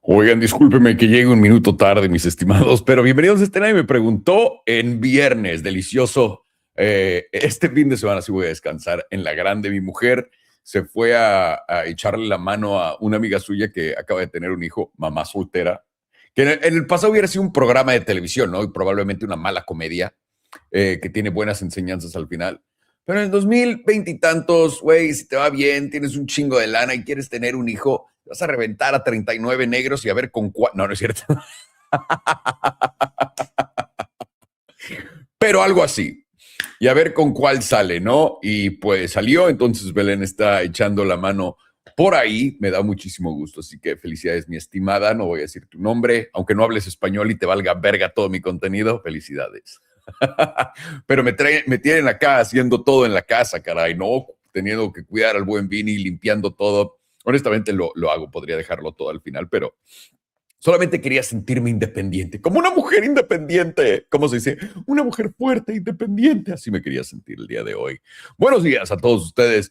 Oigan, discúlpenme que llegue un minuto tarde, mis estimados, pero bienvenidos a este Nadie me preguntó en viernes, delicioso. Este fin de semana sí voy a descansar en la grande. Mi mujer se fue a echarle la mano a una amiga suya que acaba de tener un hijo, mamá soltera, que en el pasado hubiera sido un programa de televisión, ¿no? Y probablemente una mala comedia que tiene buenas enseñanzas al final. Pero en el 2020 y tantos, güey, si te va bien, tienes un chingo de lana y quieres tener un hijo, vas a reventar a 39 negros y a ver con cuál. No, no es cierto. Pero algo así. Y a ver con cuál sale, ¿no? Y pues salió, entonces Belén está echando la mano por ahí. Me da muchísimo gusto, así que felicidades, mi estimada. No voy a decir tu nombre, aunque no hables español y te valga verga todo mi contenido. Felicidades. Pero me tienen acá haciendo todo en la casa, caray, ¿no? Teniendo que cuidar al buen Vini, limpiando todo. Honestamente lo hago, podría dejarlo todo al final, pero solamente quería sentirme independiente, como una mujer independiente. ¿Cómo se dice? Una mujer fuerte, independiente. Así me quería sentir el día de hoy. Buenos días a todos ustedes.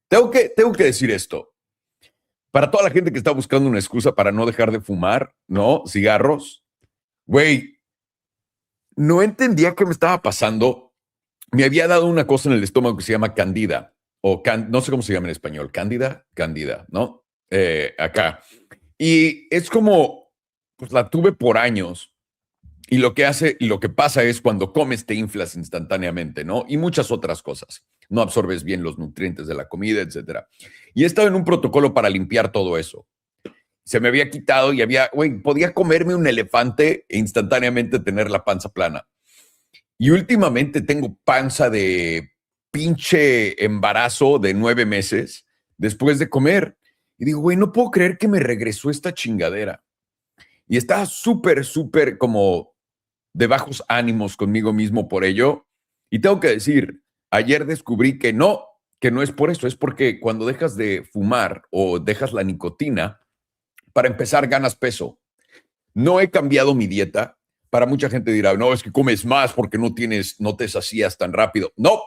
Tengo que decir esto. Para toda la gente que está buscando una excusa para no dejar de fumar, ¿no? Cigarros. Güey, no entendía qué me estaba pasando. Me había dado una cosa en el estómago que se llama candida, o no sé cómo se llama en español, cándida, ¿no? Acá. Y es como, pues la tuve por años. Y lo que pasa es cuando comes te inflas instantáneamente, ¿no? Y muchas otras cosas. No absorbes bien los nutrientes de la comida, etcétera. Y he estado en un protocolo para limpiar todo eso. Se me había quitado y podía comerme un elefante e instantáneamente tener la panza plana. Y últimamente tengo panza de pinche embarazo de 9 meses después de comer. Y digo, güey, no puedo creer que me regresó esta chingadera. Y estaba súper como de bajos ánimos conmigo mismo por ello. Y tengo que decir, ayer descubrí que no es por eso, es porque cuando dejas de fumar o dejas la nicotina, para empezar ganas peso. No he cambiado mi dieta. Para mucha gente dirá, no, es que comes más porque no te sacías tan rápido. No.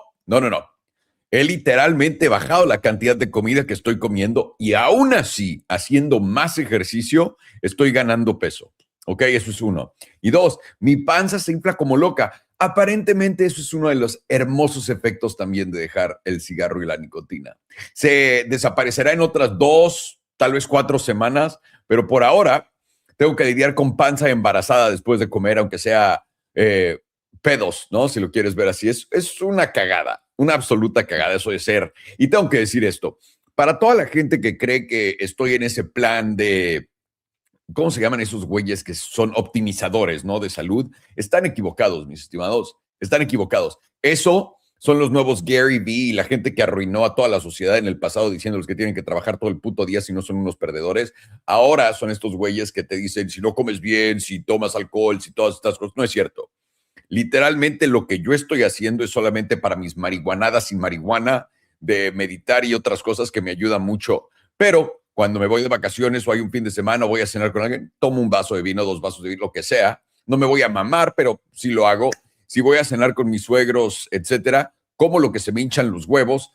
He literalmente bajado la cantidad de comida que estoy comiendo y aún así, haciendo más ejercicio, estoy ganando peso. Ok, eso es uno. Y dos, mi panza se infla como loca. Aparentemente eso es uno de los hermosos efectos también de dejar el cigarro y la nicotina. Se desaparecerá en otras 2, tal vez 4 semanas, pero por ahora tengo que lidiar con panza embarazada después de comer, aunque sea pedos, ¿no? Si lo quieres ver así. Es una cagada, una absoluta cagada eso de ser. Y tengo que decir esto, para toda la gente que cree que estoy en ese plan de, ¿cómo se llaman esos güeyes que son optimizadores, ¿no? De salud, están equivocados, mis estimados, están equivocados. Eso son los nuevos Gary Vee y la gente que arruinó a toda la sociedad en el pasado diciéndoles que tienen que trabajar todo el puto día si no son unos perdedores. Ahora son estos güeyes que te dicen si no comes bien, si tomas alcohol, si todas estas cosas. No es cierto. Literalmente lo que yo estoy haciendo es solamente para mis marihuanadas sin marihuana, de meditar y otras cosas que me ayudan mucho. Pero cuando me voy de vacaciones o hay un fin de semana o voy a cenar con alguien, tomo un vaso de vino, 2 vasos de vino, lo que sea. No me voy a mamar, pero sí lo hago. Si voy a cenar con mis suegros, etcétera, como lo que se me hinchan los huevos.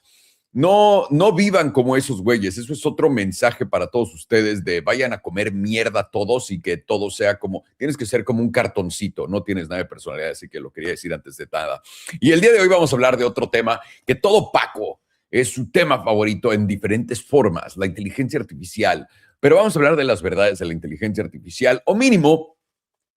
No vivan como esos güeyes. Eso es otro mensaje para todos ustedes de vayan a comer mierda todos y que todo sea como, tienes que ser como un cartoncito, no tienes nada de personalidad, así que lo quería decir antes de nada. Y el día de hoy vamos a hablar de otro tema que todo Paco es su tema favorito en diferentes formas, la inteligencia artificial. Pero vamos a hablar de las verdades de la inteligencia artificial, o mínimo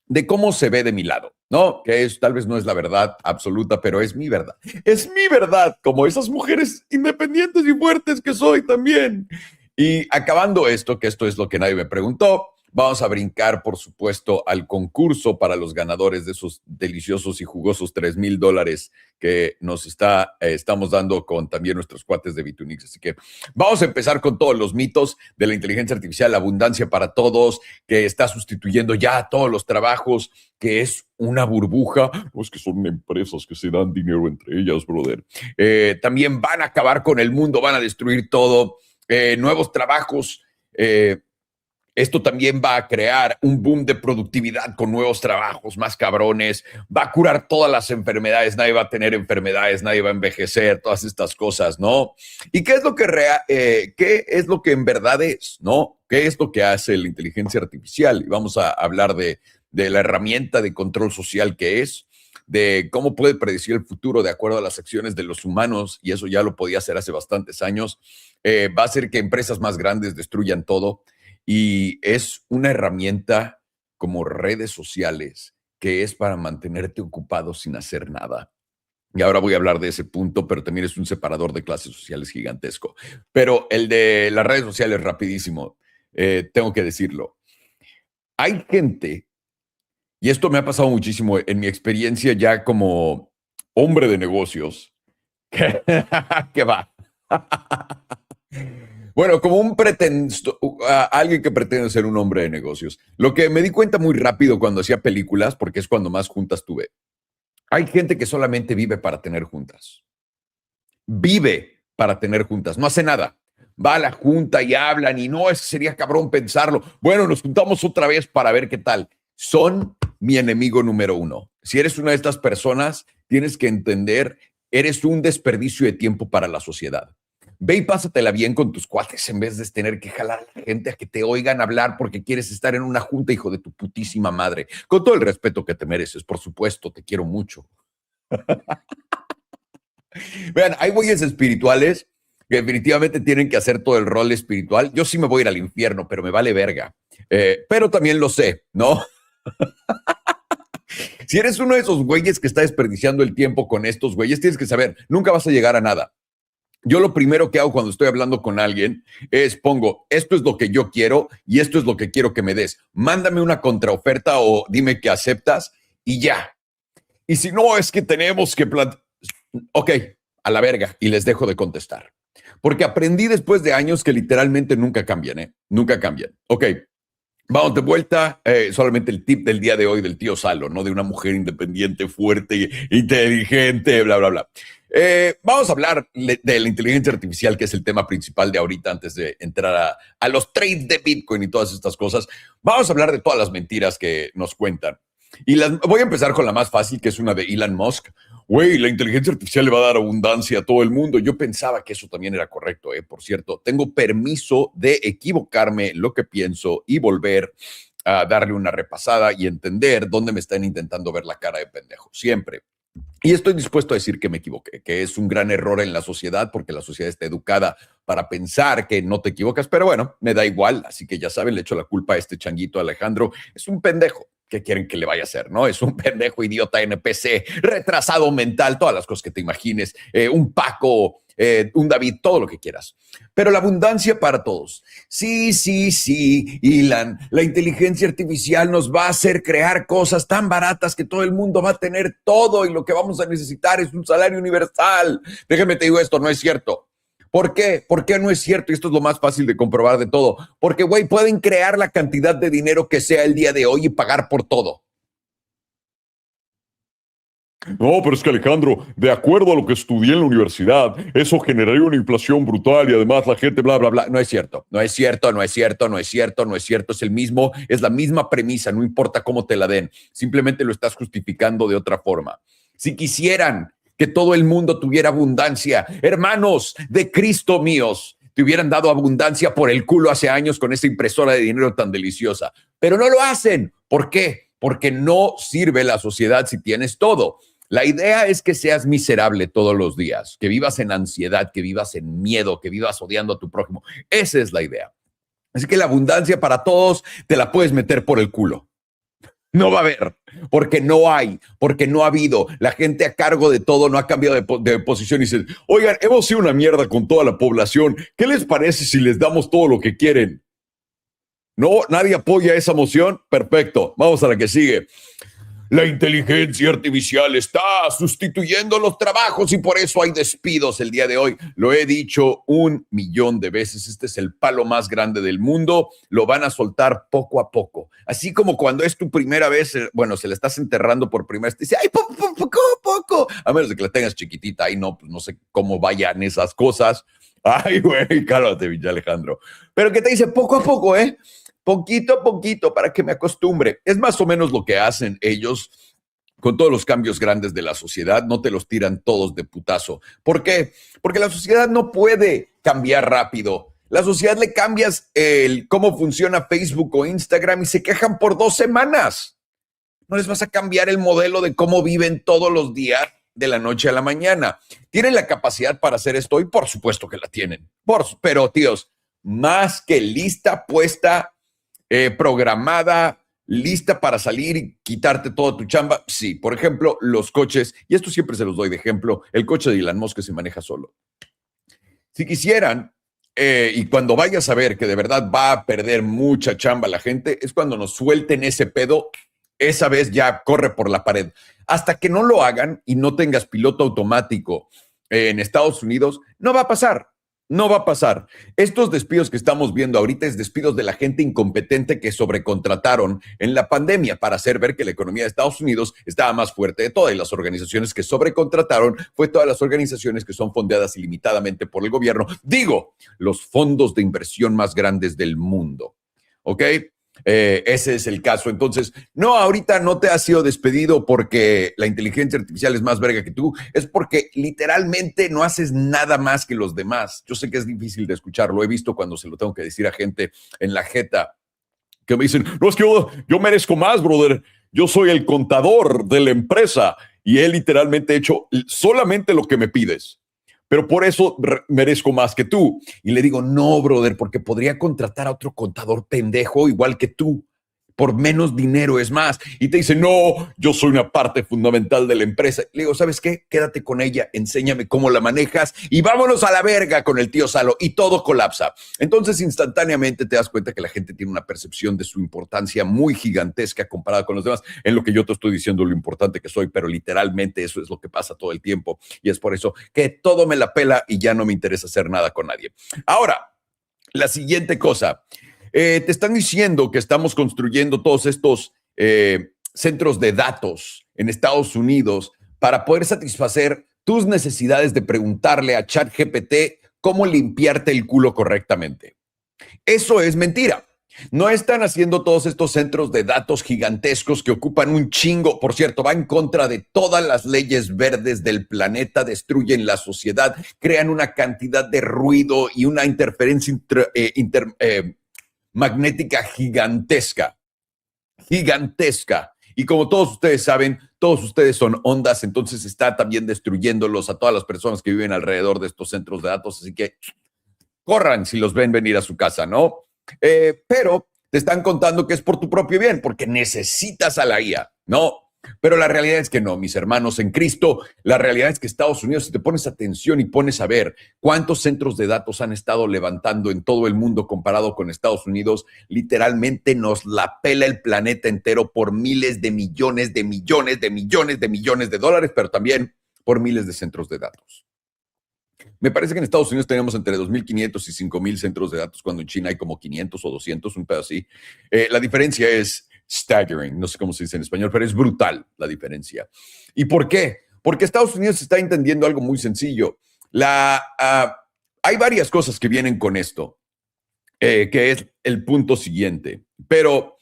de cómo se ve de mi lado, ¿no? Que es, tal vez no es la verdad absoluta, pero es mi verdad. Es mi verdad, como esas mujeres independientes y fuertes que soy también. Y acabando esto, que esto es lo que nadie me preguntó, vamos a brincar, por supuesto, al concurso para los ganadores de esos deliciosos y jugosos $3,000 que nos estamos dando con también nuestros cuates de Bitunix. Así que vamos a empezar con todos los mitos de la inteligencia artificial, la abundancia para todos, que está sustituyendo ya todos los trabajos, que es una burbuja. Pues que son empresas que se dan dinero entre ellas, brother. También van a acabar con el mundo, van a destruir todo. Nuevos trabajos Esto también va a crear un boom de productividad con nuevos trabajos más cabrones, va a curar todas las enfermedades, nadie va a tener enfermedades, nadie va a envejecer, todas estas cosas, ¿no? ¿Y qué es lo que, qué es lo que en verdad es, ¿no? ¿Qué es lo que hace la inteligencia artificial? Y vamos a hablar de la herramienta de control social que es, de cómo puede predecir el futuro de acuerdo a las acciones de los humanos, y eso ya lo podía hacer hace bastantes años. Va a hacer que empresas más grandes destruyan todo, y es una herramienta como redes sociales que es para mantenerte ocupado sin hacer nada. Y ahora voy a hablar de ese punto, pero también es un separador de clases sociales gigantesco. Pero el de las redes sociales, rapidísimo, tengo que decirlo. Hay gente, y esto me ha pasado muchísimo en mi experiencia ya como hombre de negocios, que va. Bueno, como alguien que pretende ser un hombre de negocios. Lo que me di cuenta muy rápido cuando hacía películas, porque es cuando más juntas tuve. Hay gente que solamente vive para tener juntas. Vive para tener juntas, no hace nada. Va a la junta y hablan y no, es que sería cabrón pensarlo. Bueno, nos juntamos otra vez para ver qué tal. Son mi enemigo número uno. Si eres una de estas personas, tienes que entender, eres un desperdicio de tiempo para la sociedad. Ve y pásatela bien con tus cuates en vez de tener que jalar a la gente a que te oigan hablar porque quieres estar en una junta, hijo de tu putísima madre. Con todo el respeto que te mereces, por supuesto, te quiero mucho. Vean, hay güeyes espirituales que definitivamente tienen que hacer todo el rol espiritual. Yo sí me voy a ir al infierno, pero me vale verga. Pero también lo sé, ¿no? Si eres uno de esos güeyes que está desperdiciando el tiempo con estos güeyes, tienes que saber, nunca vas a llegar a nada. Yo lo primero que hago cuando estoy hablando con alguien es pongo, esto es lo que yo quiero y esto es lo que quiero que me des. Mándame una contraoferta o dime que aceptas y ya. Y si no, es que tenemos que ok, a la verga, y les dejo de contestar. Porque aprendí después de años que literalmente nunca cambian, ¿eh? Nunca cambian. Ok, vamos de vuelta. Solamente el tip del día de hoy del tío Salo, ¿no? De una mujer independiente, fuerte, inteligente, bla, bla, bla. Vamos a hablar de la inteligencia artificial, que es el tema principal de ahorita antes de entrar a los trades de Bitcoin y todas estas cosas. Vamos a hablar de todas las mentiras que nos cuentan. Y voy a empezar con la más fácil, que es una de Elon Musk. Güey, la inteligencia artificial le va a dar abundancia a todo el mundo. Yo pensaba que eso también era correcto, por cierto. Tengo permiso de equivocarme en lo que pienso y volver a darle una repasada y entender dónde me están intentando ver la cara de pendejo. Siempre. Y estoy dispuesto a decir que me equivoqué, que es un gran error en la sociedad porque la sociedad está educada para pensar que no te equivocas, pero bueno, me da igual. Así que ya saben, le echo la culpa a este changuito Alejandro. Es un pendejo. ¿Qué quieren que le vaya a hacer, no? Es un pendejo, idiota, NPC, retrasado mental, todas las cosas que te imagines, un Paco, un David, todo lo que quieras. Pero la abundancia para todos. Sí, sí, sí, Ilan, la inteligencia artificial nos va a hacer crear cosas tan baratas que todo el mundo va a tener todo y lo que vamos a necesitar es un salario universal. Déjame te digo esto, no es cierto. ¿Por qué? ¿Por qué no es cierto? Y esto es lo más fácil de comprobar de todo. Porque, güey, pueden crear la cantidad de dinero que sea el día de hoy y pagar por todo. No, pero es que Alejandro, de acuerdo a lo que estudié en la universidad, eso generaría una inflación brutal y además la gente bla, bla, bla. No es cierto, no es cierto, no es cierto, no es cierto, no es cierto. Es la misma premisa, no importa cómo te la den. Simplemente lo estás justificando de otra forma. Si quisieran que todo el mundo tuviera abundancia, hermanos de Cristo míos, te hubieran dado abundancia por el culo hace años con esa impresora de dinero tan deliciosa. Pero no lo hacen. ¿Por qué? Porque no sirve la sociedad si tienes todo. La idea es que seas miserable todos los días, que vivas en ansiedad, que vivas en miedo, que vivas odiando a tu prójimo. Esa es la idea. Así que la abundancia para todos te la puedes meter por el culo. No va a haber, porque no hay, porque no ha habido. La gente a cargo de todo no ha cambiado de posición y dice, oigan, hemos sido una mierda con toda la población. ¿Qué les parece si les damos todo lo que quieren? No, nadie apoya esa moción. Perfecto, vamos a la que sigue. La inteligencia artificial está sustituyendo los trabajos y por eso hay despidos el día de hoy. Lo he dicho 1,000,000 de veces. Este es el palo más grande del mundo. Lo van a soltar poco a poco. Así como cuando es tu primera vez, bueno, se le estás enterrando por primera vez, te dice, ay, poco a poco. A menos de que la tengas chiquitita, ahí no, pues no sé cómo vayan esas cosas. Ay, güey, cálmate, Villa Alejandro. Pero que te dice poco a poco, ¿eh? poquito a poquito para que me acostumbre. Es más o menos lo que hacen ellos con todos los cambios grandes de la sociedad, no te los tiran todos de putazo. ¿Por qué? Porque la sociedad no puede cambiar rápido. La sociedad le cambias cómo funciona Facebook o Instagram y se quejan por 2 semanas. No les vas a cambiar el modelo de cómo viven todos los días de la noche a la mañana. ¿Tienen la capacidad para hacer esto? Y por supuesto que la tienen. Pero, tíos, más que lista, puesta, programada, lista para salir y quitarte toda tu chamba. Sí, por ejemplo, los coches, y esto siempre se los doy de ejemplo, el coche de Elon Musk que se maneja solo. Si quisieran, y cuando vayas a ver que de verdad va a perder mucha chamba la gente, es cuando nos suelten ese pedo, esa vez ya corre por la pared. Hasta que no lo hagan y no tengas piloto automático en Estados Unidos, no va a pasar. No va a pasar. Estos despidos que estamos viendo ahorita es despidos de la gente incompetente que sobrecontrataron en la pandemia para hacer ver que la economía de Estados Unidos estaba más fuerte de todas. Y las organizaciones que sobrecontrataron fue todas las organizaciones que son fondeadas ilimitadamente por el gobierno. Digo, los fondos de inversión más grandes del mundo. ¿Ok? Ese es el caso. Entonces, no, ahorita no te has sido despedido porque la inteligencia artificial es más verga que tú, es porque literalmente no haces nada más que los demás. Yo sé que es difícil de escuchar, lo he visto cuando se lo tengo que decir a gente en la jeta, que me dicen, no, es que yo merezco más, brother, yo soy el contador de la empresa y he literalmente hecho solamente lo que me pides. Pero por eso merezco más que tú. Y le digo, no, brother, porque podría contratar a otro contador pendejo igual que tú, por menos dinero, es más. Y te dice, no, yo soy una parte fundamental de la empresa. Le digo, ¿sabes qué? Quédate con ella, enséñame cómo la manejas y vámonos a la verga con el tío Salo y todo colapsa. Entonces, instantáneamente te das cuenta que la gente tiene una percepción de su importancia muy gigantesca comparada con los demás, en lo que yo te estoy diciendo lo importante que soy, pero literalmente eso es lo que pasa todo el tiempo. Y es por eso que todo me la pela y ya no me interesa hacer nada con nadie. Ahora, la siguiente cosa. Te están diciendo que estamos construyendo todos estos centros de datos en Estados Unidos para poder satisfacer tus necesidades de preguntarle a ChatGPT cómo limpiarte el culo correctamente. Eso es mentira. No están haciendo todos estos centros de datos gigantescos que ocupan un chingo. Por cierto, va en contra de todas las leyes verdes del planeta, destruyen la sociedad, crean una cantidad de ruido y una interferencia magnética gigantesca. Y como todos ustedes saben, todos ustedes son ondas, entonces está también destruyéndolos a todas las personas que viven alrededor de estos centros de datos, así que corran si los ven venir a su casa, ¿no? Pero te están contando que es por tu propio bien, porque necesitas a la IA, ¿no? Pero la realidad es que no, mis hermanos en Cristo, la realidad es que Estados Unidos, si te pones atención y pones a ver cuántos centros de datos han estado levantando en todo el mundo comparado con Estados Unidos, literalmente nos la pela el planeta entero por miles de millones de dólares, pero también por miles de centros de datos. Me parece que en Estados Unidos tenemos entre 2.500 y 5.000 centros de datos, cuando en China hay como 500 o 200, un pedo así. La diferencia es staggering, no sé cómo se dice en español, pero es brutal la diferencia. ¿Y por qué? Porque Estados Unidos está entendiendo algo muy sencillo. Hay varias cosas que vienen con esto, que es el punto siguiente. Pero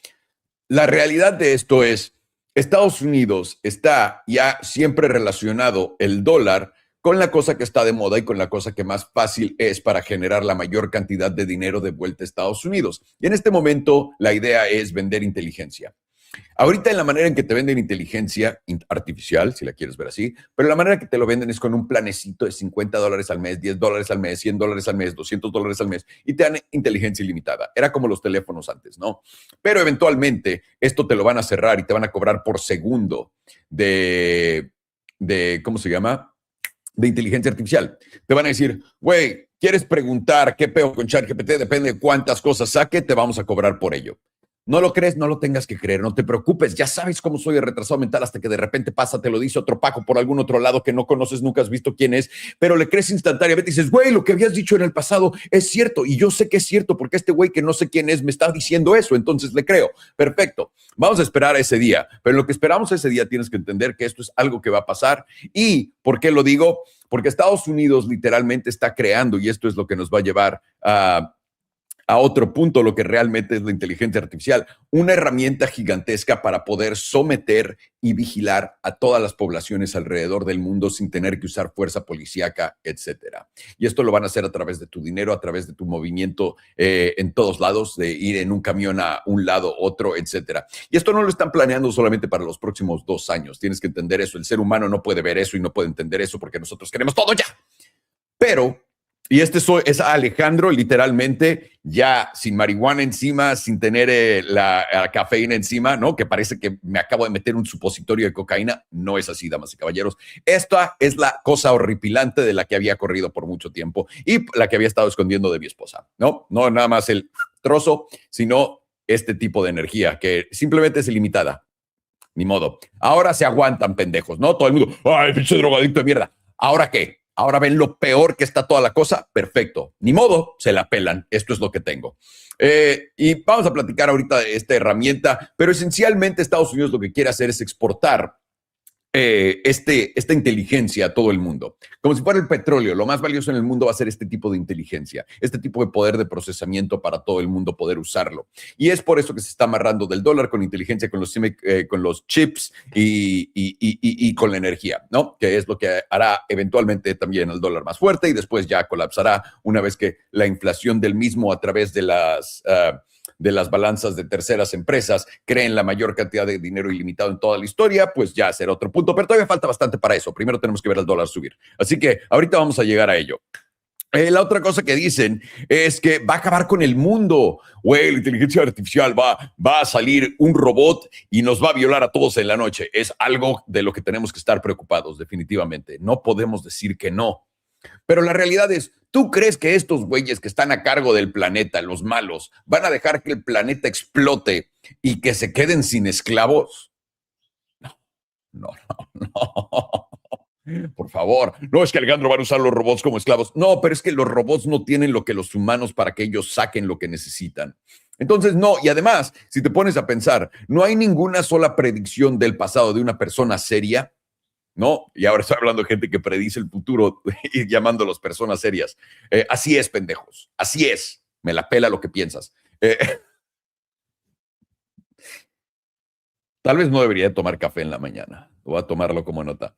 la realidad de esto es, Estados Unidos está ya siempre relacionado el dólar con la cosa que está de moda y con la cosa que más fácil es para generar la mayor cantidad de dinero de vuelta a Estados Unidos. Y en este momento la idea es vender inteligencia. Ahorita en la manera en que te venden inteligencia artificial, si la quieres ver así, pero la manera que te lo venden es con un planecito de $50 al mes, $10 al mes, $100 al mes, $200 al mes y te dan inteligencia ilimitada. Era como los teléfonos antes, ¿no? Pero eventualmente esto te lo van a cerrar y te van a cobrar por segundo de ¿cómo se llama? De inteligencia artificial. Te van a decir, güey, ¿quieres preguntar qué peor con ChatGPT? Depende de cuántas cosas saque, te vamos a cobrar por ello. ¿No lo crees? No lo tengas que creer, no te preocupes. Ya sabes cómo soy de retrasado mental hasta que de repente pasa, te lo dice otro Paco por algún otro lado que no conoces, nunca has visto quién es, pero le crees instantáneamente y dices, güey, lo que habías dicho en el pasado es cierto y yo sé que es cierto porque este güey que no sé quién es me está diciendo eso, entonces le creo. Perfecto. Vamos a esperar a ese día, pero en lo que esperamos ese día tienes que entender que esto es algo que va a pasar. ¿Y por qué lo digo? Porque Estados Unidos literalmente está creando, y esto es lo que nos va a llevar a otro punto lo que realmente es la inteligencia artificial, una herramienta gigantesca para poder someter y vigilar a todas las poblaciones alrededor del mundo sin tener que usar fuerza policíaca, etcétera. Y esto lo van a hacer a través de tu dinero, a través de tu movimiento en todos lados, de ir en un camión a un lado, otro, etcétera. Y esto no lo están planeando solamente para los próximos 2 años. Tienes que entender eso. El ser humano no puede ver eso y no puede entender eso porque nosotros queremos todo ya. Pero y es Alejandro, literalmente, ya sin marihuana encima, sin tener la cafeína encima, ¿no? Que parece que me acabo de meter un supositorio de cocaína. No es así, damas y caballeros. Esta es la cosa horripilante de la que había corrido por mucho tiempo y la que había estado escondiendo de mi esposa, ¿no? No nada más el trozo, sino este tipo de energía que simplemente es ilimitada. Ni modo. Ahora se aguantan, pendejos, ¿no? Todo el mundo, ¡ay, pinche drogadicto de mierda! ¿Ahora qué? Ahora ven lo peor que está toda la cosa. Perfecto. Ni modo, se la pelan. Esto es lo que tengo. Y vamos a platicar ahorita de esta herramienta, pero esencialmente Estados Unidos lo que quiere hacer es exportar esta inteligencia a todo el mundo. Como si fuera el petróleo, lo más valioso en el mundo va a ser este tipo de inteligencia, este tipo de poder de procesamiento para todo el mundo poder usarlo. Y es por eso que se está amarrando del dólar con inteligencia, con los chips y con la energía, ¿no? Que es lo que hará eventualmente también el dólar más fuerte y después ya colapsará una vez que la inflación del mismo a través de las balanzas de terceras empresas creen la mayor cantidad de dinero ilimitado en toda la historia, pues ya será otro punto. Pero todavía falta bastante para eso. Primero tenemos que ver al dólar subir. Así que ahorita vamos a llegar a ello. La otra cosa que dicen es que va a acabar con el mundo. Güey, la inteligencia artificial va a salir un robot y nos va a violar a todos en la noche. Es algo de lo que tenemos que estar preocupados, definitivamente. No podemos decir que no. Pero la realidad es, ¿tú crees que estos güeyes que están a cargo del planeta, los malos, van a dejar que el planeta explote y que se queden sin esclavos? No. Por favor, no es que Alejandro van a usar los robots como esclavos. No, pero es que los robots no tienen lo que los humanos para que ellos saquen lo que necesitan. Entonces, no, y además, si te pones a pensar, no hay ninguna sola predicción del pasado de una persona seria, ¿no? Y ahora estoy hablando de gente que predice el futuro y llamándolos personas serias. Así es, pendejos. Así es. Me la pela lo que piensas. Tal vez no debería tomar café en la mañana. Voy a tomarlo como nota.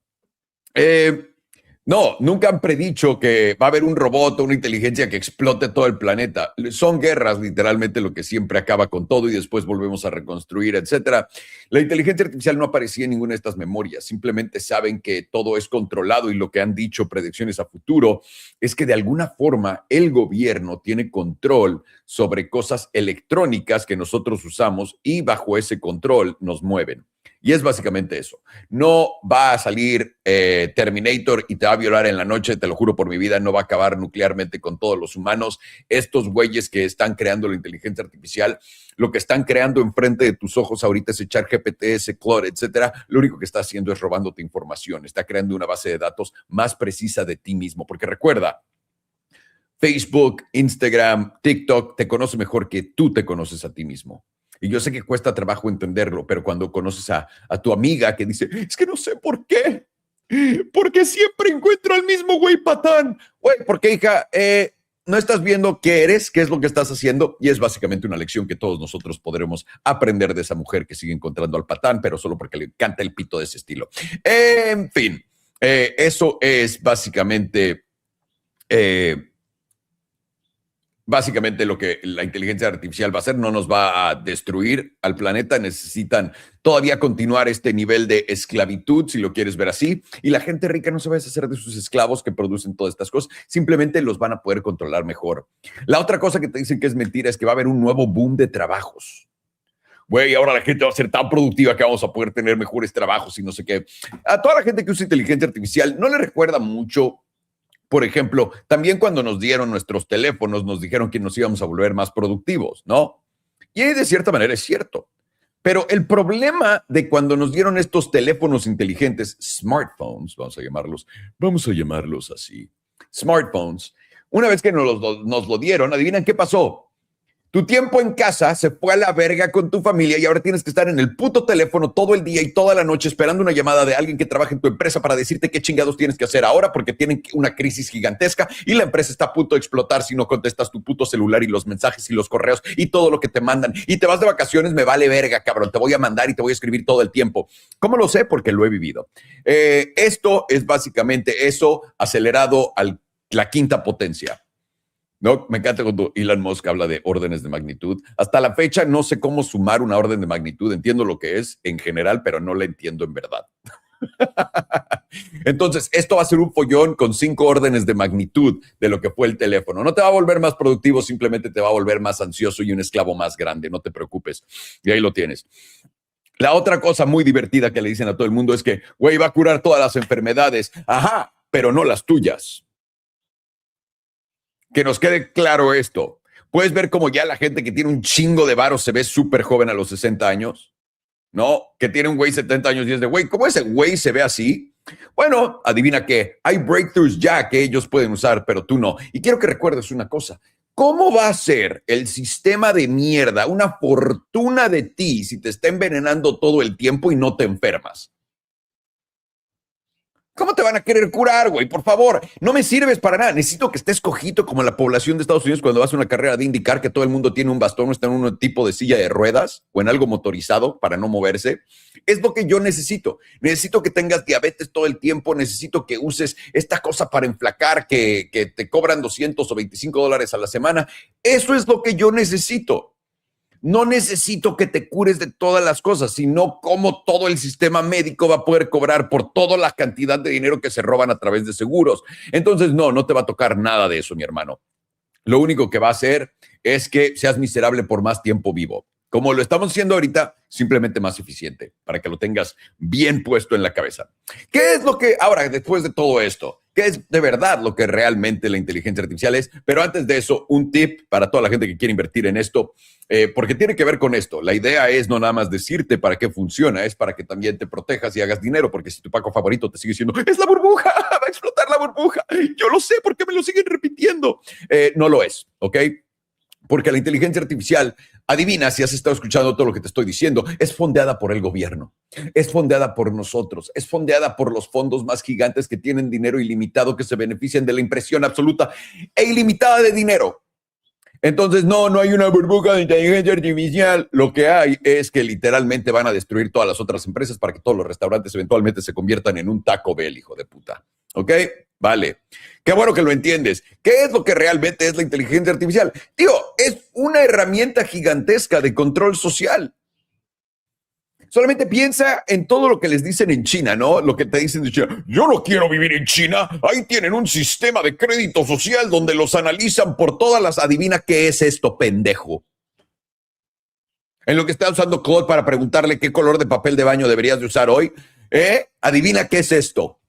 No, nunca han predicho que va a haber un robot o una inteligencia que explote todo el planeta. Son guerras, literalmente, lo que siempre acaba con todo y después volvemos a reconstruir, etcétera. La inteligencia artificial no aparecía en ninguna de estas memorias. Simplemente saben que todo es controlado y lo que han dicho predicciones a futuro es que de alguna forma el gobierno tiene control sobre cosas electrónicas que nosotros usamos y bajo ese control nos mueven. Y es básicamente eso. No va a salir Terminator y te va a violar en la noche, te lo juro por mi vida, no va a acabar nuclearmente con todos los humanos. Estos güeyes que están creando la inteligencia artificial, lo que están creando enfrente de tus ojos ahorita es echar GPT, ese Claude, etcétera. Lo único que está haciendo es robándote información. Está creando una base de datos más precisa de ti mismo. Porque recuerda, Facebook, Instagram, TikTok te conoce mejor que tú te conoces a ti mismo. Y yo sé que cuesta trabajo entenderlo, pero cuando conoces a tu amiga que dice, es que no sé por qué, porque siempre encuentro al mismo güey patán. Güey, porque hija, no estás viendo qué eres, qué es lo que estás haciendo, y es básicamente una lección que todos nosotros podremos aprender de esa mujer que sigue encontrando al patán, pero solo porque le encanta el pito de ese estilo. En fin, eso es básicamente... Básicamente lo que la inteligencia artificial va a hacer, no nos va a destruir al planeta, necesitan todavía continuar este nivel de esclavitud, si lo quieres ver así, y la gente rica no se va a deshacer de sus esclavos que producen todas estas cosas, simplemente los van a poder controlar mejor. La otra cosa que te dicen que es mentira es que va a haber un nuevo boom de trabajos. Güey, ahora la gente va a ser tan productiva que vamos a poder tener mejores trabajos y no sé qué. A toda la gente que usa inteligencia artificial no le recuerda mucho. Por ejemplo, también cuando nos dieron nuestros teléfonos, nos dijeron que nos íbamos a volver más productivos, ¿no? Y de cierta manera es cierto. Pero el problema de cuando nos dieron estos teléfonos inteligentes, smartphones, vamos a llamarlos así, smartphones, una vez que nos lo dieron, ¿adivinan qué pasó? Tu tiempo en casa se fue a la verga con tu familia y ahora tienes que estar en el puto teléfono todo el día y toda la noche esperando una llamada de alguien que trabaja en tu empresa para decirte qué chingados tienes que hacer ahora porque tienen una crisis gigantesca y la empresa está a punto de explotar si no contestas tu puto celular y los mensajes y los correos y todo lo que te mandan. Y te vas de vacaciones, me vale verga, cabrón. Te voy a mandar y te voy a escribir todo el tiempo. ¿Cómo lo sé? Porque lo he vivido. Esto es básicamente eso acelerado a la quinta potencia. No, me encanta cuando Elon Musk habla de órdenes de magnitud. Hasta la fecha no sé cómo sumar una orden de magnitud. Entiendo lo que es en general, pero no la entiendo en verdad. Entonces, esto va a ser un follón con 5 órdenes de magnitud de lo que fue el teléfono. No te va a volver más productivo, simplemente te va a volver más ansioso y un esclavo más grande. No te preocupes. Y ahí lo tienes. La otra cosa muy divertida que le dicen a todo el mundo es que, güey, va a curar todas las enfermedades. Ajá, pero no las tuyas. Que nos quede claro esto. Puedes ver cómo ya la gente que tiene un chingo de varos se ve súper joven a los 60 años. No, que tiene un güey 70 años y es de, güey, ¿cómo ese güey se ve así? Bueno, adivina qué. Hay breakthroughs ya que ellos pueden usar, pero tú no. Y quiero que recuerdes una cosa. ¿Cómo va a ser el sistema de mierda una fortuna de ti si te está envenenando todo el tiempo y no te enfermas? ¿Cómo te van a querer curar, güey? Por favor, no me sirves para nada. Necesito que estés cojito como la población de Estados Unidos cuando vas a una carrera de IndyCar que todo el mundo tiene un bastón o está en un tipo de silla de ruedas o en algo motorizado para no moverse. Es lo que yo necesito. Necesito que tengas diabetes todo el tiempo. Necesito que uses esta cosa para enflacar que te cobran 200 o $25 a la semana. Eso es lo que yo necesito. No necesito que te cures de todas las cosas, sino cómo todo el sistema médico va a poder cobrar por toda la cantidad de dinero que se roban a través de seguros. Entonces, no te va a tocar nada de eso, mi hermano. Lo único que va a hacer es que seas miserable por más tiempo vivo. Como lo estamos haciendo ahorita, simplemente más eficiente, para que lo tengas bien puesto en la cabeza. ¿Qué es lo que, ahora, después de todo esto, qué es de verdad lo que realmente la inteligencia artificial es? Pero antes de eso, un tip para toda la gente que quiere invertir en esto, porque tiene que ver con esto. La idea es no nada más decirte para qué funciona, es para que también te protejas y hagas dinero, porque si tu Paco favorito te sigue diciendo, es la burbuja, va a explotar la burbuja, yo lo sé, ¿por qué me lo siguen repitiendo? No lo es, ¿ok? Porque la inteligencia artificial, adivina si has estado escuchando todo lo que te estoy diciendo, es fondeada por el gobierno, es fondeada por nosotros, es fondeada por los fondos más gigantes que tienen dinero ilimitado, que se benefician de la impresión absoluta e ilimitada de dinero. Entonces, no hay una burbuja de inteligencia artificial. Lo que hay es que literalmente van a destruir todas las otras empresas para que todos los restaurantes eventualmente se conviertan en un Taco Bell, hijo de puta. ¿Ok? Vale. Qué bueno que lo entiendes. ¿Qué es lo que realmente es la inteligencia artificial? Tío, es una herramienta gigantesca de control social. Solamente piensa en todo lo que les dicen en China, ¿no? Lo que te dicen de China. Yo no quiero vivir en China. Ahí tienen un sistema de crédito social donde los analizan por todas las... Adivina qué es esto, pendejo. En lo que está usando Claude para preguntarle qué color de papel de baño deberías de usar hoy. Adivina qué es esto.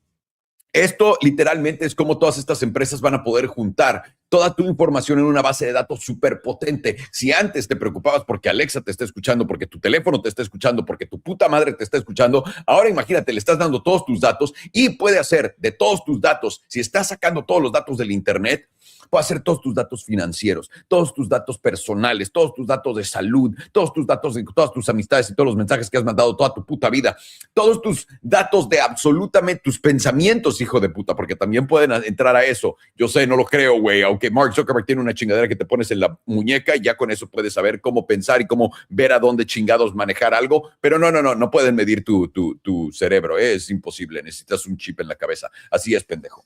Esto literalmente es como todas estas empresas van a poder juntar toda tu información en una base de datos súper potente. Si antes te preocupabas porque Alexa te está escuchando, porque tu teléfono te está escuchando, porque tu puta madre te está escuchando, ahora imagínate, le estás dando todos tus datos y puede hacer de todos tus datos, si estás sacando todos los datos del internet, puede hacer todos tus datos financieros, todos tus datos personales, todos tus datos de salud, todos tus datos de todas tus amistades y todos los mensajes que has mandado toda tu puta vida, todos tus datos de absolutamente tus pensamientos, hijo de puta, porque también pueden entrar a eso. Yo sé, no lo creo, güey, aunque Mark Zuckerberg tiene una chingadera que te pones en la muñeca y ya con eso puedes saber cómo pensar y cómo ver a dónde chingados manejar algo, pero no pueden medir tu cerebro, es imposible, necesitas un chip en la cabeza, así es, pendejo.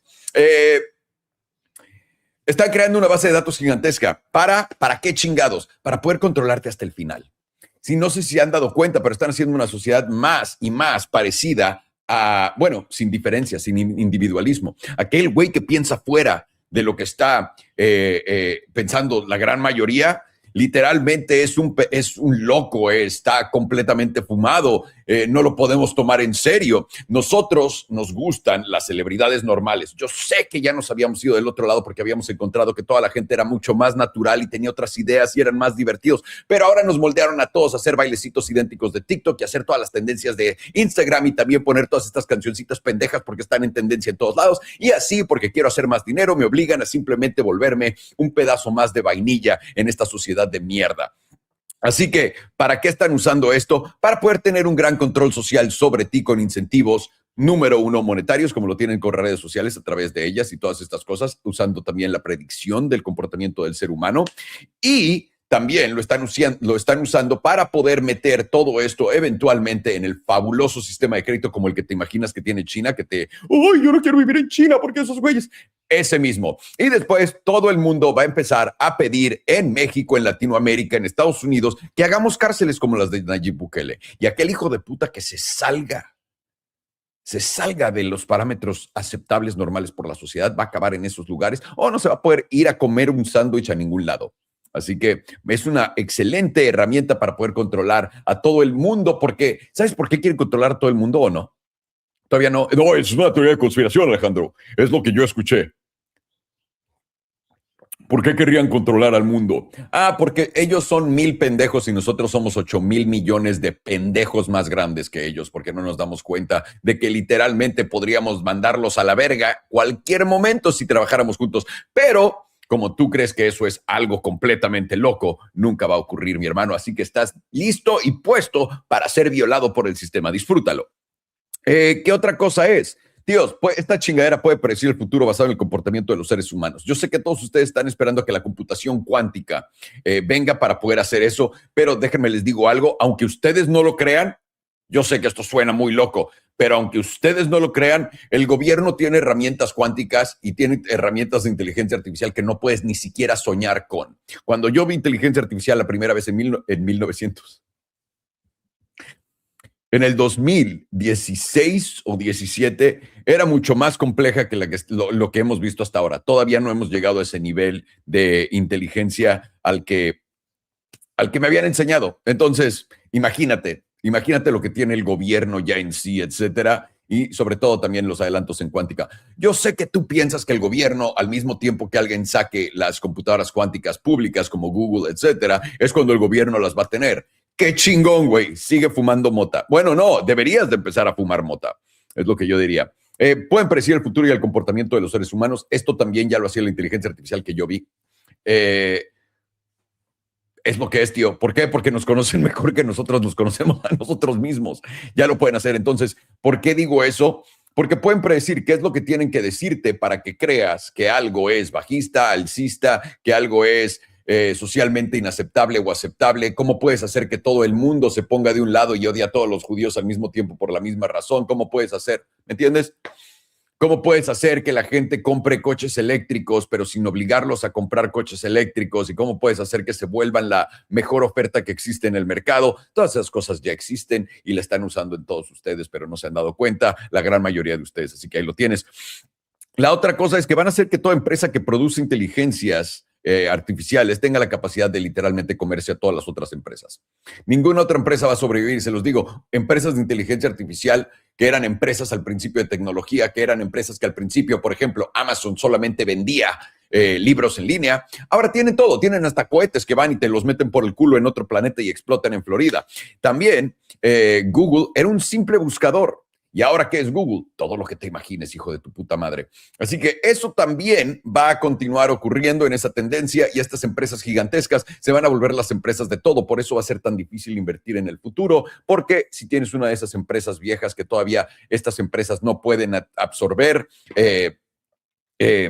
Están creando una base de datos gigantesca. ¿Para qué chingados? Para poder controlarte hasta el final. Sí, no sé si han dado cuenta, pero están haciendo una sociedad más y más parecida a, bueno, sin diferencia, sin individualismo. Aquel güey que piensa fuera de lo que está pensando la gran mayoría, literalmente es un loco, está completamente fumado, no lo podemos tomar en serio. Nosotros nos gustan las celebridades normales. Yo sé que ya nos habíamos ido del otro lado porque habíamos encontrado que toda la gente era mucho más natural y tenía otras ideas y eran más divertidos, pero ahora nos moldearon a todos a hacer bailecitos idénticos de TikTok y hacer todas las tendencias de Instagram y también poner todas estas cancioncitas pendejas porque están en tendencia en todos lados, y así porque quiero hacer más dinero me obligan a simplemente volverme un pedazo más de vainilla en esta sociedad de mierda. Así que, ¿para qué están usando esto? Para poder tener un gran control social sobre ti con incentivos, número uno, monetarios, como lo tienen con redes sociales a través de ellas y todas estas cosas, usando también la predicción del comportamiento del ser humano, y también lo están usando para poder meter todo esto eventualmente en el fabuloso sistema de crédito como el que te imaginas que tiene China, que te, ¡ay, yo no quiero vivir en China porque esos güeyes! Ese mismo. Y después todo el mundo va a empezar a pedir en México, en Latinoamérica, en Estados Unidos, que hagamos cárceles como las de Nayib Bukele. Y aquel hijo de puta que se salga de los parámetros aceptables normales por la sociedad, va a acabar en esos lugares o no se va a poder ir a comer un sándwich a ningún lado. Así que es una excelente herramienta para poder controlar a todo el mundo, porque ¿sabes por qué quieren controlar a todo el mundo o no? Todavía no. No, es una teoría de conspiración, Alejandro. Es lo que yo escuché. ¿Por qué querrían controlar al mundo? Porque ellos son 1000 pendejos y nosotros somos 8,000 millones de pendejos más grandes que ellos, porque no nos damos cuenta de que literalmente podríamos mandarlos a la verga cualquier momento si trabajáramos juntos. Pero como tú crees que eso es algo completamente loco, nunca va a ocurrir, mi hermano. Así que estás listo y puesto para ser violado por el sistema. Disfrútalo. ¿Qué otra cosa es? Tíos, pues, esta chingadera puede predecir el futuro basado en el comportamiento de los seres humanos. Yo sé que todos ustedes están esperando a que la computación cuántica venga para poder hacer eso, pero déjenme les digo algo, aunque ustedes no lo crean, yo sé que esto suena muy loco, pero aunque ustedes no lo crean, el gobierno tiene herramientas cuánticas y tiene herramientas de inteligencia artificial que no puedes ni siquiera soñar con. Cuando yo vi inteligencia artificial la primera vez en 1900, en el 2016 o 17 era mucho más compleja que lo que hemos visto hasta ahora. Todavía no hemos llegado a ese nivel de inteligencia al que me habían enseñado. Entonces, imagínate lo que tiene el gobierno ya en sí, etcétera, y sobre todo también los adelantos en cuántica. Yo sé que tú piensas que el gobierno, al mismo tiempo que alguien saque las computadoras cuánticas públicas como Google, etcétera, es cuando el gobierno las va a tener. ¡Qué chingón, güey! Sigue fumando mota. Bueno, no, deberías de empezar a fumar mota, es lo que yo diría. Pueden predecir el futuro y el comportamiento de los seres humanos. Esto también ya lo hacía la inteligencia artificial que yo vi. Es lo que es, tío. ¿Por qué? Porque nos conocen mejor que nosotros nos conocemos a nosotros mismos. Ya lo pueden hacer. Entonces, ¿por qué digo eso? Porque pueden predecir qué es lo que tienen que decirte para que creas que algo es bajista, alcista, que algo es socialmente inaceptable o aceptable. ¿Cómo puedes hacer que todo el mundo se ponga de un lado y odie a todos los judíos al mismo tiempo por la misma razón? ¿Cómo puedes hacer? ¿Me entiendes? ¿Cómo puedes hacer que la gente compre coches eléctricos, pero sin obligarlos a comprar coches eléctricos? ¿Y cómo puedes hacer que se vuelvan la mejor oferta que existe en el mercado? Todas esas cosas ya existen y la están usando en todos ustedes, pero no se han dado cuenta la gran mayoría de ustedes. Así que ahí lo tienes. La otra cosa es que van a hacer que toda empresa que produce inteligencias artificiales tenga la capacidad de literalmente comerse a todas las otras empresas. Ninguna otra empresa va a sobrevivir, se los digo. Empresas de inteligencia artificial que eran empresas al principio de tecnología, que eran empresas que al principio, por ejemplo, Amazon solamente vendía libros en línea. Ahora tienen todo, tienen hasta cohetes que van y te los meten por el culo en otro planeta y explotan en Florida. También Google era un simple buscador. ¿Y ahora qué es Google? Todo lo que te imagines, hijo de tu puta madre. Así que eso también va a continuar ocurriendo en esa tendencia y estas empresas gigantescas se van a volver las empresas de todo. Por eso va a ser tan difícil invertir en el futuro, porque si tienes una de esas empresas viejas que todavía estas empresas no pueden absorber,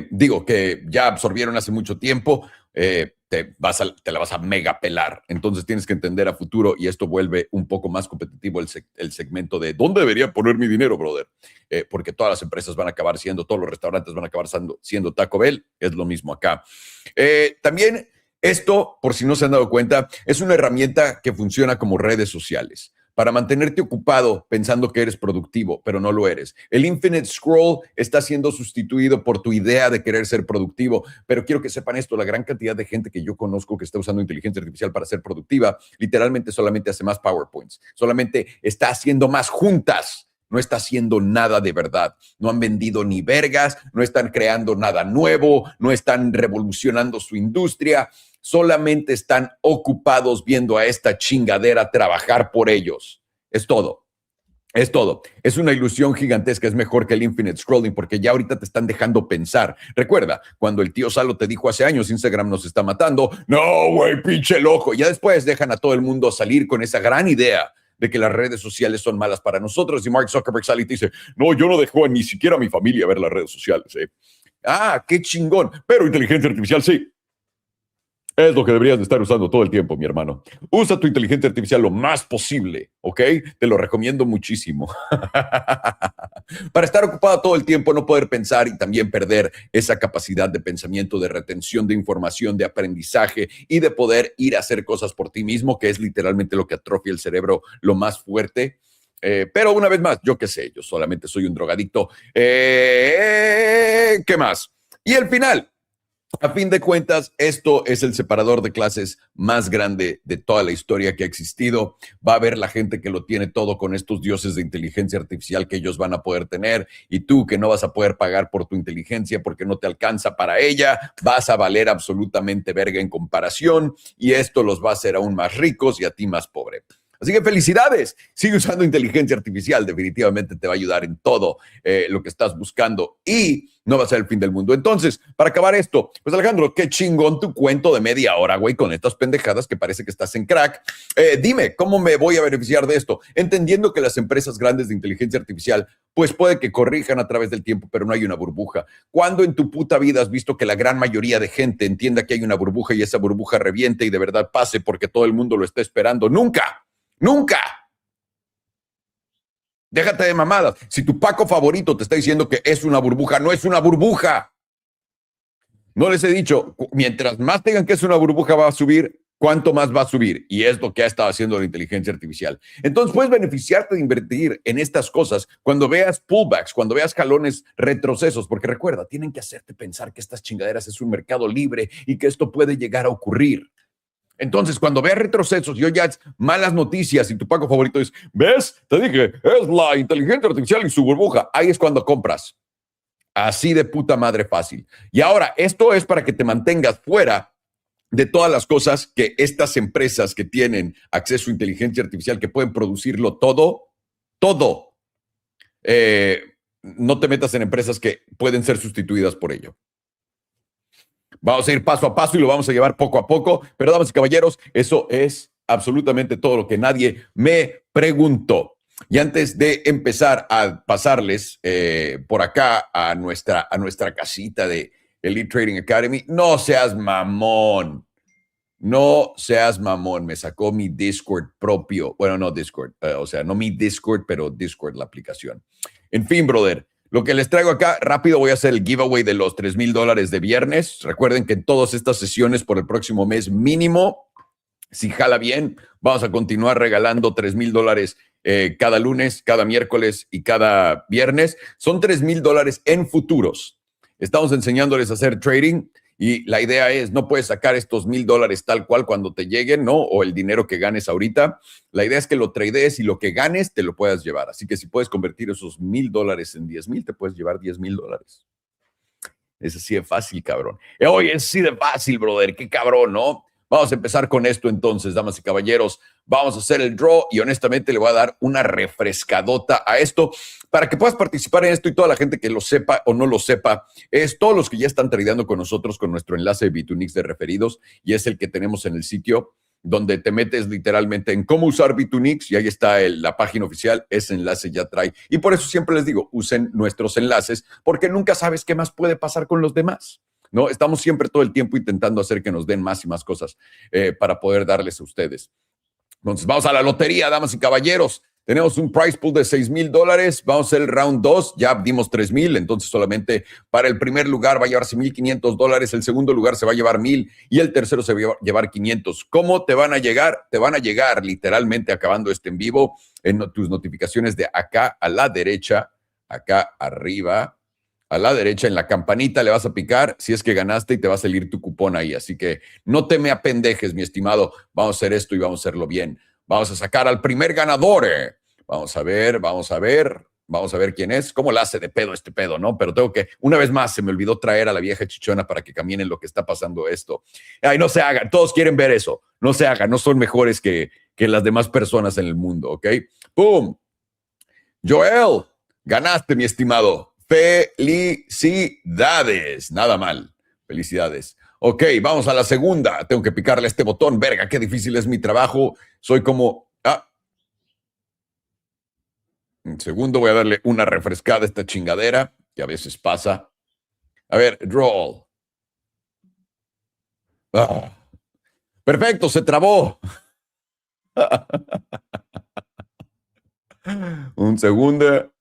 digo que ya absorbieron hace mucho tiempo, te la vas a mega pelar. Entonces tienes que entender a futuro y esto vuelve un poco más competitivo el segmento de ¿dónde debería poner mi dinero, brother? Porque todas las empresas van a acabar siendo, todos los restaurantes van a acabar siendo Taco Bell. Es lo mismo acá. También esto, por si no se han dado cuenta, es una herramienta que funciona como redes sociales. para mantenerte ocupado pensando que eres productivo, pero no lo eres. El infinite scroll está siendo sustituido por tu idea de querer ser productivo, pero quiero que sepan esto, la gran cantidad de gente que yo conozco que está usando inteligencia artificial para ser productiva, literalmente solamente hace más PowerPoints, solamente está haciendo más juntas. No está haciendo nada de verdad. No han vendido ni vergas, no están creando nada nuevo, no están revolucionando su industria, solamente están ocupados viendo a esta chingadera trabajar por ellos. Es todo. Es todo. Es una ilusión gigantesca. Es mejor que el infinite scrolling porque ya ahorita te están dejando pensar. Recuerda, cuando el tío Salo te dijo hace años, Instagram nos está matando. No, güey, pinche loco. Ya después dejan a todo el mundo salir con esa gran idea de que las redes sociales son malas para nosotros. Y Mark Zuckerberg sale y te dice, no, yo no dejo ni siquiera a mi familia ver las redes sociales. Ah, qué chingón. Pero inteligencia artificial sí. Es lo que deberías de estar usando todo el tiempo, mi hermano. Usa tu inteligencia artificial lo más posible, ¿ok? Te lo recomiendo muchísimo. Para estar ocupado todo el tiempo, no poder pensar y también perder esa capacidad de pensamiento, de retención de información, de aprendizaje y de poder ir a hacer cosas por ti mismo, que es literalmente lo que atrofia el cerebro lo más fuerte. Pero una vez más, yo qué sé, yo solamente soy un drogadicto. ¿Qué más? Y el final. A fin de cuentas, esto es el separador de clases más grande de toda la historia que ha existido. Va a haber la gente que lo tiene todo con estos dioses de inteligencia artificial que ellos van a poder tener y tú que no vas a poder pagar por tu inteligencia porque no te alcanza para ella, vas a valer absolutamente verga en comparación y esto los va a hacer aún más ricos y a ti más pobre. Así que felicidades, sigue usando inteligencia artificial, definitivamente te va a ayudar en todo lo que estás buscando y no va a ser el fin del mundo. Entonces, para acabar esto, pues Alejandro, qué chingón tu cuento de media hora, güey, con estas pendejadas que parece que estás en crack. Dime, ¿cómo me voy a beneficiar de esto? Entendiendo que las empresas grandes de inteligencia artificial, pues puede que corrijan a través del tiempo, pero no hay una burbuja. ¿Cuándo en tu puta vida has visto que la gran mayoría de gente entienda que hay una burbuja y esa burbuja reviente y de verdad pase porque todo el mundo lo está esperando? ¡Nunca! ¡Nunca! Déjate de mamadas. Si tu Paco favorito te está diciendo que es una burbuja, no es una burbuja. No les he dicho, mientras más tengan que es una burbuja va a subir, ¿cuánto más va a subir? Y es lo que ha estado haciendo la inteligencia artificial. Entonces puedes beneficiarte de invertir en estas cosas cuando veas pullbacks, cuando veas jalones, retrocesos, porque recuerda, tienen que hacerte pensar que estas chingaderas es un mercado libre y que esto puede llegar a ocurrir. Entonces, cuando veas retrocesos y oyas malas noticias y tu Paco favorito es, ¿ves? Te dije, es la inteligencia artificial y su burbuja. Ahí es cuando compras. Así de puta madre fácil. Y ahora, esto es para que te mantengas fuera de todas las cosas que estas empresas que tienen acceso a inteligencia artificial, que pueden producirlo todo, no te metas en empresas que pueden ser sustituidas por ello. Vamos a ir paso a paso y lo vamos a llevar poco a poco. Pero, damas y caballeros, eso es absolutamente todo lo que nadie me preguntó. Y antes de empezar a pasarles por acá a nuestra casita de Elite Trading Academy, no seas mamón. No seas mamón. Me sacó mi Discord propio. Bueno, no Discord. O sea, no mi Discord, pero Discord, la aplicación. En fin, brother. Lo que les traigo acá, rápido voy a hacer el giveaway de los $3,000 de viernes. Recuerden que en todas estas sesiones por el próximo mes mínimo, si jala bien, vamos a continuar regalando $3,000 cada lunes, cada miércoles y cada viernes. Son $3,000 en futuros. Estamos enseñándoles a hacer trading y la idea es, no puedes sacar estos $1,000 tal cual cuando te lleguen, ¿no? O el dinero que ganes ahorita. La idea es que lo tradees y lo que ganes te lo puedas llevar. Así que si puedes convertir esos $1,000 en 10,000, te puedes llevar $10,000. Es así de fácil, cabrón. Oye, es así de fácil, brother. Qué cabrón, ¿no? Vamos a empezar con esto entonces, damas y caballeros. Vamos a hacer el draw y honestamente le voy a dar una refrescadota a esto para que puedas participar en esto y toda la gente que lo sepa o no lo sepa. Es todos los que ya están tradeando con nosotros con nuestro enlace de Bitunix de referidos y es el que tenemos en el sitio donde te metes literalmente en cómo usar Bitunix y ahí está la página oficial, ese enlace ya trae. Y por eso siempre les digo, usen nuestros enlaces porque nunca sabes qué más puede pasar con los demás. ¿No? Estamos siempre todo el tiempo intentando hacer que nos den más y más cosas para poder darles a ustedes. Entonces, vamos a la lotería, damas y caballeros. Tenemos un price pool de $6,000. Vamos a hacer el round 2. Ya dimos 3,000. Entonces, solamente para el primer lugar va a llevarse $1,500. El segundo lugar se va a llevar 1,000. Y el tercero se va a llevar 500. ¿Cómo te van a llegar? Te van a llegar literalmente acabando este en vivo en tus notificaciones de acá a la derecha, acá arriba. A la derecha, en la campanita le vas a picar si es que ganaste y te va a salir tu cupón ahí. Así que no te me apendejes, mi estimado. Vamos a hacer esto y vamos a hacerlo bien. Vamos a sacar al primer ganador. Vamos a ver quién es. ¿Cómo la hace de pedo este pedo, no? Pero tengo que, una vez más, se me olvidó traer a la vieja chichona para que caminen lo que está pasando esto. Ay, no se hagan. Todos quieren ver eso. No se hagan. No son mejores que las demás personas en el mundo, ¿ok? ¡Pum! Joel, ganaste, mi estimado. Felicidades. Nada mal. Felicidades. Ok, vamos a la segunda. Tengo que picarle este botón. Verga, qué difícil es mi trabajo. Soy como... Un segundo, voy a darle una refrescada a esta chingadera, que a veces pasa. A ver, draw. Perfecto, se trabó. Un segundo.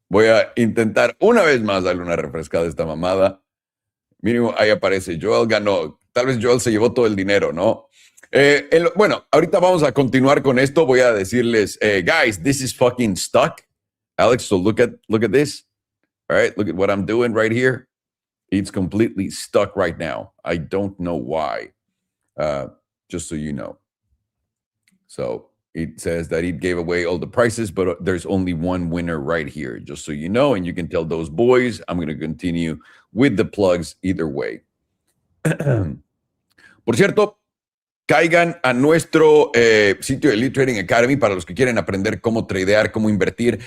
Voy a intentar una vez más darle una refrescada a esta mamada. Mínimo, ahí aparece. Joel ganó. Tal vez Joel se llevó todo el dinero, ¿no? Bueno, ahorita vamos a continuar con esto. Voy a decirles, guys, this is fucking stuck. Alex, so look at this. All right, look at what I'm doing right here. It's completely stuck right now. I don't know why. Just so you know. So it says that it gave away all the prices, but there's only one winner right here, just so you know. And you can tell those boys, I'm going to continue with the plugs either way. Por cierto, caigan a nuestro sitio de Elite Trading Academy para los que quieren aprender cómo tradear, cómo invertir.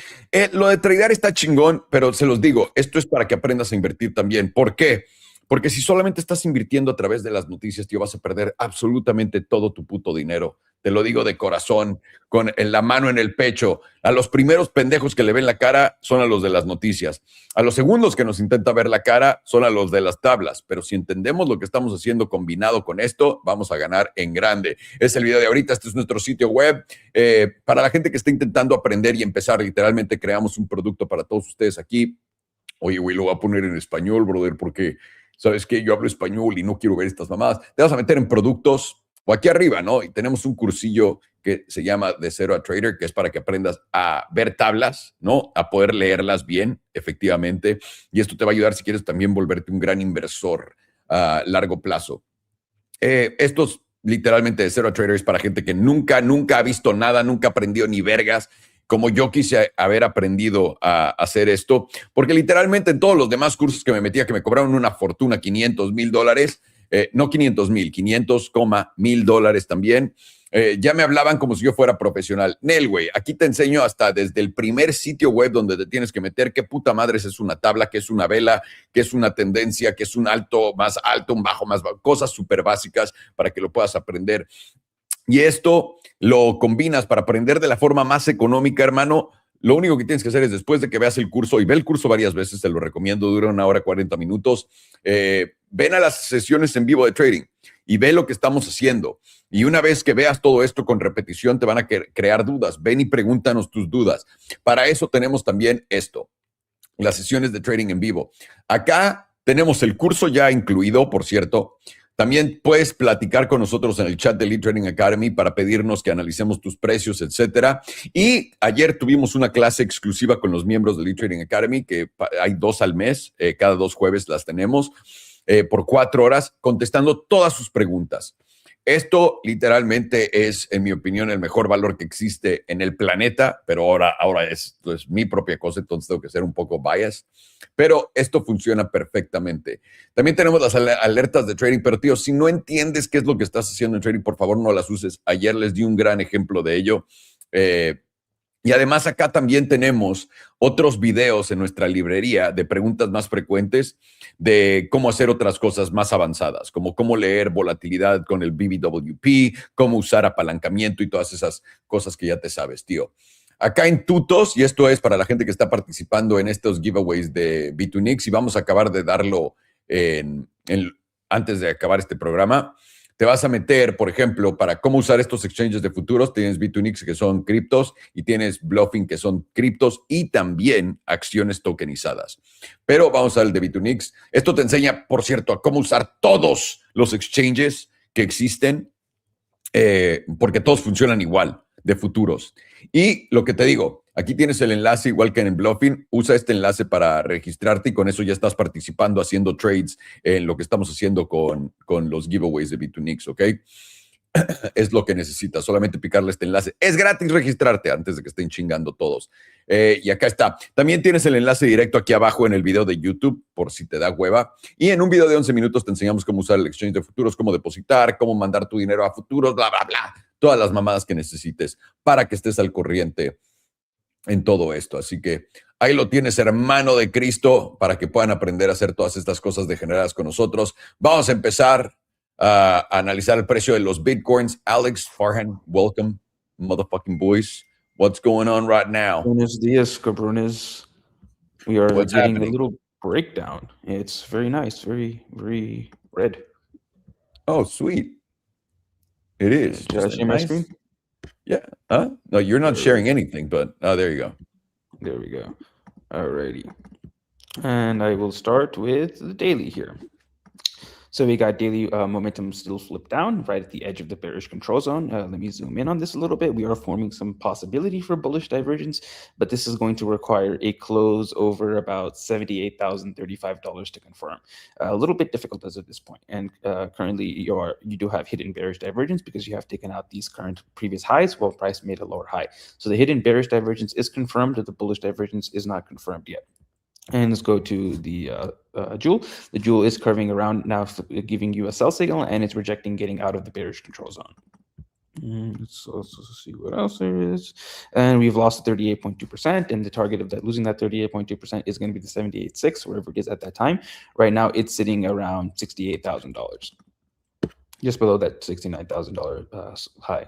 Lo de tradear está chingón, pero se los digo, esto es para que aprendas a invertir también. ¿Por qué? Porque si solamente estás invirtiendo a través de las noticias, tío, vas a perder absolutamente todo tu puto dinero. Te lo digo de corazón, con la mano en el pecho. A los primeros pendejos que le ven la cara son a los de las noticias. A los segundos que nos intenta ver la cara son a los de las tablas. Pero si entendemos lo que estamos haciendo combinado con esto, vamos a ganar en grande. Es el video de ahorita. Este es nuestro sitio web. Para la gente que está intentando aprender y empezar, literalmente creamos un producto para todos ustedes aquí. Oye, güey, lo voy a poner en español, brother, porque, ¿sabes qué? Yo hablo español y no quiero ver estas mamadas. Te vas a meter en productos o aquí arriba, ¿no? Y tenemos un cursillo que se llama De Cero a Trader, que es para que aprendas a ver tablas, ¿no? A poder leerlas bien, efectivamente. Y esto te va a ayudar si quieres también volverte un gran inversor a largo plazo. Estos literalmente De Cero a Trader es para gente que nunca ha visto nada, nunca aprendió ni vergas, como yo quise haber aprendido a hacer esto, porque literalmente en todos los demás cursos que me metía, que me cobraron una fortuna, $500,000, no 500,000, 500,000 dólares también, ya me hablaban como si yo fuera profesional. Nel, güey, aquí te enseño hasta desde el primer sitio web donde te tienes que meter qué puta madres es una tabla, qué es una vela, qué es una tendencia, qué es un alto más alto, un bajo más bajo, cosas súper básicas para que lo puedas aprender. Y esto lo combinas para aprender de la forma más económica, hermano. Lo único que tienes que hacer es, después de que veas el curso, y ve el curso varias veces, te lo recomiendo, dura 1 hora 40 minutos, ven a las sesiones en vivo de trading y ve lo que estamos haciendo. Y una vez que veas todo esto con repetición, te van a crear dudas. Ven y pregúntanos tus dudas. Para eso tenemos también esto, las sesiones de trading en vivo. Acá tenemos el curso ya incluido, por cierto. También puedes platicar con nosotros en el chat de Elite Trading Academy para pedirnos que analicemos tus precios, etcétera. Y ayer tuvimos una clase exclusiva con los miembros de Elite Trading Academy, que hay 2 al mes, cada 2 jueves las tenemos, por 4 horas, contestando todas sus preguntas. Esto literalmente es, en mi opinión, el mejor valor que existe en el planeta, pero ahora es mi propia cosa, entonces tengo que ser un poco biased, pero esto funciona perfectamente. También tenemos las alertas de trading, pero tío, si no entiendes qué es lo que estás haciendo en trading, por favor no las uses. Ayer les di un gran ejemplo de ello. Y además acá también tenemos otros videos en nuestra librería de preguntas más frecuentes de cómo hacer otras cosas más avanzadas, como cómo leer volatilidad con el BBWP, cómo usar apalancamiento y todas esas cosas que ya te sabes, tío. Acá en Tutos, y esto es para la gente que está participando en estos giveaways de Bitunix, y vamos a acabar de darlo antes de acabar este programa. te vas a meter, por ejemplo, para cómo usar estos exchanges de futuros, tienes Bitunix, que son criptos, y tienes Blofin, que son criptos, y también acciones tokenizadas. Pero vamos al de Bitunix. Esto te enseña, por cierto, a cómo usar todos los exchanges que existen, porque todos funcionan igual, de futuros. Y lo que te digo, aquí tienes el enlace igual que en el Blofin. Usa este enlace para registrarte y con eso ya estás participando, haciendo trades en lo que estamos haciendo con los giveaways de Bitunix, ¿ok? Es lo que necesitas, solamente picarle este enlace. Es gratis registrarte antes de que estén chingando todos. Y acá está. También tienes el enlace directo aquí abajo en el video de YouTube, por si te da hueva. Y en un video de 11 minutos te enseñamos cómo usar el exchange de futuros, cómo depositar, cómo mandar tu dinero a futuros, bla, bla, bla. Todas las mamadas que necesites para que estés al corriente en todo esto. Así que ahí lo tienes, hermano de Cristo, para que puedan aprender a hacer todas estas cosas degeneradas con nosotros. Vamos a empezar a analizar el precio de los bitcoins. Alex Farhan, welcome, motherfucking boys. What's going on right now? Buenos dias, cabrones. We are What's getting happening? a little breakdown. It's very nice, very, very red. Oh, sweet. It is. Should I share my screen? Yeah. Huh? No, you're not There we sharing anything, but there you go. There we go. Alrighty. And I will start with the daily here. So we got daily momentum still flipped down right at the edge of the bearish control zone. Let me zoom in on this a little bit. We are forming some possibility for bullish divergence, but this is going to require a close over about $78,035 to confirm. A little bit difficult as of this point. And currently you do have hidden bearish divergence because you have taken out these current previous highs while price made a lower high. So the hidden bearish divergence is confirmed, but the bullish divergence is not confirmed yet. And let's go to the jewel. The jewel is curving around now, giving you a sell signal, and it's rejecting getting out of the bearish control zone. Let's also see what else there is. And we've lost 38.2%, and the target of that, losing that 38.2% is going to be the 78.6, wherever it is at that time. Right now, it's sitting around $68,000, just below that $69,000 high.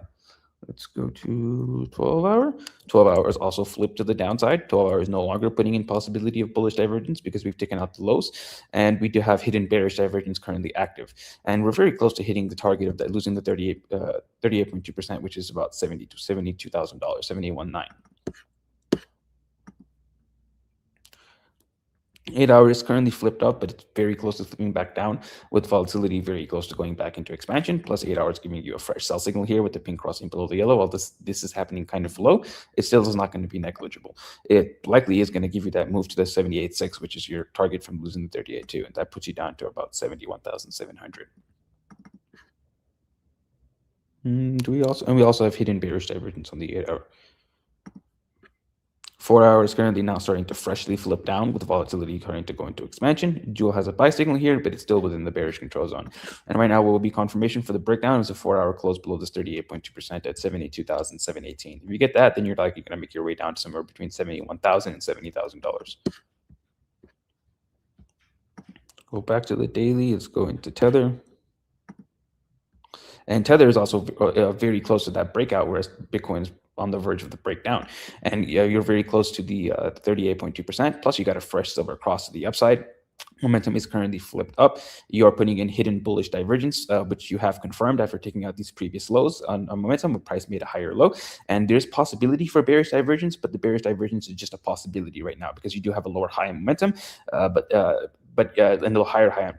Let's go to 12 hour. 12 hours also flipped to the downside. 12 hours no longer putting in possibility of bullish divergence because we've taken out the lows, and we do have hidden bearish divergence currently active. And we're very close to hitting the target of that, losing the 38.2%, which is about $72,000, $71,900. 8 hours currently flipped up, but it's very close to flipping back down with volatility very close to going back into expansion. Plus 8 hours giving you a fresh sell signal here with the pink crossing below the yellow. While this is happening kind of low, it still is not going to be negligible. It likely is going to give you that move to the 78.6, which is your target from losing the 38.2, and that puts you down to about 71,700. We also have hidden bearish divergence on the 8 hour. 4 hours currently now starting to freshly flip down with volatility starting to go into expansion. Jewel has a buy signal here, but it's still within the bearish control zone. And right now, what will be confirmation for the breakdown is a 4 hour close below this 38.2% at 72,718. If you get that, then you're likely going to make your way down to somewhere between $71,000 and $70,000. Go back to the daily. Let's go into Tether. And Tether is also very close to that breakout, whereas Bitcoin is on the verge of the breakdown. And you're very close to the 38.2%. Plus, you got a fresh silver cross to the upside. Momentum is currently flipped up. You are putting in hidden bullish divergence, which you have confirmed after taking out these previous lows on momentum where price made a higher low. And there's possibility for bearish divergence, but the bearish divergence is just a possibility right now because you do have a lower high in momentum, but a little higher high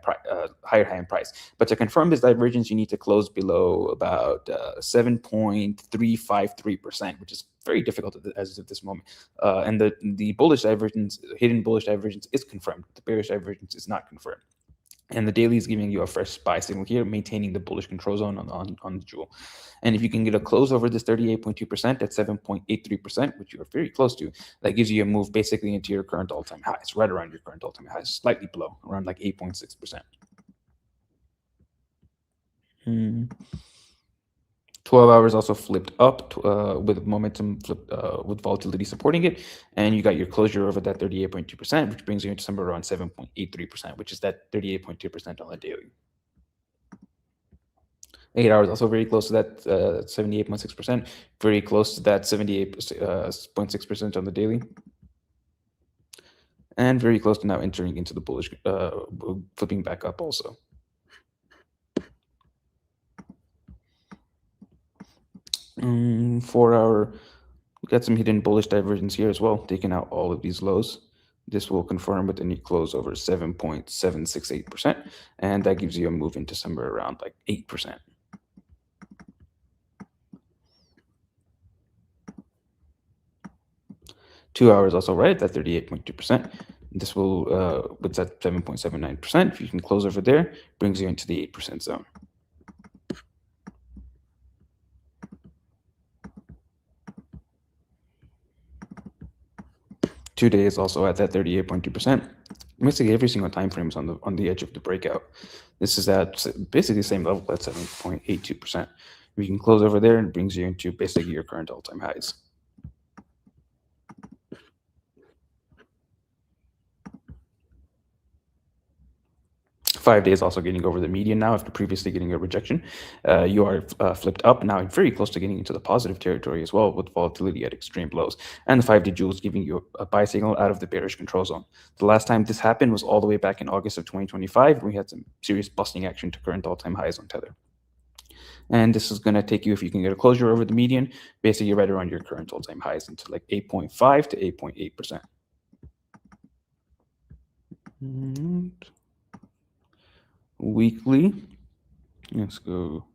in price. But to confirm this divergence, you need to close below about 7.353%, which is very difficult as of this moment. And the bullish divergence, hidden bullish divergence, is confirmed. The bearish divergence is not confirmed. And the daily is giving you a fresh buy signal here, maintaining the bullish control zone on the jewel. And if you can get a close over this 38.2% at 7.83%, which you are very close to, that gives you a move basically into your current all-time highs, right around your current all-time highs, slightly below, around like 8.6%. 12 hours also flipped up with momentum with volatility supporting it. And you got your closure over that 38.2%, which brings you into somewhere around 7.83%, which is that 38.2% on the daily. 8 hours also very close to that 78.6%, very close to that 78.6% on the daily. And very close to now entering into the bullish, flipping back up also. 4 hour, we got some hidden bullish divergence here as well, taking out all of these lows. This will confirm with any close over 7.768%, and that gives you a move into somewhere around like 8%. Two hours also right at that 38.2%. This will, with that 7.79%, if you can close over there, brings you into the 8% zone. Today is also at that 38.2%. Basically, every single time frame is on the edge of the breakout. This is at basically the same level at 7.82%. If you can close over there, it brings you into basically your current all-time highs. Five days also getting over the median now after previously getting a rejection. You are flipped up now, very close to getting into the positive territory as well, with volatility at extreme lows. And the 5-day jewel is giving you a buy signal out of the bearish control zone. The last time this happened was all the way back in August of 2025. We had some serious busting action to current all-time highs on Tether. And this is going to take you, if you can get a closure over the median, basically right around your current all-time highs into like 8.5 to 8.8%. Weekly, let's go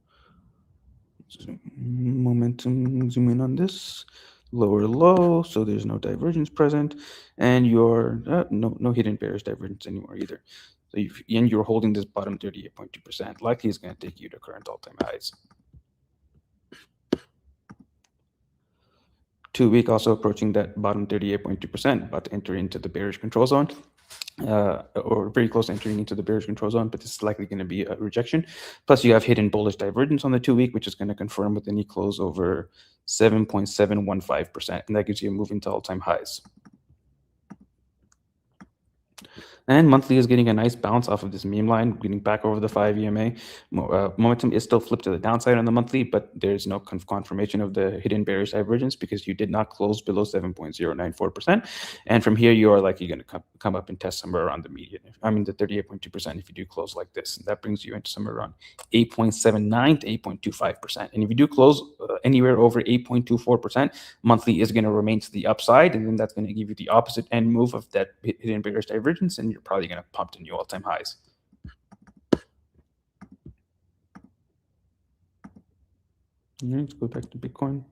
momentum, zoom in on this, lower low, so there's no divergence present, and you're no hidden bearish divergence anymore either. So and you're holding this bottom 38.2%. Likely is going to take you to current all-time highs. 2 week also approaching that bottom 38.2%, about to enter into the bearish control zone. Or very close to entering into the bearish control zone, but this is likely going to be a rejection. Plus, you have hidden bullish divergence on the 2 week, which is going to confirm with any close over 7.715%, and that gives you a move into all-time highs. And monthly is getting a nice bounce off of this meme line, getting back over the 5 EMA. Momentum is still flipped to the downside on the monthly, but there's no confirmation of the hidden bearish divergence because you did not close below 7.094%. And from here, you are likely going to come up and test somewhere around the median. I mean, the 38.2% if you do close like this. And that brings you into somewhere around 8.79 to 8.25%. And if you do close anywhere over 8.24%, monthly is going to remain to the upside, and then that's going to give you the opposite end move of that hidden bearish divergence, and you're probably going to pump to new all-time highs. Let's go back to Bitcoin.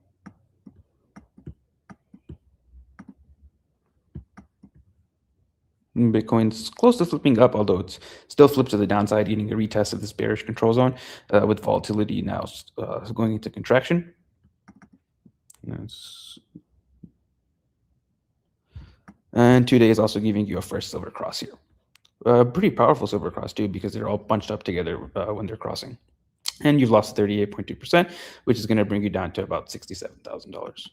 Bitcoin's close to flipping up, although it's still flipped to the downside, getting a retest of this bearish control zone with volatility now going into contraction. And 2 days also giving you a first silver cross here. Pretty powerful silver cross too, because they're all bunched up together when they're crossing. And you've lost 38.2%, which is going to bring you down to about $67,000.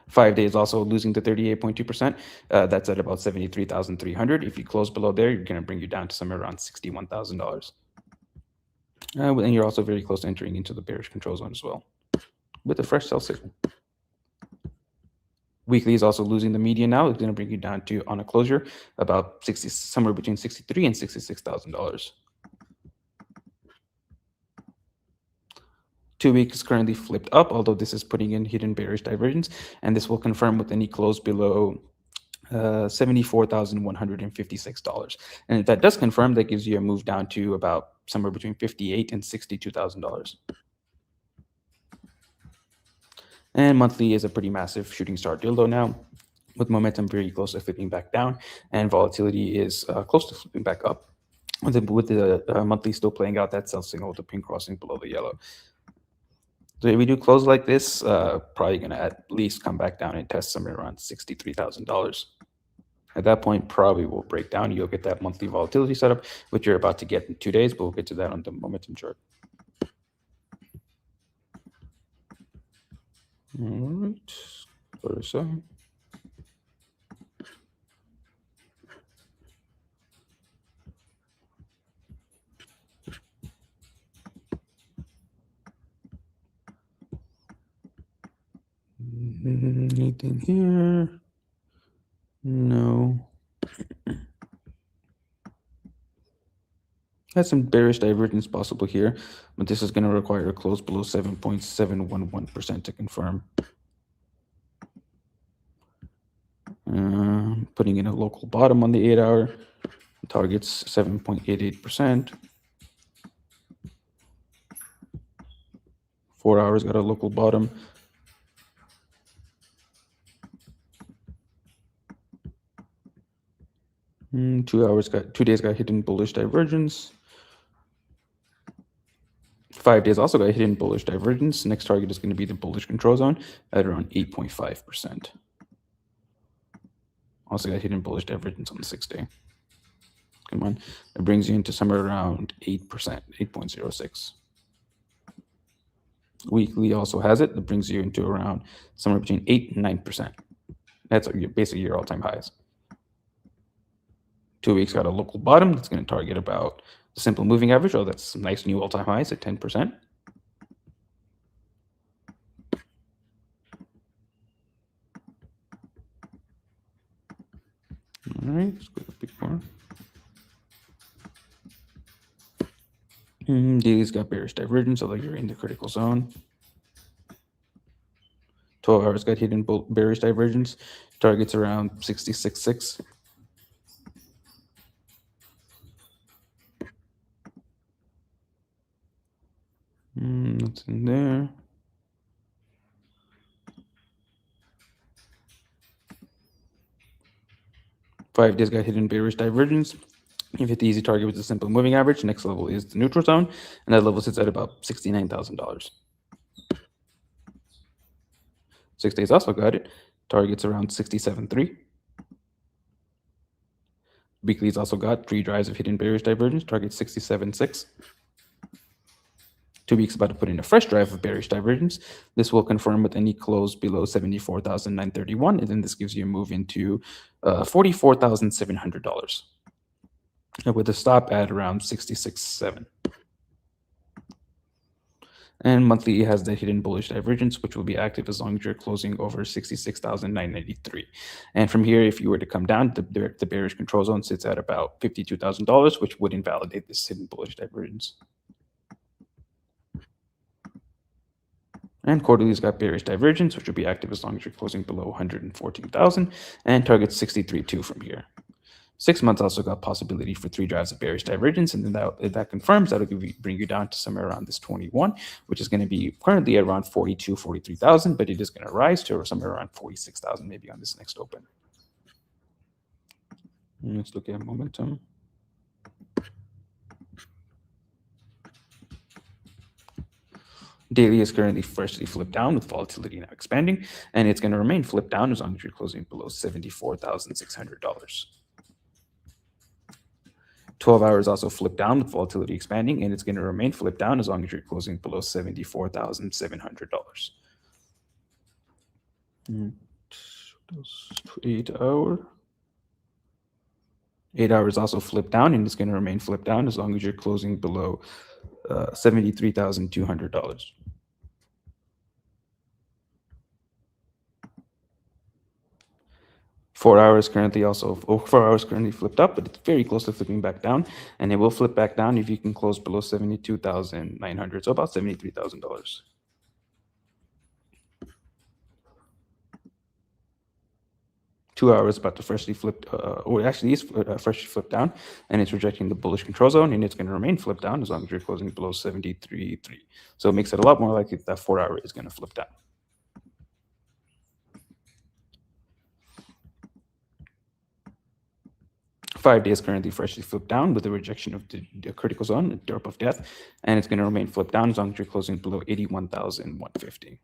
5 days also losing to 38.2%. That's at about 73,300. If you close below there, you're going to bring you down to somewhere around $61,000. And you're also very close to entering into the bearish control zone as well, with a fresh sell signal. Weekly is also losing the median now. It's going to bring you down to, on a closure, about somewhere between $63,000 and $66,000. 2 weeks is currently flipped up, although this is putting in hidden bearish divergence, and this will confirm with any close below $74,156. And if that does confirm, that gives you a move down to about somewhere between $58,000 and $62,000. And monthly is a pretty massive shooting star dildo now, with momentum very close to flipping back down, and volatility is close to flipping back up, with the monthly still playing out that sell signal with the pink crossing below the yellow. So if we do close like this, probably going to at least come back down and test somewhere around $63,000. At that point, probably will break down. You'll get that monthly volatility setup, which you're about to get in 2 days, but we'll get to that on the momentum chart. All right, go to side. Anything here? No. Has some bearish divergence possible here, but this is going to require a close below 7.711% to confirm. Putting in a local bottom on the 8-hour, targets 7.88%. 4 hours got a local bottom. Two days got hidden bullish divergence. 5 days also got hidden bullish divergence. Next target is going to be the bullish control zone at around 8.5%. Also got hidden bullish divergence on the 6-day. Come on, it brings you into somewhere around 8%, 8.06. Weekly also has it. That brings you into around somewhere between 8 and 9%. That's basically your all-time highs. 2 weeks got a local bottom that's going to target about the simple moving average. Oh, that's some nice new all-time highs at 10%. All right, let's go a bit more. Daily's got bearish divergence, although you're in the critical zone. 12 hours got hidden bearish divergence. Targets around 66.6. That's in there. Five days got hidden bearish divergence. You've hit the easy target with the simple moving average. Next level is the neutral zone, and that level sits at about $69,000. 6 days also got it. Targets around 67.3. Weekly's also got 3 drives of hidden bearish divergence. Target 67.6. 2 weeks about to put in a fresh drive of bearish divergence. This will confirm with any close below 74,931, and then this gives you a move into $44,700. With a stop at around 66.7. And monthly has the hidden bullish divergence, which will be active as long as you're closing over 66,993. And from here, if you were to come down, the bearish control zone sits at about $52,000, which would invalidate this hidden bullish divergence. And quarterly's got bearish divergence, which will be active as long as you're closing below 114,000, and targets 63.2 from here. 6 months also got possibility for 3 drives of bearish divergence, and then if that confirms, that'll bring you down to somewhere around this 21, which is going to be currently around 42, 43,000, but it is going to rise to somewhere around 46,000 maybe on this next open. Let's look at momentum. Daily is currently freshly flipped down with volatility now expanding, and it's going to remain flipped down as long as you're closing below $74,600. 12 hours also flipped down with volatility expanding, and it's going to remain flipped down as long as you're closing below $74,700. 8 hour. 8 hours also flipped down, and it's going to remain flipped down as long as you're closing below $73,200. Four hours currently flipped up, but it's very close to flipping back down, and it will flip back down if you can close below 72,900, so about $73,000. Two hours about to freshly flip, or actually is freshly flipped down, and it's rejecting the bullish control zone, and it's going to remain flipped down as long as you're closing below 73.3. So it makes it a lot more likely that 4 hour is going to flip down. Five days currently freshly flipped down with the rejection of the critical zone, the derp of death, and it's going to remain flipped down as long as you're closing below 81,150.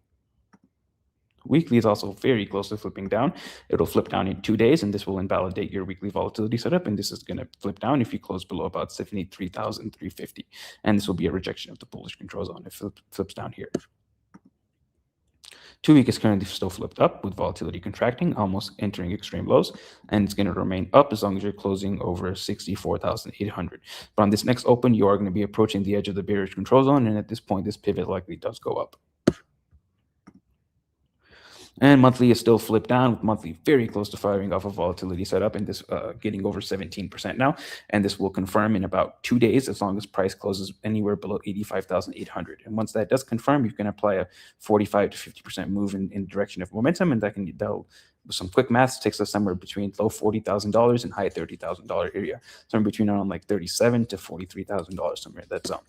Weekly is also very close to flipping down. It'll flip down in 2 days, and this will invalidate your weekly volatility setup, and this is going to flip down if you close below about 73,350, and this will be a rejection of the bullish control zone if it flips down here. 2 week is currently still flipped up with volatility contracting, almost entering extreme lows, and it's going to remain up as long as you're closing over 64,800. But on this next open, you are going to be approaching the edge of the bearish control zone, and at this point, this pivot likely does go up. And monthly is still flipped down, with monthly very close to firing off a volatility setup, and this getting over 17% now. And this will confirm in about 2 days, as long as price closes anywhere below 85,800. And once that does confirm, you can apply a 45 to 50% move in the direction of momentum, and that'll, with some quick maths, takes us somewhere between low $40,000 and high $30,000 area, somewhere between around like $37,000 to $43,000, somewhere in that zone.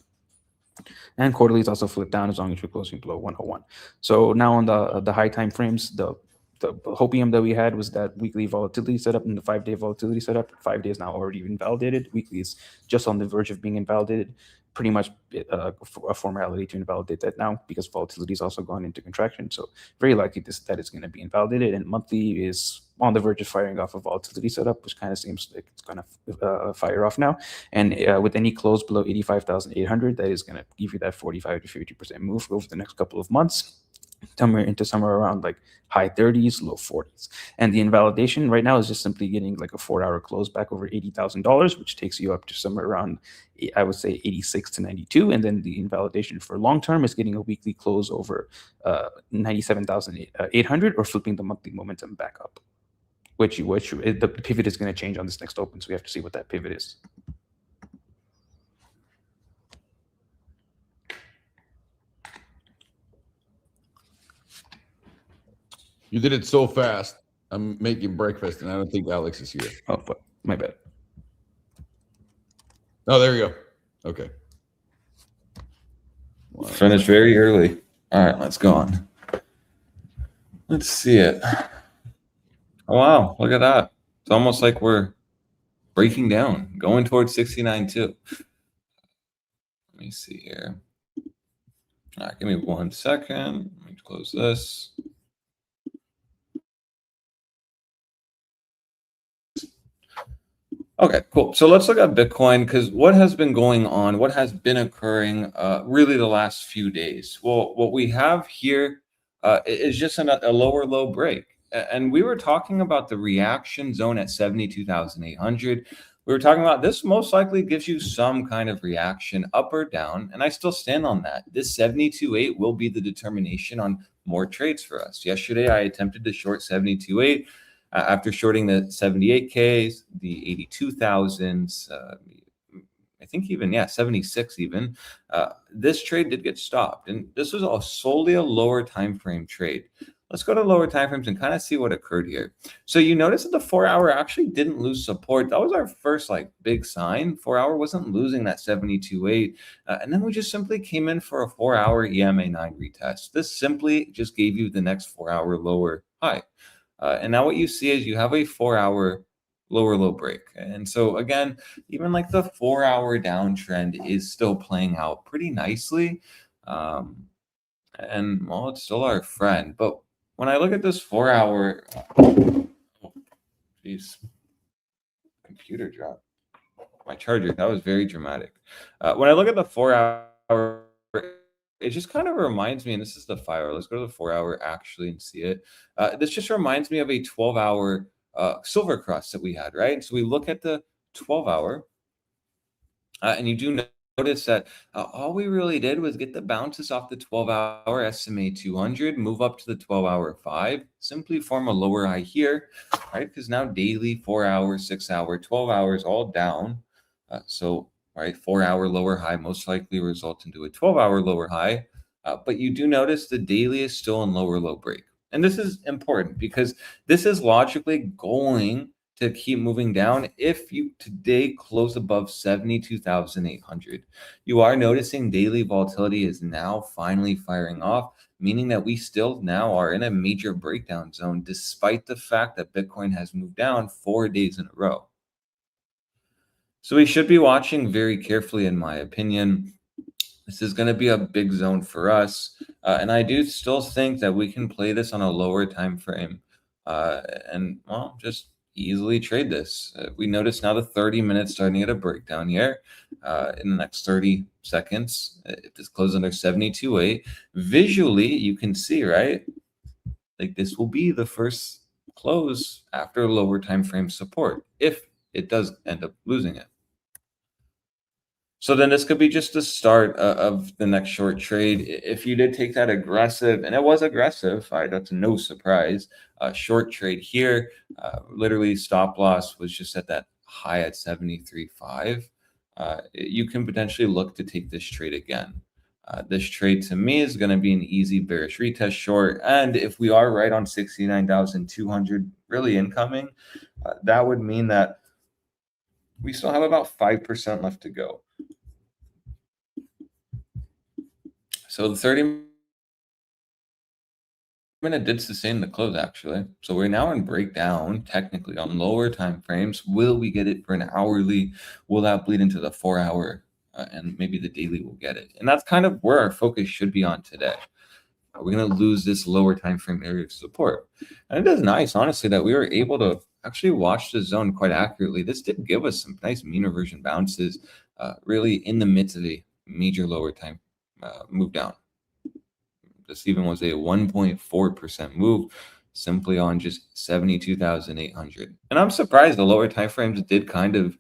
And quarterly is also flipped down as long as you're closing below 101. So now on the high time frames, the hopium that we had was that weekly volatility setup and the 5-day volatility setup. 5 days now already invalidated. Weekly is just on the verge of being invalidated. Pretty much a formality to invalidate that now, because volatility has also gone into contraction. So very likely that it's going to be invalidated. And monthly is on the verge of firing off a volatility setup, which kind of seems like it's going to fire off now. And with any close below 85,800, that is going to give you that 45 to 50% move over the next couple of months, somewhere around like high 30s, low 40s. And the invalidation right now is just simply getting like a 4-hour close back over $80,000, which takes you up to somewhere around, I would say, 86 to 92. And then the invalidation for long term is getting a weekly close over 97,800, or flipping the monthly momentum back up, which the pivot is going to change on this next open. So we have to see what that pivot is. You did it so fast. I'm making breakfast, and I don't think Alex is here. Oh, fuck. My bad. Oh, there you go. Okay. Wow. Finished very early. All right, let's go on. Let's see it. Oh, wow. Look at that. It's almost like we're breaking down, going towards 69 too. Let me see here. All right, give me 1 second. Let me close this. Okay, cool. So let's look at Bitcoin, because what has been going on, what has been occurring really the last few days? Well, what we have here is just a lower low break. And we were talking about the reaction zone at 72,800. We were talking about this most likely gives you some kind of reaction up or down. And I still stand on that. This 72.8 will be the determination on more trades for us. Yesterday, I attempted to short 72.8. After shorting the 78Ks, the 82,000s, I think even, 76 even, this trade did get stopped. And this was solely a lower time frame trade. Let's go to lower time frames and kind of see what occurred here. So you notice that the 4-hour actually didn't lose support. That was our first big sign. 4-hour wasn't losing that 72.8. And then we just simply came in for a 4-hour EMA 9 retest. This simply just gave you the next 4-hour lower high. And now what you see is you have a 4-hour lower low break. And so again, even like the 4-hour downtrend is still playing out pretty nicely. And well, it's still our friend. But when I look at this 4-hour, geez, computer dropped. My charger, that was very dramatic. When I look at the 4-hour, it just kind of reminds me, and this is the 5-hour. Let's go to the 4-hour actually and see it. This just reminds me of a 12-hour silver cross that we had, right? So we look at the 12-hour, and you do notice that all we really did was get the bounces off the 12-hour SMA 200, move up to the 12-hour 5, simply form a lower high here, right? Because now daily, 4-hour, 6-hour, 12 hours all down. Right, 4-hour lower high most likely result into a 12-hour lower high. But you do notice the daily is still in lower low break. And this is important because this is logically going to keep moving down if you today close above 72,800. You are noticing daily volatility is now finally firing off, meaning that we still now are in a major breakdown zone, despite the fact that Bitcoin has moved down 4 days in a row. So we should be watching very carefully, in my opinion. This is going to be a big zone for us. And I do still think that we can play this on a lower time frame and, well, just easily trade this. We notice now the 30 minutes starting at a breakdown here in the next 30 seconds. If this closes under 72.8, visually, you can see, right? Like this will be the first close after lower time frame support if it does end up losing it. So then this could be just the start of the next short trade. If you did take that aggressive, and it was aggressive, that's no surprise. Short trade here, literally stop loss was just at that high at 73.5. You can potentially look to take this trade again. This trade to me is going to be an easy bearish retest short. And if we are right on 69,200 really incoming, that would mean that we still have about 5% left to go. So the 30-minute did sustain the close, actually. So we're now in breakdown, technically, on lower time frames. Will we get it for an hourly? Will that bleed into the 4-hour? And maybe the daily will get it. And that's kind of where our focus should be on today. We're going to lose this lower time frame area of support. And it is nice, honestly, that we were able to actually watch the zone quite accurately. This did give us some nice mean reversion bounces, really in the midst of a major lower time move down. This even was a 1.4% move simply on just 72,800. And I'm surprised the lower time frames did kind of,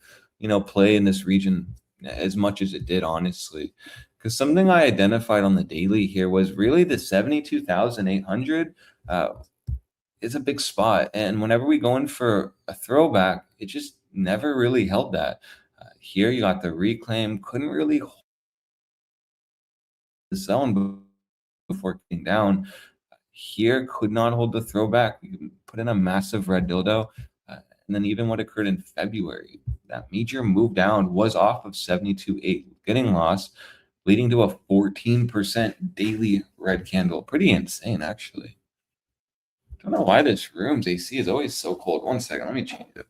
play in this region as much as it did, honestly. Because something I identified on the daily here was really the 72,800 is a big spot. And whenever we go in for a throwback, it just never really held that. Here you got the reclaim, couldn't really hold the zone before getting down. Here could not hold the throwback. We put in a massive red dildo. And then even what occurred in February, that major move down was off of 72.8, getting lost, leading to a 14% daily red candle. Pretty insane, actually. Don't know why this room's AC is always so cold. One second, let me change it.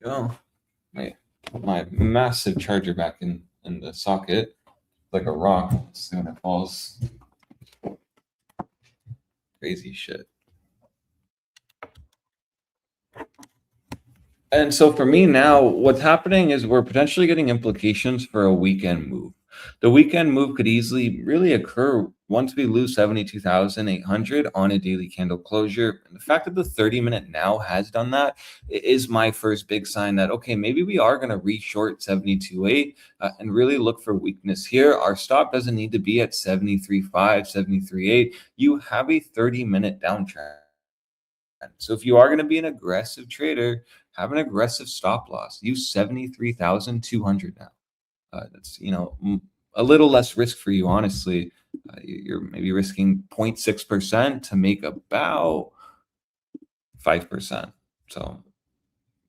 Go. Wait, put my massive charger back in the socket like a rock. Let's see when it falls. Crazy shit. And so for me now, what's happening is we're potentially getting implications for a weekend move. The weekend move could easily really occur once we lose 72,800 on a daily candle closure. And the fact that the 30-minute now has done that is my first big sign that, okay, maybe we are going to re-short 72.8 and really look for weakness here. Our stop doesn't need to be at 73.5, 73.8. You have a 30-minute downtrend. So if you are going to be an aggressive trader, have an aggressive stop loss. Use 73,200 now. That's, a little less risk for you, honestly. You're maybe risking 0.6% to make about 5%. So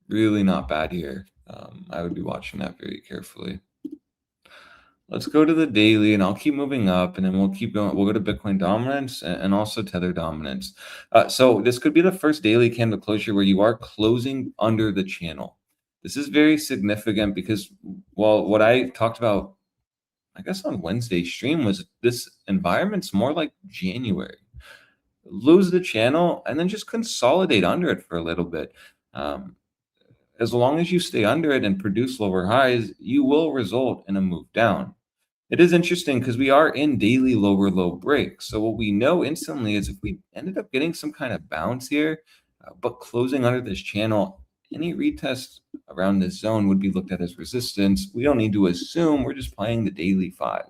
really not bad here. I would be watching that very carefully. Let's go to the daily, and I'll keep moving up, and then we'll keep going. We'll go to Bitcoin dominance and also Tether dominance. So this could be the first daily candle closure where you are closing under the channel. This is very significant because, well, what I talked about, I guess on Wednesday's stream, was this environment's more like January. Lose the channel and then just consolidate under it for a little bit. As long as you stay under it and produce lower highs, you will result in a move down. It is interesting because we are in daily lower low break. So what we know instantly is if we ended up getting some kind of bounce here, but closing under this channel, any retest around this zone would be looked at as resistance. We don't need to assume, we're just playing the daily 5.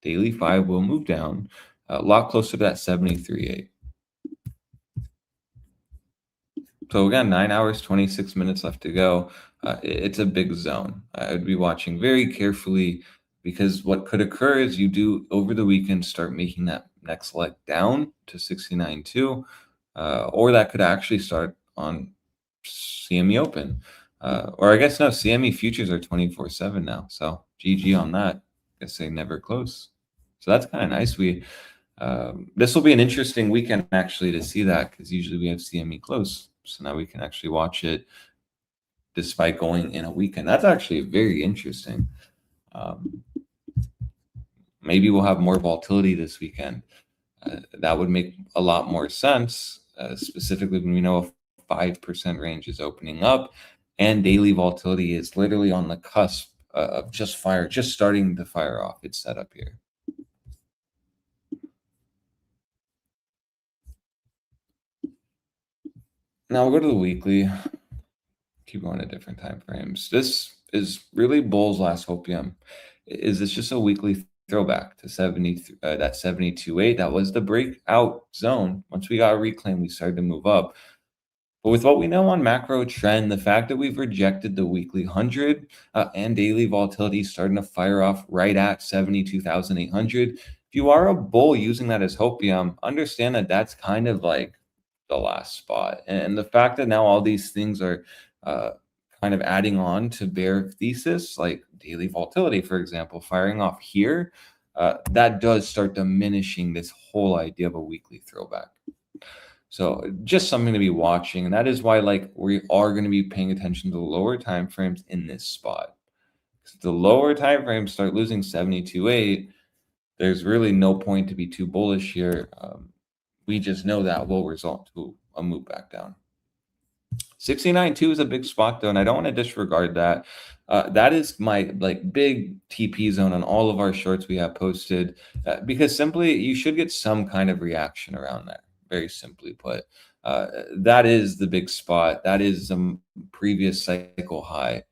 Daily 5 will move down a lot closer to that 73.8. So again, 9 hours, 26 minutes left to go. It's a big zone. I would be watching very carefully because what could occur is you do over the weekend start making that next leg down to 69.2, or that could actually start on CME Open. Or I guess no, CME futures are 24/7 now. So GG on that. I guess they never close. So that's kind of nice. This will be an interesting weekend actually to see that because usually we have CME close. So now we can actually watch it despite going in a weekend. That's actually very interesting. Maybe we'll have more volatility this weekend. That would make a lot more sense, specifically when we know a 5% range is opening up and daily volatility is literally on the cusp of just starting to fire off its setup here. Now we'll go to the weekly. Keep going to different time frames. This is really bull's last hopium. Is this just a weekly throwback to 70, that 72.8? That was the breakout zone. Once we got reclaimed, we started to move up. But with what we know on macro trend, the fact that we've rejected the weekly 100 and daily volatility starting to fire off right at 72,800. If you are a bull using that as hopium, understand that that's kind of like the last spot. And the fact that now all these things are kind of adding on to bear thesis, like daily volatility, for example, firing off here, that does start diminishing this whole idea of a weekly throwback. So just something to be watching. And that is why like we are going to be paying attention to the lower time frames in this spot. If the lower time frames start losing 72.8, there's really no point to be too bullish here. We just know that will result to a move back down. 69.2 is a big spot though, and I don't want to disregard that. That is my like big TP zone on all of our shorts we have posted, because simply you should get some kind of reaction around there. Very simply put, that is the big spot. That is some previous cycle high.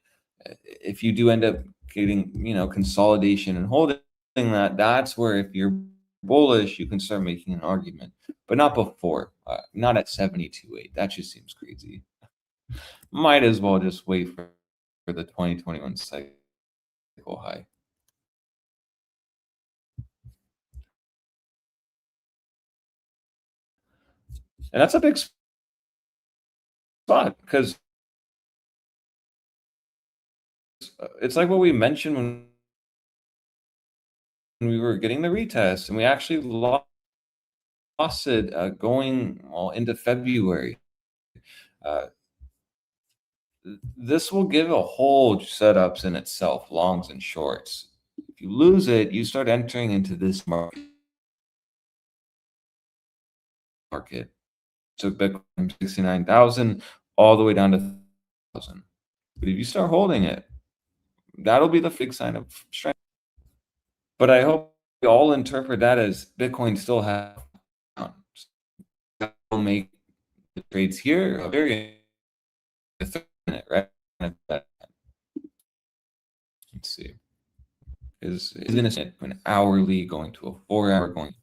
If you do end up getting, consolidation and holding that, that's where if you're bullish, you can start making an argument, but not before, not at 72.8. That just seems crazy. Might as well just wait for the 2021 cycle high. And that's a big spot because it's like what we mentioned when we were getting the retest, and we actually lost it going into February. This will give a whole setups in itself, longs and shorts. If you lose it, you start entering into this market. So Bitcoin from 69,000 all the way down to 1,000. But if you start holding it, that'll be the big sign of strength. But I hope you all interpret that as Bitcoin still has will make the trades here a very minute, right? Let's see. Is going to an hourly going to a 4-hour going.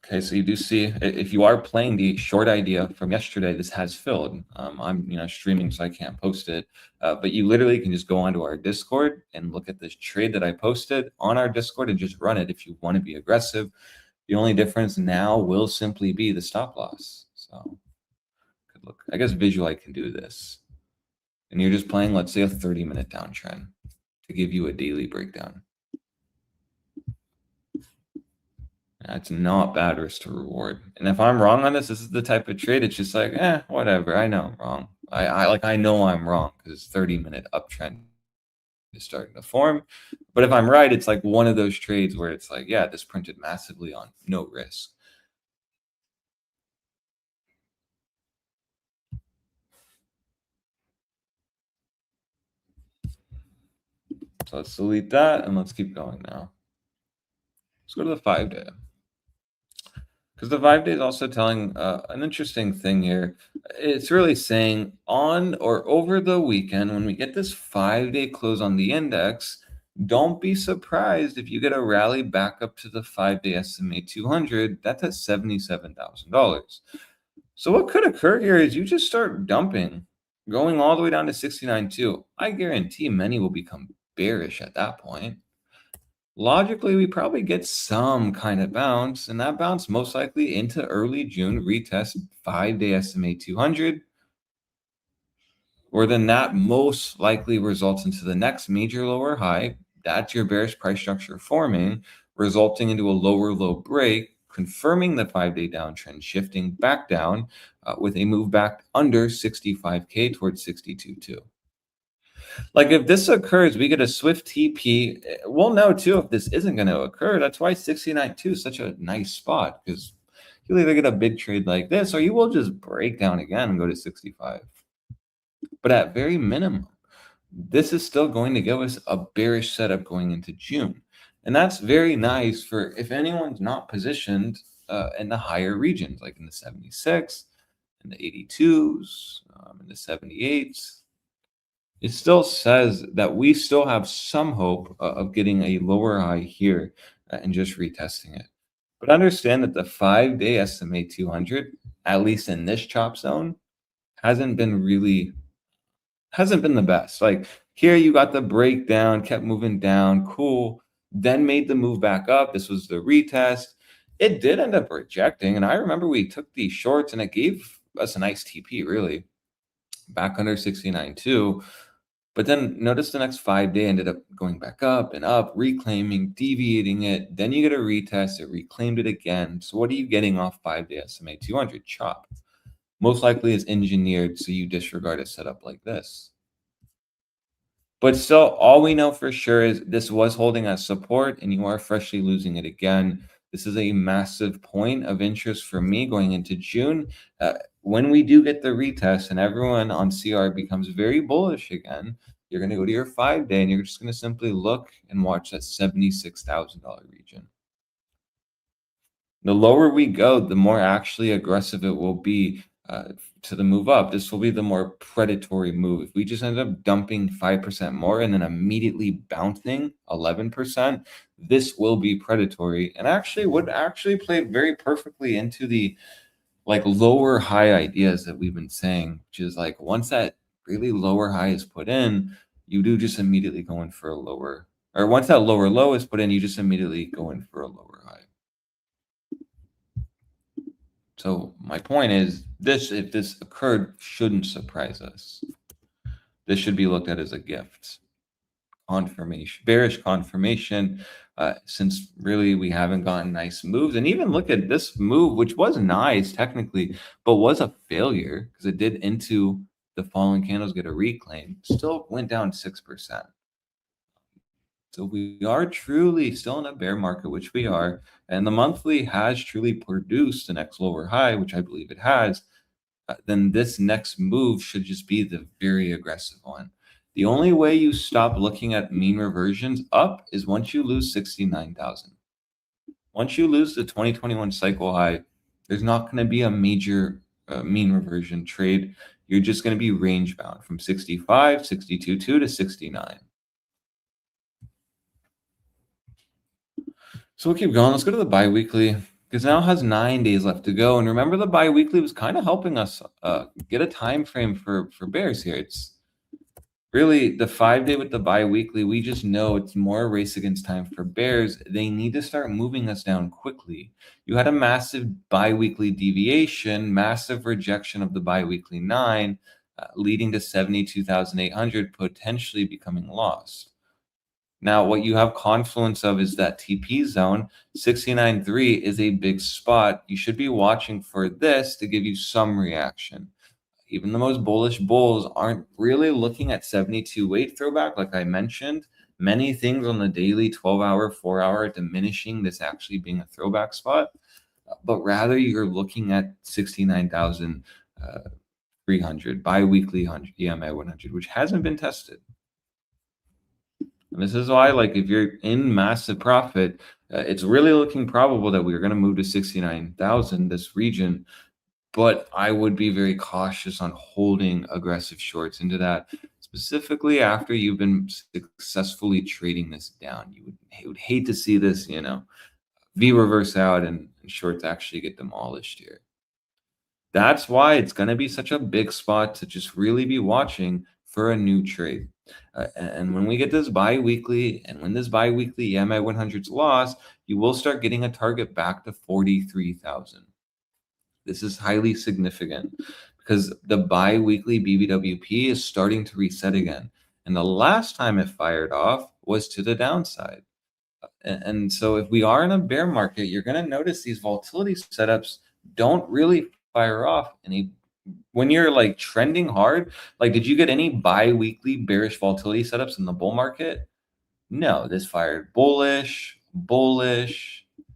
Okay, so you do see if you are playing the short idea from yesterday, this has filled. I'm streaming, so I can't post it, but you literally can just go onto our Discord and look at this trade that I posted on our Discord and just run it if you want to be aggressive. The only difference now will simply be the stop loss. So good look. I guess Visual can do this, and you're just playing, let's say, a 30-minute downtrend to give you a daily breakdown. That's not bad risk to reward. And if I'm wrong on this is the type of trade. It's just like, whatever. I know I'm wrong. I know I'm wrong because 30-minute uptrend is starting to form. But if I'm right, it's like one of those trades where it's like, yeah, this printed massively on no risk. So let's delete that and let's keep going now. Let's go to the 5-day. Because the 5-day is also telling an interesting thing here. It's really saying on or over the weekend, when we get this 5-day close on the index, don't be surprised if you get a rally back up to the 5-day SMA 200. That's at $77,000. So what could occur here is you just start dumping, going all the way down to 69.2. I guarantee many will become bearish at that point. Logically, we probably get some kind of bounce, and that bounce most likely into early June retest 5-day SMA 200, or then that most likely results into the next major lower high. That's your bearish price structure forming, resulting into a lower low break, confirming the 5-day downtrend, shifting back down with a move back under 65K towards 62.2. Like if this occurs, we get a swift TP. We'll know too if this isn't going to occur. That's why 69.2 is such a nice spot, because you'll either get a big trade like this or you will just break down again and go to 65. But at very minimum, this is still going to give us a bearish setup going into June. And that's very nice for if anyone's not positioned in the higher regions, like in the 76, in the 82s, in the 78s. It still says that we still have some hope of getting a lower high here and just retesting it. But understand that the 5-day SMA 200, at least in this chop zone, hasn't been the best. Like here you got the breakdown, kept moving down, cool, then made the move back up. This was the retest. It did end up rejecting, and I remember we took these shorts and it gave us a nice TP, really, back under 69 too. But then notice the next 5-day ended up going back up and up, reclaiming, deviating it. Then you get a retest, it reclaimed it again. So what are you getting off 5-day SMA 200? Chop. Most likely is engineered, so you disregard a setup like this. But still, all we know for sure is this was holding as support, and you are freshly losing it again. This is a massive point of interest for me going into June. When we do get the retest and everyone on CR becomes very bullish again, you're going to go to your 5-day and you're just going to simply look and watch that $76,000 region. The lower we go, the more actually aggressive it will be to the move up. This will be the more predatory move. If we just end up dumping 5% more and then immediately bouncing 11%, this will be predatory and actually would actually play very perfectly into the like lower high ideas that we've been saying, which is like once that really lower high is put in, you do just immediately go in for a lower, or once that lower low is put in, you just immediately go in for a lower high. So my point is this, if this occurred, shouldn't surprise us. This should be looked at as a gift. Confirmation, bearish confirmation, since really we haven't gotten nice moves. And even look at this move, which was nice technically, but was a failure because it did into the following candles get a reclaim, still went down 6%. So we are truly still in a bear market, which we are, and the monthly has truly produced the next lower high, which I believe it has. Then this next move should just be the very aggressive one. The only way you stop looking at mean reversions up is once you lose 69,000. Once you lose the 2021 cycle high, there's not going to be a major mean reversion trade. You're just going to be range bound from 65, 62.2 to 69. So we'll keep going. Let's go to the biweekly because now it has 9 days left to go. And remember, the biweekly was kind of helping us get a time frame for bears here. It's really the 5-day with the biweekly. We just know it's more a race against time for bears. They need to start moving us down quickly. You had a massive biweekly deviation, massive rejection of the biweekly 9, leading to 72,800 potentially becoming lost. Now, what you have confluence of is that TP zone. 69.3 is a big spot. You should be watching for this to give you some reaction. Even the most bullish bulls aren't really looking at 72 weight throwback, like I mentioned. Many things on the daily 12-hour, 4-hour are diminishing this actually being a throwback spot, but rather you're looking at 69,300 biweekly EMA 100, which hasn't been tested. And this is why, like, if you're in massive profit, it's really looking probable that we're going to move to 69,000, this region. But I would be very cautious on holding aggressive shorts into that, specifically after you've been successfully trading this down. You would hate to see this, V reverse out and shorts actually get demolished here. That's why it's going to be such a big spot to just really be watching for a new trade. And when we get this bi-weekly, and when this bi-weekly EMA 100's lost, you will start getting a target back to 43,000. This is highly significant because the bi-weekly BBWP is starting to reset again. And the last time it fired off was to the downside. And so if we are in a bear market, you're going to notice these volatility setups don't really fire off when you're like trending hard. Like, did you get any bi-weekly bearish volatility setups in the bull market? No, this fired bullish,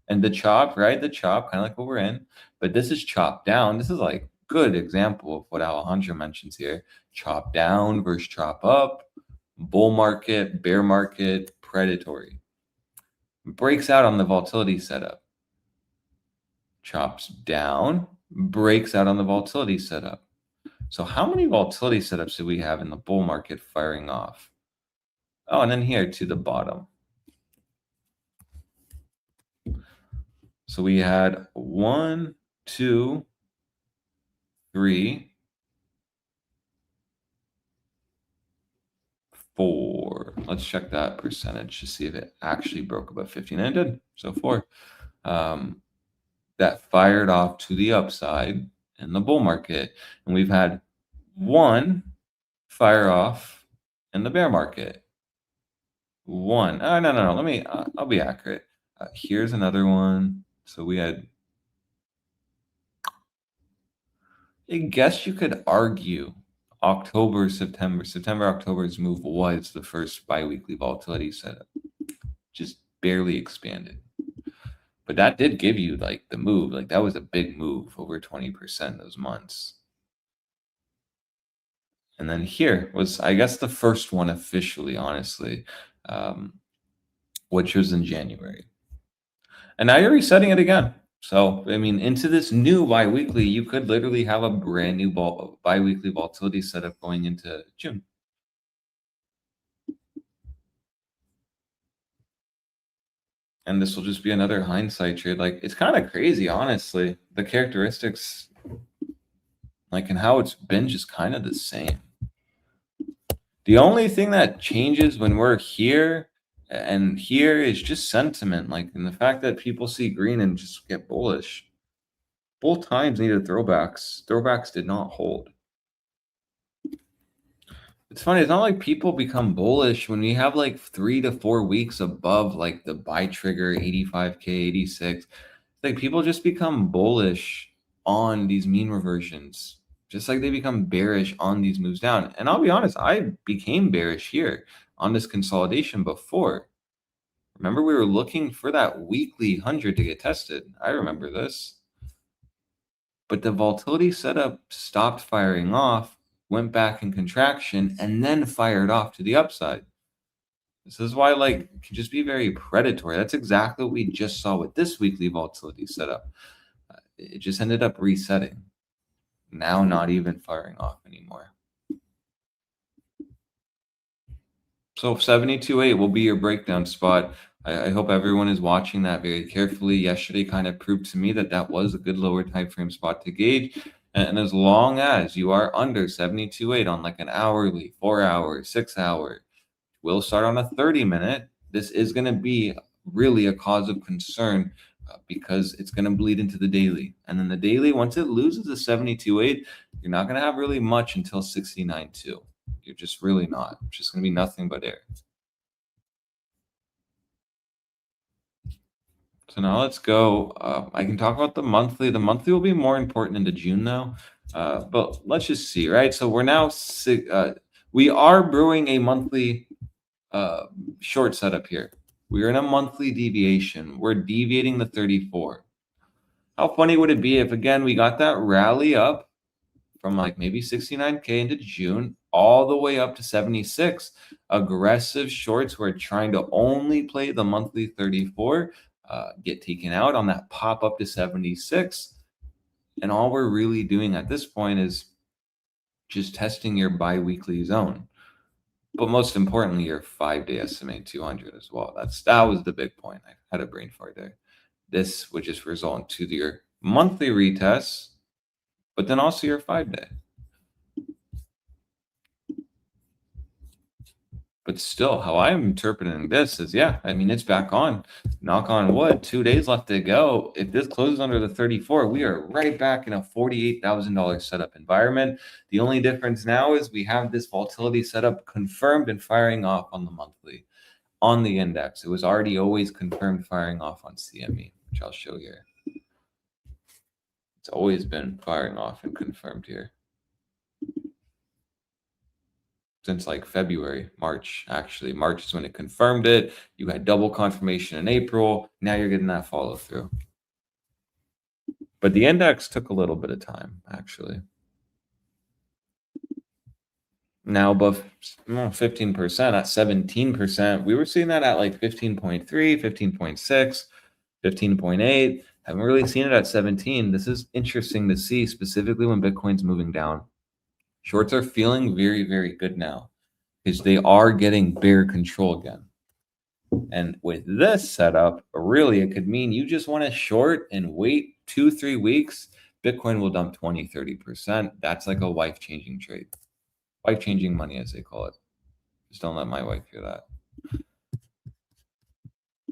and the chop, right? The chop, kind of like what we're in, but this is chop down. This is like good example of what Alejandro mentions here. Chop down versus chop up, bull market, bear market, predatory. Breaks out on the volatility setup. chops down, breaks out on the volatility setup. So how many volatility setups do we have in the bull market firing off? Oh, and then here to the bottom. So we had 1, 2, 3, 4. Let's check that percentage to see if it actually broke above 15. And it did. So 4. That fired off to the upside in the bull market. And we've had 1 fire off in the bear market. 1. Oh, no. Let me, I'll be accurate. Here's another one. So we had, I guess you could argue October, October's move was the first biweekly volatility setup. Just barely expanded. But that did give you like the move. Like that was a big move, over 20% those months. And then here was, I guess, the first one officially, honestly, which was in January. And now you're resetting it again. So, I mean, into this new biweekly, you could literally have a brand new biweekly volatility setup going into June. And this will just be another hindsight trade. Like, it's kind of crazy, honestly. The characteristics, like, and how it's been just kind of the same. The only thing that changes when we're here and here is just sentiment, like, and the fact that people see green and just get bullish. Both times needed throwbacks. Throwbacks did not hold. It's funny. It's not like people become bullish when we have like 3 to 4 weeks above like the buy trigger, 85K, 86. Like people just become bullish on these mean reversions, just like they become bearish on these moves down. And I'll be honest, I became bearish here on this consolidation before. Remember, we were looking for that weekly 100 to get tested. I remember this. But the volatility setup stopped firing off, went back in contraction, and then fired off to the upside. This is why, like, it can just be very predatory. That's exactly what we just saw with this weekly volatility setup. It just ended up resetting. Now not even firing off anymore. So 72.8 will be your breakdown spot. I hope everyone is watching that very carefully. Yesterday kind of proved to me that that was a good lower time frame spot to gauge. And as long as you are under 72.8 on like an hourly, 4 hour, 6 hour, we'll start on a 30-minute. This is going to be really a cause of concern because it's going to bleed into the daily. And then the daily, once it loses the 72.8, you're not going to have really much until 69.2. You're just really not. It's just going to be nothing but air. So now let's go. I can talk about the monthly. The monthly will be more important into June though. But let's just see, right? So we're now, we are brewing a monthly short setup here. We're in a monthly deviation. We're deviating the 34. How funny would it be if, again, we got that rally up from like maybe 69K into June all the way up to 76. Aggressive shorts who are trying to only play the monthly 34 get taken out on that pop up to 76. And all we're really doing at this point is just testing your bi-weekly zone. But most importantly, your 5-day SMA 200 as well. That was the big point. I had a brain fart there. This would just result into your monthly retests, but then also your 5-day. But still, how I'm interpreting this is, yeah, I mean, it's back on. Knock on wood, 2 days left to go. If this closes under the 34, we are right back in a $48,000 setup environment. The only difference now is we have this volatility setup confirmed and firing off on the monthly. On the index, it was already always confirmed firing off on CME, which I'll show here. It's always been firing off and confirmed here. Since like February, March, actually. March is when it confirmed it. You had double confirmation in April. Now you're getting that follow through. But the index took a little bit of time, actually. Now above 15%, at 17%. We were seeing that at like 15.3, 15.6, 15.8. Haven't really seen it at 17. This is interesting to see, specifically when Bitcoin's moving down. Shorts are feeling very, very good now because they are getting bear control again. And with this setup, really, it could mean you just want to short and wait 2-3 weeks. Bitcoin will dump 20-30%. That's like a life-changing trade. Life-changing money, as they call it. Just don't let my wife hear that.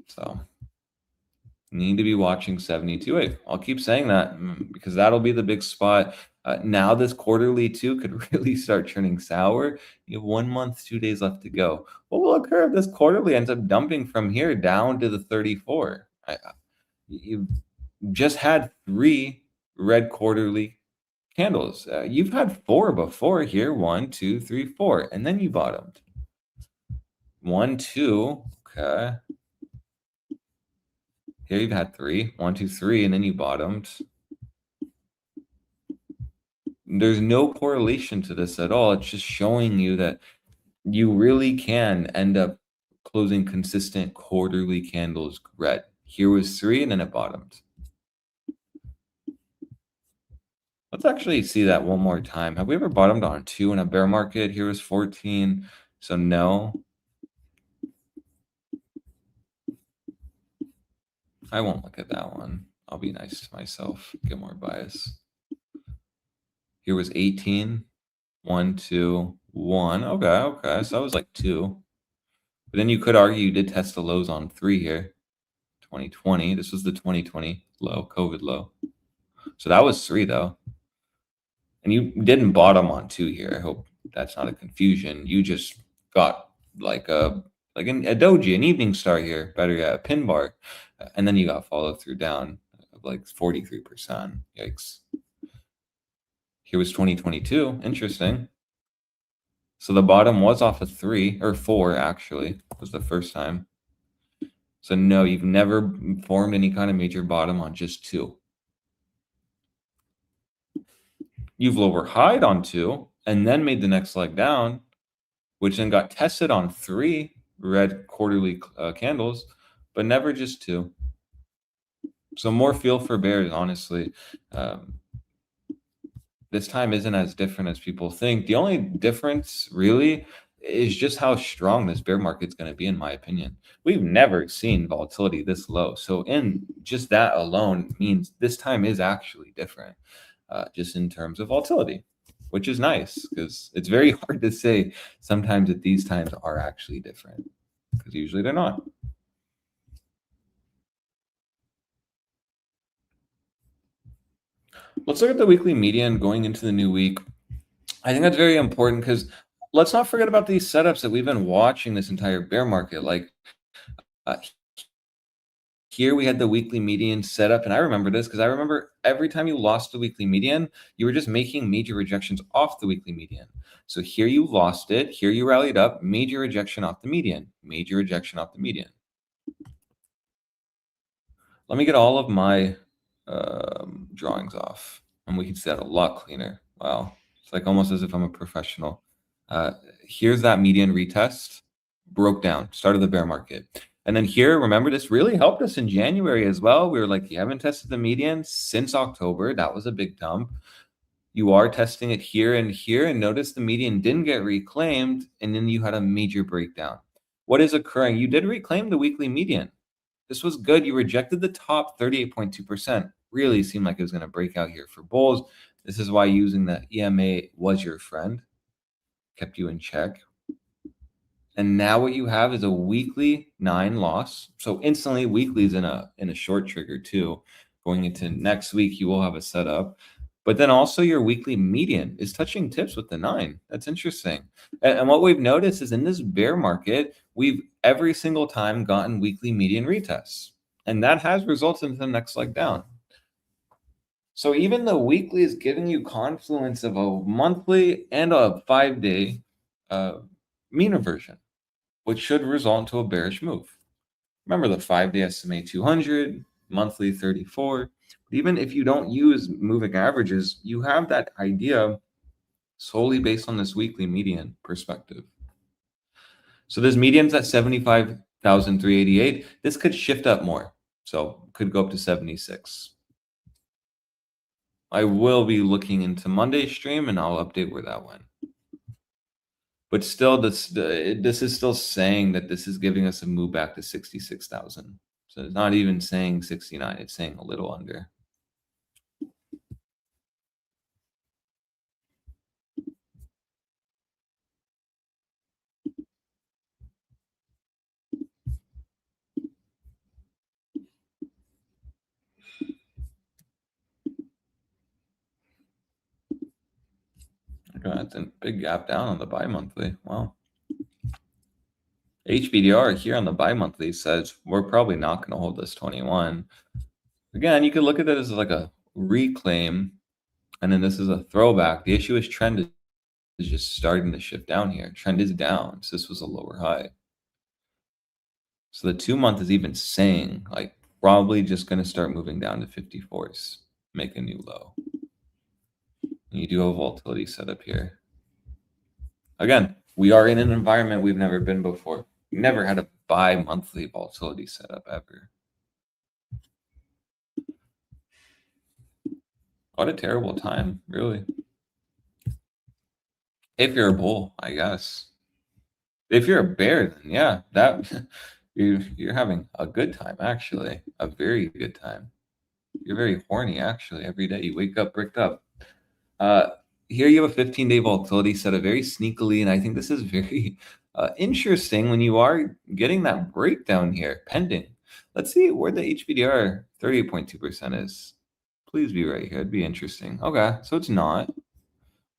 So need to be watching 72.8. I'll keep saying that because that'll be the big spot. Now this quarterly too could really start turning sour. You have 1 month, 2 days left to go. What will occur if this quarterly ends up dumping from here down to the 34? You've just had 3 red quarterly candles. You've had 4 before here. 1, 2, 3, 4, and then you bottomed. 1, 2. Okay. Here you've had 3. 1, 2, 3, and then you bottomed. There's no correlation to this at all. It's just showing you that you really can end up closing consistent quarterly candles red. Here was 3, and then it bottomed. Let's actually see that one more time. Have we ever bottomed on 2 in a bear market? Here was 14, so no. I won't look at that one. I'll be nice to myself, get more bias. Here was 18, 1, 2, 1. Okay. So that was like 2. But then you could argue you did test the lows on 3 here. 2020. This was the 2020 low, COVID low. So that was 3 though. And you didn't bottom on 2 here. I hope that's not a confusion. You just got like a doji, an evening star here, better yet, a pin bar. And then you got follow through down of like 43%. Yikes. Here was 2022. Interesting. So the bottom was off of 3 or 4, actually, was the first time. So no, you've never formed any kind of major bottom on just 2. You've lower high'd on 2 and then made the next leg down, which then got tested on 3 red quarterly candles, but never just 2. So more feel for bears, honestly. This time isn't as different as people think. The only difference really is just how strong this bear market's going to be, in my opinion. We've never seen volatility this low. So in just that alone means this time is actually different, just in terms of volatility, which is nice because it's very hard to say sometimes that these times are actually different because usually they're not. Let's look at the weekly median going into the new week. I think that's very important because let's not forget about these setups that we've been watching this entire bear market. Like here we had the weekly median set up, and I remember this because I remember every time you lost the weekly median, you were just making major rejections off the weekly median. So here you lost it, here you rallied up, major rejection off the median, major rejection off the median. Let me get all of my drawings off, and we can see that a lot cleaner. Wow, it's like almost as if I'm a professional. Here's that median retest, broke down, started the bear market. And then here, remember, this really helped us in January as well. We were like, you haven't tested the median since October. That was a big dump. You are testing it here and here, and notice the median didn't get reclaimed, and then you had a major breakdown. What is occurring? You did reclaim the weekly median. This was good. You rejected the top 38.2%. Really seemed like it was going to break out here for bulls. This is why using the EMA was your friend. Kept you in check. And now what you have is a weekly 9 loss. So instantly weekly is in a short trigger too. Going into next week, you will have a setup. But then also your weekly median is touching tips with the 9. That's interesting. And what we've noticed is in this bear market, we've every single time gotten weekly median retests. And that has resulted in the next leg down. So even the weekly is giving you confluence of a monthly and a 5-day mean reversion, which should result into a bearish move. Remember the 5-day SMA 200, monthly 34. Even if you don't use moving averages, you have that idea solely based on this weekly median perspective. So this median's at 75,388. This could shift up more. So could go up to 76. I will be looking into Monday's stream and I'll update where that went. But still, this is still saying that this is giving us a move back to 66,000. So it's not even saying 69. It's saying a little under. Okay, that's a big gap down on the bi-monthly. Wow. HBDR here on the bi-monthly says we're probably not going to hold this 21. Again, you could look at it as like a reclaim, and then this is a throwback. The issue is trend is just starting to shift down here. Trend is down, so this was a lower high. So the 2-month is even saying like probably just going to start moving down to 54s, make a new low. You do have a volatility setup here. Again, we are in an environment we've never been before. We never had a bi-monthly volatility setup ever. What a terrible time, really. If you're a bull, I guess. If you're a bear, then yeah, that you're having a good time, actually. A very good time. You're very horny, actually. Every day you wake up bricked up. Here you have a 15-day volatility set up very sneakily, and I think this is very interesting when you are getting that breakdown here, pending. Let's see where the HBDR 38.2% is. Please be right here. It'd be interesting. Okay, so it's not.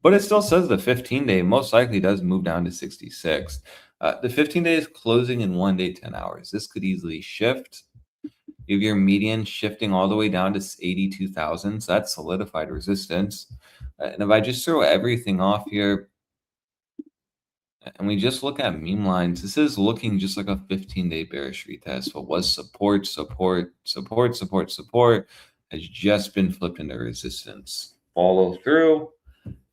But it still says the 15-day most likely does move down to 66. The 15-day is closing in 1 day, 10 hours. This could easily shift. You have your median shifting all the way down to 82,000. So that's solidified resistance. And if I just throw everything off here, and we just look at meme lines, this is looking just like a 15-day bearish retest. So it was support, support, support, support, support, has just been flipped into resistance. Follow through.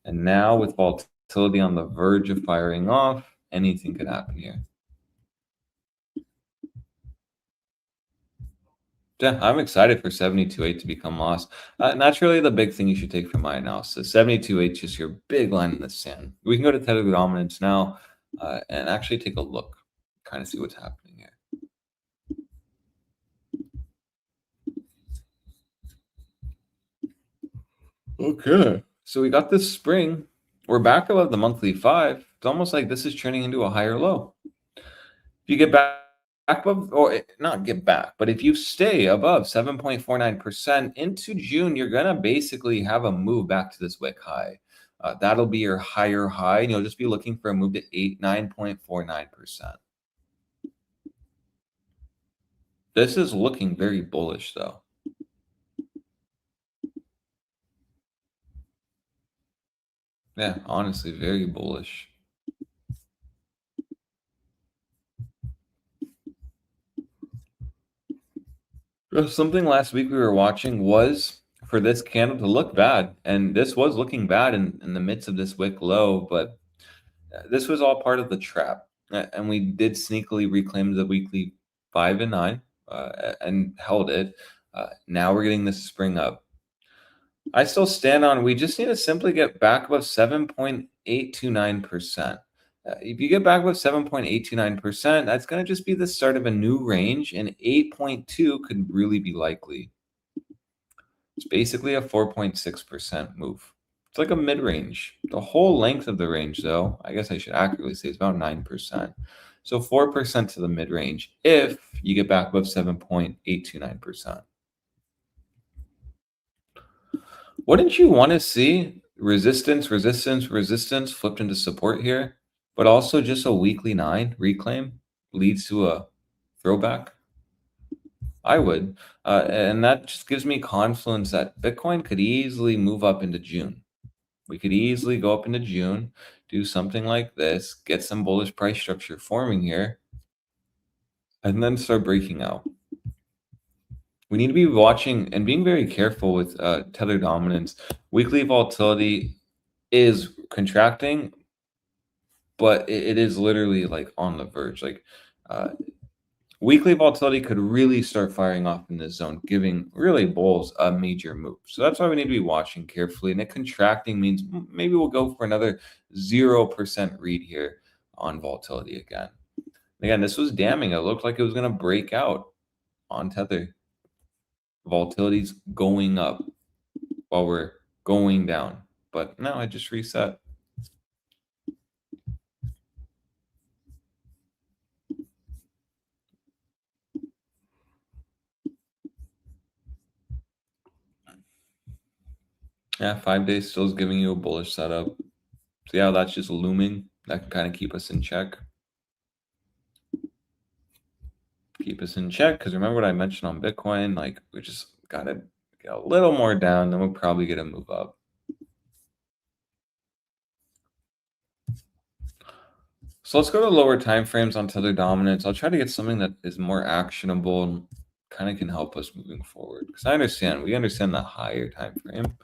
And now with volatility on the verge of firing off, anything could happen here. Yeah, I'm excited for 72.8 to become lost. That's really the big thing you should take from my analysis. 72.8 is just your big line in the sand. We can go to tether dominance now and actually take a look, kind of see what's happening here. Okay, so we got this spring. We're back above the monthly 5. It's almost like this is turning into a higher low. If you get back above, or not get back, but if you stay above 7.49% into June, you're going to basically have a move back to this wick high. That'll be your higher high, and you'll just be looking for a move to 9.49%. This is looking very bullish, though. Yeah, honestly, very bullish. Something last week we were watching was for this candle to look bad, and this was looking bad in the midst of this wick low, but this was all part of the trap, and we did sneakily reclaim the weekly 5 and 9 and held it. Now we're getting this spring up. I still stand on we just need to simply get back above 7.829%. If you get back above 7.829%, that's going to just be the start of a new range, and 8.2 could really be likely. It's basically a 4.6% move. It's like a mid-range. The whole length of the range, though, I guess I should accurately say, is about 9%. So 4% to the mid-range if you get back above 7.829%. Wouldn't you want to see resistance, resistance, resistance flipped into support here, but also just a weekly 9 reclaim leads to a throwback? I would. And that just gives me confidence that Bitcoin could easily move up into June. We could easily go up into June, do something like this, get some bullish price structure forming here, and then start breaking out. We need to be watching and being very careful with tether dominance. Weekly volatility is contracting, but it is literally like on the verge. Like weekly volatility could really start firing off in this zone, giving really bulls a major move. So that's why we need to be watching carefully. And it contracting means maybe we'll go for another 0% read here on volatility again. Again, this was damning. It looked like it was going to break out on Tether. Volatility's going up while we're going down. But no, I just reset. Yeah, 5 days still is giving you a bullish setup. See how that's just looming? That can kind of keep us in check. Keep us in check, because remember what I mentioned on Bitcoin, like we just got to get a little more down, then we'll probably get a move up. So let's go to lower time frames on Tether dominance. I'll try to get something that is more actionable and kind of can help us moving forward, because we understand the higher time frame,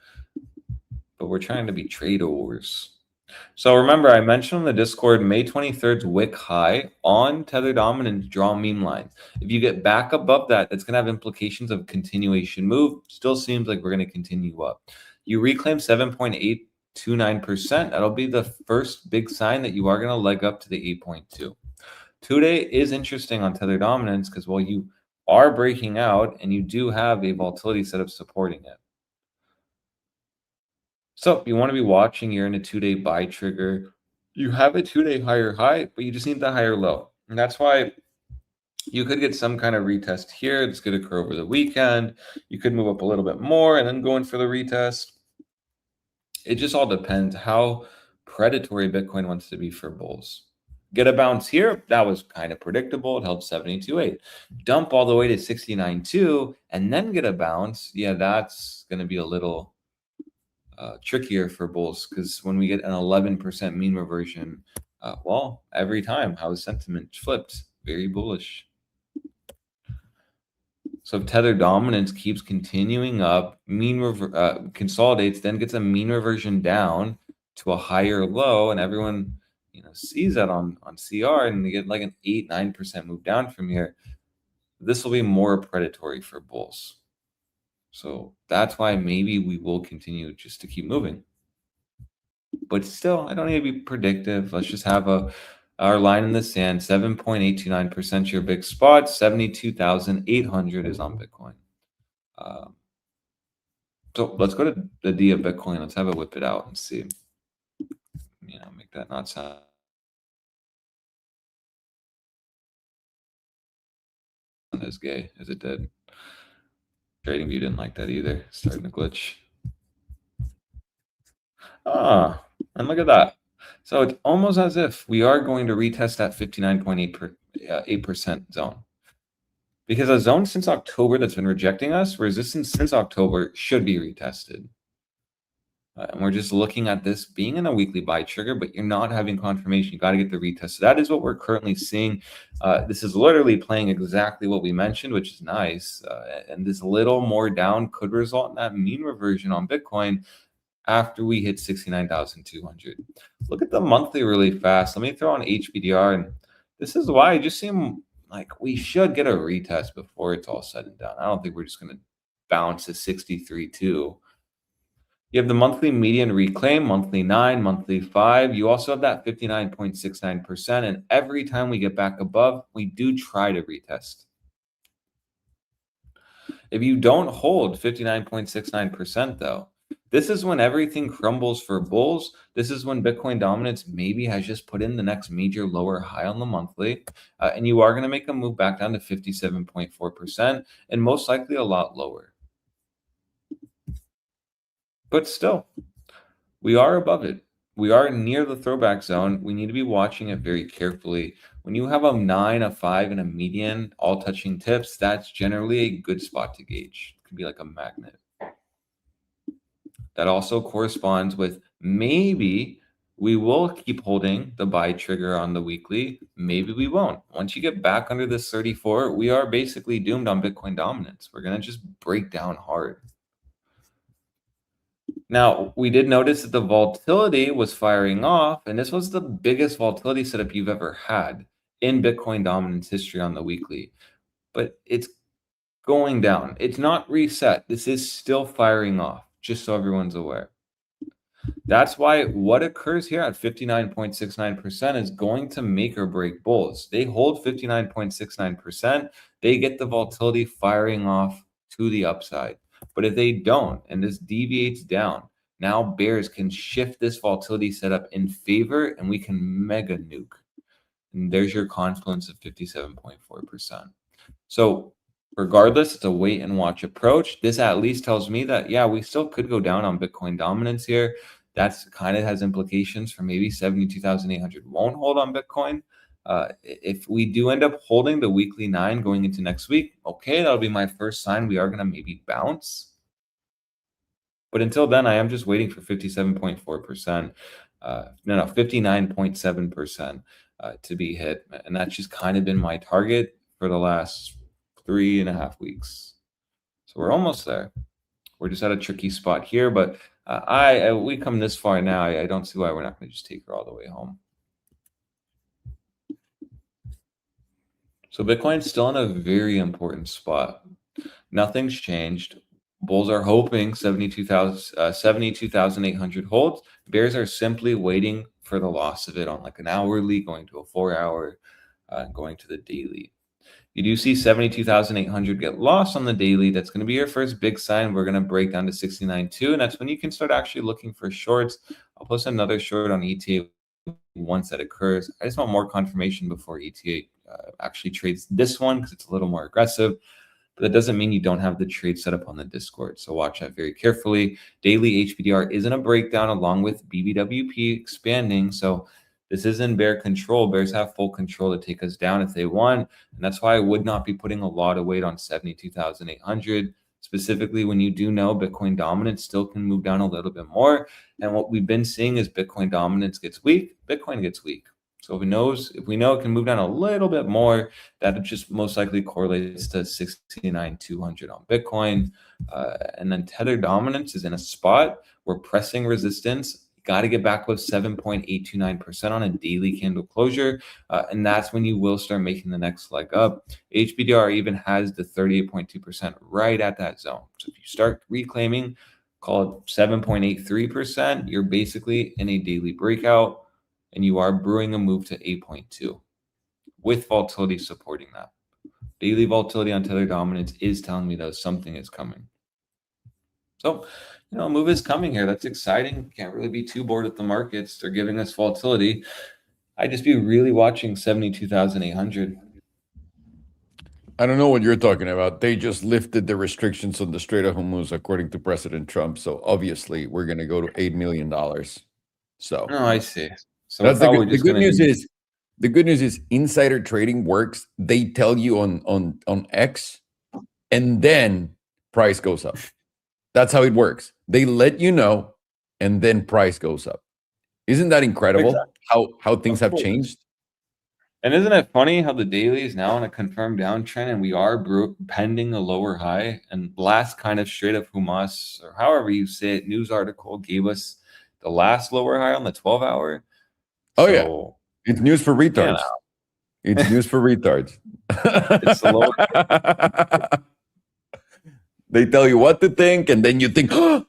but we're trying to be traders. So remember, I mentioned on the Discord, May 23rd's wick high on Tether dominance, draw meme line. If you get back above that, that's going to have implications of continuation move. Still seems like we're going to continue up. You reclaim 7.829%. That'll be the first big sign that you are going to leg up to the 8.2. Today is interesting on Tether dominance because while you are breaking out and you do have a volatility setup supporting it. So you want to be watching. You're in a 2-day buy trigger. You have a 2-day higher high, but you just need the higher low. And that's why you could get some kind of retest here. This could occur over the weekend. You could move up a little bit more and then go in for the retest. It just all depends how predatory Bitcoin wants to be for bulls. Get a bounce here. That was kind of predictable. It held 72.8. Dump all the way to 69.2 and then get a bounce. Yeah, that's going to be a little trickier for bulls, because when we get an 11% mean reversion, well, every time, how is sentiment flipped? Very bullish. So if Tether dominance keeps continuing up, consolidates, then gets a mean reversion down to a higher low, and everyone sees that on CR, and they get like an 8-9% move down from here, this will be more predatory for bulls. So that's why maybe we will continue just to keep moving. But still, I don't need to be predictive. Let's just have our line in the sand. 7.829% your big spot. 72,800 is on Bitcoin. So let's go to the D of Bitcoin. Let's have it whip it out and see. Make that not sound as gay as it did. TradingView didn't like that either. Starting to glitch. And look at that. So it's almost as if we are going to retest that 59.8% zone. Because a zone since October that's been rejecting us, resistance since October, should be retested. And we're just looking at this being in a weekly buy trigger, but you're not having confirmation. You got to get the retest. So that is what we're currently seeing. This is literally playing exactly what we mentioned, which is nice. And this little more down could result in that mean reversion on Bitcoin after we hit 69,200. Look at the monthly really fast. Let me throw on HBDR. And this is why I just seem like we should get a retest before it's all said and done. I don't think we're just going to bounce to 63.2. You have the monthly median reclaim, monthly 9, monthly 5. You also have that 59.69%. And every time we get back above, we do try to retest. If you don't hold 59.69%, though, this is when everything crumbles for bulls. This is when Bitcoin dominance maybe has just put in the next major lower high on the monthly. And you are going to make a move back down to 57.4% and most likely a lot lower. But still, we are above it. We are near the throwback zone. We need to be watching it very carefully. When you have a 9, a 5, and a median all touching tips, that's generally a good spot to gauge. It can be like a magnet. That also corresponds with maybe we will keep holding the buy trigger on the weekly. Maybe we won't. Once you get back under this 34, we are basically doomed on Bitcoin dominance. We're going to just break down hard. Now, we did notice that the volatility was firing off, and this was the biggest volatility setup you've ever had. in Bitcoin dominance history on the weekly, but it's going down. It's not reset. This is still firing off, just so everyone's aware. That's why what occurs here at 59.69% is going to make or break bulls. They hold 59.69%. They get the volatility firing off to the upside. But if they don't, and this deviates down, now bears can shift this volatility setup in favor, and we can mega nuke. And there's your confluence of 57.4%. So regardless, it's a wait and watch approach. This at least tells me that, yeah, we still could go down on Bitcoin dominance here. That's kind of has implications for maybe 72,800 won't hold on Bitcoin. If we do end up holding the weekly 9 going into next week, okay, that'll be my first sign we are going to maybe bounce. But until then, I am just waiting for 57.4%, 59.7% to be hit. And that's just kind of been my target for the last 3.5 weeks. So we're almost there. We're just at a tricky spot here, but we come this far now. I don't see why we're not going to just take her all the way home. So Bitcoin's still in a very important spot. Nothing's changed. Bulls are hoping 72,800 holds. Bears are simply waiting for the loss of it on like an hourly, going to a 4-hour, going to the daily. You do see 72,800 get lost on the daily. That's going to be your first big sign. We're going to break down to 69.2, and that's when you can start actually looking for shorts. I'll post another short on ETA once that occurs. I just want more confirmation before ETA actually trades this one because it's a little more aggressive. But that doesn't mean you don't have the trade set up on the Discord. So watch that very carefully. Daily HBDR is in a breakdown along with BBWP expanding. So this is in bear control. Bears have full control to take us down if they want. And that's why I would not be putting a lot of weight on 72,800, specifically when you do know Bitcoin dominance still can move down a little bit more. And what we've been seeing is Bitcoin dominance gets weak, Bitcoin gets weak. So if we know it can move down a little bit more, that just most likely correlates to 69,200 on Bitcoin. And then tether dominance is in a spot where pressing resistance. Got to get back above 7.829% on a daily candle closure. And that's when you will start making the next leg up. HBDR even has the 38.2% right at that zone. So if you start reclaiming, call it 7.83%, you're basically in a daily breakout and you are brewing a move to 8.2 with volatility supporting that. Daily volatility on tether dominance is telling me that something is coming. So, a move is coming here. That's exciting. Can't really be too bored with the markets. They're giving us volatility. I'd just be really watching 72,800. I don't know what you're talking about. They just lifted the restrictions on the Strait of Hormuz, according to President Trump. So obviously, we're going to go to $8 million. So Oh, I see. So that's the good news is the good news is insider trading works. They tell you on X, and then price goes up. That's how it works. They let you know, and then price goes up. Isn't that incredible? Exactly. How things have changed? And isn't it funny how the daily is now on a confirmed downtrend, and we are pending a lower high? And last kind of straight up Hamas, or however you say it, news article gave us the last lower high on the 12-hour. Oh, yeah. It's news for retards. It's news for retards. It's the lower. They tell you what to think, and then you think, oh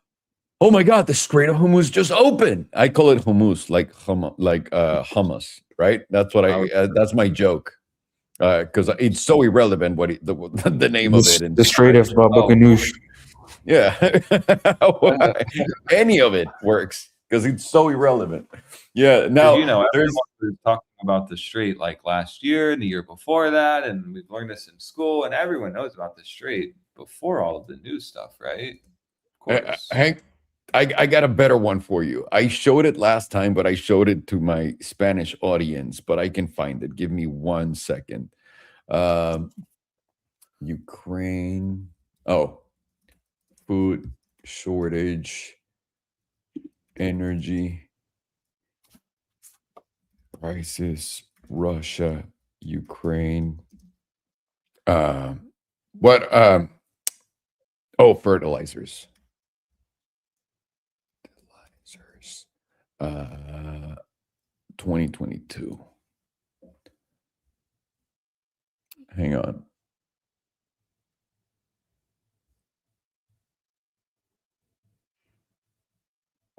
my God, the Strait of Hormuz just opened. I call it hummus, like hummus, right? That's what that's my joke, because it's so irrelevant what the name of it. And the Strait of Baba Ganoush. Yeah, any of it works because it's so irrelevant. Yeah, now everyone was talking about the Strait like last year and the year before that, and we've learned this in school, and everyone knows about the Strait before all of the new stuff, right? Of course. Hank, I got a better one for you. I showed it last time, but I showed it to my Spanish audience, but I can find it. Give me 1 second. Ukraine. Oh, food shortage, energy prices, Russia, Ukraine. Fertilizers. 2022. Hang on.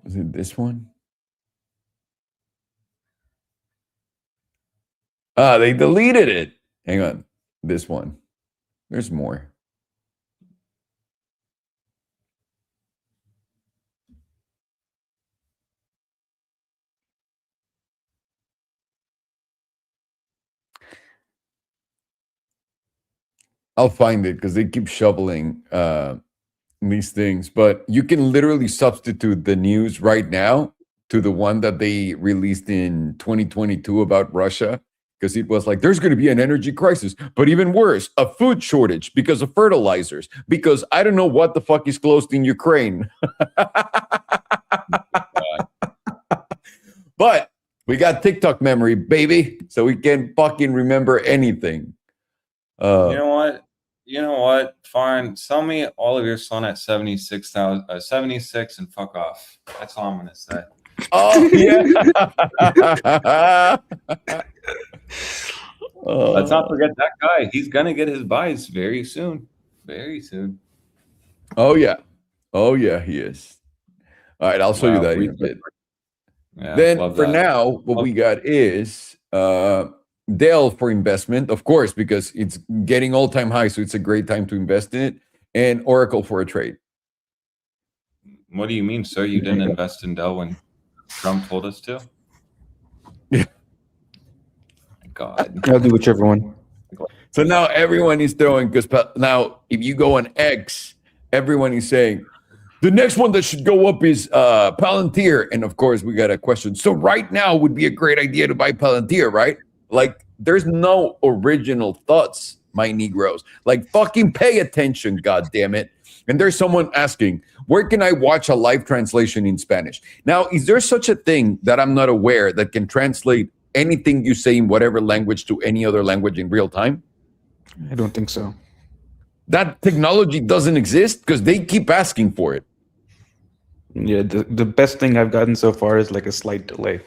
Was it this one? Ah, they deleted it. Hang on. This one. There's more. I'll find it because they keep shoveling these things. But you can literally substitute the news right now to the one that they released in 2022 about Russia, because it was like, there's going to be an energy crisis, but even worse, a food shortage because of fertilizers, because I don't know what the fuck is closed in Ukraine. But we got TikTok memory, baby, so we can fucking remember anything. You know what? Fine. Sell me all of your sun at 76,000, 76 and fuck off. That's all I'm going to say. Oh, yeah. Let's not forget that guy. He's going to get his buys very soon. Very soon. Oh, yeah. Oh, yeah, he is. All right, I'll show you that in a bit. Yeah, then for that. now, what we got is Dell for investment, of course, because it's getting all-time high, so it's a great time to invest in it, and Oracle for a trade. What do you mean, sir? You didn't invest in Dell when Trump told us to? Yeah. God. I'll do whichever one. So now everyone is throwing, because now if you go on X, everyone is saying, the next one that should go up is Palantir. And of course, we got a question. So right now would be a great idea to buy Palantir, right? Like, there's no original thoughts, my Negroes. Like, fucking pay attention, God damn it. And there's someone asking, where can I watch a live translation in Spanish? Now, is there such a thing that I'm not aware that can translate anything you say in whatever language to any other language in real time? I don't think so. That technology doesn't exist because they keep asking for it. Yeah, the best thing I've gotten so far is like a slight delay.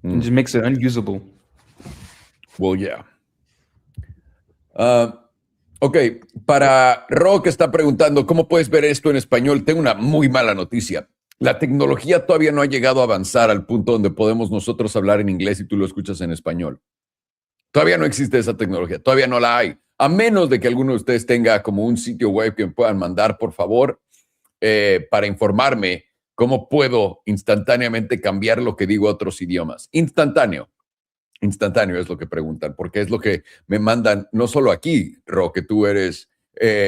It just makes it unusable. Well, yeah. Ok, para Ro que está preguntando, ¿cómo puedes ver esto en español? Tengo una muy mala noticia. La tecnología todavía no ha llegado a avanzar al punto donde podemos nosotros hablar en inglés y tú lo escuchas en español. Todavía no existe esa tecnología, todavía no la hay. A menos de que alguno de ustedes tenga como un sitio web que me puedan mandar, por favor, para informarme cómo puedo instantáneamente cambiar lo que digo a otros idiomas. Instantáneo es lo que preguntan, porque es lo que me mandan, no solo aquí, Ro, que tú eres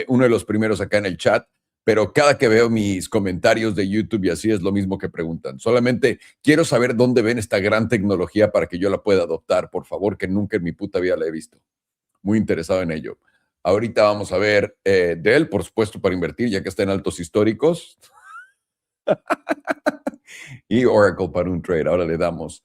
uno de los primeros acá en el chat, pero cada que veo mis comentarios de YouTube y así es lo mismo que preguntan. Solamente quiero saber dónde ven esta gran tecnología para que yo la pueda adoptar, por favor, que nunca en mi puta vida la he visto. Muy interesado en ello. Ahorita vamos a ver Dell, por supuesto, para invertir, ya que está en altos históricos. Y Oracle para un trade. Ahora le damos.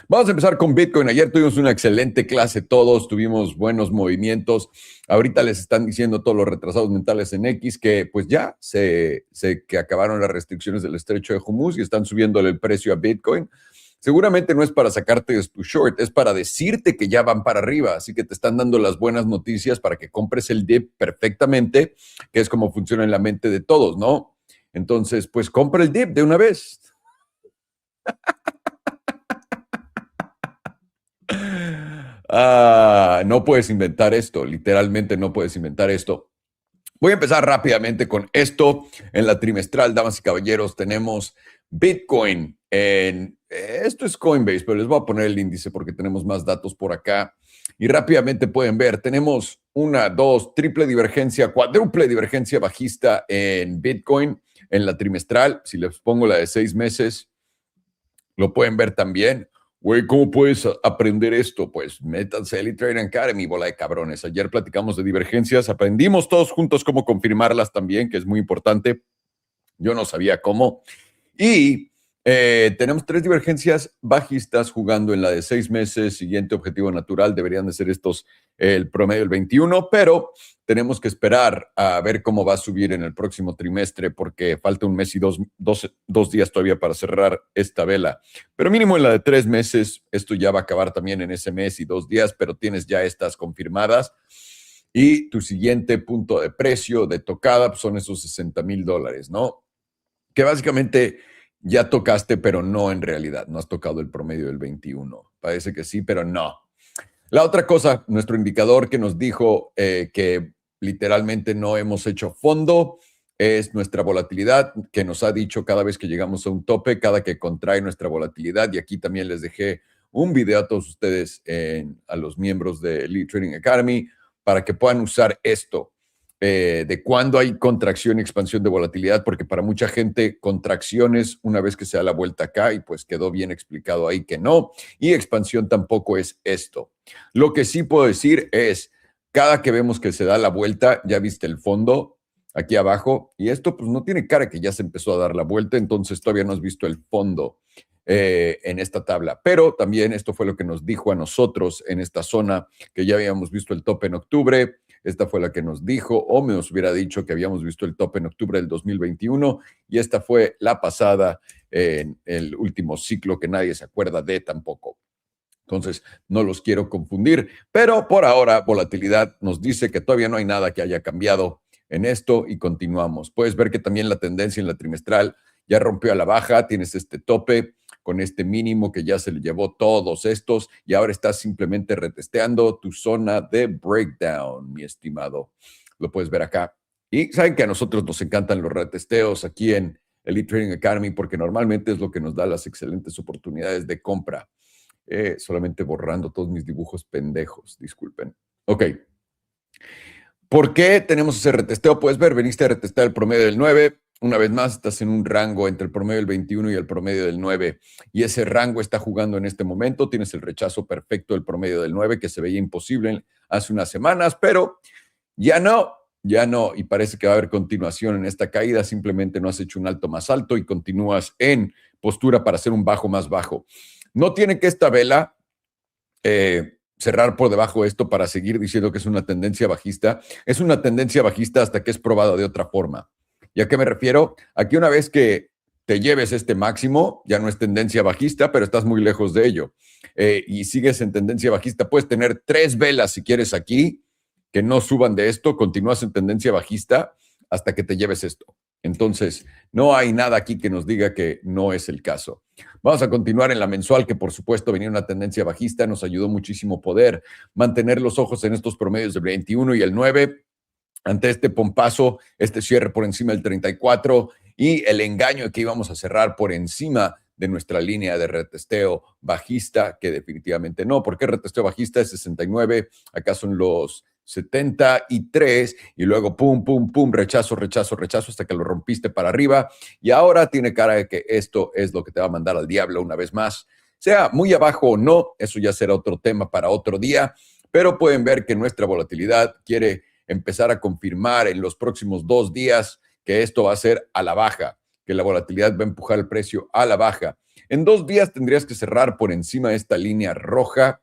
Vamos a empezar con Bitcoin. Ayer tuvimos una excelente clase todos, tuvimos buenos movimientos. Ahorita les están diciendo todos los retrasados mentales en X que pues ya que acabaron las restricciones del estrecho de Hormuz y están subiéndole el precio a Bitcoin. Seguramente no es para sacarte de tu short, es para decirte que ya van para arriba. Así que te están dando las buenas noticias para que compres el dip perfectamente, que es como funciona en la mente de todos, ¿no? Entonces, pues compra el dip de una vez. No puedes inventar esto, literalmente no puedes inventar esto. Voy a empezar rápidamente con esto. En la trimestral, damas y caballeros, tenemos Bitcoin esto es Coinbase, pero les voy a poner el índice porque tenemos más datos por acá. Y rápidamente pueden ver, tenemos una, dos, triple divergencia, cuádruple divergencia bajista en Bitcoin en la trimestral. Si les pongo la de 6 meses, lo pueden ver también. Güey, ¿cómo puedes aprender esto? Pues métanse a Elite Trading Academy, bola de cabrones. Ayer platicamos de divergencias, aprendimos todos juntos cómo confirmarlas también, que es muy importante. Yo no sabía cómo. Y Tenemos 3 divergencias bajistas jugando en la de 6 meses. Siguiente objetivo natural deberían de ser estos, el promedio del 21, pero tenemos que esperar a ver cómo va a subir en el próximo trimestre porque falta un mes y dos días todavía para cerrar esta vela. Pero mínimo en la de 3 meses, esto ya va a acabar también en ese mes y 2 días, pero tienes ya estas confirmadas. Y tu siguiente punto de precio de tocada pues son esos $60,000, ¿no? Que básicamente ya tocaste, pero no en realidad. No has tocado el promedio del 21. Parece que sí, pero no. La otra cosa, nuestro indicador que nos dijo que literalmente no hemos hecho fondo, es nuestra volatilidad, que nos ha dicho cada vez que llegamos a un tope, cada que contrae nuestra volatilidad. Y aquí también les dejé un video a todos ustedes, a los miembros de Elite Trading Academy, para que puedan usar esto. De cuándo hay contracción y expansión de volatilidad, porque para mucha gente contracciones una vez que se da la vuelta acá y pues quedó bien explicado ahí que no, y expansión tampoco es esto. Lo que sí puedo decir es, cada que vemos que se da la vuelta, ya viste el fondo aquí abajo, y esto pues no tiene cara que ya se empezó a dar la vuelta, entonces todavía no has visto el fondo en esta tabla. Pero también esto fue lo que nos dijo a nosotros en esta zona, que ya habíamos visto el tope en octubre. Esta fue la que nos dijo, o nos hubiera dicho que habíamos visto el tope en octubre del 2021, y esta fue la pasada en el último ciclo que nadie se acuerda de tampoco. Entonces, no los quiero confundir, pero por ahora, volatilidad nos dice que todavía no hay nada que haya cambiado en esto y continuamos. Puedes ver que también la tendencia en la trimestral ya rompió a la baja, tienes este tope con este mínimo que ya se le llevó todos estos y ahora estás simplemente retesteando tu zona de breakdown, mi estimado. Lo puedes ver acá. Y saben que a nosotros nos encantan los retesteos aquí en Elite Trading Academy porque normalmente es lo que nos da las excelentes oportunidades de compra. Solamente borrando todos mis dibujos pendejos, disculpen. Ok. ¿Por qué tenemos ese retesteo? Puedes ver, veniste a retestear el promedio del 9. Una vez más, estás en un rango entre el promedio del 21 y el promedio del 9. Y ese rango está jugando en este momento. Tienes el rechazo perfecto del promedio del 9, que se veía imposible hace unas semanas, pero ya no. Y parece que va a haber continuación en esta caída. Simplemente no has hecho un alto más alto y continúas en postura para hacer un bajo más bajo. No tiene que esta vela cerrar por debajo de esto para seguir diciendo que es una tendencia bajista. Es una tendencia bajista hasta que es probada de otra forma. ¿Y a qué me refiero? Aquí una vez que te lleves este máximo, ya no es tendencia bajista, pero estás muy lejos de ello. Y sigues en tendencia bajista. Puedes tener 3 velas si quieres aquí, que no suban de esto, continúas en tendencia bajista hasta que te lleves esto. Entonces, no hay nada aquí que nos diga que no es el caso. Vamos a continuar en la mensual, que por supuesto venía una tendencia bajista. Nos ayudó muchísimo poder mantener los ojos en estos promedios del 21 y el 9. Ante este pompazo, este cierre por encima del 34 y el engaño de que íbamos a cerrar por encima de nuestra línea de retesteo bajista, que definitivamente no. ¿Por qué retesteo bajista? Es 69, acá son los 73 y luego pum, pum, pum, rechazo hasta que lo rompiste para arriba y ahora tiene cara de que esto es lo que te va a mandar al diablo una vez más. Sea muy abajo o no, eso ya será otro tema para otro día, pero pueden ver que nuestra volatilidad quiere empezar a confirmar en los próximos 2 días que esto va a ser a la baja, que la volatilidad va a empujar el precio a la baja. En 2 días tendrías que cerrar por encima de esta línea roja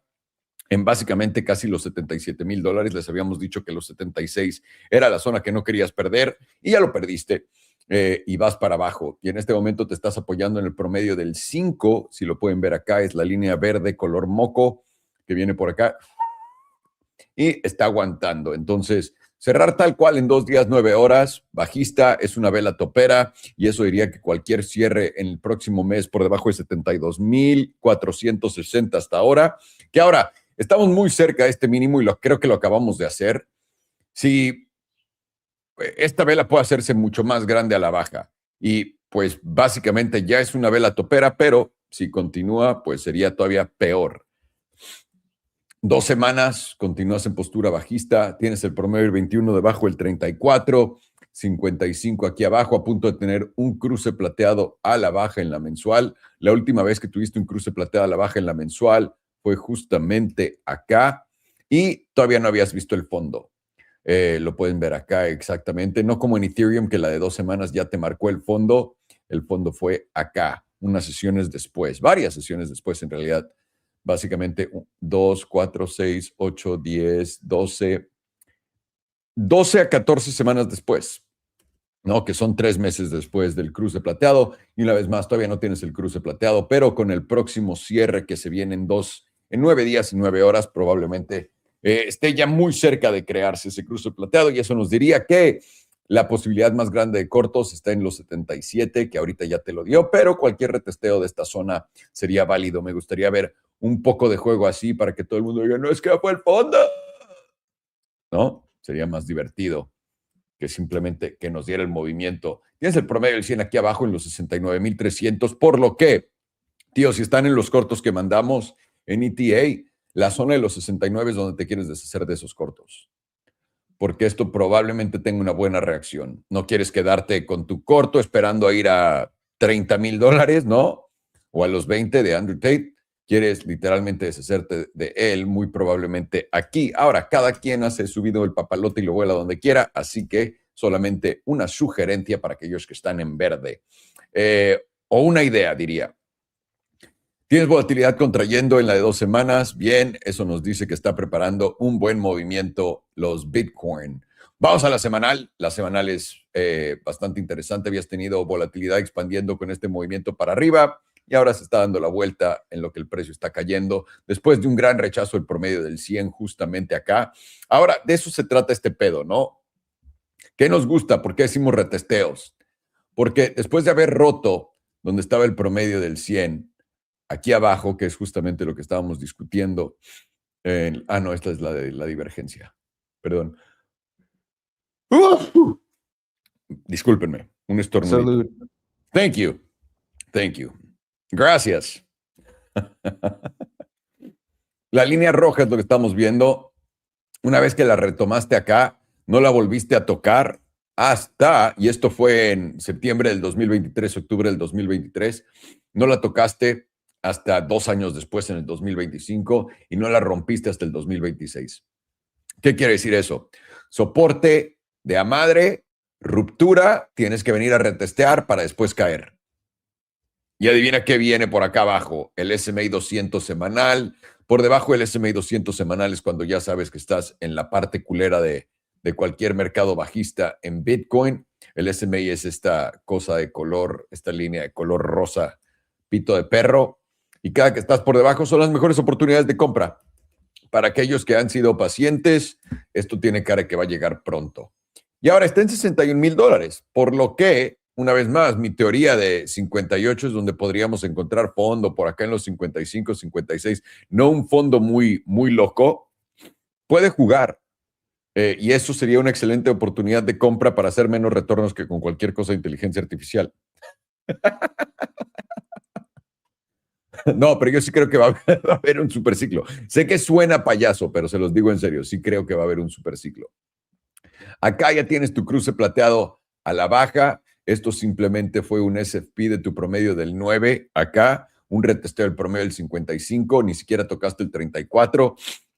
en básicamente casi los $77,000. Les habíamos dicho que los 76 era la zona que no querías perder y ya lo perdiste. Y vas para abajo. Y en este momento te estás apoyando en el promedio del 5. Si lo pueden ver acá, es la línea verde color moco que viene por acá y está aguantando. Entonces, cerrar tal cual en 2 días, 9 horas, bajista, es una vela topera y eso diría que cualquier cierre en el próximo mes por debajo de 72,460 hasta ahora, que ahora estamos muy cerca de este mínimo y creo que lo acabamos de hacer. Si esta vela puede hacerse mucho más grande a la baja y pues básicamente ya es una vela topera, pero si continúa pues sería todavía peor. 2 semanas, continúas en postura bajista, tienes el promedio del 21 debajo del 34, 55 aquí abajo, a punto de tener un cruce plateado a la baja en la mensual. La última vez que tuviste un cruce plateado a la baja en la mensual fue justamente acá y todavía no habías visto el fondo. Lo pueden ver acá exactamente, no como en Ethereum, que la de 2 semanas ya te marcó el fondo fue acá. unas sesiones después, varias sesiones después en realidad, básicamente 2, 4, 6, 8, 10, 12 a 14 semanas después, ¿no? Que son 3 meses después del cruce plateado. Y una vez más, todavía no tienes el cruce plateado, pero con el próximo cierre que se viene en 9 días y 9 horas, probablemente esté ya muy cerca de crearse ese cruce plateado. Y eso nos diría que la posibilidad más grande de cortos está en los 77, que ahorita ya te lo dio, pero cualquier retesteo de esta zona sería válido. Me gustaría ver un poco de juego así para que todo el mundo diga, no, es que fue el fondo, ¿no? Sería más divertido que simplemente que nos diera el movimiento. Tienes el promedio del 100 aquí abajo en los 69,300, por lo que, tío, si están en los cortos que mandamos en ETA, la zona de los 69 es donde te quieres deshacer de esos cortos, porque esto probablemente tenga una buena reacción. No quieres quedarte con tu corto esperando a ir a $30,000, ¿no? O a los 20 de Andrew Tate. Quieres literalmente deshacerte de él, muy probablemente aquí. Ahora, cada quien hace subido el papalote y lo vuela donde quiera, así que solamente una sugerencia para aquellos que están en verde. O una idea, diría. ¿Tienes volatilidad contrayendo en la de 2 semanas? Bien, eso nos dice que está preparando un buen movimiento los Bitcoin. Vamos a la semanal. La semanal es bastante interesante. Habías tenido volatilidad expandiendo con este movimiento para arriba y ahora se está dando la vuelta en lo que el precio está cayendo después de un gran rechazo del promedio del 100 justamente acá. Ahora, de eso se trata este pedo, ¿no? ¿Qué nos gusta? ¿Por qué decimos retesteos? Porque después de haber roto donde estaba el promedio del 100, aquí abajo, que es justamente lo que estábamos discutiendo. No, esta es la de la divergencia. Perdón. Discúlpenme, un estornudito. Salud. Thank you. Thank you. Gracias. La línea roja es lo que estamos viendo. Una vez que la retomaste acá, no la volviste a tocar hasta, y esto fue en septiembre del 2023, octubre del 2023, no la tocaste hasta 2 años después, en el 2025, y no la rompiste hasta el 2026. ¿Qué quiere decir eso? Soporte de a madre, ruptura, tienes que venir a retestear para después caer. Y adivina qué viene por acá abajo, el S&P 200 semanal. Por debajo del S&P 200 semanal es cuando ya sabes que estás en la parte culera de cualquier mercado bajista en Bitcoin. El S&P es esta cosa de color, esta línea de color rosa, pito de perro. Y cada que estás por debajo son las mejores oportunidades de compra. Para aquellos que han sido pacientes, esto tiene cara de que va a llegar pronto. Y ahora está en $61,000, por lo que, una vez más, mi teoría de 58 es donde podríamos encontrar fondo por acá en los 55, 56. No un fondo muy, muy loco. Puede jugar. Y eso sería una excelente oportunidad de compra para hacer menos retornos que con cualquier cosa de inteligencia artificial. No, pero yo sí creo que va a haber un superciclo. Sé que suena payaso, pero se los digo en serio, sí creo que va a haber un superciclo. Acá ya tienes tu cruce plateado a la baja. Esto simplemente fue un SFP de tu promedio del 9 acá, un retesteo del promedio del 55, ni siquiera tocaste el 34.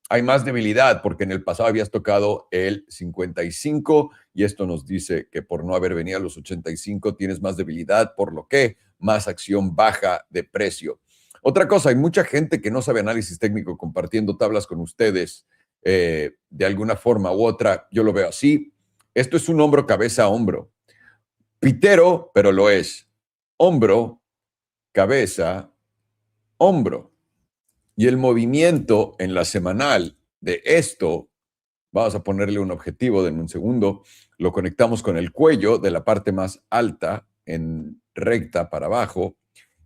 Hay más debilidad porque en el pasado habías tocado el 55 y esto nos dice que por no haber venido a los 85 tienes más debilidad, por lo que más acción baja de precio. Otra cosa, hay mucha gente que no sabe análisis técnico compartiendo tablas con ustedes de alguna forma u otra. Yo lo veo así. Esto es un hombro, cabeza, hombro. Pitero, pero lo es. Hombro, cabeza, hombro. Y el movimiento en la semanal de esto, vamos a ponerle un objetivo en un segundo, lo conectamos con el cuello de la parte más alta en recta para abajo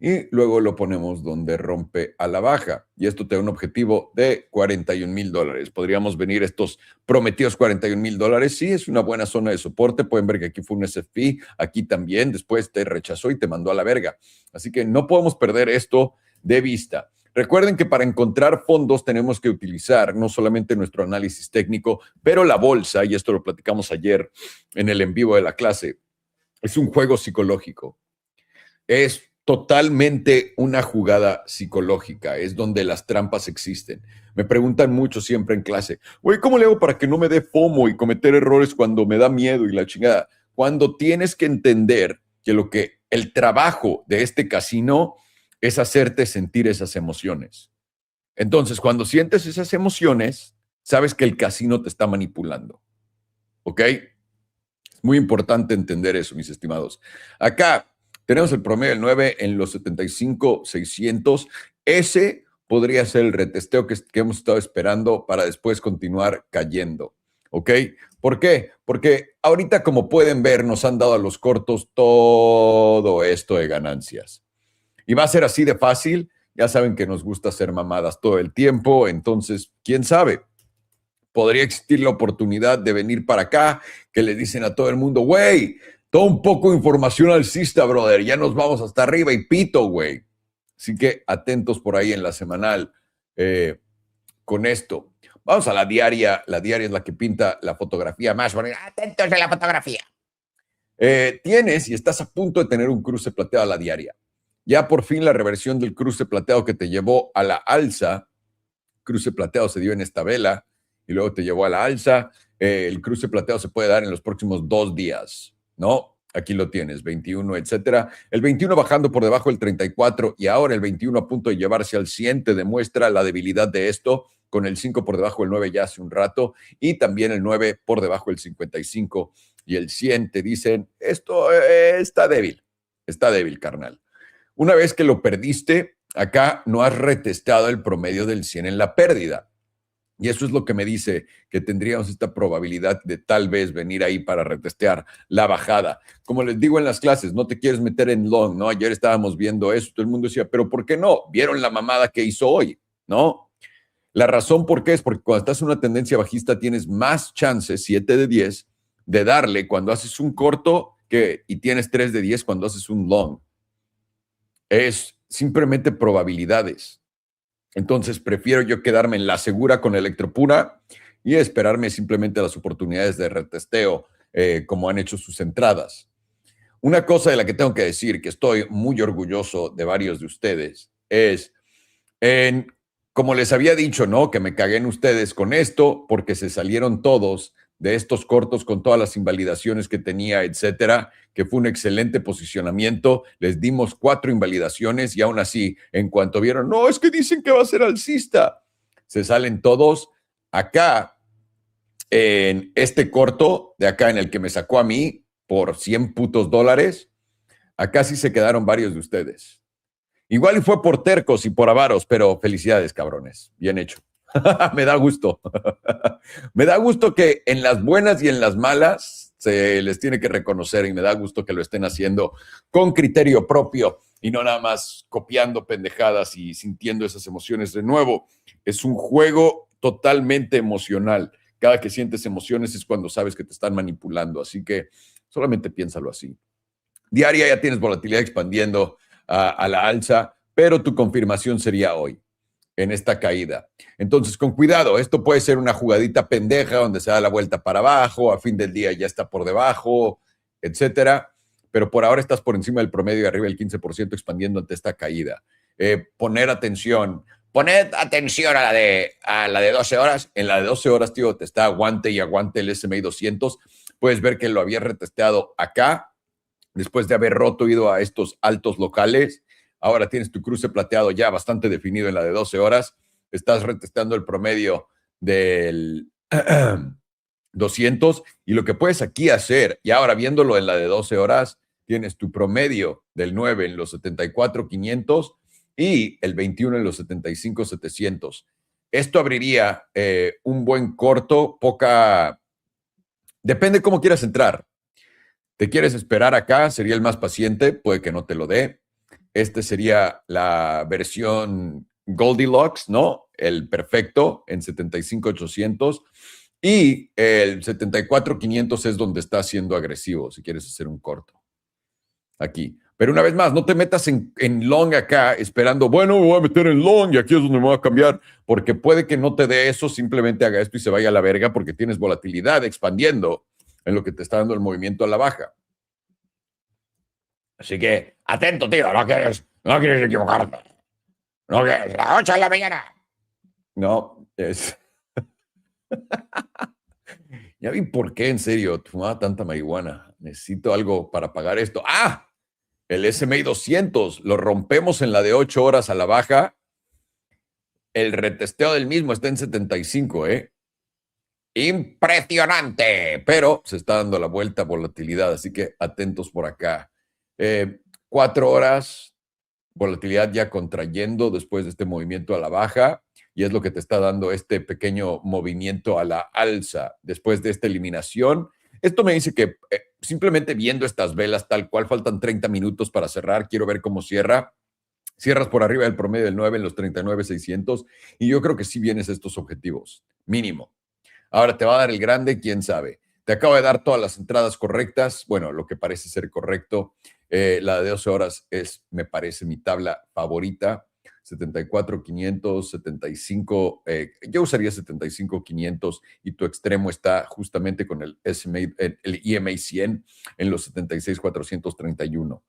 y luego lo ponemos donde rompe a la baja. Y esto te da un objetivo de $41,000. Podríamos venir estos prometidos $41,000. Sí, es una buena zona de soporte. Pueden ver que aquí fue un SFP, aquí también. Después te rechazó y te mandó a la verga. Así que no podemos perder esto de vista. Recuerden que para encontrar fondos tenemos que utilizar no solamente nuestro análisis técnico, pero la bolsa, y esto lo platicamos ayer en el en vivo de la clase, es un juego psicológico. Es totalmente una jugada psicológica, es donde las trampas existen. Me preguntan mucho siempre en clase, güey, ¿cómo le hago para que no me dé FOMO y cometer errores cuando me da miedo y la chingada? Cuando tienes que entender que lo que el trabajo de este casino es hacerte sentir esas emociones. Entonces, cuando sientes esas emociones, sabes que el casino te está manipulando. ¿Ok? Es muy importante entender eso, mis estimados. Acá tenemos el promedio del 9 en los 75,600. Ese podría ser el retesteo que hemos estado esperando para después continuar cayendo. ¿Ok? ¿Por qué? Porque ahorita, como pueden ver, nos han dado a los cortos todo esto de ganancias. Y va a ser así de fácil. Ya saben que nos gusta hacer mamadas todo el tiempo. Entonces, ¿quién sabe? Podría existir la oportunidad de venir para acá, que le dicen a todo el mundo, güey, todo un poco de información alcista, brother, ya nos vamos hasta arriba y pito, güey. Así que atentos por ahí en la semanal con esto. Vamos a la diaria es la que pinta la fotografía más bonita. Atentos a la fotografía. Tienes y estás a punto de tener un cruce plateado a la diaria. Ya por fin la reversión del cruce plateado que te llevó a la alza, cruce plateado se dio en esta vela, y luego te llevó a la alza. El cruce plateado se puede dar en los próximos 2 días, ¿no? Aquí lo tienes, 21, etcétera. El 21 bajando por debajo del 34 y ahora el 21 a punto de llevarse al 100 te demuestra la debilidad de esto, con el 5 por debajo del 9 ya hace un rato y también el 9 por debajo del 55 y el 100 te dicen, esto está débil, carnal. Una vez que lo perdiste, acá no has retestado el promedio del 100 en la pérdida. Y eso es lo que me dice que tendríamos esta probabilidad de tal vez venir ahí para retestear la bajada. Como les digo en las clases, no te quieres meter en long, ¿no? Ayer estábamos viendo eso, todo el mundo decía, pero ¿por qué no? ¿Vieron la mamada que hizo hoy? ¿No? La razón por qué es porque cuando estás en una tendencia bajista tienes más chances, 7 de 10, de darle cuando haces un corto y tienes 3 de 10 cuando haces un long. Es simplemente probabilidades. Entonces prefiero yo quedarme en la segura con Electropura y esperarme simplemente a las oportunidades de retesteo como han hecho sus entradas. Una cosa de la que tengo que decir que estoy muy orgulloso de varios de ustedes es, como les había dicho, ¿no? Que me cagué en ustedes con esto porque se salieron todos de estos cortos con todas las invalidaciones que tenía, etcétera, que fue un excelente posicionamiento. Les dimos 4 invalidaciones y aún así, en cuanto vieron, no, es que dicen que va a ser alcista, se salen todos. Acá, en este corto de acá en el que me sacó a mí por 100 putos dólares, acá sí se quedaron varios de ustedes. Igual y fue por tercos y por avaros, pero felicidades, cabrones. Bien hecho. Me da gusto. Me da gusto que en las buenas y en las malas se les tiene que reconocer y me da gusto que lo estén haciendo con criterio propio y no nada más copiando pendejadas y sintiendo esas emociones de nuevo. Es un juego totalmente emocional. Cada que sientes emociones es cuando sabes que te están manipulando. Así que solamente piénsalo así. Diaria ya tienes volatilidad expandiendo a la alza, pero tu confirmación sería hoy, en esta caída. Entonces, con cuidado, esto puede ser una jugadita pendeja donde se da la vuelta para abajo, a fin del día ya está por debajo, etcétera, pero por ahora estás por encima del promedio y arriba del 15% expandiendo ante esta caída. Poned atención a la de 12 horas. En la de 12 horas, tío, te está aguante y aguante el SMI 200. Puedes ver que lo había retesteado acá, después de haber ido a estos altos locales. Ahora tienes tu cruce plateado ya bastante definido en la de 12 horas. Estás retestando el promedio del 200 y lo que puedes aquí hacer, y ahora viéndolo en la de 12 horas, tienes tu promedio del 9 en los 74,500 y el 21 en los 75,700. Esto abriría un buen corto, depende cómo quieras entrar. ¿Te quieres esperar acá? Sería el más paciente, puede que no te lo dé. Este sería la versión Goldilocks, ¿no? El perfecto en 75,800 y el 74,500 es donde está siendo agresivo si quieres hacer un corto. Aquí. Pero una vez más, no te metas en long acá esperando, bueno, me voy a meter en long y aquí es donde me voy a cambiar, porque puede que no te dé eso, simplemente haga esto y se vaya a la verga porque tienes volatilidad expandiendo en lo que te está dando el movimiento a la baja. Así que, atento, tío, no quieres equivocarte. No quieres, a las 8 de la mañana. No, es... Ya vi por qué, en serio, fumaba tanta marihuana. Necesito algo para pagar esto. ¡Ah! El SMA 200 lo rompemos en la de 8 horas a la baja. El retesteo del mismo está en 75, ¿eh? Impresionante, pero se está dando la vuelta a volatilidad, así que atentos por acá. 4 horas, volatilidad ya contrayendo después de este movimiento a la baja, y es lo que te está dando este pequeño movimiento a la alza después de esta eliminación. Esto me dice que simplemente viendo estas velas tal cual, faltan 30 minutos para cerrar, quiero ver cómo cierra. Cierras por arriba del promedio del 9 en los 39,600 y yo creo que sí vienes a estos objetivos, mínimo. Ahora te va a dar el grande, quién sabe. Te acabo de dar todas las entradas correctas, bueno, lo que parece ser correcto. La de 12 horas es, me parece, mi tabla favorita. 74,500, 75, yo usaría 75,500 y tu extremo está justamente con el EMA 100 en los 76,431.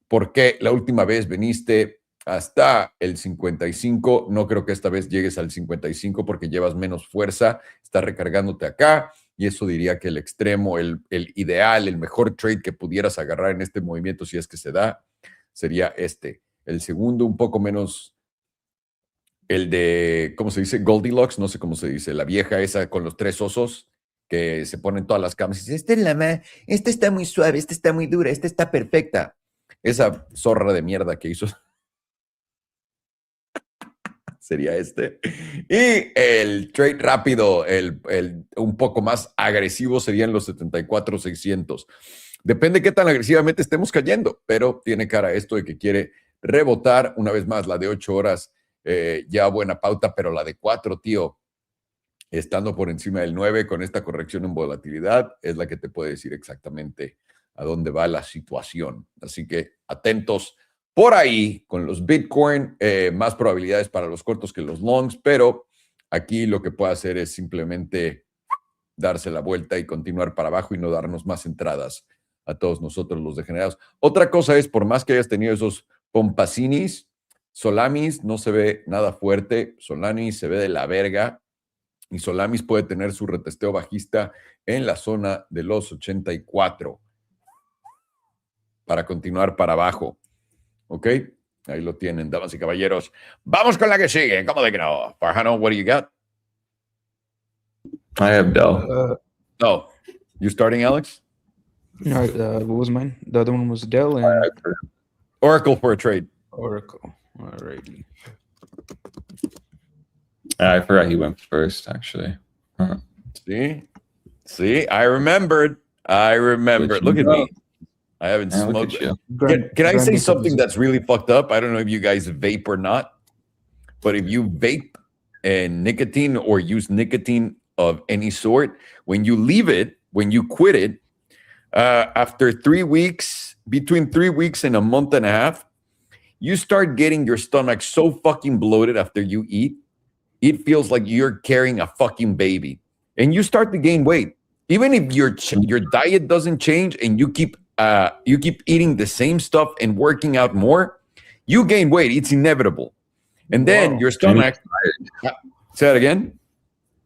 ¿Por qué la última vez viniste hasta el 55? No creo que esta vez llegues al 55 porque llevas menos fuerza, estás recargándote acá y eso diría que el extremo, el ideal, el mejor trade que pudieras agarrar en este movimiento si es que se da, sería este. El segundo un poco menos, el de, ¿cómo se dice? Goldilocks, no sé cómo se dice, la vieja esa con los 3 osos que se ponen todas las camas y dicen, esta está muy suave, esta está muy dura, esta está perfecta. Esa zorra de mierda que hizo sería este. Y el trade rápido, un poco más agresivo serían los 74,600. Depende qué tan agresivamente estemos cayendo, pero tiene cara esto de que quiere rebotar una vez más la de 8 horas, ya buena pauta, pero la de 4, tío, estando por encima del 9 con esta corrección en volatilidad, es la que te puede decir exactamente a dónde va la situación. Así que atentos por ahí con los Bitcoin, más probabilidades para los cortos que los longs, pero aquí lo que puede hacer es simplemente darse la vuelta y continuar para abajo y no darnos más entradas a todos nosotros los degenerados. Otra cosa es, por más que hayas tenido esos pompacinis, Solamis no se ve nada fuerte, Solamis se ve de la verga y Solamis puede tener su retesteo bajista en la zona de los 84 para continuar para abajo. ¿Ok? Ahí lo tienen, damas y caballeros. Vamos con la que sigue. ¿Cómo de que no? Farhano, what do you got? I have Dell. Oh, you starting, Alex? No, what was mine? The other one was Dell and Oracle for a trade. Oracle. Alrighty. I forgot he went first, actually. Huh. See, I remembered. Look at me. I haven't smoked. Can I say something that's really fucked up? I don't know if you guys vape or not, but if you vape and nicotine or use nicotine of any sort, when you leave it, when you quit it, after 3 weeks, between 3 weeks and a month and a half, you start getting your stomach so fucking bloated after you eat. It feels like you're carrying a fucking baby, and you start to gain weight. Even if your diet doesn't change and you keep eating the same stuff and working out more, you gain weight. It's inevitable. And then your stomach. Say that again.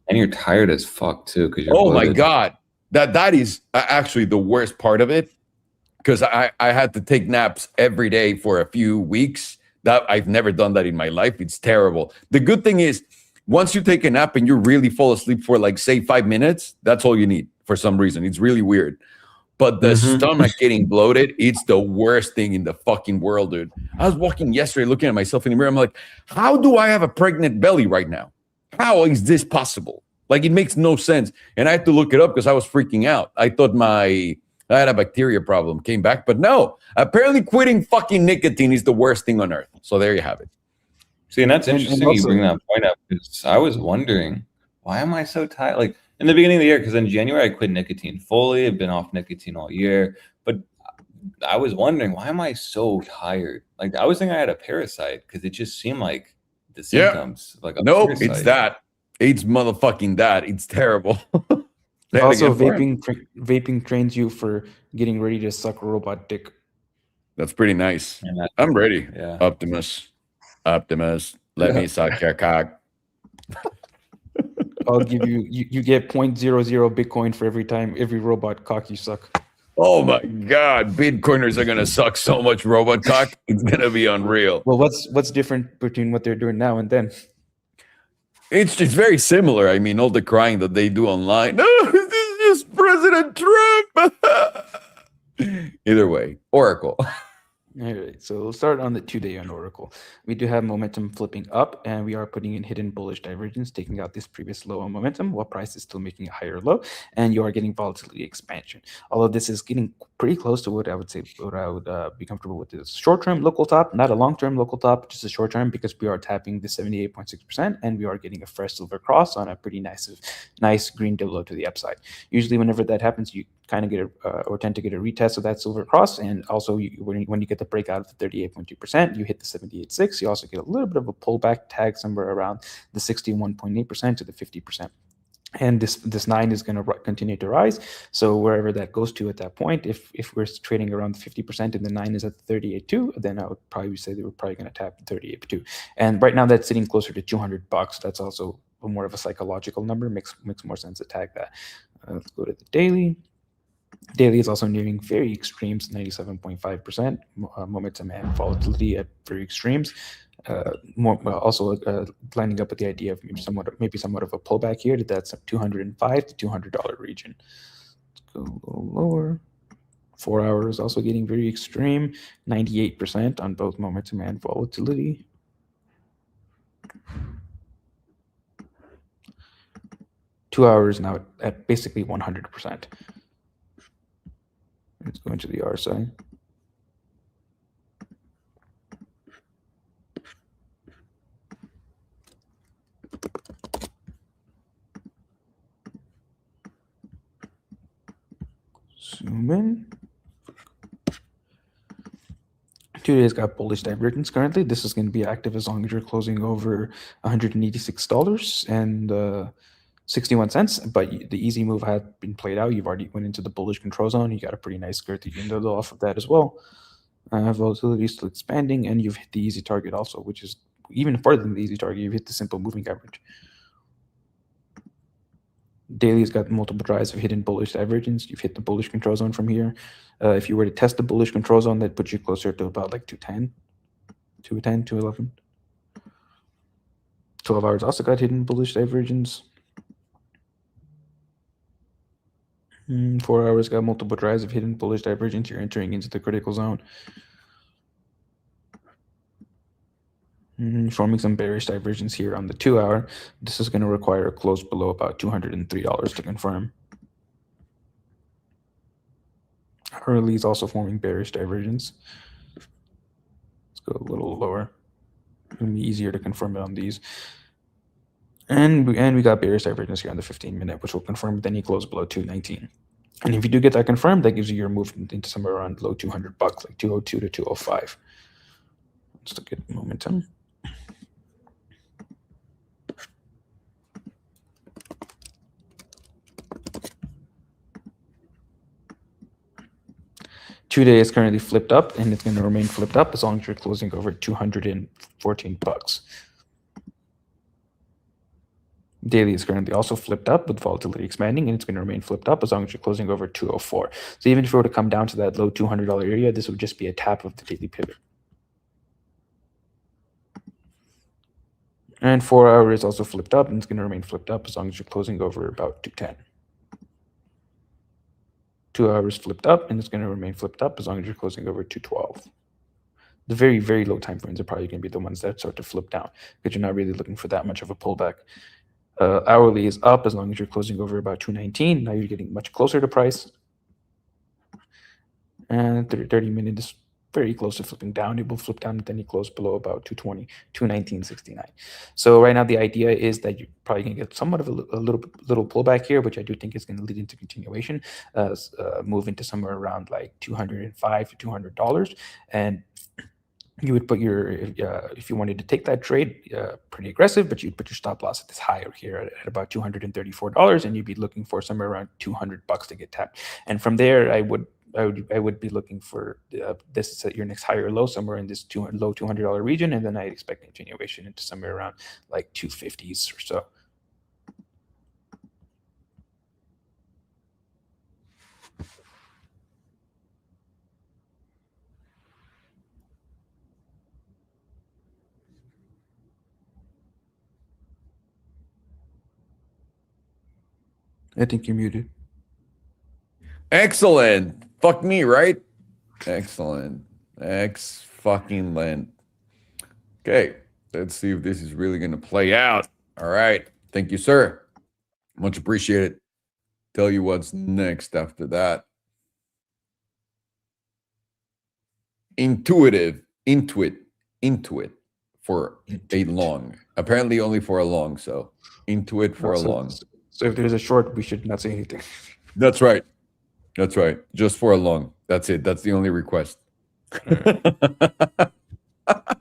And you're tired as fuck too, because you're. Oh bloated. my god, that is actually the worst part of it, because I had to take naps every day for a few weeks. That I've never done that in my life. It's terrible. The good thing is, once you take a nap and you really fall asleep for like say 5 minutes, that's all you need for some reason. It's really weird. But the stomach getting bloated, it's the worst thing in the fucking world, dude. I was walking yesterday looking at myself in the mirror. I'm like, how do I have a pregnant belly right now? How is this possible? Like, it makes no sense. And I had to look it up because I was freaking out. I thought I had a bacteria problem, came back. But no, apparently quitting fucking nicotine is the worst thing on earth. So there you have it. See, and that's interesting you bring that point up, because I was wondering, why am I so tired? Like, in the beginning of the year, because in January I quit nicotine fully. I've been off nicotine all year. But I was wondering, why am I so tired? Like, I was thinking I had a parasite, because it just seemed like the symptoms. Like, nope, it's that. It's motherfucking that. It's terrible. Also, vaping trains you for getting ready to suck a robot dick. That's pretty nice. I'm ready. Yeah. Optimus, let me suck your cock. I'll give you get 0.00 Bitcoin for every robot cock you suck. Oh my God, Bitcoiners are gonna suck so much robot cock. It's gonna be unreal. Well, what's different between what they're doing now and then? It's very similar. I mean, all the crying that they do online. No, this is just President Trump. Either way, Oracle. All right, so we'll start on the 2-day on Oracle. We do have momentum flipping up, and we are putting in hidden bullish divergence, taking out this previous low on momentum, while price is still making a higher low, and you are getting volatility expansion. All of this is getting pretty close to what I would say, what I would be comfortable with is short-term local top, not a long-term local top, just a short-term, because we are tapping the 78.6%, and we are getting a fresh silver cross on a pretty nice green doubler to the upside. Usually, whenever that happens, you kind of get or tend to get a retest of that silver cross, and also when you get the breakout of the 38.2%, you hit the 78.6. You also get a little bit of a pullback tag somewhere around the 61.8% to the 50%. And this 9 is going to continue to rise. So wherever that goes to at that point, if we're trading around 50% and the 9 is at 38.2, then I would probably say that we're probably going to tap 38.2. And right now that's sitting closer to $200. That's also more of a psychological number. Makes more sense to tag that. Let's go to the daily. Daily is also nearing very extremes, 97.5% momentum and volatility at very extremes. Also lining up with the idea of maybe somewhat of a pullback here. That's $205 to $200 region. Let's go a little lower. 4 hours also getting very extreme, 98% on both momentum and volatility. Two hours now at basically 100%. Let's go into the RSI. Zoom in. 2 days got bullish divergence currently. This is going to be active as long as you're closing over $186 and 61 cents, but the easy move had been played out. You've already went into the bullish control zone. You got a pretty nice skirt that you can do off of that as well. Volatility is still expanding, and you've hit the easy target also, which is even further than the easy target. You've hit the simple moving average. Daily's got multiple drives of hidden bullish divergence. You've hit the bullish control zone from here. If you were to test the bullish control zone, that puts you closer to about like 210, 211. 12 hours also got hidden bullish divergence. 4 hours got multiple drives of hidden bullish divergence. You're entering into the critical zone. Forming some bearish divergence here on the 2 hour. This is going to require a close below about $203 to confirm. Early is also forming bearish divergence. Let's go a little lower. It's going to be easier to confirm it on these. And we got bearish divergence here on the 15-minute, which will confirm with any close below 219. And if you do get that confirmed, that gives you your move into somewhere around low $200, like 202 to 205. Let's look at momentum. Two-day is currently flipped up, and it's going to remain flipped up as long as you're closing over $214. Daily is currently also flipped up with volatility expanding, and it's going to remain flipped up as long as you're closing over 204. So even if we were to come down to that low $200 area, this would just be a tap of the daily pivot. And 4 hour is also flipped up, and it's going to remain flipped up as long as you're closing over about 210. 2 hours flipped up, and it's going to remain flipped up as long as you're closing over 212. The very, very low time frames are probably going to be the ones that start to flip down because you're not really looking for that much of a pullback. Hourly is up as long as you're closing over about 219. Now you're getting much closer to price. And 30-minute is very close to flipping down. It will flip down and then you close below about 220, 219.69. So right now the idea is that you're probably going to get somewhat of a little pullback here, which I do think is going to lead into continuation, move into somewhere around like $205 to $200. And you would put your, if you wanted to take that trade, pretty aggressive, but you'd put your stop loss at this higher here at about $234, and you'd be looking for somewhere around $200 to get tapped. And from there, I would be looking for this at your next higher low somewhere in this low $200 region, and then I'd expect continuation into somewhere around like 250s or so. I think you're muted. Excellent. Fuck me, right? Excellent. Fucking Lent. Okay, let's see if this is really going to play out. All right. Thank you, sir. Much appreciated. Tell you what's next after that. Intuit for a long. Apparently only for a long, so Intuit for a long. So if there's a short, we should not say anything. That's right. That's right. Just for a long. That's it. That's the only request.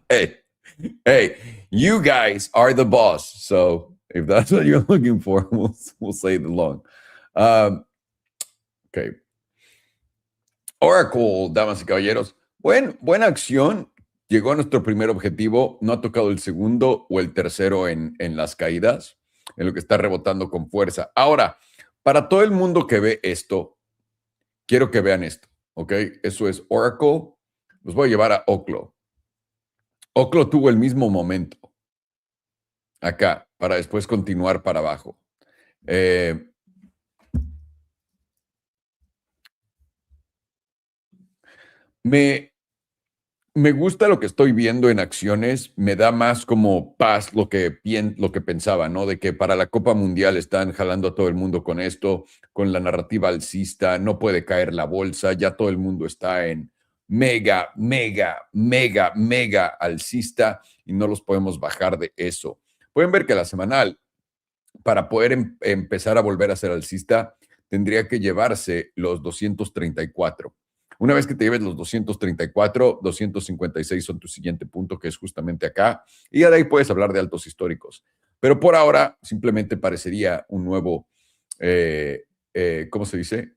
Hey, you guys are the boss. So if that's what you're looking for, we'll say the long. Okay. Oracle, damas y caballeros. Buena acción. Llegó a nuestro primer objetivo. No ha tocado el segundo o el tercero en las caídas, en lo que está rebotando con fuerza. Ahora, para todo el mundo que ve esto, quiero que vean esto, ¿ok? Eso es Oracle. Los voy a llevar a Oclo. Oclo tuvo el mismo momento acá para después continuar para abajo. Me gusta lo que estoy viendo en acciones, me da más como paz lo que pensaba, ¿no? De que para la Copa Mundial están jalando a todo el mundo con esto, con la narrativa alcista, no puede caer la bolsa, ya todo el mundo está en mega alcista y no los podemos bajar de eso. Pueden ver que la semanal, para poder empezar a volver a ser alcista, tendría que llevarse los 234. Una vez que te lleves los 234, 256 son tu siguiente punto, que es justamente acá. Y ya de ahí puedes hablar de altos históricos. Pero por ahora simplemente parecería un nuevo, ¿cómo se dice?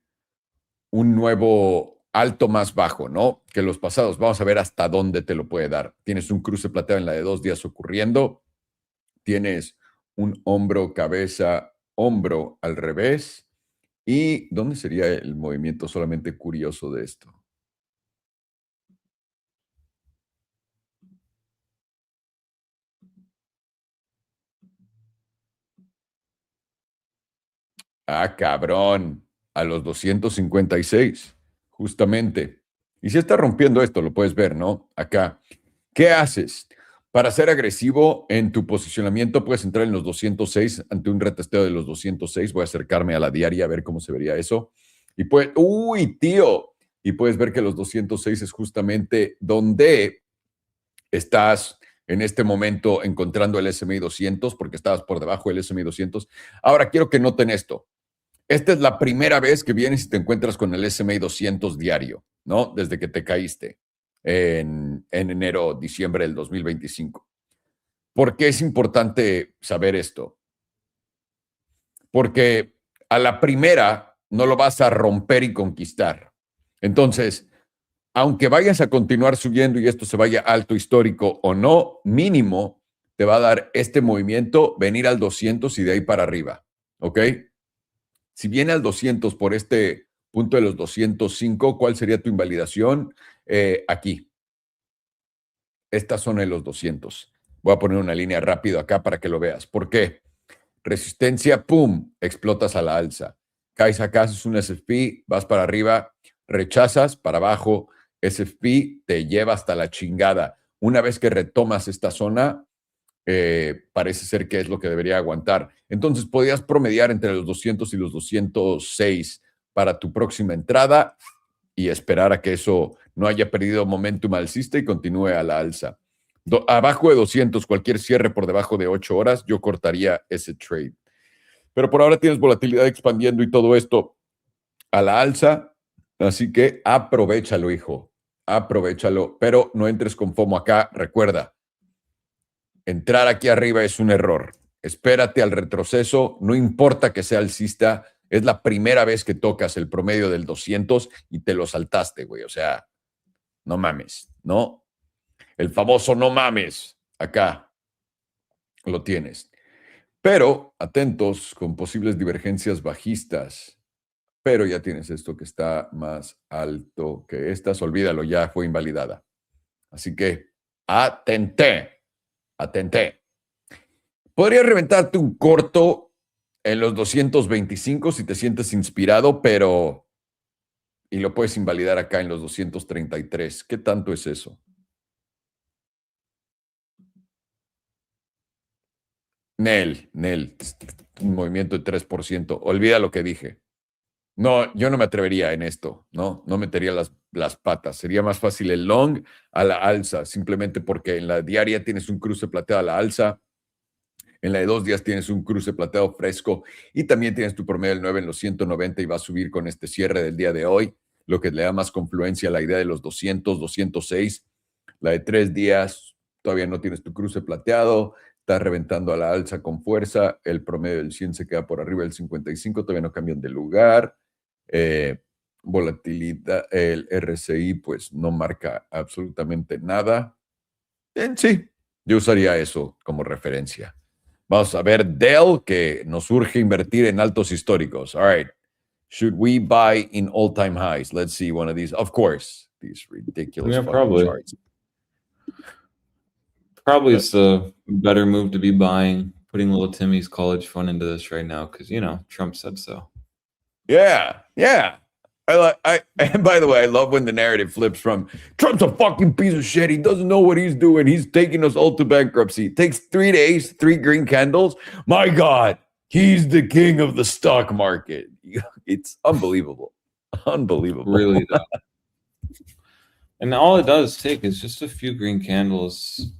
Un nuevo alto más bajo, ¿no? Que los pasados. Vamos a ver hasta dónde te lo puede dar. Tienes un cruce plateado en la de 2 días ocurriendo. Tienes un hombro, cabeza, hombro al revés. ¿Y dónde sería el movimiento solamente curioso de esto? Ah, cabrón, a los 256, justamente. Y si está rompiendo esto, lo puedes ver, ¿no? Acá. ¿Qué haces? Para ser agresivo en tu posicionamiento, puedes entrar en los 206 ante un retesteo de los 206. Voy a acercarme a la diaria a ver cómo se vería eso. Y pues, ¡uy, tío! Y puedes ver que los 206 es justamente donde estás en este momento encontrando el SMI 200, porque estabas por debajo del SMI 200. Ahora, quiero que noten esto. Esta es la primera vez que vienes y te encuentras con el SMI 200 diario, ¿no? Desde que te caíste en enero, diciembre del 2025. ¿Por qué es importante saber esto? Porque a la primera no lo vas a romper y conquistar. Entonces, aunque vayas a continuar subiendo y esto se vaya alto histórico o no, mínimo te va a dar este movimiento, venir al 200 y de ahí para arriba, ¿ok? Si viene al 200 por este punto de los 205, ¿cuál sería tu invalidación? Aquí. Esta zona de los 200. Voy a poner una línea rápido acá para que lo veas. ¿Por qué? Resistencia, ¡pum!, explotas a la alza. Caes acá, haces un SFP, vas para arriba, rechazas para abajo, SFP te lleva hasta la chingada. Una vez que retomas esta zona, parece ser que es lo que debería aguantar. Entonces, podrías promediar entre los 200 y los 206 para tu próxima entrada y esperar a que eso no haya perdido momentum alcista y continúe a la alza. Abajo de 200, cualquier cierre por debajo de 8 horas, yo cortaría ese trade. Pero por ahora tienes volatilidad expandiendo y todo esto a la alza, así que aprovéchalo, hijo. Aprovéchalo, pero no entres con FOMO acá. Recuerda, entrar aquí arriba es un error. Espérate al retroceso, no importa que sea alcista, es la primera vez que tocas el promedio del 200 y te lo saltaste, güey. O sea, no mames, ¿no? El famoso no mames, acá lo tienes. Pero atentos con posibles divergencias bajistas. Pero ya tienes esto que está más alto que estas. Olvídalo, ya fue invalidada. Así que atenté. Podría reventarte un corto En los 225 si te sientes inspirado, pero... Y lo puedes invalidar acá en los 233. ¿Qué tanto es eso? Nel, un movimiento de 3%. Olvida lo que dije. No, yo no me atrevería en esto, ¿no? No metería las patas. Sería más fácil el long a la alza, simplemente porque en la diaria tienes un cruce plateado a la alza, en la de 2 días tienes un cruce plateado fresco y también tienes tu promedio del 9 en los 190 y va a subir con este cierre del día de hoy, lo que le da más confluencia a la idea de los 200, 206. La de 3 días, todavía no tienes tu cruce plateado, está reventando a la alza con fuerza, el promedio del 100 se queda por arriba del 55, todavía no cambian de lugar. Volatilidad, el RSI pues no marca absolutamente nada. Sí, yo usaría eso como referencia. Vamos a ver Dell, que nos urge invertir en altos históricos. All right. Should we buy in all-time highs? Let's see one of these. Of course, these ridiculous Yeah, fucking probably. charts. Probably it's a better move to be buying, putting little Timmy's college fund into this right now because, you know, Trump said so. Yeah. And by the way, I love when the narrative flips from Trump's a fucking piece of shit. He doesn't know what he's doing. He's taking us all to bankruptcy. It takes 3 days, 3 green candles. My God, he's the king of the stock market. It's unbelievable. Unbelievable. Really, though. And all it does take is just a few green candles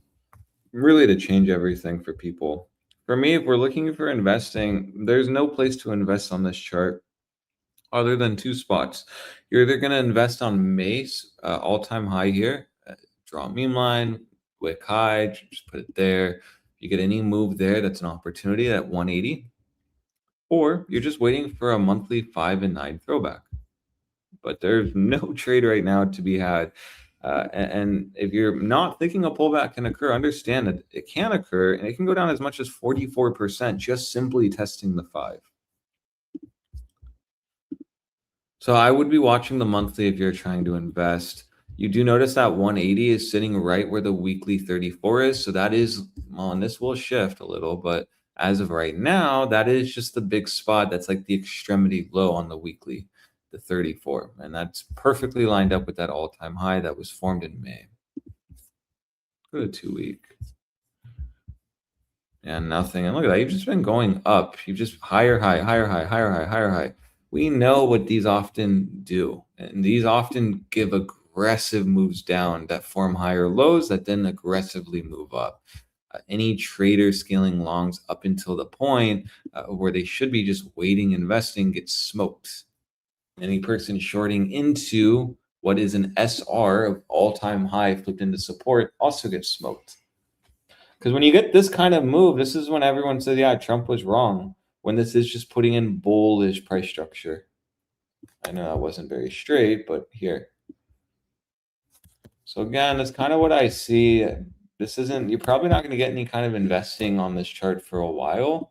really to change everything for people. For me, if we're looking for investing, there's no place to invest on this chart other than 2 spots. You're either going to invest on May's all-time high here, draw a meme line, wick high, just put it there. You get any move there, that's an opportunity at 180. Or you're just waiting for a monthly 5 and 9 throwback. But there's no trade right now to be had. And if you're not thinking a pullback can occur, understand that it can occur and it can go down as much as 44% just simply testing the 5. So I would be watching the monthly if you're trying to invest. You do notice that 180 is sitting right where the weekly 34 is. So that is, well, and this will shift a little, but as of right now, that is just the big spot. That's like the extremity low on the weekly, the 34. And that's perfectly lined up with that all-time high that was formed in May. Go to 2-week. And nothing. And look at that. You've just been going up. You've just higher high, higher high, higher high, higher high. We know what these often do. And these often give aggressive moves down that form higher lows that then aggressively move up. Any trader scaling longs up until the point where they should be just waiting, investing, gets smoked. Any person shorting into what is an SR of all-time high flipped into support also gets smoked. Because when you get this kind of move, this is when everyone says, yeah, Trump was wrong. When this is just putting in bullish price structure. I know that wasn't very straight, but here. So again, that's kind of what I see. This isn't, you're probably not going to get any kind of investing on this chart for a while.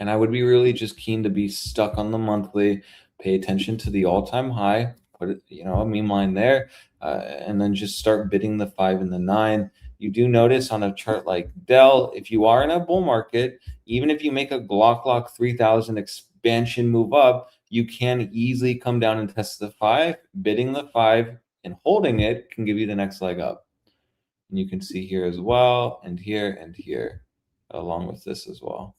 And I would be really just keen to be stuck on the monthly, pay attention to the all-time high, put it, you know, a meme line there, and then just start bidding the 5 and the 9. You do notice on a chart like Dell, if you are in a bull market, even if you make a Glock 3000 expansion move up, you can easily come down and test the 5. Bidding the 5 and holding it can give you the next leg up. And you can see here as well, and here, along with this as well.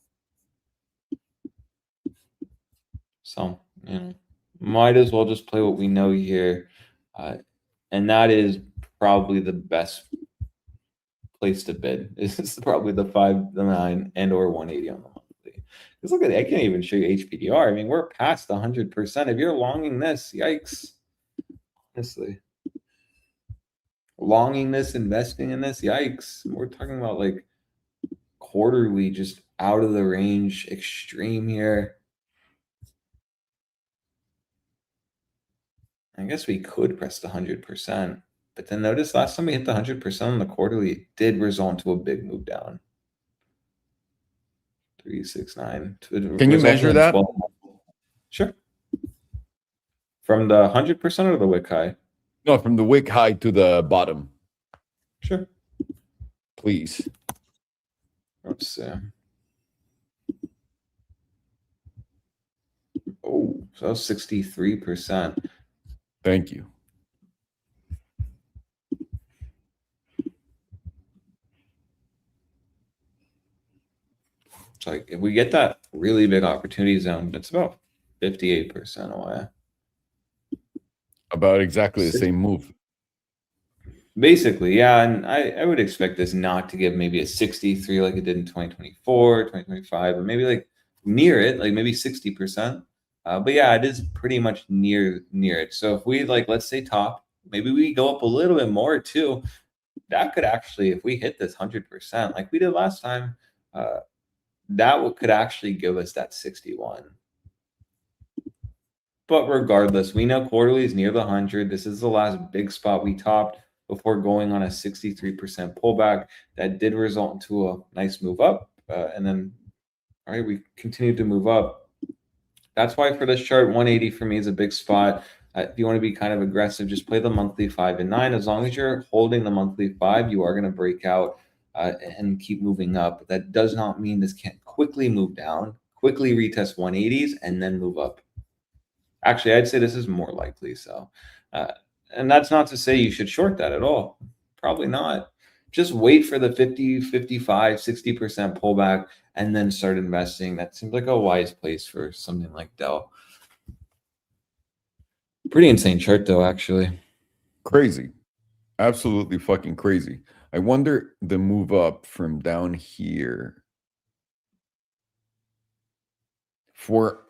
So, you know, might as well just play what we know here. And that is probably the best place to bid. This is probably the 5, the 9, and or 180 on the monthly. Because look at it, I can't even show you HPDR. I mean, we're past 100%. If you're longing this, yikes. Honestly. Longing this, investing in this, yikes. We're talking about like quarterly, just out of the range, extreme here. I guess we could press the 100%. But then notice last time we hit the 100% on the quarterly, it did result into a big move down. 369. Can you measure that? 12. Sure. From the 100% or the wick high? No, from the wick high to the bottom. Sure. Please. Let's see. Oh, so 63%. Thank you. So like if we get that really big opportunity zone, it's about 58% away. About exactly the same move. Basically, yeah. And I would expect this not to give maybe a 63 like it did in 2024, 2025, but maybe like near it, like maybe 60%. But yeah, it is pretty much near it. So if we like, let's say top, maybe we go up a little bit more too. That could actually, if we hit this 100% like we did last time, that could actually give us that 61. But regardless, we know quarterly is near the 100. This is the last big spot we topped before going on a 63% pullback that did result into a nice move up. And then, all right, we continued to move up. That's why for this chart, 180 for me is a big spot. If you want to be kind of aggressive, just play the monthly 5 and 9. As long as you're holding the monthly 5, you are going to break out and keep moving up. But that does not mean this can't quickly move down, quickly retest 180s, and then move up. Actually, I'd say this is more likely so. And that's not to say you should short that at all. Probably not. Just wait for the 50, 55, 60% pullback and then start investing. That seems like a wise place for something like Dell. Pretty insane chart though, actually. Crazy. Absolutely fucking crazy. I wonder the move up from down here.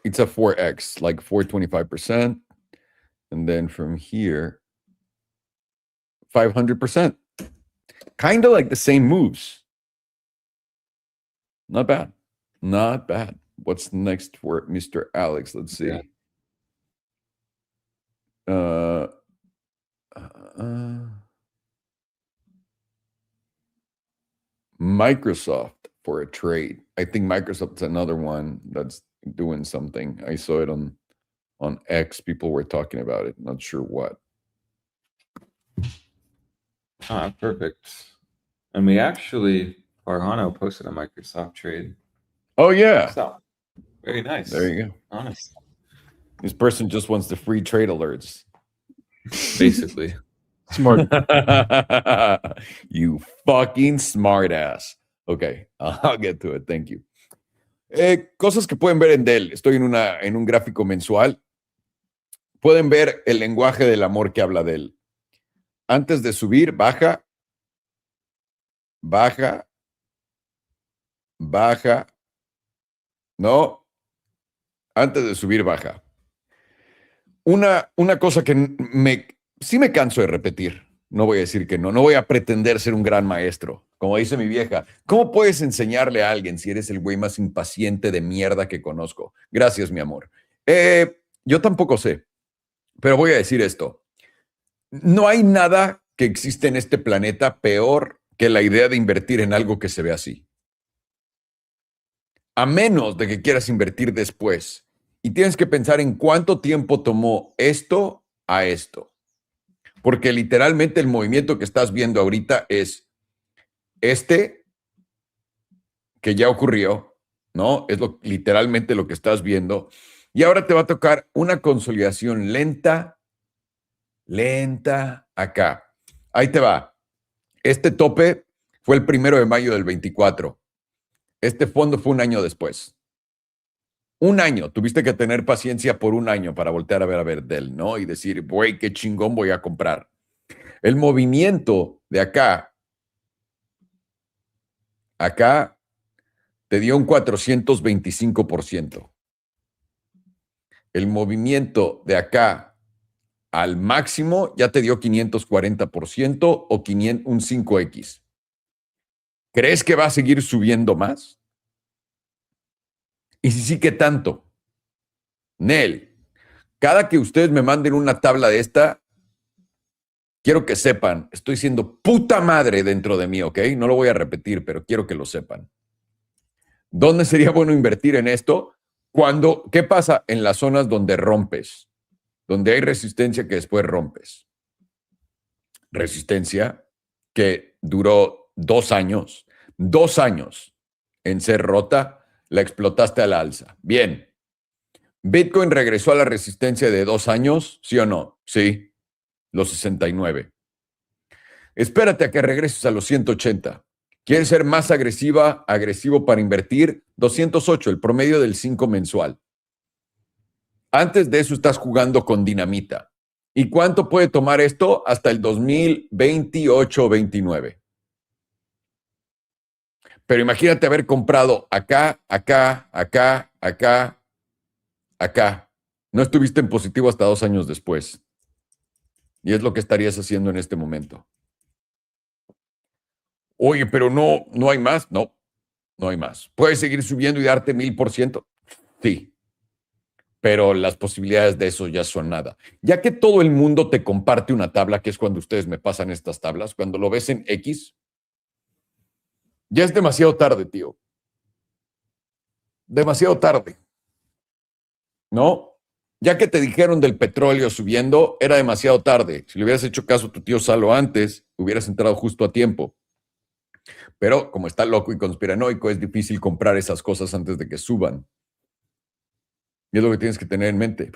It's a 4x, like 425%. And then from here, 500%. Kind of like the same moves. Not bad. Not bad. What's next for Mr. Alex? Let's see. Yeah. Microsoft for a trade. I think Microsoft's another one that's doing something. I saw it on X. People were talking about it. Not sure what. Perfect. And we actually, Farhano posted a Microsoft trade. Oh, yeah. So, very nice. There you go. Honestly. This person just wants the free trade alerts. Basically. Smart. You fucking smart ass. Ok, I'll get to it. Thank you. Cosas que pueden ver en Dell. Estoy en un gráfico mensual. Pueden ver el lenguaje del amor que habla Dell. Antes de subir, baja, baja, baja. No. Antes de subir, baja. Una cosa que sí me canso de repetir. No voy a decir que no. No voy a pretender ser un gran maestro. Como dice mi vieja, ¿cómo puedes enseñarle a alguien si eres el güey más impaciente de mierda que conozco? Gracias, mi amor. Yo tampoco sé, pero voy a decir esto. No hay nada que existe en este planeta peor que la idea de invertir en algo que se ve así. A menos de que quieras invertir después. Y tienes que pensar en cuánto tiempo tomó esto a esto. Porque literalmente el movimiento que estás viendo ahorita es este, que ya ocurrió, ¿no? Es literalmente lo que estás viendo. Y ahora te va a tocar una consolidación lenta, lenta acá. Ahí te va. Este tope fue el 1 de mayo del 24. Este fondo fue un año después. Un año. Tuviste que tener paciencia por un año para voltear a ver Dell, ¿no? Y decir, güey, qué chingón voy a comprar. El movimiento de acá te dio un 425%. El movimiento de acá al máximo ya te dio 540% o un 5X. ¿Crees que va a seguir subiendo más? Y si sí, ¿qué tanto? Nel, cada que ustedes me manden una tabla de esta, quiero que sepan, estoy siendo puta madre dentro de mí, ¿ok? No lo voy a repetir, pero quiero que lo sepan. ¿Dónde sería bueno invertir en esto? ¿Qué pasa en las zonas donde rompes? Donde hay resistencia que después rompes. Resistencia que duró 2 años. 2 años en ser rota, la explotaste a la alza. Bien. ¿Bitcoin regresó a la resistencia de 2 años? ¿Sí o no? Sí, los 69. Espérate a que regreses a los 180. ¿Quieres ser más agresivo para invertir? 208, el promedio del 5 mensual. Antes de eso estás jugando con dinamita. ¿Y cuánto puede tomar esto? Hasta el 2028-29. Pero imagínate haber comprado acá, acá, acá, acá, acá. No estuviste en positivo hasta 2 años después. Y es lo que estarías haciendo en este momento. Oye, pero no hay más. No, no hay más. ¿Puedes seguir subiendo y darte 1000%? Sí. Pero las posibilidades de eso ya son nada. Ya que todo el mundo te comparte una tabla, que es cuando ustedes me pasan estas tablas, cuando lo ves en X, ya es demasiado tarde, tío. Demasiado tarde. ¿No? Ya que te dijeron del petróleo subiendo, era demasiado tarde. Si le hubieras hecho caso a tu tío Salo antes, hubieras entrado justo a tiempo. Pero como está loco y conspiranoico, es difícil comprar esas cosas antes de que suban. Y es lo que tienes que tener en mente.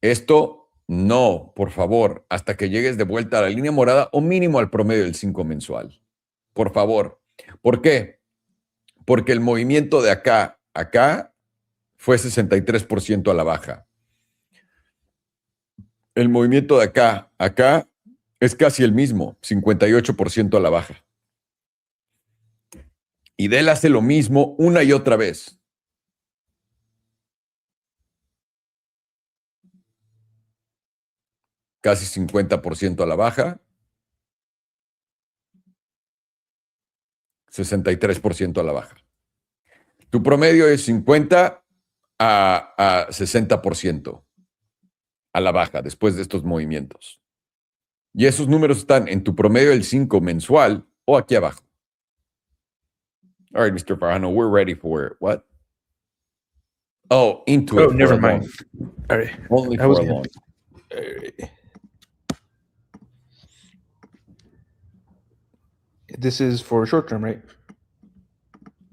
Esto no, por favor, hasta que llegues de vuelta a la línea morada o mínimo al promedio del 5 mensual. Por favor. ¿Por qué? Porque el movimiento de acá a acá fue 63% a la baja. El movimiento de acá a acá es casi el mismo, 58% a la baja. Y Dell hace lo mismo una y otra vez. Casi 50% a la baja, 63% a la baja. Tu promedio es 50 a 60% a la baja después de estos movimientos. Y esos números están en tu promedio del 5 mensual o aquí abajo. All right, Mr. Farhano, we're ready for what? Oh, into it. Oh, never for a mind. long. All right. Only I for was a gonna- long. All right. This is for short term, right?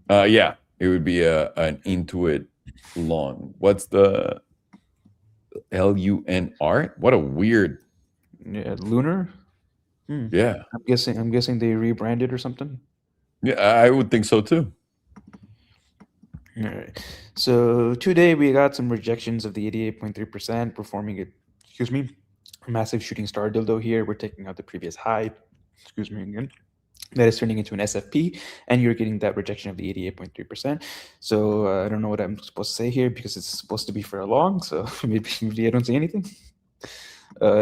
Yeah, it would be an into it long. What's the LUNR? What a weird. Yeah, lunar. Yeah. I'm guessing they rebranded or something. Yeah, I would think so too. All right. So today we got some rejections of the 88.3% performing it. Excuse me. Massive shooting star dildo here. We're taking out the previous high. Excuse me again. That is turning into an SFP, and you're getting that rejection of the 88.3%. So I don't know what I'm supposed to say here because it's supposed to be for a long. So maybe I don't say anything.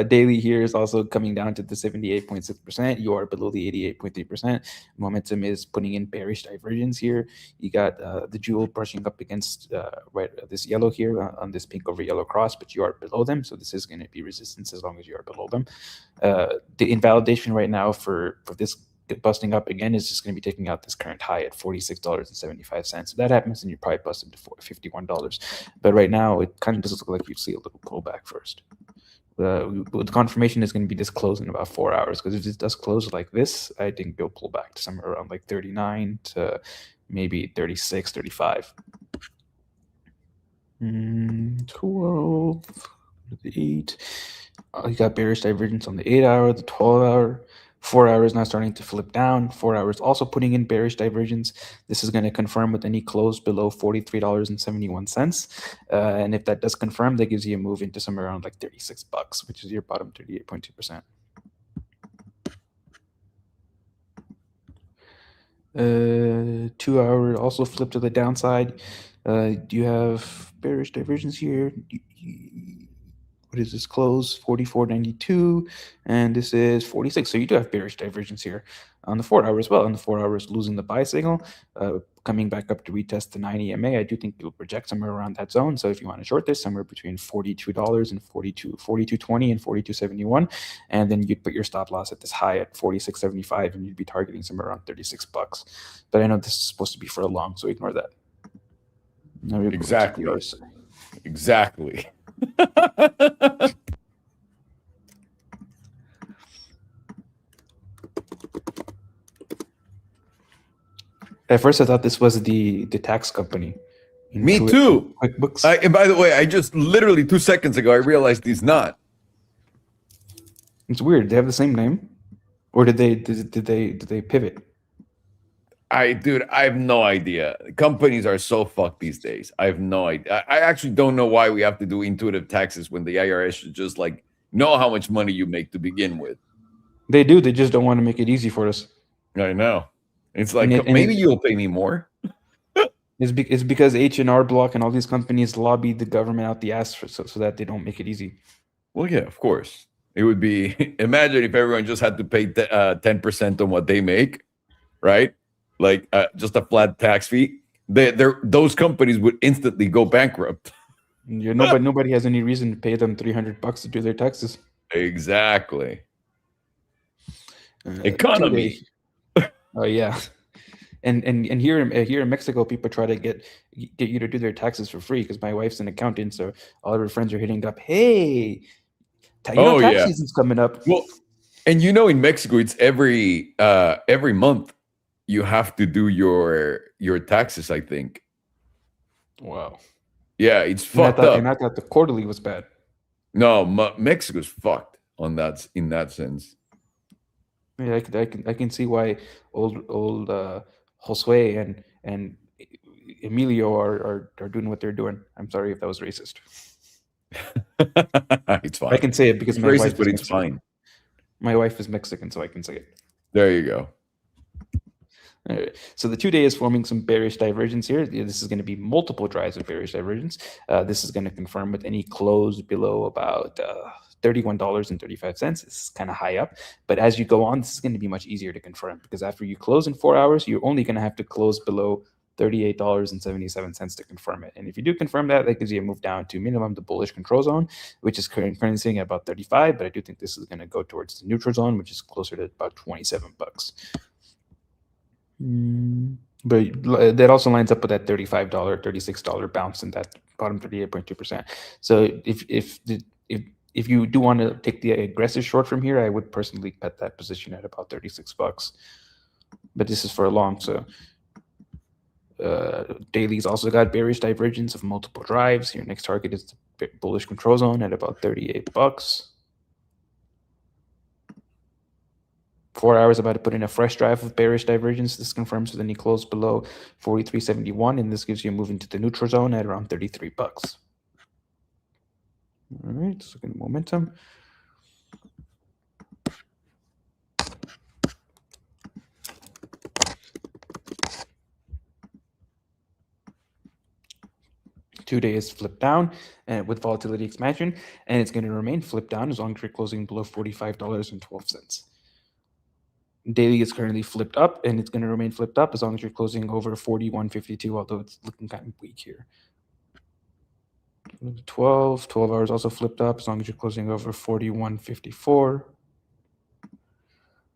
Daily here is also coming down to the 78.6%. You are below the 88.3%. Momentum is putting in bearish divergence here. You got the jewel brushing up against this yellow here on this pink over yellow cross, but you are below them. So this is going to be resistance as long as you are below them. The invalidation right now for this busting up again is just going to be taking out this current high at $46.75. If that happens, then you're probably busted to $51. But right now, it kind of does look like you see a little pullback first. The confirmation is going to be this close in about 4 hours, because if this does close like this, I think it'll pull back to somewhere around like 39 to maybe 36, 35. 12, the 8. You got bearish divergence on the 8 hour, the 12 hour. 4 hours now starting to flip down. 4 hours also putting in bearish divergence. This is going to confirm with any close below $43.71. And if that does confirm, that gives you a move into somewhere around like $36, which is your bottom 38.2%. 2 hour also flipped to the downside. Do you have bearish divergence here? What is this close? 44.92, and this is 46. So you do have bearish divergence here on the 4 hour as well. On the 4 hours, losing the buy signal, coming back up to retest the 9 EMA. I do think you'll project somewhere around that zone. So if you want to short this, somewhere between $42 and $42.20 and $42.71, and then you'd put your stop loss at this high at $46.75, and you'd be targeting somewhere around $36. But I know this is supposed to be for a long, so ignore that. Now we're Exactly. going to the RSI. Exactly. At first, I thought this was the tax company, Me Intuit too. QuickBooks. And by the way, I just literally 2 seconds ago, I realized he's not. It's weird. They have the same name, or did they pivot? Dude, I have no idea. Companies are so fucked these days. I have no idea. I actually don't know why we have to do intuitive taxes when the IRS should just like know how much money you make to begin with. They do. They just don't want to make it easy for us. I know. It's like, And maybe you'll pay me more. It's because H&R Block and all these companies lobby the government out the ass so that they don't make it easy. Well, yeah, of course. It would be, imagine if everyone just had to pay 10% on what they make, right? Like just a flat tax fee. Those companies would instantly go bankrupt. Nobody has any reason to pay them $300 to do their taxes. Exactly. Economy. Oh yeah. And here in Mexico, people try to get you to do their taxes for free because my wife's an accountant, so all of her friends are hitting up. Hey, tax season's coming up. Well, and in Mexico, it's every month you have to do your taxes. I think. Wow. Yeah, it's fucked up. And I thought the quarterly was bad. No, Mexico's fucked in that sense. Yeah, I can see why old Josue and Emilio are doing what they're doing. I'm sorry if that was racist. It's fine. I can say it because it's my racist, wife but is it's Mexican. fine. My wife is Mexican, so I can say it. There you go. All right. So the 2-day is forming some bearish divergence here. This is going to be multiple drives of bearish divergence. This is going to confirm with any close below about $31.35. This is kind of high up. But as you go on, this is going to be much easier to confirm because after you close in 4 hours, you're only going to have to close below $38.77 to confirm it. And if you do confirm that, that gives you a move down to minimum the bullish control zone, which is currently sitting at about 35. But I do think this is going to go towards the neutral zone, which is closer to about $27. But that also lines up with that $35, $36 bounce in that bottom 38.2%. So if you do want to take the aggressive short from here, I would personally bet that position at about $36. But this is for a long, so daily's also got bearish divergence of multiple drives. Your next target is the bullish control zone at about $38. 4 hours about to put in a fresh drive of bearish divergence. This confirms with any close below 43.71, and this gives you a move into the neutral zone at around $33. All right, let's look at momentum. Two-day is flipped down with volatility expansion, and it's going to remain flipped down as long as you're closing below $45.12. Daily is currently flipped up, and it's going to remain flipped up as long as you're closing over 41.52, although it's looking kind of weak here. 12 hours also flipped up as long as you're closing over 41.54.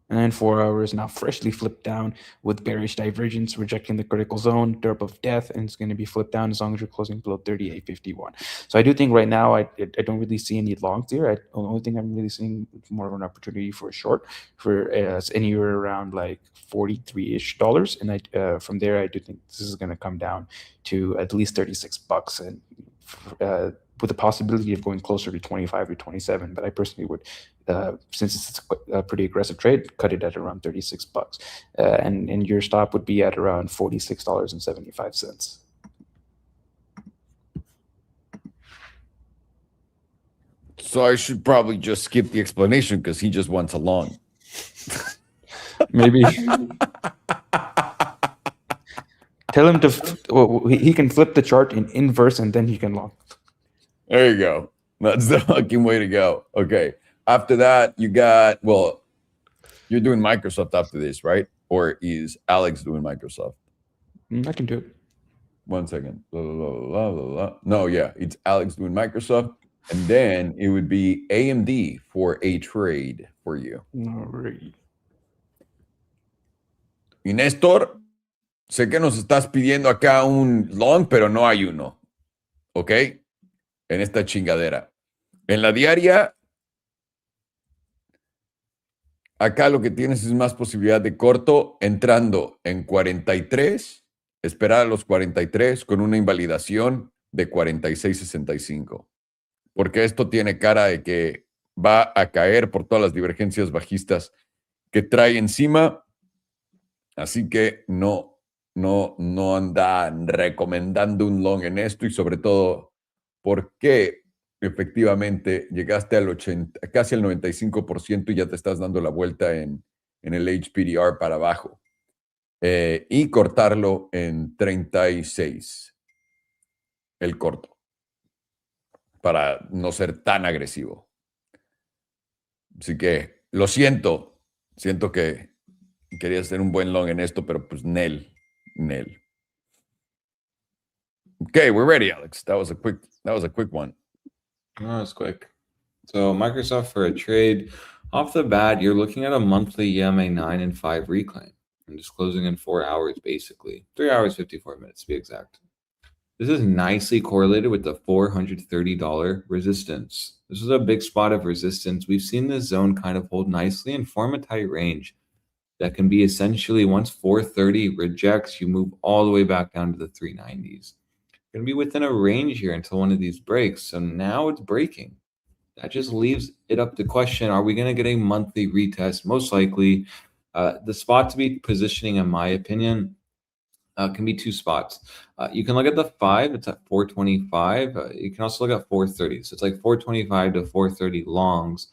And then 4 hours now freshly flipped down with bearish divergence, rejecting the critical zone, derp of death, and it's going to be flipped down as long as you're closing below 38.51. So I do think right now I don't really see any longs here. The only thing I'm really seeing is more of an opportunity for a short for anywhere around like $43-ish. And from there, I do think this is going to come down to at least $36, and with the possibility of going closer to 25 or 27. But I personally would, since it's a pretty aggressive trade, cut it at around $36. And your stop would be at around $46.75. So I should probably just skip the explanation because he just wants a long. Maybe. Tell him he can flip the chart in inverse and then he can long. There you go. That's the fucking way to go. Okay. After that, you got, well, you're doing Microsoft after this, right? Or is Alex doing Microsoft? I can do it. 1 second. No, yeah, it's Alex doing Microsoft. And then it would be AMD for a trade for you. All right. Y Néstor, sé que nos estás pidiendo acá un long, pero no hay uno. ¿Ok? En esta chingadera. En la diaria, acá lo que tienes es más posibilidad de corto entrando en 43 esperar a los 43 con una invalidación de 46.65. Porque esto tiene cara de que va a caer por todas las divergencias bajistas que trae encima. Así que no andan recomendando un long en esto y sobre todo porque efectivamente llegaste al 80, casi al 95% y ya te estás dando la vuelta en el HPDR para abajo. Y cortarlo en 36, el corto, para no ser tan agresivo. Así que lo siento que quería hacer un buen long en esto, pero pues Nel. Okay, we're ready, Alex. That was a quick one. Oh, that's quick. So Microsoft for a trade. Off the bat, you're looking at a monthly EMA 9 and 5 reclaim. And just closing in 4 hours, basically. 3 hours, 54 minutes to be exact. This is nicely correlated with the $430 resistance. This is a big spot of resistance. We've seen this zone kind of hold nicely and form a tight range that can be essentially once 430 rejects, you move all the way back down to the 390s. Going to be within a range here until one of these breaks. So now it's breaking. That just leaves it up to question, are we going to get a monthly retest? Most likely. The spot to be positioning, in my opinion, can be 2 spots. You can look at the 5, it's at 425. You can also look at 430. So it's like 425 to 430 longs.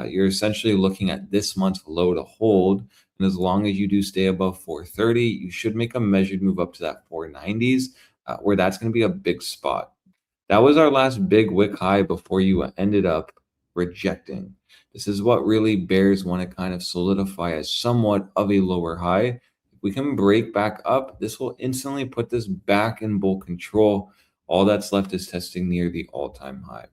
You're essentially looking at this month's low to hold. And as long as you do stay above 430, you should make a measured move up to that 490s, where that's going to be a big spot. That was our last big wick high before you ended up rejecting. This is what really bears want to kind of solidify as somewhat of a lower high. If we can break back up, this will instantly put this back in bull control. All that's left is testing near the all-time high.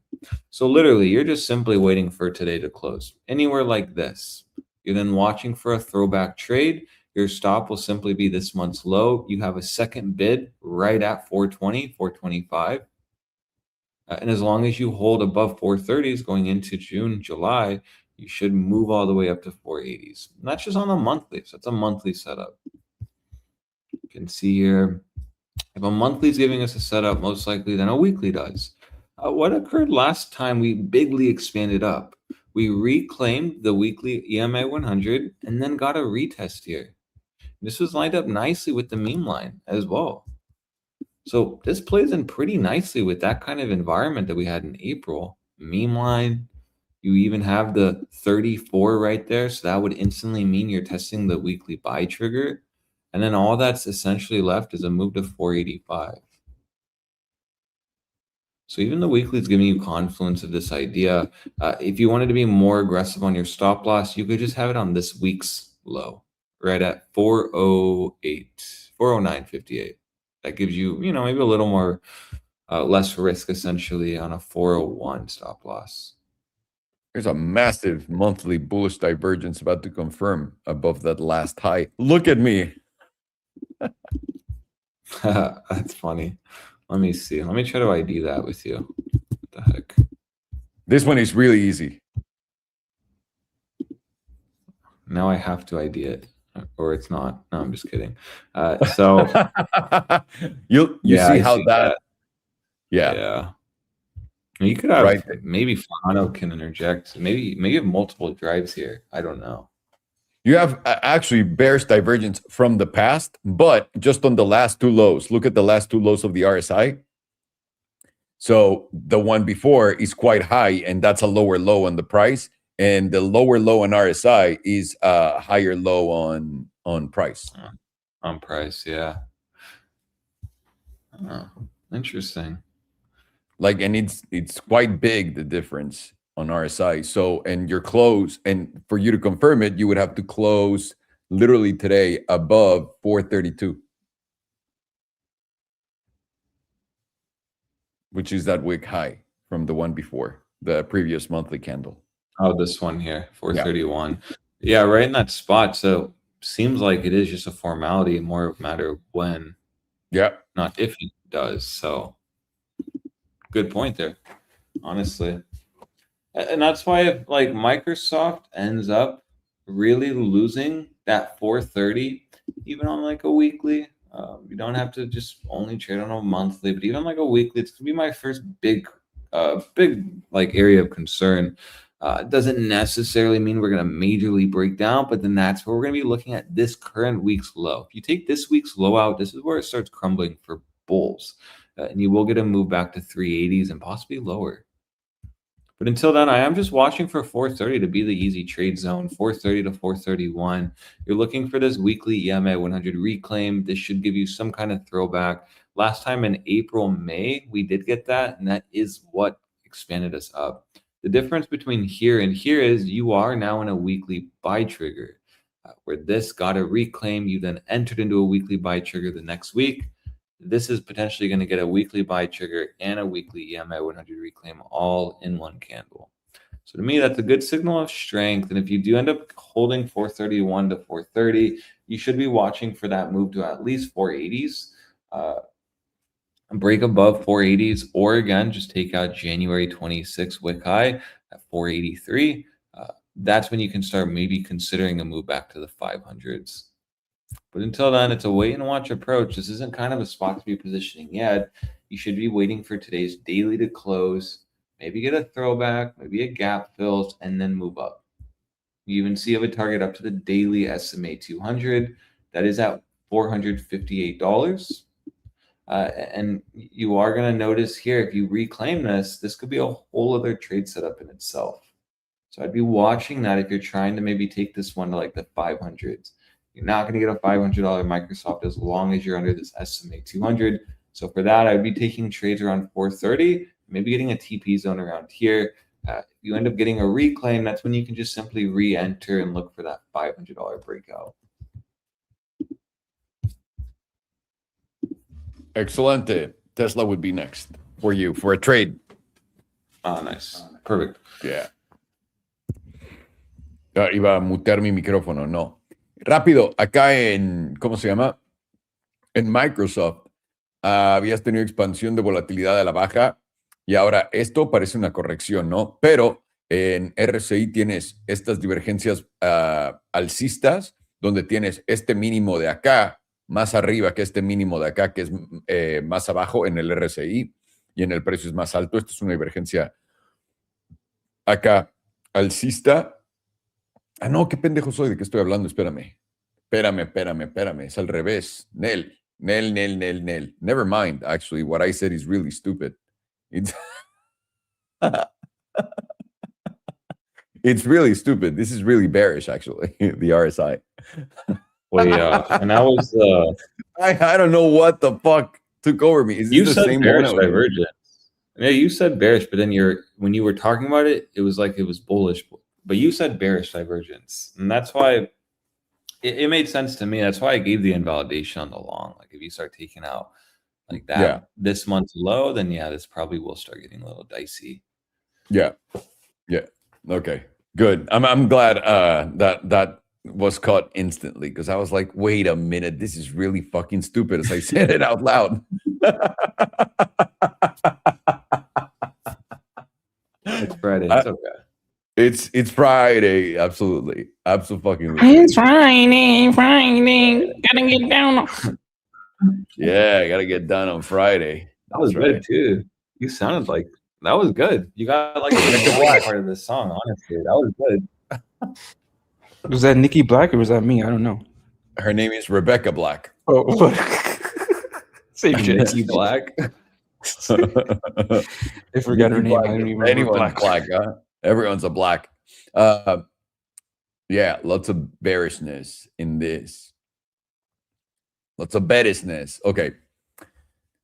So literally, you're just simply waiting for today to close. Anywhere like this. You're then watching for a throwback trade. Your stop will simply be this month's low. You have a second bid right at 420, 425. And as long as you hold above 430s going into June, July, you should move all the way up to 480s. And that's just on the monthly. So it's a monthly setup. You can see here, if a monthly is giving us a setup, most likely then a weekly does. What occurred last time we bigly expanded up? We reclaimed the weekly EMA 100 and then got a retest here. This was lined up nicely with the meme line as well. So this plays in pretty nicely with that kind of environment that we had in April. Meme line, you even have the 34 right there. So that would instantly mean you're testing the weekly buy trigger. And then all that's essentially left is a move to 485. So even the weekly is giving you confluence of this idea. If you wanted to be more aggressive on your stop loss, you could just have it on this week's low, right at 408, 409.58. That gives you, maybe a little more, less risk essentially on a 401 stop loss. There's a massive monthly bullish divergence about to confirm above that last high. Look at me. That's funny. Let me see. Let me try to ID that with you. What the heck? This one is really easy. Now I have to ID it, or it's not. No, I'm just kidding. So you see how that. Yeah. You could have right. Maybe Fano can interject. Maybe have multiple drives here. I don't know. You have actually bearish divergence from the past, but just on the last 2 lows. Look at the last 2 lows of the RSI. So the one before is quite high, and that's a lower low on the price. And the lower low on RSI is a higher low on price. On price, yeah. Oh, interesting. And it's quite big, the difference on RSI. So, and your close, and for you to confirm it, you would have to close literally today above 432, which is that wick high from the one before, the previous monthly candle. Oh, this one here, 431. Yeah, right in that spot. So seems like it is just a formality, more of a matter of when. Yeah. Not if it does. So good point there, honestly. And that's why if like Microsoft ends up really losing that 430, even on like a weekly, You don't have to just only trade on a monthly, but even like a weekly, it's gonna be my first big like area of concern. It doesn't necessarily mean we're going to majorly break down, but then that's where we're going to be looking at this current week's low. If you take this week's low out, this is where it starts crumbling for bulls, and you will get a move back to 380s and possibly lower. But until then, I am just watching for 430 to be the easy trade zone, 430 to 431. You're looking for this weekly EMA 100 reclaim. This should give you some kind of throwback. Last time in April, May, we did get that, and that is what expanded us up. The difference between here and here is you are now in a weekly buy trigger, where this got a reclaim. You then entered into a weekly buy trigger the next week. This is potentially going to get a weekly buy trigger and a weekly EMA 100 reclaim all in one candle. So to me, that's a good signal of strength. And if you do end up holding 431 to 430, you should be watching for that move to at least 480s. Break above 480s, or again, just take out January 26 wick high at 483. That's when you can start maybe considering a move back to the 500s. But until then, it's a wait and watch approach. This isn't kind of a spot to be positioning yet. You should be waiting for today's daily to close, maybe get a throwback, maybe a gap fills, and then move up. You even see a target up to the daily SMA 200. That is at $458. And you are going to notice here, if you reclaim this could be a whole other trade setup in itself. So I'd be watching that if you're trying to maybe take this one to like the 500s. You're not going to get a $500 Microsoft as long as you're under this SMA 200. So for that, I'd be taking trades around 430, maybe getting a TP zone around here. If you end up getting a reclaim, that's when you can just simply re-enter and look for that $500 breakout. Excelente. Tesla would be next for you for a trade. Ah, nice. Perfect. Yeah. Iba a mutear mi micrófono, no. Rápido, acá en, ¿cómo se llama? En Microsoft, habías tenido expansión de volatilidad a la baja y ahora esto parece una corrección, ¿no? Pero en RSI tienes estas divergencias alcistas, donde tienes este mínimo de acá, más arriba que este mínimo de acá, que es más abajo en el RSI, y en el precio es más alto. Esto es una divergencia acá alcista. Ah, no, qué pendejo soy, ¿de qué estoy hablando? Espérame. Es al revés. Nel. Never mind, actually. What I said is really stupid. It's really stupid. This is really bearish, actually, the RSI. Well, yeah, and that was I don't know what the fuck took over me. Is you this the said same bearish one? divergence. Yeah, you said bearish, but then when you were talking about it, it was like it was bullish. But you said bearish divergence, and that's why it made sense to me. That's why I gave the invalidation on the long. Like if you start taking out like that this month's low, then yeah, this probably will start getting a little dicey. Yeah. Okay. Good. I'm glad that was caught instantly, because I was like, wait a minute, this is really fucking stupid as I said it out loud. It's Friday. It's okay. It's Friday. Absolutely. Absolutely. It's Friday. Gotta get down. Yeah, I gotta get done on Friday. That was good too. You sounded like that was good. You got like the part of this song. Honestly, that was good. Was that Nikki Black or was that me? I don't know. Her name is Rebecca Black. Oh, same shit. Nikki Black. I forgot her name. I don't even remember. Anyone's black, huh? Everyone's a black. Yeah, lots of bearishness in this. Lots of bearishness. Okay.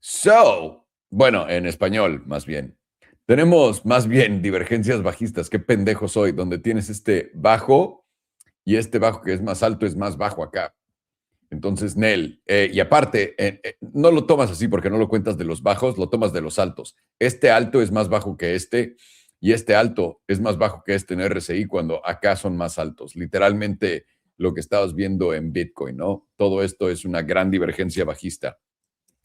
So, bueno, en español, más bien. Tenemos más bien divergencias bajistas. Qué pendejo soy. Donde tienes este bajo y este bajo que es más alto es más bajo acá. Entonces, Nel, y aparte, no lo tomas así porque no lo cuentas de los bajos, lo tomas de los altos. Este alto es más bajo que este y este alto es más bajo que este en RSI cuando acá son más altos. Literalmente lo que estabas viendo en Bitcoin, ¿no? Todo esto es una gran divergencia bajista.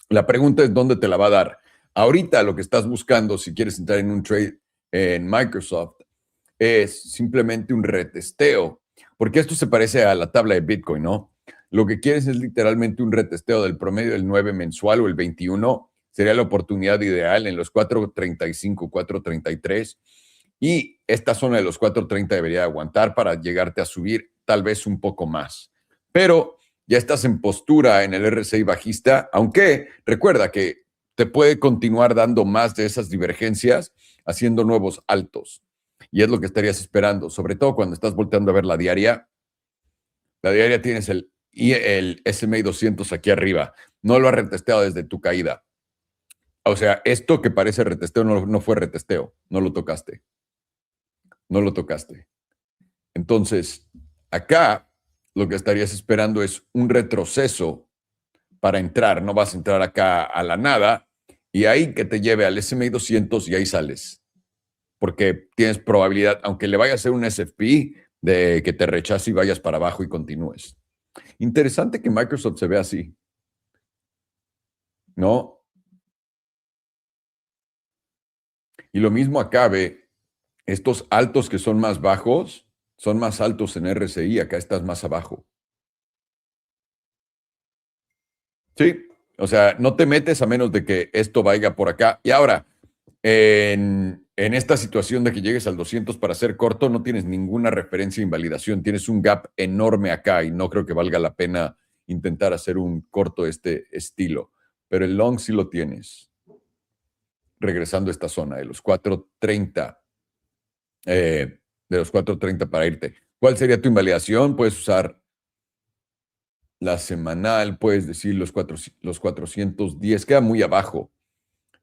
La pregunta es, ¿dónde te la va a dar? Ahorita lo que estás buscando, si quieres entrar en un trade en Microsoft, es simplemente un retesteo, porque esto se parece a la tabla de Bitcoin, ¿no? Lo que quieres es literalmente un retesteo del promedio del 9 mensual o el 21. Sería la oportunidad ideal en los 4.35, 4.33. Y esta zona de los 4.30 debería aguantar para llegarte a subir tal vez un poco más. Pero ya estás en postura en el RSI bajista, aunque recuerda que te puede continuar dando más de esas divergencias haciendo nuevos altos. Y es lo que estarías esperando, sobre todo cuando estás volteando a ver la diaria. La diaria tienes el SMA 200 aquí arriba. No lo has retesteado desde tu caída. O sea, esto que parece retesteo no fue retesteo. No lo tocaste. No lo tocaste. Entonces, acá lo que estarías esperando es un retroceso para entrar. No vas a entrar acá a la nada y ahí que te lleve al SMA 200 y ahí sales. Porque tienes probabilidad, aunque le vaya a hacer un SFP, de que te rechace y vayas para abajo y continúes. Interesante que Microsoft se vea así, ¿no? Y lo mismo acá, ve, estos altos que son más bajos, son más altos en RSI, acá estás más abajo. Sí, o sea, no te metes a menos de que esto vaya por acá. Y ahora, en esta situación de que llegues al 200 para ser corto, no tienes ninguna referencia de invalidación. Tienes un gap enorme acá y no creo que valga la pena intentar hacer un corto de este estilo. Pero el long sí lo tienes. Regresando a esta zona de los 4.30, de los 4.30 para irte. ¿Cuál sería tu invalidación? Puedes usar la semanal, puedes decir los 410, queda muy abajo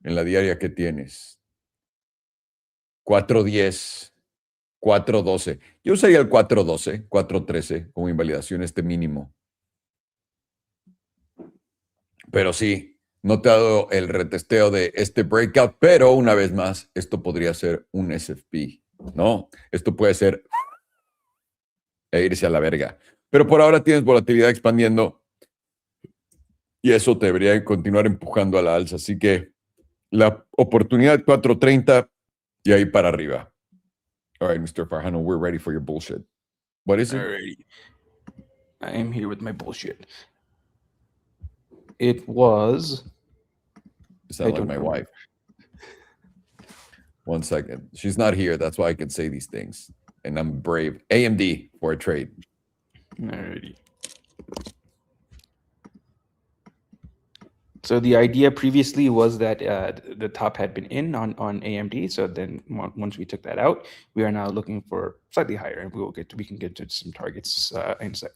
en la diaria que tienes. 410, 412. Yo usaría el 412, 413 como invalidación, este mínimo. Pero sí, no te ha dado el retesteo de este breakout, pero una vez más, esto podría ser un SFP, ¿no? Esto puede ser e irse a la verga. Pero por ahora tienes volatilidad expandiendo y eso te debería continuar empujando a la alza. Así que la oportunidad 430 y ahí para arriba. All right, Mr. Farhano, we're ready for your bullshit. What is it? Alrighty. I am here with my bullshit. It was. You sound like my wife. One second. She's not here. That's why I can say these things. And I'm brave. AMD for a trade. Alrighty. So the idea previously was that the top had been in on AMD. So then once we took that out, we are now looking for slightly higher, and we can get to some targets in a sec.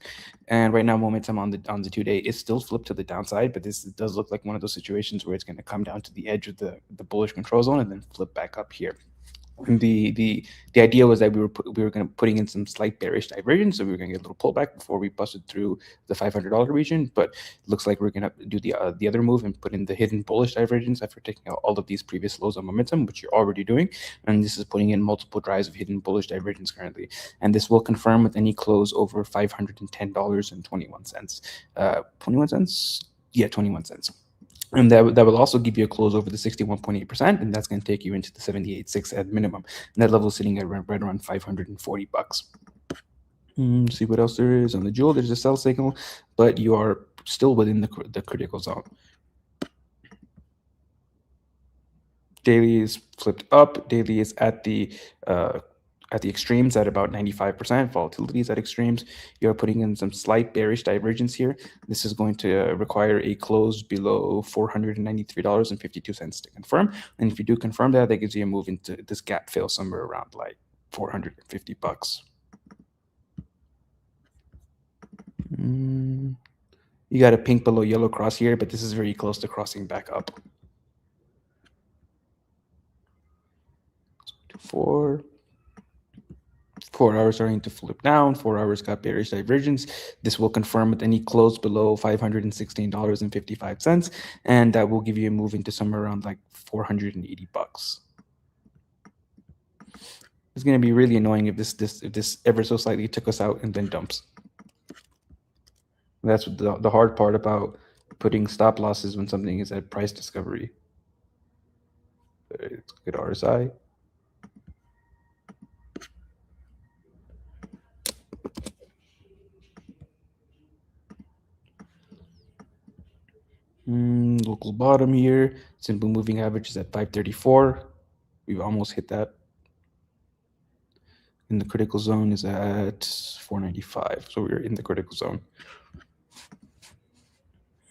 And right now, momentum on the 2-day is still flipped to the downside, but this does look like one of those situations where it's going to come down to the edge of the bullish control zone and then flip back up here. And the idea was that we were going to putting in some slight bearish divergence, so we were going to get a little pullback before we busted through the $500 region. But it looks like we're going to do the other move and put in the hidden bullish divergence after taking out all of these previous lows on momentum, which you're already doing. And this is putting in multiple drives of hidden bullish divergence currently. And this will confirm with any close over $510.21. 21 cents? Yeah, 21 cents. And that will also give you a close over the 61.8%, and that's going to take you into the 78.6 at minimum. And that level is sitting at right around $540. See what else there is on the jewel. There's a sell signal, but you are still within the critical zone. Daily is flipped up. Daily is at the extremes at about 95%. Volatility is at extremes. You're putting in some slight bearish divergence here. This is going to require a close below $493.52 to confirm. And if you do confirm that, that gives you a move into this gap fill somewhere around like $450. You got a pink below yellow cross here, but this is very close to crossing back up. 4 hours starting to flip down. 4 hours got bearish divergence. This will confirm with any close below $516.55, and that will give you a move into somewhere around like $480. It's going to be really annoying if this ever so slightly took us out and then dumps. That's the hard part about putting stop losses when something is at price discovery. Let's get RSI. Local bottom here. Simple moving average is at 534. We've almost hit that. And the critical zone is at 495. So we're in the critical zone.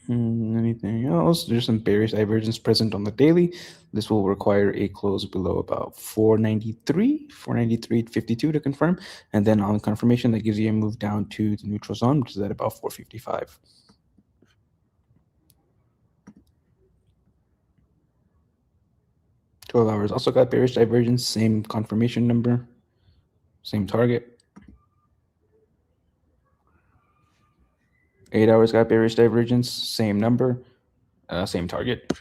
Anything else? There's some bearish divergence present on the daily. This will require a close below about 493.52 to confirm. And then on confirmation, that gives you a move down to the neutral zone, which is at about 455. $12 hours also got bearish divergence, same confirmation number, same target. 8 hours got bearish divergence, same number, same target.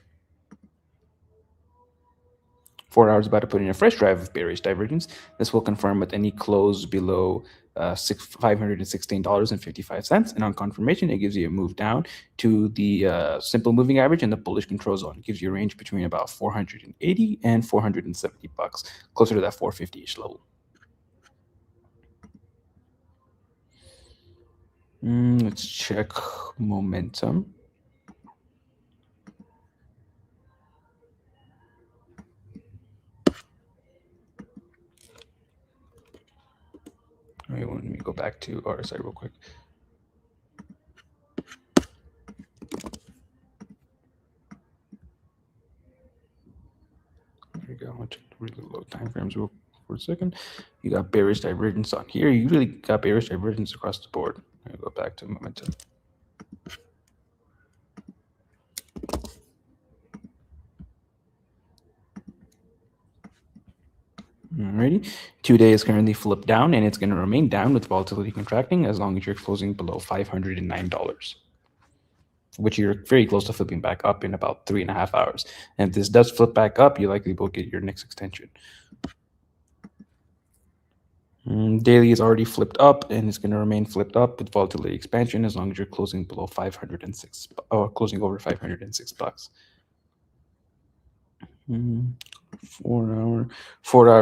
4 hours about to put in a fresh drive of bearish divergence. This will confirm with any close below $516.55. And on confirmation, it gives you a move down to the simple moving average and the bullish control zone. It gives you a range between about 480 and 470 bucks, closer to that 450-ish level. Let's check momentum. All right, let me go back to RSI real quick. There you go. I'll check the really low time frames for a second. You got bearish divergence on here. You really got bearish divergence across the board. I'll go back to momentum. Alrighty, 2-day is currently flipped down, and it's going to remain down with volatility contracting as long as you're closing below $509, which you're very close to flipping back up in about 3.5 hours. And if this does flip back up, you likely will get your next extension. Daily is already flipped up, and it's going to remain flipped up with volatility expansion as long as you're closing below 506 or closing over 506 bucks. 4 hour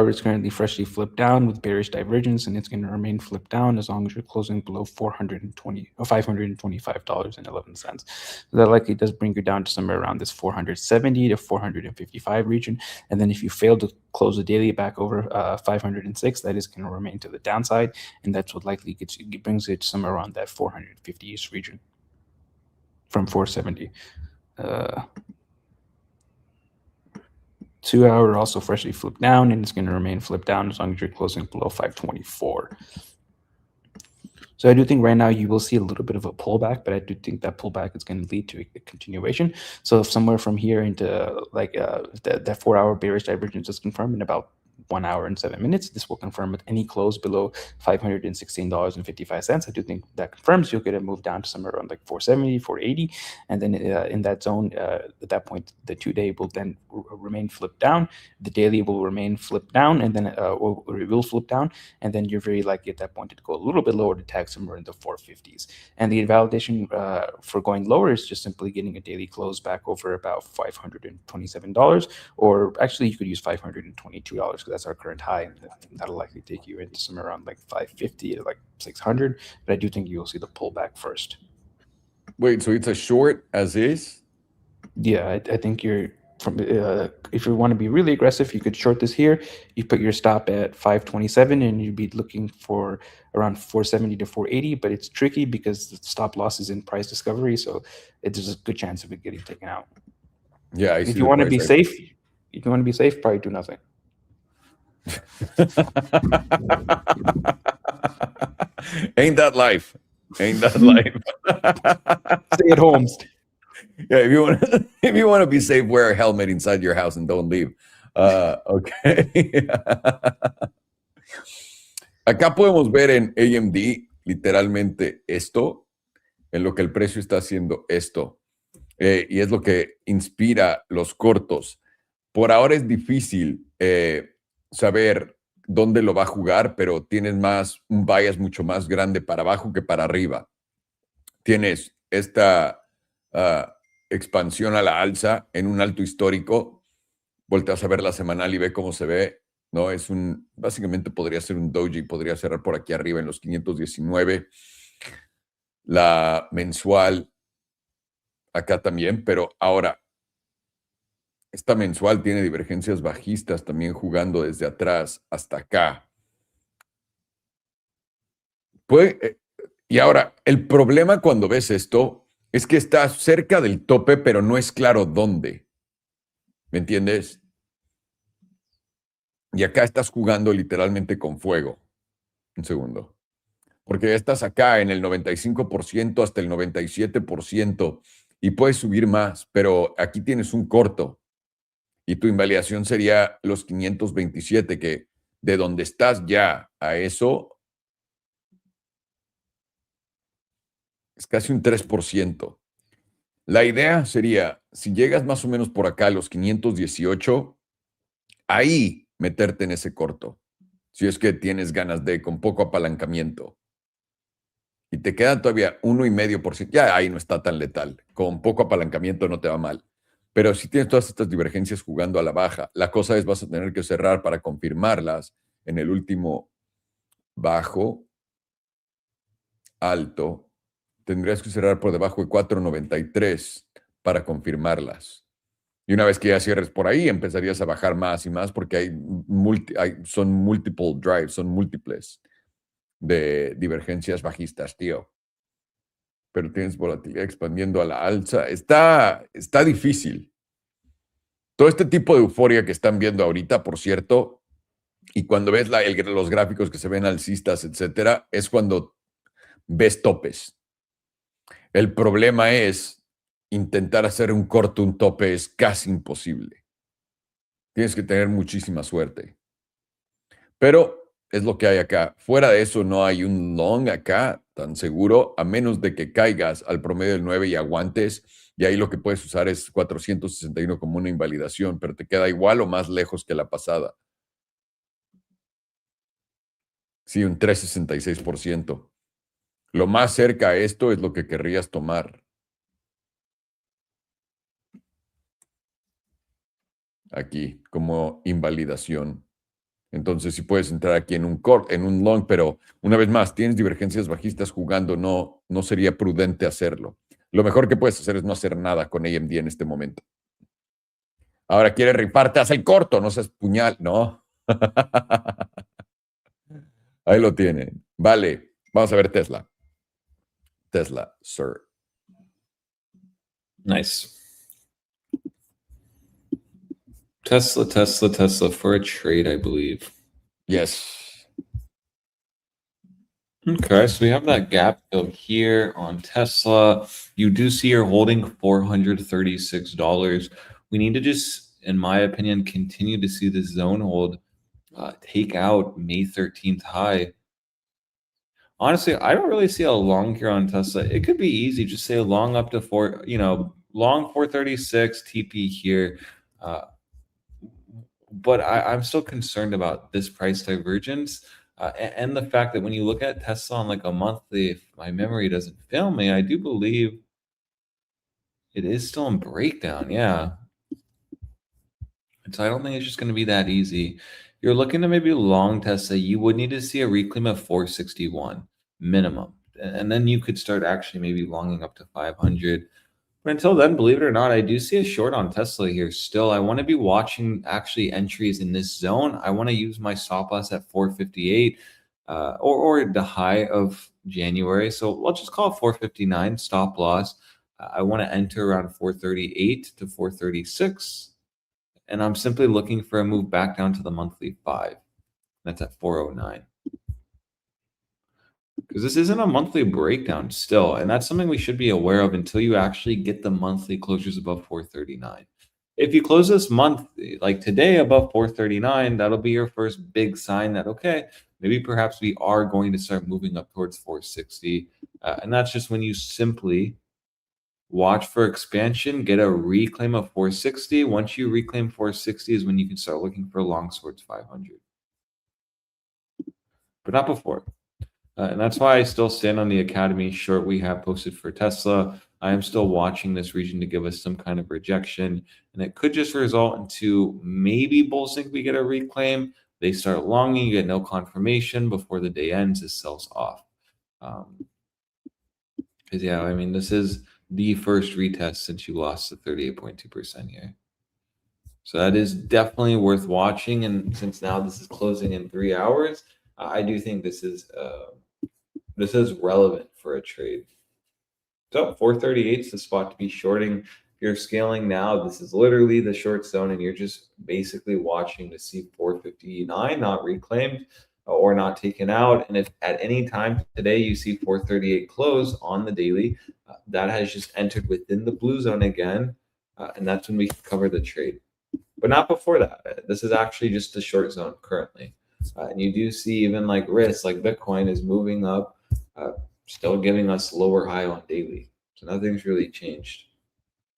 is currently freshly flipped down with bearish divergence, and it's going to remain flipped down as long as you're closing below $525.11. That likely does bring you down to somewhere around this 470 to 455 region. And then if you fail to close the daily back over 506, that is going to remain to the downside, and that's what likely brings it somewhere around that 450-ish region from 470. 2 hour also freshly flipped down, and it's going to remain flipped down as long as you're closing below 524. So I do think right now you will see a little bit of a pullback, but I do think that pullback is going to lead to a continuation. So if somewhere from here into like that 4 hour bearish divergence is confirmed in about 1 hour and 7 minutes, this will confirm with any close below $516.55. I do think that confirms you'll get a move down to somewhere around like 470, 480. And then in that zone, at that point, the 2-day will then remain flipped down. The daily will remain flipped down, and then it will flip down. And then you're very likely at that point to go a little bit lower to tag somewhere in the 450s. And the invalidation for going lower is just simply getting a daily close back over about $527, or actually you could use $522 because that's our current high, and that'll likely take you into somewhere around like 550 to like 600. But I do think you'll see the pullback first. Wait, so it's a short as is? Yeah, I think you're from if you want to be really aggressive, you could short this here. You put your stop at 527, and you'd be looking for around 470 to 480. But it's tricky because the stop loss is in price discovery, so there's a good chance of it getting taken out. Yeah, if you want to be safe, probably do nothing. Ain't that life? Ain't that life? Stay at home. Yeah, if you want to be safe, wear a helmet inside your house and don't leave. Okay. Acá podemos ver en AMD literalmente esto, en lo que el precio está haciendo esto. Y es lo que inspira los cortos. Por ahora es difícil saber dónde lo va a jugar, pero tienes un bias mucho más grande para abajo que para arriba. Tienes esta expansión a la alza en un alto histórico. Volteas a ver la semanal y ve cómo se ve, ¿no? Básicamente podría ser un doji, podría cerrar por aquí arriba en los 519. La mensual acá también, pero ahora, esta mensual tiene divergencias bajistas también jugando desde atrás hasta acá. Y ahora, el problema cuando ves esto es que está cerca del tope, pero no es claro dónde. ¿Me entiendes? Y acá estás jugando literalmente con fuego. Un segundo. Porque estás acá en el 95% hasta el 97% y puedes subir más, pero aquí tienes un corto y tu invalidación sería los 527, que de donde estás ya a eso es casi un 3%. La idea sería, si llegas más o menos por acá a los 518, ahí meterte en ese corto, si es que tienes ganas de, con poco apalancamiento. Y te queda todavía 1,5%, ya ahí no está tan letal. Con poco apalancamiento no te va mal. Pero si tienes todas estas divergencias jugando a la baja, la cosa es vas a tener que cerrar para confirmarlas en el último bajo, alto. Tendrías que cerrar por debajo de 4.93 para confirmarlas. Y una vez que ya cierres por ahí, empezarías a bajar más y más porque son multiple drives, son múltiples de divergencias bajistas, tío. Pero tienes volatilidad expandiendo a la alza. Está difícil. Todo este tipo de euforia que están viendo ahorita, por cierto, y cuando ves los gráficos que se ven alcistas, etcétera, es cuando ves topes. El problema es intentar hacer un corto, un tope es casi imposible. Tienes que tener muchísima suerte. Pero es lo que hay acá. Fuera de eso no hay un long acá tan seguro, a menos de que caigas al promedio del 9 y aguantes. Y ahí lo que puedes usar es 461 como una invalidación, pero te queda igual o más lejos que la pasada. Sí, un 3,66%. Lo más cerca a esto es lo que querrías tomar. Aquí, como invalidación. Entonces, si puedes entrar aquí en un long, pero una vez más, tienes divergencias bajistas jugando, no sería prudente hacerlo. Lo mejor que puedes hacer es no hacer nada con AMD en este momento. Ahora quieres rifarte, haz el corto, no seas puñal, ¿no? Ahí lo tienen. Vale, vamos a ver Tesla. Tesla, sir. Nice. Tesla for a trade, I believe. Yes. Okay, so we have that gap fill here on Tesla. You do see you're holding $436. We need to just, in my opinion, continue to see this zone hold take out May 13th high. Honestly, I don't really see a long here on Tesla. It could be easy, just say long up to long 436 TP here. But I'm still concerned about this price divergence and the fact that when you look at Tesla on like a monthly, if my memory doesn't fail me, I do believe it is still in breakdown. Yeah. And so I don't think it's just going to be that easy. You're looking to maybe long Tesla, you would need to see a reclaim of 461 minimum. And then you could start actually maybe longing up to 500. But until then, believe it or not, I do see a short on Tesla here still. I want to be watching actually entries in this zone. I want to use my stop loss at 458 or the high of January. So let's just call it 459 stop loss. I want to enter around 438 to 436. And I'm simply looking for a move back down to the monthly 5. That's at 409. Because this isn't a monthly breakdown still, and that's something we should be aware of until you actually get the monthly closures above 439. If you close this month, like today, above 439, that'll be your first big sign that, okay, maybe perhaps we are going to start moving up towards 460. And that's just when you simply watch for expansion, get a reclaim of 460. Once you reclaim 460 is when you can start looking for longs towards 500. But not before. And that's why I still stand on the Academy short we have posted for Tesla. I am still watching this region to give us some kind of rejection. And it could just result into maybe bulls think we get a reclaim. They start longing, you get no confirmation before the day ends, it sells off. Because yeah, I mean, this is the first retest since you lost the 38.2% here. So that is definitely worth watching. And since now this is closing in 3 hours, I do think this is relevant for a trade. So 438 is the spot to be shorting. If you're scaling now, this is literally the short zone, and you're just basically watching to see 459 not reclaimed or not taken out. And if at any time today you see 438 close on the daily, that has just entered within the blue zone again, and that's when we can cover the trade. But not before that. This is actually just the short zone currently. And you do see even like risks, like Bitcoin is moving up, still giving us lower high on daily. So nothing's really changed.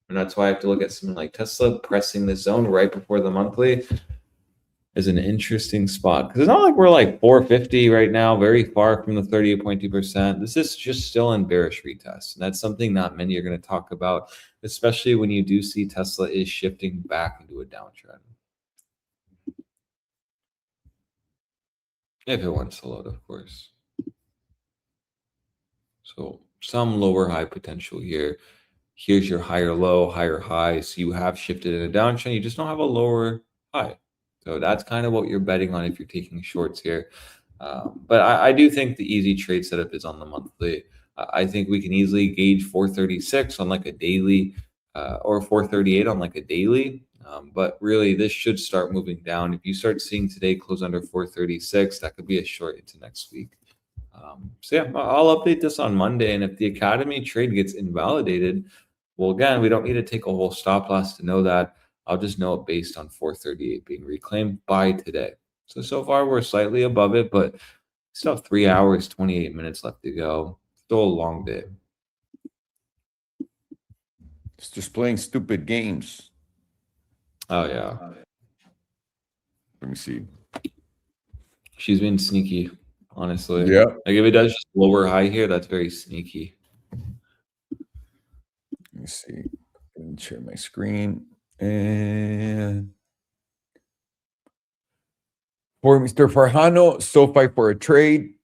And that's why I have to look at something like Tesla pressing the zone right before the monthly is an interesting spot. Because it's not like we're like 450 right now, very far from the 38.2%. This is just still in bearish retest. And that's something not many are going to talk about, especially when you do see Tesla is shifting back into a downtrend. If it wants to load, of course. So some lower high potential here. Here's your higher low, higher high. So you have shifted in a downtrend. You just don't have a lower high. So that's kind of what you're betting on if you're taking shorts here. But I do think the easy trade setup is on the monthly. I think we can easily gauge 436 on like a daily or 438 on like a daily. But really, this should start moving down. If you start seeing today close under 436, that could be a short into next week. So yeah, I'll update this on Monday. And if the Academy trade gets invalidated, well, again, we don't need to take a whole stop loss to know that. I'll just know it based on 438 being reclaimed by today. So far we're slightly above it, but still have 3 hours, 28 minutes left to go. Still a long day. It's just playing stupid games. Oh, yeah. Let me see. She's been sneaky, honestly. Yeah. Like if it does just lower high here, that's very sneaky. Let me see. Let me share my screen. And for Mr. Farhano, SoFi for a trade.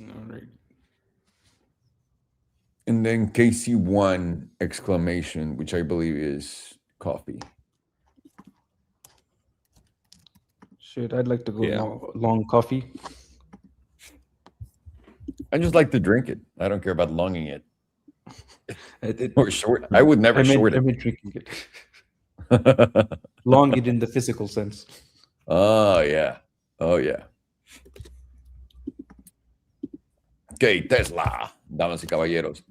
All right. And then KC1 exclamation, which I believe is coffee. Shit, I'd like to go Yeah. long coffee. I just like to drink it. I don't care about longing it. It- Or short. I would never short I it. meant drinking it. Long it in the physical sense. Oh, yeah. Oh, yeah. Ok, Tesla, damas y caballeros.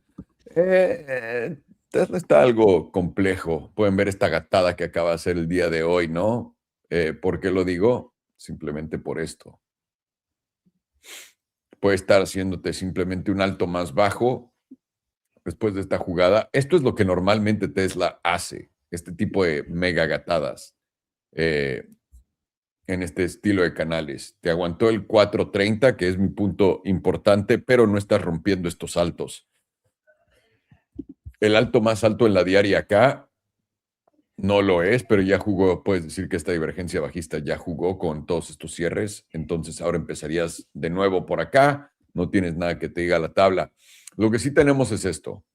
Tesla está algo complejo. Pueden ver esta gatada que acaba de hacer el día de hoy, ¿no? ¿Por qué lo digo? Simplemente por esto. Puede estar haciéndote simplemente un alto más bajo después de esta jugada. Esto es lo que normalmente Tesla hace, este tipo de mega gatadas en este estilo de canales. Te aguantó el 430, que es mi punto importante, pero no estás rompiendo estos altos. El alto más alto en la diaria acá no lo es, pero ya jugó, puedes decir que esta divergencia bajista ya jugó con todos estos cierres, entonces ahora empezarías de nuevo por acá, no tienes nada que te diga la tabla. Lo que sí tenemos es esto.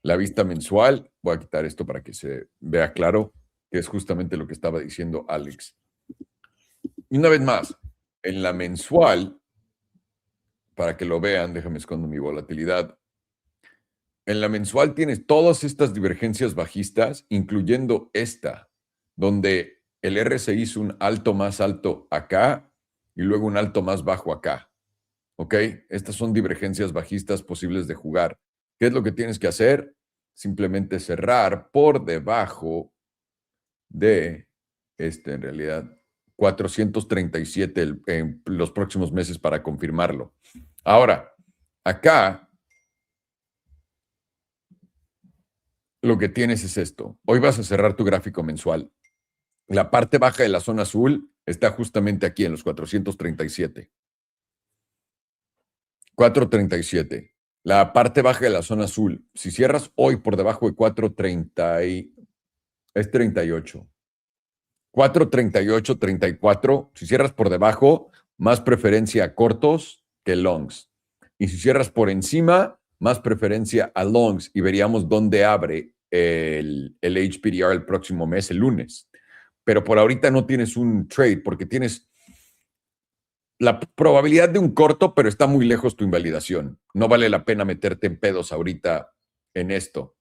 La vista mensual, voy a quitar esto para que se vea claro, que es justamente lo que estaba diciendo Alex. Y una vez más, en la mensual, para que lo vean, déjame escondo mi volatilidad. En la mensual tienes todas estas divergencias bajistas, incluyendo esta, donde el RSI hizo un alto más alto acá y luego un alto más bajo acá. ¿Ok? Estas son divergencias bajistas posibles de jugar. ¿Qué es lo que tienes que hacer? Simplemente cerrar por debajo de en realidad, 437 en los próximos meses para confirmarlo. Ahora, acá lo que tienes es esto. Hoy vas a cerrar tu gráfico mensual. La parte baja de la zona azul está justamente aquí en los 437. 437. La parte baja de la zona azul. Si cierras hoy por debajo de 430 es 38. 438, 34. Si cierras por debajo, más preferencia a cortos que longs. Y si cierras por encima, más preferencia a longs y veríamos dónde abre el HPDR el próximo mes, el lunes. Pero por ahorita no tienes un trade porque tienes la probabilidad de un corto, pero está muy lejos tu invalidación. No vale la pena meterte en pedos ahorita en esto.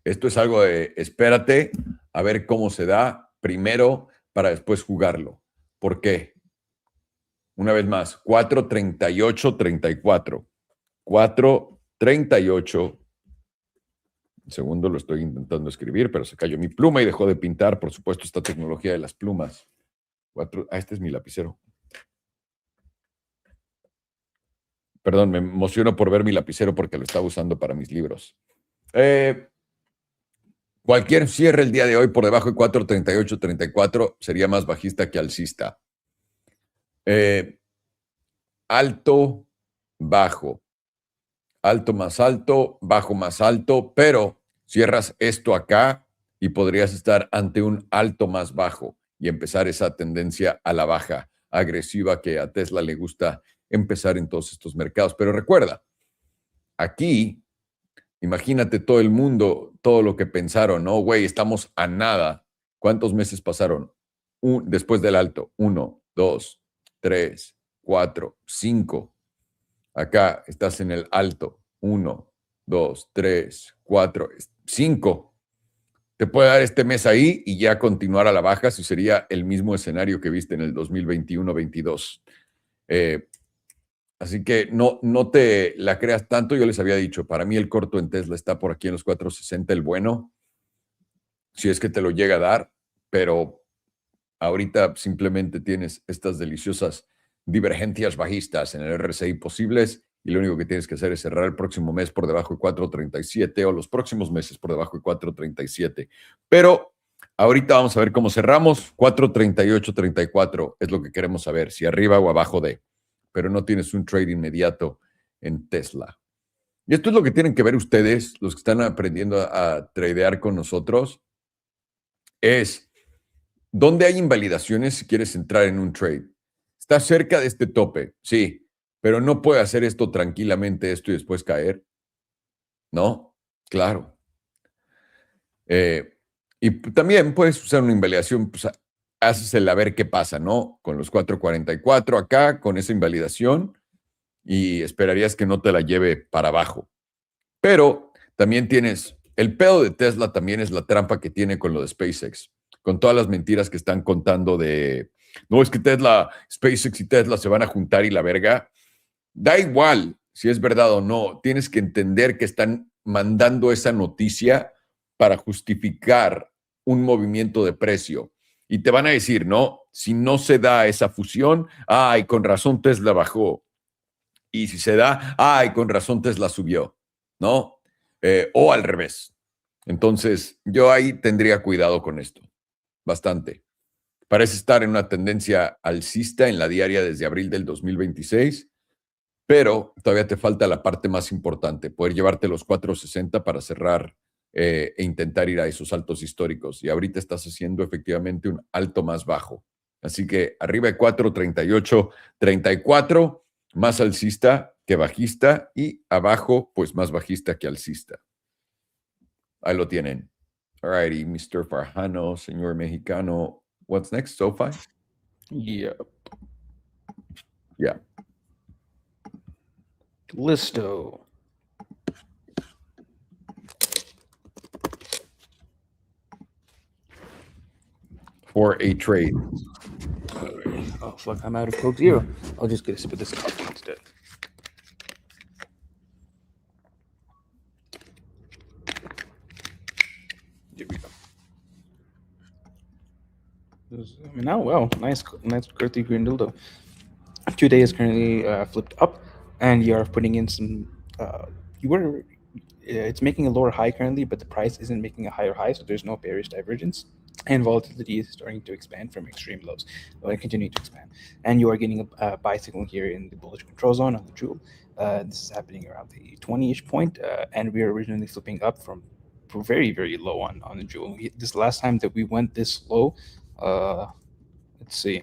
Esto es algo de espérate a ver cómo se da primero para después jugarlo. ¿Por qué? Una vez más, 4.38.34. 4.38. Segundo, lo estoy intentando escribir, pero se cayó mi pluma y dejó de pintar. Por supuesto, esta tecnología de las plumas. Este es mi lapicero. Perdón, me emociono por ver mi lapicero porque lo estaba usando para mis libros. Cualquier cierre el día de hoy por debajo de 4.38.34 sería más bajista que alcista. Alto, bajo. Alto más alto, bajo más alto, pero cierras esto acá y podrías estar ante un alto más bajo y empezar esa tendencia a la baja agresiva que a Tesla le gusta empezar en todos estos mercados. Pero recuerda, aquí, imagínate todo el mundo, todo lo que pensaron, ¿no? Güey, estamos a nada. ¿Cuántos meses pasaron? Después del alto, 1, 2, 3, 4, 5. Acá estás en el alto. 1, 2, 3, 4, 5. Te puede dar este mes ahí y ya continuar a la baja, si sería el mismo escenario que viste en el 2021-22. Así que no te la creas tanto. Yo les había dicho, para mí el corto en Tesla está por aquí en los 4.60, el bueno, si es que te lo llega a dar, pero ahorita simplemente tienes estas deliciosas divergencias bajistas en el RSI posibles y lo único que tienes que hacer es cerrar el próximo mes por debajo de 4.37 o los próximos meses por debajo de 4.37. Pero ahorita vamos a ver cómo cerramos. 4.38.34 es lo que queremos saber, si arriba o abajo de, pero no tienes un trade inmediato en Tesla. Y esto es lo que tienen que ver ustedes, los que están aprendiendo a tradear con nosotros, es ¿dónde hay invalidaciones si quieres entrar en un trade? Está cerca de este tope, sí, pero no puede hacer esto tranquilamente, esto y después caer. ¿No? Claro. Y también puedes usar una invalidación, pues haces el a ver qué pasa, ¿no? Con los 4.44 acá, con esa invalidación, y esperarías que no te la lleve para abajo. Pero también tienes, el pedo de Tesla también es la trampa que tiene con lo de SpaceX, con todas las mentiras que están contando de, no, es que Tesla, SpaceX y Tesla se van a juntar y la verga. Da igual si es verdad o no, tienes que entender que están mandando esa noticia para justificar un movimiento de precio. Y te van a decir, no, si no se da esa fusión, ay, con razón Tesla bajó. Y si se da, ay, con razón Tesla subió, ¿no? O al revés. Entonces, yo ahí tendría cuidado con esto, bastante. Parece estar en una tendencia alcista en la diaria desde abril del 2026, pero todavía te falta la parte más importante, poder llevarte los 4.60 para cerrar e intentar ir a esos altos históricos. Y ahorita estás haciendo efectivamente un alto más bajo. Así que arriba de 4.38.34, más alcista que bajista, y abajo, pues más bajista que alcista. Ahí lo tienen. All righty, Mr. Farjano, señor mexicano. What's next, SoFi? Yep. Yeah. Listo. For a trade. Oh, fuck, I'm out of Coke Zero. I'll just get a sip of this coffee instead. Here we go. Now, wow, nice earthy green dildo. Today is currently flipped up, and you are putting in some. It's making a lower high currently, but the price isn't making a higher high, so there's no bearish divergence. And volatility is starting to expand from extreme lows, continuing to expand. And you are getting a buy signal here in the bullish control zone on the jewel. This is happening around the 20-ish point, and we are originally flipping up from very, very low on the jewel. This last time that we went this low, let's see.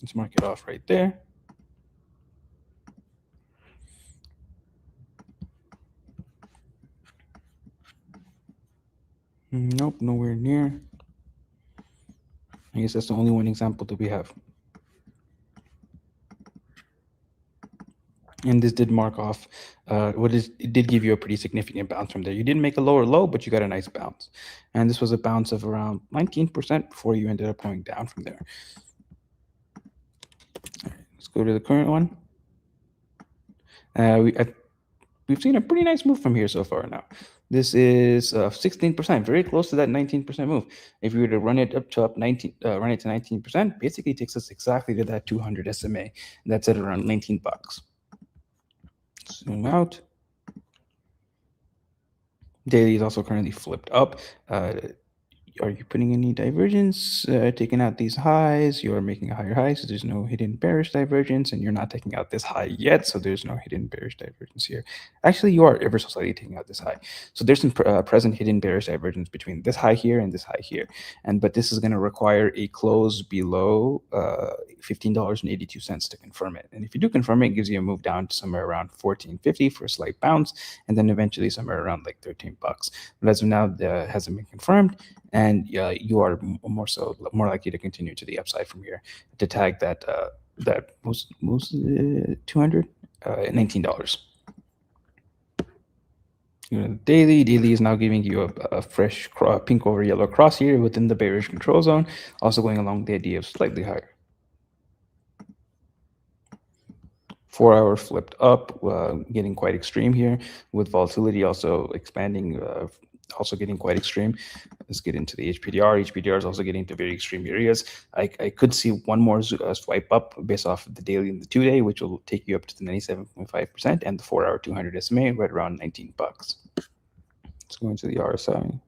Let's mark it off right there. Nope, nowhere near. I guess that's the only one example that we have. And this did mark off it did give you a pretty significant bounce from there. You didn't make a lower low, but you got a nice bounce. And this was a bounce of around 19% before you ended up going down from there. All right, let's go to the current one. We've seen a pretty nice move from here so far now. This is 16%, very close to that 19% move. If you were to run it to 19%, basically takes us exactly to that 200 SMA. That's at around 19 bucks. Zoom out. Daily is also currently flipped up. Are you putting any divergence? Taking out these highs, you are making a higher high, so there's no hidden bearish divergence, and you're not taking out this high yet, so there's no hidden bearish divergence here. Actually, you are ever so slightly taking out this high. So there's some present hidden bearish divergence between this high here and this high here. But this is going to require a close below $15.82 to confirm it. And if you do confirm it, it gives you a move down to somewhere around $14.50 for a slight bounce, and then eventually somewhere around like 13 bucks. But as of now, hasn't been confirmed. And you are more likely to continue to the upside from here to tag that most $200 $19. Daily is now giving you a fresh pink over yellow cross here within the bearish control zone, also going along the idea of slightly higher. 4 hour flipped up, getting quite extreme here, with volatility also expanding, also getting quite extreme. Let's get into the HPDR. HPDR is also getting into very extreme areas. I could see one more swipe up based off of the daily and the 2-day, which will take you up to the 97.5%, and the 4 hour 200 SMA right around 19 bucks. Let's go into the RSI.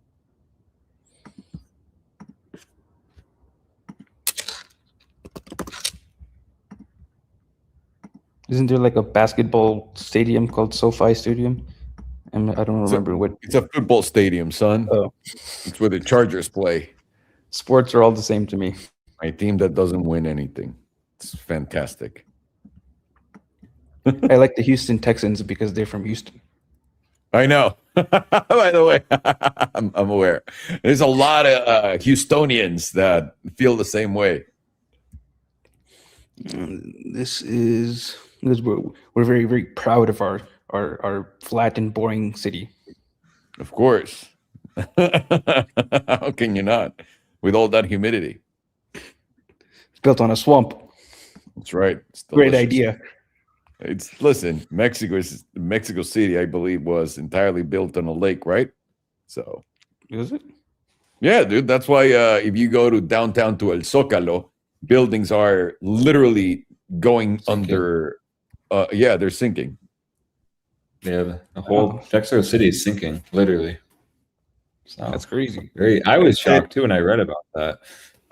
Isn't there like a basketball stadium called SoFi Stadium? And I don't remember what. It's a football stadium, son. Oh. It's where the Chargers play. Sports are all the same to me. My team that doesn't win anything. It's fantastic. I like the Houston Texans because they're from Houston. I know. By the way, I'm aware. There's a lot of Houstonians that feel the same way. This is because we're very, very proud of our flat and boring city. Of course. How can you not? With all that humidity. It's built on a swamp. That's right. Great idea. Listen, Mexico City, I believe, was entirely built on a lake, right? So is it? Yeah, dude. That's why if you go to downtown to El Zócalo, buildings are literally going under. Yeah, they're sinking. Yeah, the whole Mexico City is sinking, literally. So that's crazy. I was shocked too when I read about that.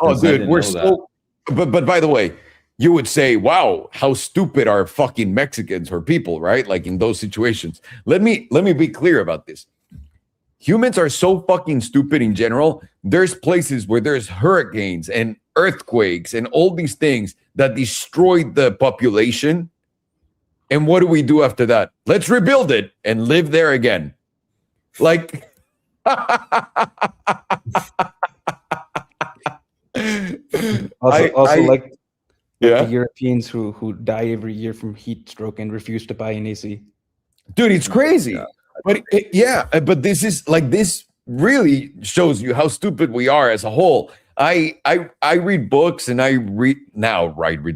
Oh, dude, we're so. But by the way, you would say, "Wow, how stupid are fucking Mexicans or people?" Right? Like in those situations. Let me be clear about this. Humans are so fucking stupid in general. There's places where there's hurricanes and earthquakes and all these things that destroyed the population. And what do we do after that? Let's rebuild it and live there again. Like, like the Europeans who die every year from heat stroke and refuse to buy an AC. Dude, it's crazy. Yeah. But this really shows you how stupid we are as a whole. I read books and I read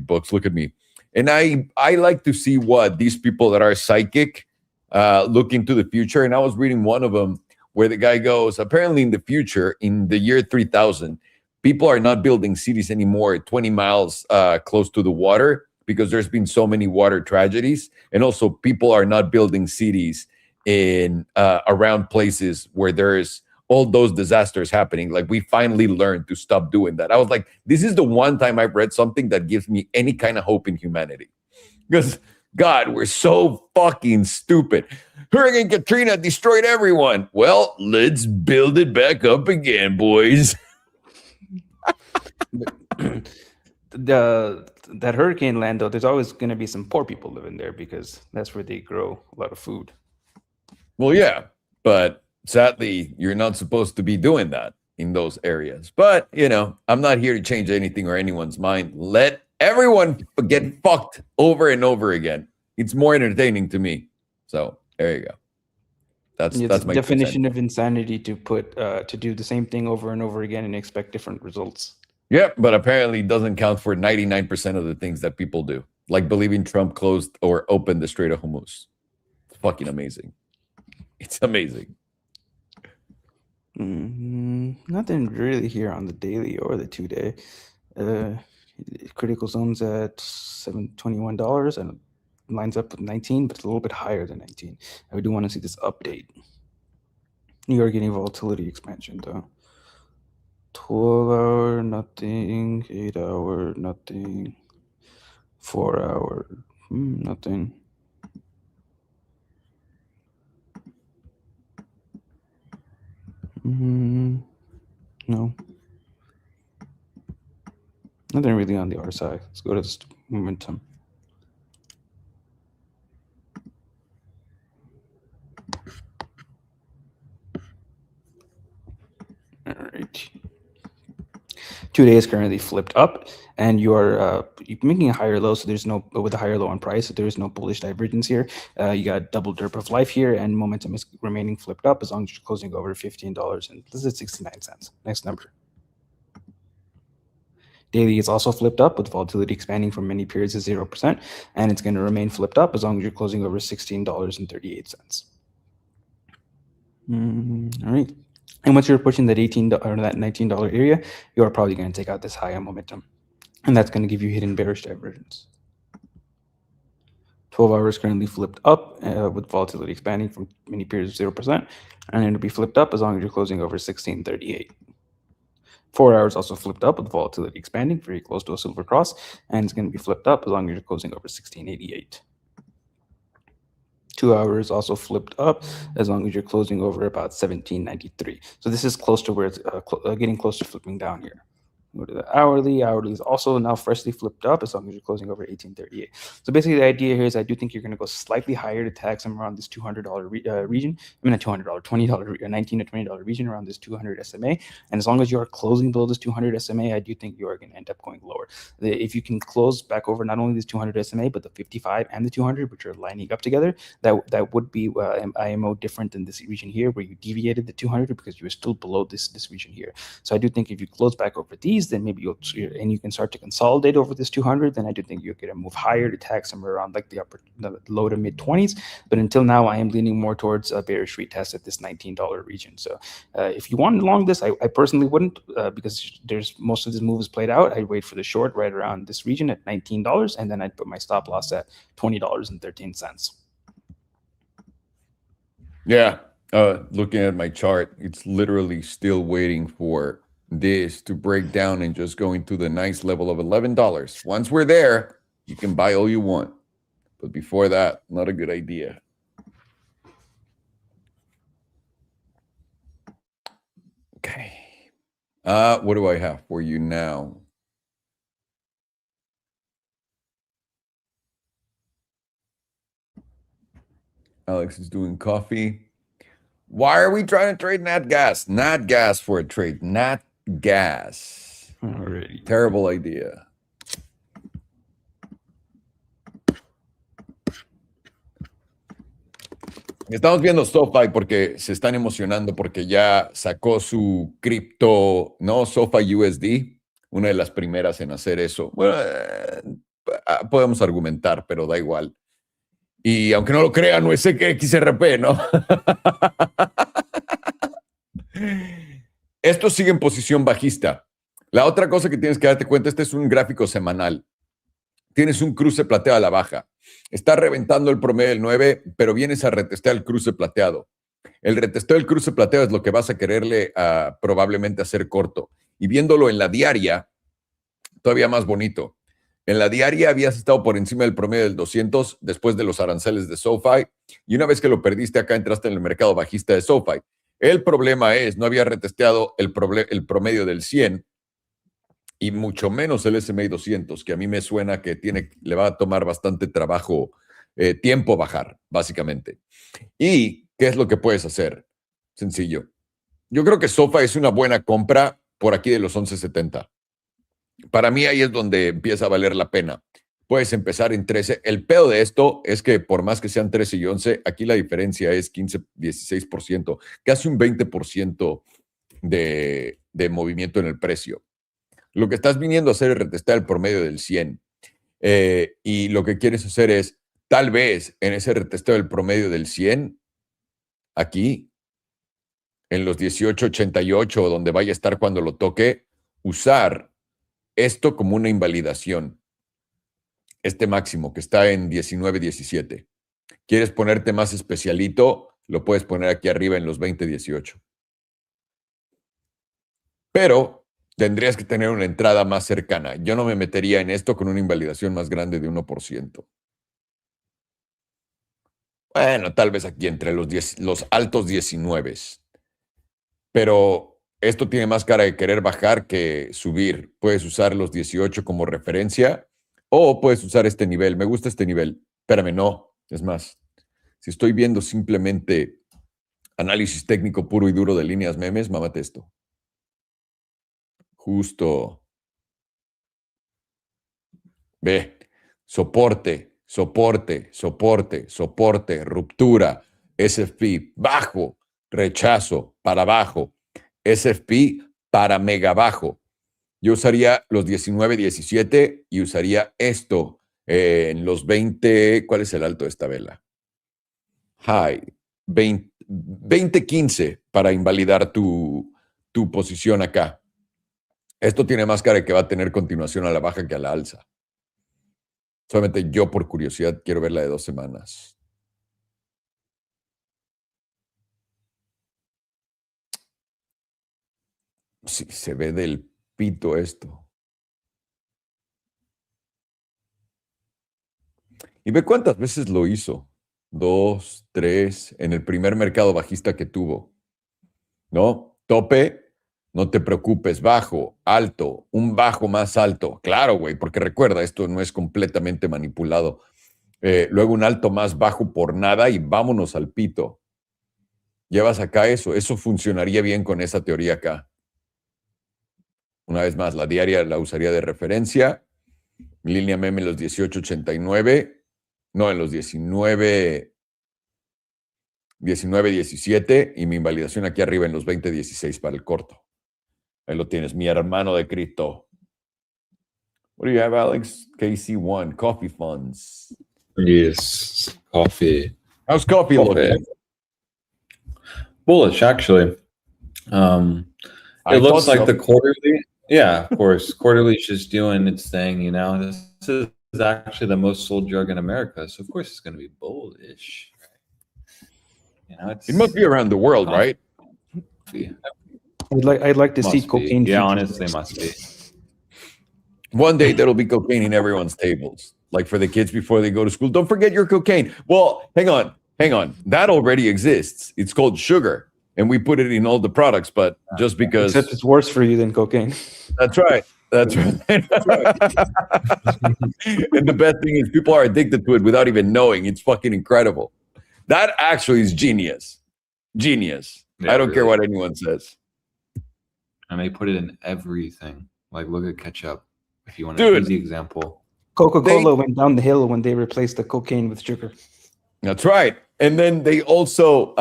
books. Look at me. And I like to see what these people that are psychic look into the future. And I was reading one of them where the guy goes, apparently in the future, in the year 3000, people are not building cities anymore 20 miles close to the water because there's been so many water tragedies. And also people are not building cities in around places where there's all those disasters happening. Like, we finally learned to stop doing that. I was like, this is the one time I've read something that gives me any kind of hope in humanity. Because, God, we're so fucking stupid. Hurricane Katrina destroyed everyone. Well, let's build it back up again, boys. That hurricane land, though, there's always going to be some poor people living there because that's where they grow a lot of food. Well, yeah, but Sadly, you're not supposed to be doing that in those areas. But, you know, I'm not here to change anything or anyone's mind. Let everyone get fucked over and over again. It's more entertaining to me. So there you go. That's my definition of insanity to put to do the same thing over and over again and expect different results. Yep, but apparently it doesn't count for 99% of the things that people do, like believing Trump closed or opened the Strait of Hormuz. It's fucking amazing. It's amazing. Nothing really here on the daily or the 2-day. Critical zones at $721 and lines up with 19, but it's a little bit higher than 19. I do want to see this update. You are getting volatility expansion though. 12-hour, nothing. 8-hour, nothing. 4-hour, nothing. No. Nothing really on the RSI. Let's go to this momentum. All right. 2-day is currently flipped up, and you are making a higher low. So there's no, with a higher low on price, so there is no bullish divergence here. You got double derp of life here, and momentum is remaining flipped up as long as you're closing over $15 and this is 69 cents. Next number. Daily is also flipped up with volatility expanding from many periods to 0%, and it's going to remain flipped up as long as you're closing over $16.38. All right. And once you're pushing that $18 or that $19 area, you are probably going to take out this high on momentum, and that's going to give you hidden bearish divergence. 12 hours currently flipped up with volatility expanding from many periods of 0%, and it'll be flipped up as long as you're closing over 1638. 4 hours also flipped up with volatility expanding, very close to a silver cross, and it's going to be flipped up as long as you're closing over 1688. 2 hours also flipped up as long as you're closing over about 1793. So this is close to where it's getting close to flipping down here. Go to the hourly. Hourly is also now freshly flipped up as long as you're closing over 1838. So basically the idea here is I do think you're going to go slightly higher to tag somewhere around this $200 region. I mean, not $200, $20, $19 to $20 region around this 200 SMA. And as long as you are closing below this 200 SMA, I do think you are going to end up going lower. If you can close back over not only this 200 SMA, but the 55 and the 200, which are lining up together, that would be IMO different than this region here where you deviated the 200 because you were still below this region here. So I do think if you close back over these, then maybe you can start to consolidate over this 200. Then I do think you're going to move higher to tag somewhere around like the low to mid 20s. But until now, I am leaning more towards a bearish retest at this $19 region. So if you want long this, I personally wouldn't because there's most of this move is played out. I'd wait for the short right around this region at $19, and then I'd put my stop loss at $20.13. Yeah. Looking at my chart, it's literally still waiting for this to break down and just go into the nice level of $11. Once we're there, you can buy all you want. But before that, not a good idea. Okay. What do I have for you now? Alex is doing coffee. Why are we trying to trade nat gas? Nat gas for a trade. Nat gas. Alrighty. Terrible idea. Estamos viendo SoFi porque se están emocionando porque ya sacó su cripto, ¿no? SoFi USD, una de las primeras en hacer eso. Bueno, podemos argumentar, pero da igual. Y aunque no lo crean, no es XRP, ¿no? Esto sigue en posición bajista. La otra cosa que tienes que darte cuenta, este es un gráfico semanal. Tienes un cruce plateado a la baja. Está reventando el promedio del 9, pero vienes a retestear el cruce plateado. El retesteo del cruce plateado es lo que vas a quererle probablemente hacer corto. Y viéndolo en la diaria, todavía más bonito. En la diaria habías estado por encima del promedio del 200 después de los aranceles de SoFi. Y una vez que lo perdiste acá, entraste en el mercado bajista de SoFi. El problema es, no había retesteado el promedio del 100 y mucho menos el SMA 200, que a mí me suena que le va a tomar bastante trabajo, tiempo bajar, básicamente. ¿Y qué es lo que puedes hacer? Sencillo. Yo creo que Sofa es una buena compra por aquí de los 11.70. Para mí ahí es donde empieza a valer la pena. Puedes empezar en 13. El pedo de esto es que por más que sean 13 y 11, aquí la diferencia es 15, 16%, casi un 20% de movimiento en el precio. Lo que estás viniendo a hacer es retestar el promedio del 100. Y lo que quieres hacer es, tal vez en ese retesteo del promedio del 100, aquí, en los 18.88, donde vaya a estar cuando lo toque, usar esto como una invalidación. Este máximo que está en 19.17. ¿Quieres ponerte más especialito? Lo puedes poner aquí arriba en los 20.18. Pero tendrías que tener una entrada más cercana. Yo no me metería en esto con una invalidación más grande de 1%. Bueno, tal vez aquí entre los altos 19. Pero esto tiene más cara de querer bajar que subir. Puedes usar los 18 como referencia o puedes usar este nivel. Me gusta este nivel. Espérame, no. Es más, si estoy viendo simplemente análisis técnico puro y duro de líneas memes, mámate esto. Justo. Ve. Soporte, soporte, soporte, soporte, ruptura, SFP, bajo, rechazo, para abajo, SFP, para mega bajo. Yo usaría los 19, 17 y usaría esto en los 20. ¿Cuál es el alto de esta vela? High. 20, 15 para invalidar tu posición acá. Esto tiene más cara de que va a tener continuación a la baja que a la alza. Solamente yo por curiosidad quiero ver la de 2 semanas. Sí, se ve del pito esto. Y ve cuántas veces lo hizo. 2, 3, en el primer mercado bajista que tuvo. ¿No? Tope, no te preocupes, bajo, alto, un bajo más alto. Claro, güey, porque recuerda, esto no es completamente manipulado. Luego un alto más bajo por nada y vámonos al pito. Llevas acá eso funcionaría bien con esa teoría acá. Una vez más, la diaria la usaría de referencia. Mi línea meme en los 18.89. No, en los 19, 17. Y mi invalidación aquí arriba en los 20.16 para el corto. Ahí lo tienes, mi hermano de Cristo. What do you have, Alex? KC1, Coffee Funds. Yes, coffee. How's coffee looking? Bullish, actually. It looks like the quarterly. Yeah, of course. Quarterly's just doing its thing, you know. This is actually the most sold drug in America, so of course it's going to be bullish. Right? You know, it must be around the world, right? I'd like to see cocaine. Yeah, honestly, must be. One day there'll be cocaine in everyone's tables, like for the kids before they go to school. Don't forget your cocaine. Well, hang on. That already exists. It's called sugar, and we put it in all the products, but just because... Except it's worse for you than cocaine. That's right. And the best thing is people are addicted to it without even knowing. It's fucking incredible. That actually is genius. Genius. Yeah, I don't care what anyone says. And they put it in everything. Like, look at ketchup. If you want an easy example. Coca-Cola went down the hill when they replaced the cocaine with sugar. That's right. And then they also,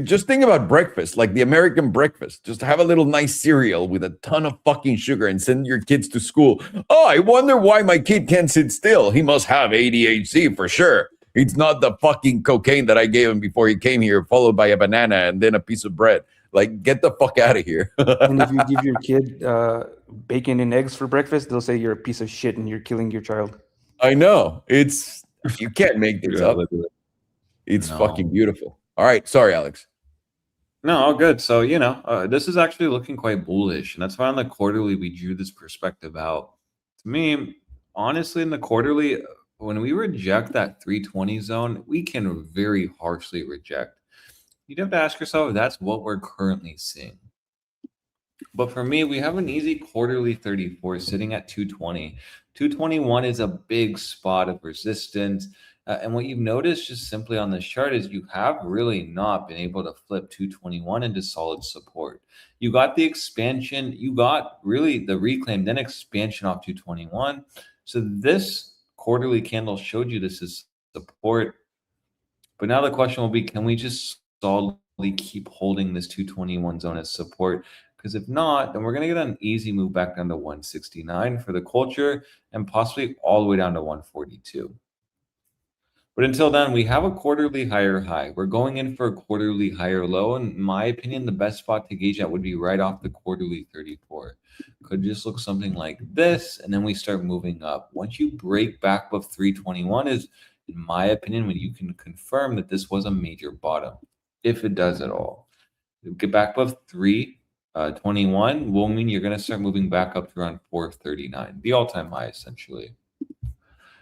just think about breakfast, like the American breakfast. Just have a little nice cereal with a ton of fucking sugar and send your kids to school. Oh, I wonder why my kid can't sit still. He must have ADHD for sure. It's not the fucking cocaine that I gave him before he came here, followed by a banana and then a piece of bread. Like, get the fuck out of here. And if you give your kid bacon and eggs for breakfast, they'll say you're a piece of shit and you're killing your child. I know. You can't make this up. It's fucking beautiful. All right. Sorry, Alex. No, all good. So, you know, this is actually looking quite bullish. And that's why on the quarterly, we drew this perspective out. To me, honestly, in the quarterly, when we reject that 320 zone, we can very harshly reject. You'd have to ask yourself if that's what we're currently seeing. But for me, we have an easy quarterly 34 sitting at 220. 221 is a big spot of resistance. And what you've noticed just simply on this chart is you have really not been able to flip 221 into solid support. You got the expansion, you got really the reclaim, then expansion off 221. So this quarterly candle showed you this is support. But now the question will be, can we just solidly keep holding this 221 zone as support? Because if not, then we're going to get an easy move back down to 169 for the culture and possibly all the way down to 142. But until then, we have a quarterly higher high. We're going in for a quarterly higher low. And in my opinion, the best spot to gauge that would be right off the quarterly 34. Could just look something like this, and then we start moving up. Once you break back above 321 is, in my opinion, when you can confirm that this was a major bottom, if it does at all. Get back above 321 will mean you're going to start moving back up to around 439, the all-time high, essentially.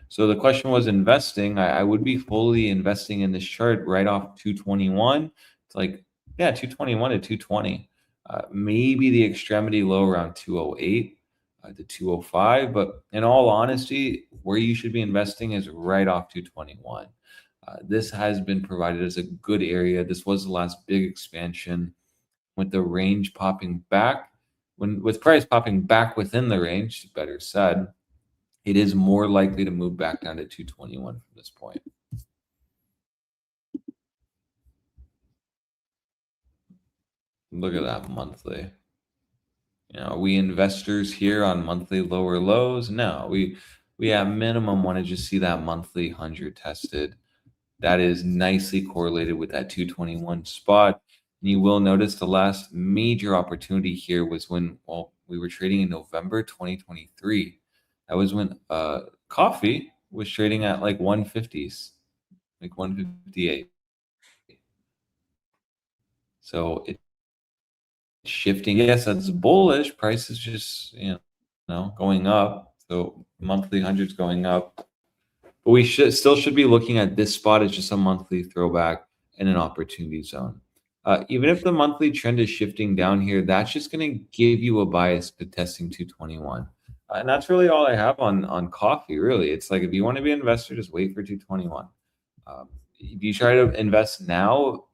So the question was investing. I would be fully investing in this chart right off 221. It's like, yeah, 221 to 220. Maybe the extremity low around 208 to 205. But in all honesty, where you should be investing is right off 221. This has been provided as a good area. This was the last big expansion with the range popping back. With price popping back within the range, better said, it is more likely to move back down to 221 from this point. Look at that monthly. You know, are we investors here on monthly lower lows? No, we at minimum want to just see that monthly 100 tested. That is nicely correlated with that 221 spot. And you will notice the last major opportunity here was when, well, we were trading in November 2023. That was when coffee was trading at like 150s, like 158. So it's shifting. Yes, that's bullish. Price is just, going up. So monthly hundreds going up. But we still should be looking at this spot as just a monthly throwback and an opportunity zone. Even if the monthly trend is shifting down here, that's just going to give you a bias to testing 221. And that's really all I have on coffee, really. It's like, if you want to be an investor, just wait for 221. If you try to invest now,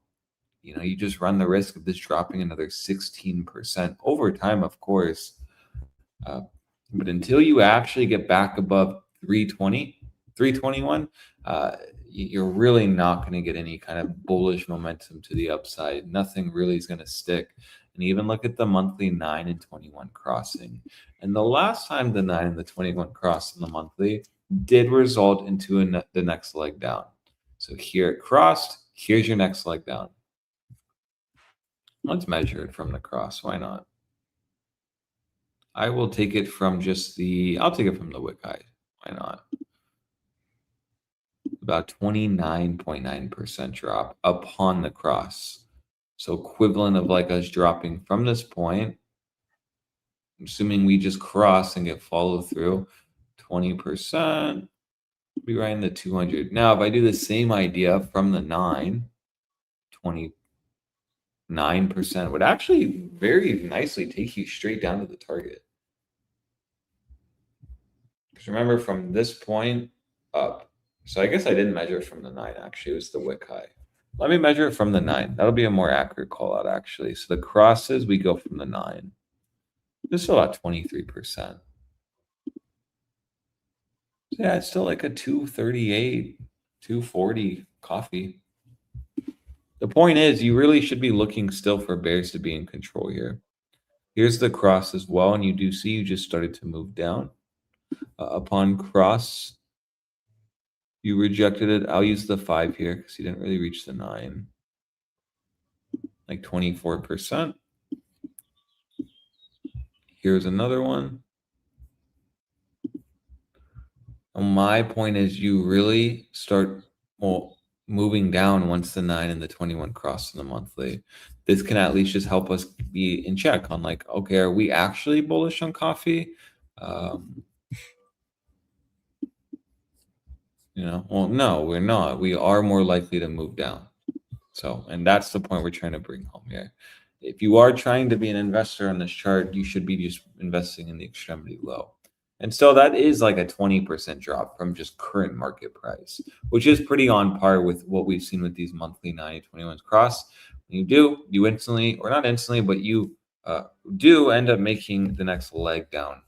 you just run the risk of this dropping another 16% over time, of course. But until you actually get back above 321, you're really not going to get any kind of bullish momentum to the upside. Nothing really is going to stick. And even look at the monthly 9 and 21 crossing. And the last time the 9 and the 21 crossed in the monthly did result into the next leg down. So here it crossed. Here's your next leg down. Let's measure it from the cross. Why not? I will take it from I'll take it from the wick high. Why not? About 29.9% drop upon the cross. So equivalent of like us dropping from this point, assuming we just cross and get followed through, 20%, be right in the 200. Now, if I do the same idea from the 9, 29% would actually very nicely take you straight down to the target. Because remember, from this point up, so I guess I didn't measure from the 9, actually. It was the wick high. Let me measure it from the 9. That'll be a more accurate call out, actually. So the crosses, we go from the 9. This is about 23%. So yeah, it's still like a 238, 240 coffee. The point is, you really should be looking still for bears to be in control here. Here's the cross as well, and you do see you just started to move down. Upon cross, you rejected it. I'll use the 5 here because you didn't really reach the 9. Like 24%. Here's another one. And my point is, you really start moving down once the 9 and the 21 cross in the monthly. This can at least just help us be in check on like, okay, are we actually bullish on coffee? Well, no, we're not. We are more likely to move down. So, and that's the point we're trying to bring home here. If you are trying to be an investor on this chart, you should be just investing in the extremity low. And so that is like a 20% drop from just current market price, which is pretty on par with what we've seen with these monthly 90/21s cross. When you instantly, or not instantly, but you do end up making the next leg down.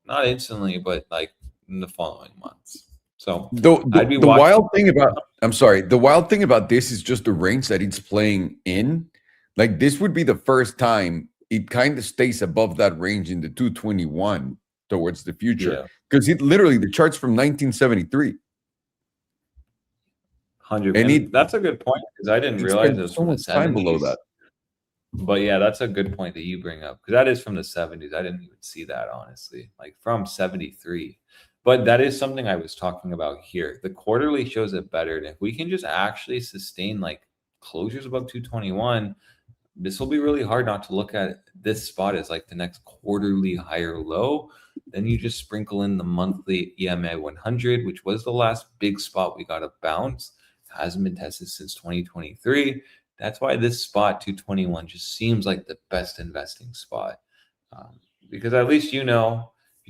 Not instantly, but like in the following months. So I'd be the watching. wild thing about, I'm sorry, the wild thing about this is just the range that it's playing in. Like this would be the first time it kind of stays above that range in the 221 towards the future, because it literally, the chart's from 1973. 100. And that's a good point, because I didn't realize it was so from the much time 70s. below that. But yeah, that's a good point that you bring up, because that is from the 70s. I didn't even see that, honestly, like from 73. But that is something I was talking about here. The quarterly shows it better. And if we can just actually sustain like closures above 221, this will be really hard not to look at this spot as like the next quarterly higher low. Then you just sprinkle in the monthly EMA 100, which was the last big spot we got a bounce. Hasn't been tested since 2023. That's why this spot 221 just seems like the best investing spot, because at least you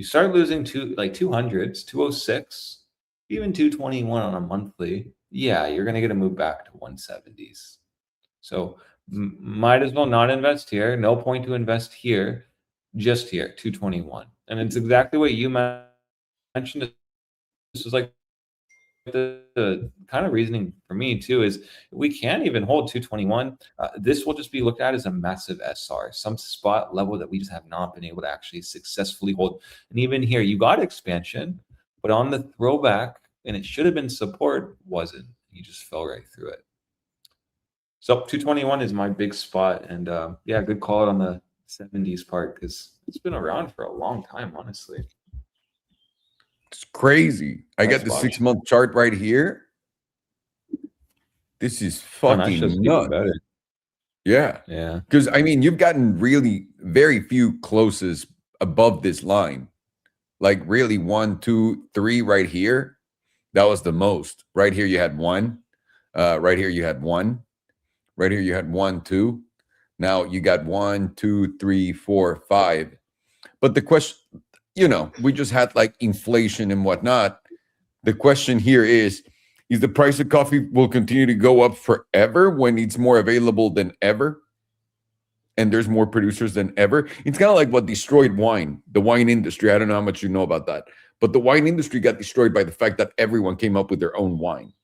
start losing 200s, 206, even 221 on a monthly. Yeah, you're gonna get a move back to 170s. So might as well not invest here. No point to invest here, just here, 221. And it's exactly what you mentioned. This is like the kind of reasoning for me too, is we can't even hold 221. This will just be looked at as a massive SR, some spot level that we just have not been able to actually successfully hold. And even here, you got expansion, but on the throwback, and it should have been support, wasn't. You just fell right through it. So 221 is my big spot. And yeah, good call it on the 70s part, because it's been around for a long time, honestly. It's crazy. I got the 6-month chart right here. This is fucking nuts. Yeah. Yeah. Because I mean, you've gotten really very few closes above this line. Like really 1, 2, 3 right here. That was the most. Right here you had 1. Right here you had 1. Right here you had 1, 2. Now you got 1, 2, 3, 4, 5. But the question, we just had like inflation and whatnot. The question here is the price of coffee will continue to go up forever when it's more available than ever? And there's more producers than ever? It's kind of like what destroyed wine, the wine industry. I don't know how much you know about that. But the wine industry got destroyed by the fact that everyone came up with their own wine.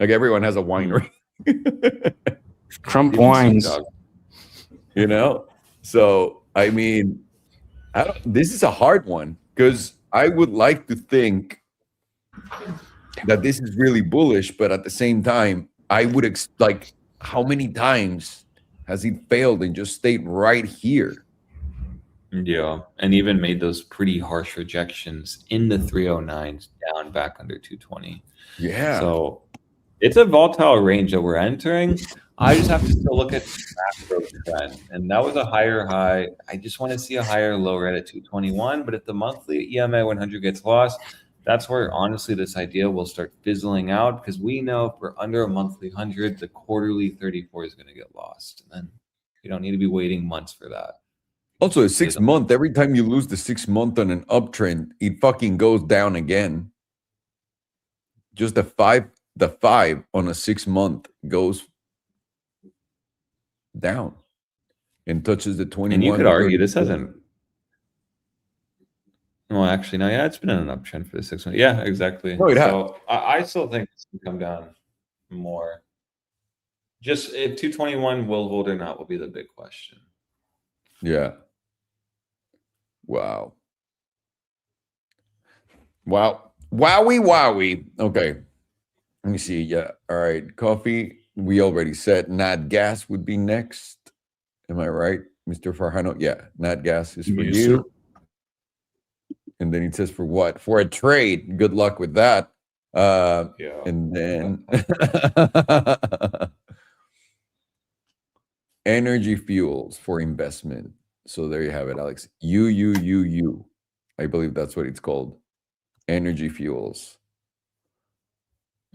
Like everyone has a winery. Trump wines. So, I mean, this is a hard one, because I would like to think that this is really bullish, but at the same time, I would like, how many times has it failed and just stayed right here? Yeah, and even made those pretty harsh rejections in the 309s down back under 220. Yeah. So it's a volatile range that we're entering. I just have to still look at the macro trend, and that was a higher high. I just want to see a higher low right at 221. But if the monthly EMA 100 gets lost, that's where honestly this idea will start fizzling out, because we know if we're under a monthly 100, the quarterly 34 is going to get lost, and then you don't need to be waiting months for that. Also, a 6-month, every time you lose the 6-month on an uptrend, it fucking goes down again. Just the 5 on a 6-month goes down and touches the 21. And you could argue this hasn't. Well, actually, no. Yeah, it's been in an uptrend for the 6 months. Yeah, exactly. No, it has. So I still think it's going to come down more. Just if 221 will hold or not will be the big question. Yeah. Wow. Wowie. Okay. Let me see. Yeah. All right. Coffee. We already said nat gas would be next. Am I right, Mr. Farhano? Yeah. Nat gas is for you. Sir. And then it says for what? For a trade. Good luck with that. Yeah. And then energy fuels for investment. So there you have it, Alex. U. I believe that's what it's called. Energy fuels.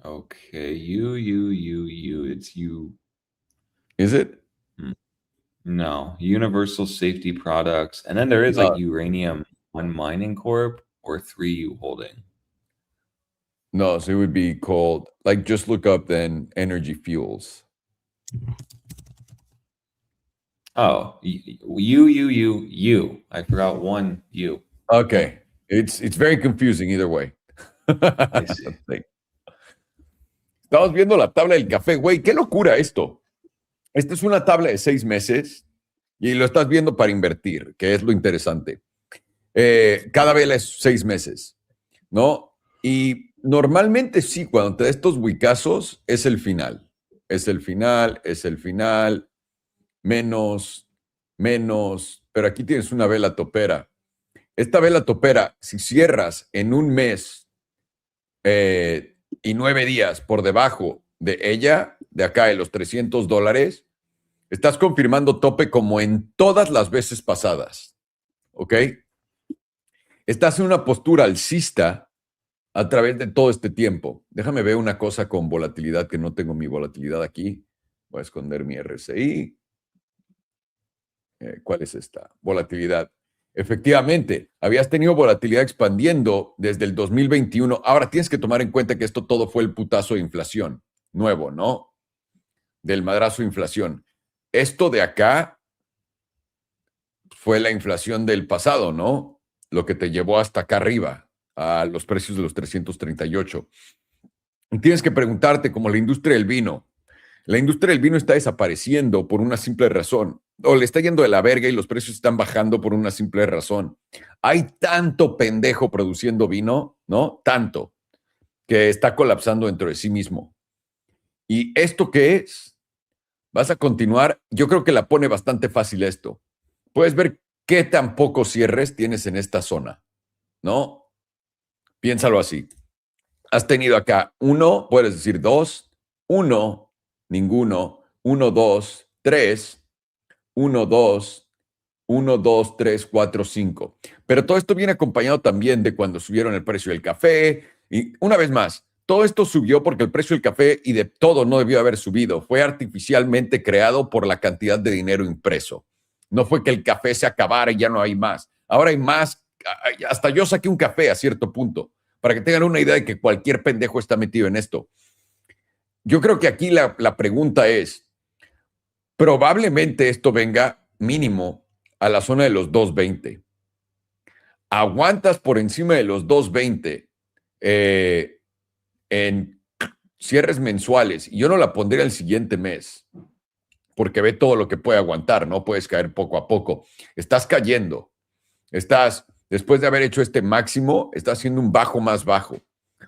Okay. U. It's you. Is it? No. Universal Safety Products. And then there is like Uranium One Mining Corp or 3 you holding? No, so it would be called, like, just look up then energy fuels. Oh, you. I forgot one U. Okay. It's very confusing either way. I see. Estamos viendo la tabla del café, güey. Qué locura esto. Esta es una tabla de 6 meses y lo estás viendo para invertir, que es lo interesante. Cada vela es 6 meses, ¿no? Y normalmente sí, cuando te da estos wikazos, es el final. Es el final, menos, pero aquí tienes una vela topera. Esta vela topera, si cierras en un mes y 9 días por debajo de ella, de acá de los $300, estás confirmando tope como en todas las veces pasadas, ¿ok? Estás en una postura alcista a través de todo este tiempo. Déjame ver una cosa con volatilidad, que no tengo mi volatilidad aquí. Voy a esconder mi RSI. ¿Cuál es esta? Volatilidad. Efectivamente, habías tenido volatilidad expandiendo desde el 2021. Ahora tienes que tomar en cuenta que esto todo fue el putazo de inflación nuevo, ¿no? Del madrazo de inflación. Esto de acá fue la inflación del pasado, ¿no? Lo que te llevó hasta acá arriba, a los precios de los 338. Y tienes que preguntarte, como la industria del vino. La industria del vino está desapareciendo por una simple razón. O le está yendo de la verga y los precios están bajando por una simple razón. Hay tanto pendejo produciendo vino, ¿no? Tanto, que está colapsando dentro de sí mismo. ¿Y esto qué es? Vas a continuar. Yo creo que la pone bastante fácil esto. Puedes ver qué tan pocos cierres tienes en esta zona, ¿no? Piénsalo así. Has tenido acá 1, puedes decir 2, 1, ninguno, 1, 2, 3, 1, 2, 1, 2, 3, 4, 5. Pero todo esto viene acompañado también de cuando subieron el precio del café. Y una vez más, todo esto subió porque el precio del café y de todo no debió haber subido. Fue artificialmente creado por la cantidad de dinero impreso. No fue que el café se acabara y ya no hay más. Ahora hay más. Hasta yo saqué un café a cierto punto, para que tengan una idea de que cualquier pendejo está metido en esto. Yo creo que aquí la pregunta es, probablemente esto venga mínimo a la zona de los 220. Aguantas por encima de los 220 en cierres mensuales, y yo no la pondría el siguiente mes, porque ve todo lo que puede aguantar, no puedes caer poco a poco. Estás cayendo. Después de haber hecho este máximo, estás haciendo un bajo más bajo.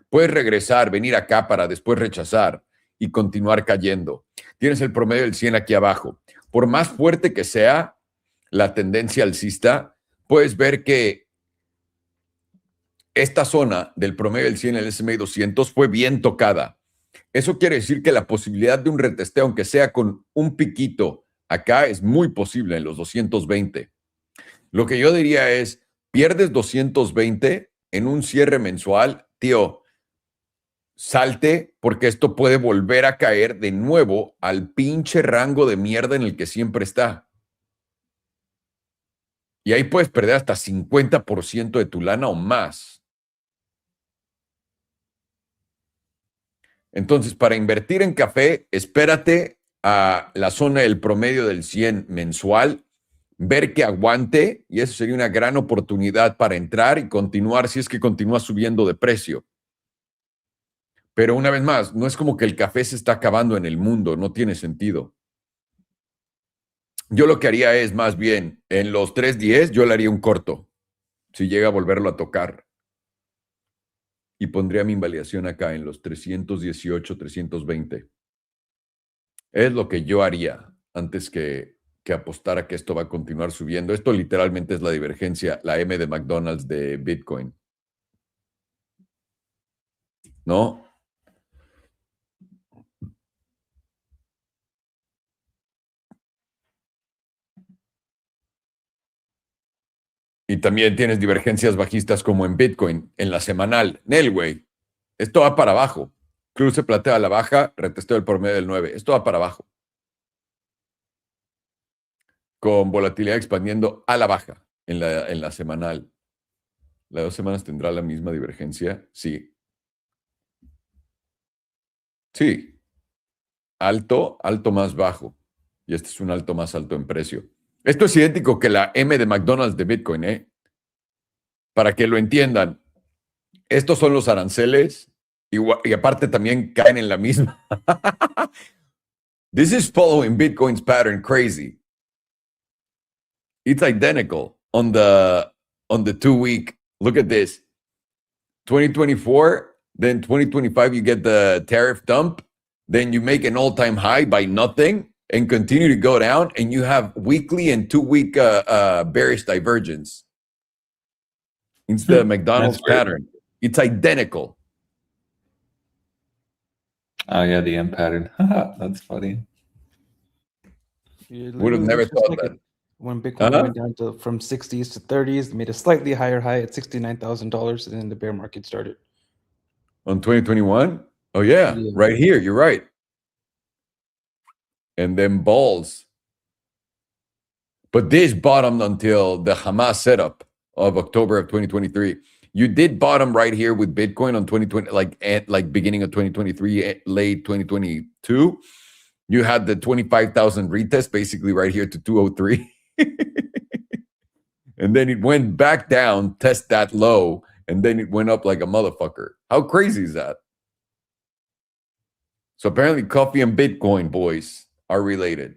Puedes regresar, venir acá para después rechazar y continuar cayendo. Tienes el promedio del 100 aquí abajo. Por más fuerte que sea la tendencia alcista, puedes ver que esta zona del promedio del 100 en el S&P 200 fue bien tocada. Eso quiere decir que la posibilidad de un retesteo, aunque sea con un piquito acá, es muy posible en los 220. Lo que yo diría es, pierdes 220 en un cierre mensual, tío, salte, porque esto puede volver a caer de nuevo al pinche rango de mierda en el que siempre está. Y ahí puedes perder hasta 50% de tu lana o más. Entonces, para invertir en café, espérate a la zona del promedio del 100 mensual, ver que aguante, y eso sería una gran oportunidad para entrar y continuar si es que continúa subiendo de precio. Pero una vez más, no es como que el café se está acabando en el mundo, no tiene sentido. Yo lo que haría es más bien, en los 3.10 yo le haría un corto, si llega a volverlo a tocar. Y pondría mi invalidación acá en los 318, 320. Es lo que yo haría antes que apostar a que esto va a continuar subiendo. Esto literalmente es la divergencia, la M de McDonald's de Bitcoin, ¿no? Y también tienes divergencias bajistas como en Bitcoin, en la semanal. Nel, güey, esto va para abajo. Cruce platea a la baja, retesteo el promedio del 9. Esto va para abajo. Con volatilidad expandiendo a la baja en la semanal. ¿La de 2 semanas tendrá la misma divergencia? Sí. Sí. Alto, alto más bajo. Y este es un alto más alto en precio. Esto es idéntico que la M de McDonald's de Bitcoin, ¿eh? Para que lo entiendan. Estos son los aranceles y aparte también caen en la misma. This is following Bitcoin's pattern crazy. It's identical on the 2-week. Look at this. 2024, then 2025 you get the tariff dump, then you make an all-time high by nothing and continue to go down, and you have weekly and 2-week bearish divergence. It's the McDonald's pattern. It's identical. Oh yeah, the M pattern. That's funny. Would have never thought that. When Bitcoin went down from 60s to 30s, made a slightly higher high at $69,000, and then the bear market started. On 2021? Oh, yeah, right here. You're right. And then balls. But this bottomed until the Hamas setup of October of 2023. You did bottom right here with Bitcoin on 2020, like beginning of 2023, late 2022. You had the 25,000 retest basically right here to 203. And then it went back down, test that low, and then it went up like a motherfucker. How crazy is that? So apparently coffee and Bitcoin, boys, are related.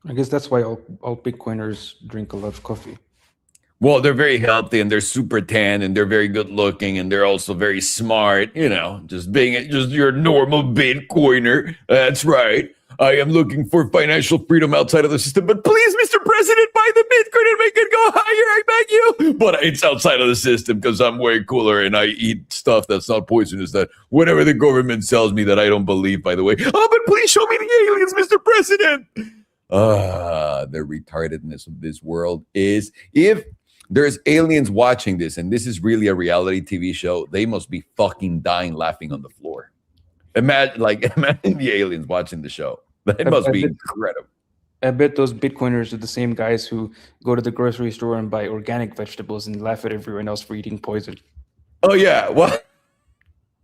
I guess that's why all Bitcoiners drink a lot of coffee. Well, they're very healthy and they're super tan and they're very good looking and they're also very smart, you know, just being just your normal Bitcoiner. That's right. I am looking for financial freedom outside of the system, but please, Mr. President, buy the Bitcoin and make it go higher, I beg you. But it's outside of the system because I'm way cooler and I eat stuff that's not poisonous, that whatever the government sells me that I don't believe, by the way. Oh, but please show me the aliens, Mr. President. The retardedness of this world is, if there's aliens watching this and this is really a reality TV show, they must be fucking dying laughing on the floor. Imagine the aliens watching the show. That must be incredible. I bet those Bitcoiners are the same guys who go to the grocery store and buy organic vegetables and laugh at everyone else for eating poison. Oh, yeah. What?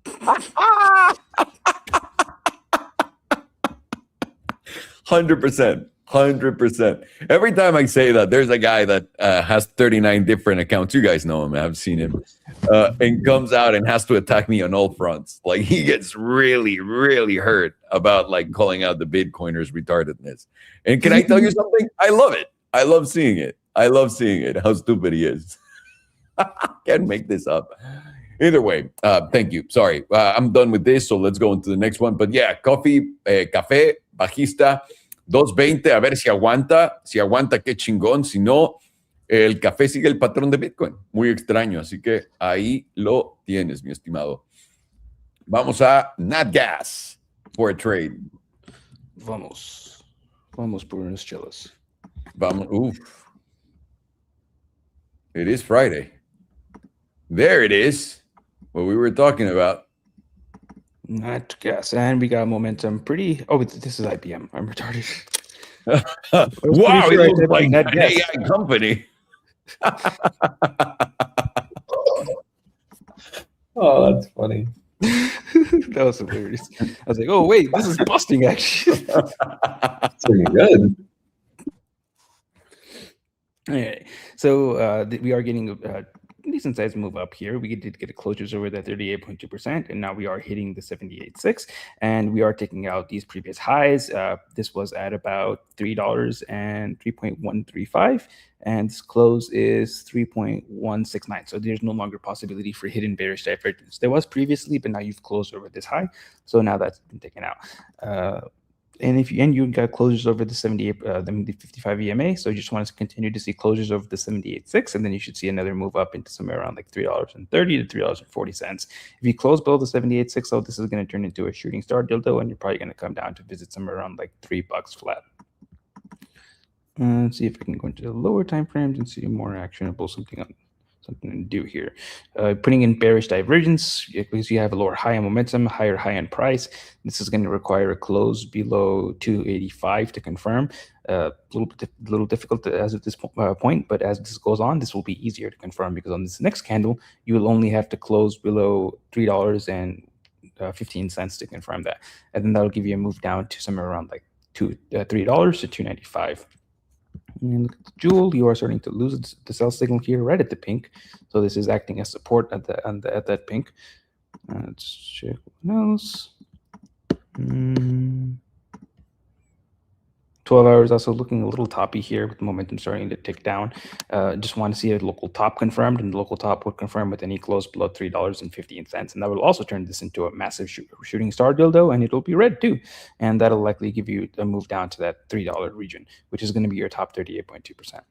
100%. 100%. Every time I say that, there's a guy that has 39 different accounts. You guys know him. I've seen him. And comes out and has to attack me on all fronts. Like, he gets really, really hurt about, like, calling out the Bitcoiners' retardedness. And can I tell you something? I love it. I love seeing it. I love seeing it, how stupid he is. Can't make this up. Either way, thank you. Sorry. I'm done with this, so let's go into the next one. But yeah, coffee, café, bajista. 220, a ver si aguanta. Si aguanta, qué chingón. Si no, el café sigue el patrón de Bitcoin. Muy extraño. Así que ahí lo tienes, mi estimado. Vamos a Nat Gas for a trade. Vamos por unas chelas. Vamos. Oof. It is Friday. There it is. What we were talking about. Nat Gas, and we got momentum pretty. Oh, this is IBM. I'm retarded. Wow, it looks like an AI company. Oh, that's funny. That was hilarious. I was like, oh, wait, this is busting, actually. It's pretty good. All right. So we are getting a decent size move up here. We did get a closures over that 38.2%, and now we are hitting the 78.6, and we are taking out these previous highs. This was at about $3 and 3.135, and this close is 3.169. So there's no longer possibility for hidden bearish divergence. There was previously, but now you've closed over this high, so now that's been taken out. And you got closures over the 78, the 55 EMA. So you just want to continue to see closures over the 78.6, and then you should see another move up into somewhere around like $3.30 to $3.40. If you close below the 78.6, though, this is going to turn into a shooting star dildo, and you're probably going to come down to visit somewhere around like $3 flat. Let's see if I can go into the lower time frames and see more actionable something on something to do here. Putting in bearish divergence, because you have a lower high on momentum, higher high on price. This is going to require a close below 285 to confirm. A little difficult as at this point, but as this goes on, this will be easier to confirm, because on this next candle, you will only have to close below $3.15 to confirm that. And then that'll give you a move down to somewhere around like $3 to $2.95. And look at the jewel, you are starting to lose the sell signal here right at the pink. So this is acting as support at that pink. Let's check what else. 12 hours also looking a little toppy here, with momentum starting to tick down. Just want to see a local top confirmed, and the local top would confirm with any close below $3.15. And that will also turn this into a massive shooting star dildo, and it'll be red too. And that'll likely give you a move down to that $3 region, which is going to be your top 38.2%.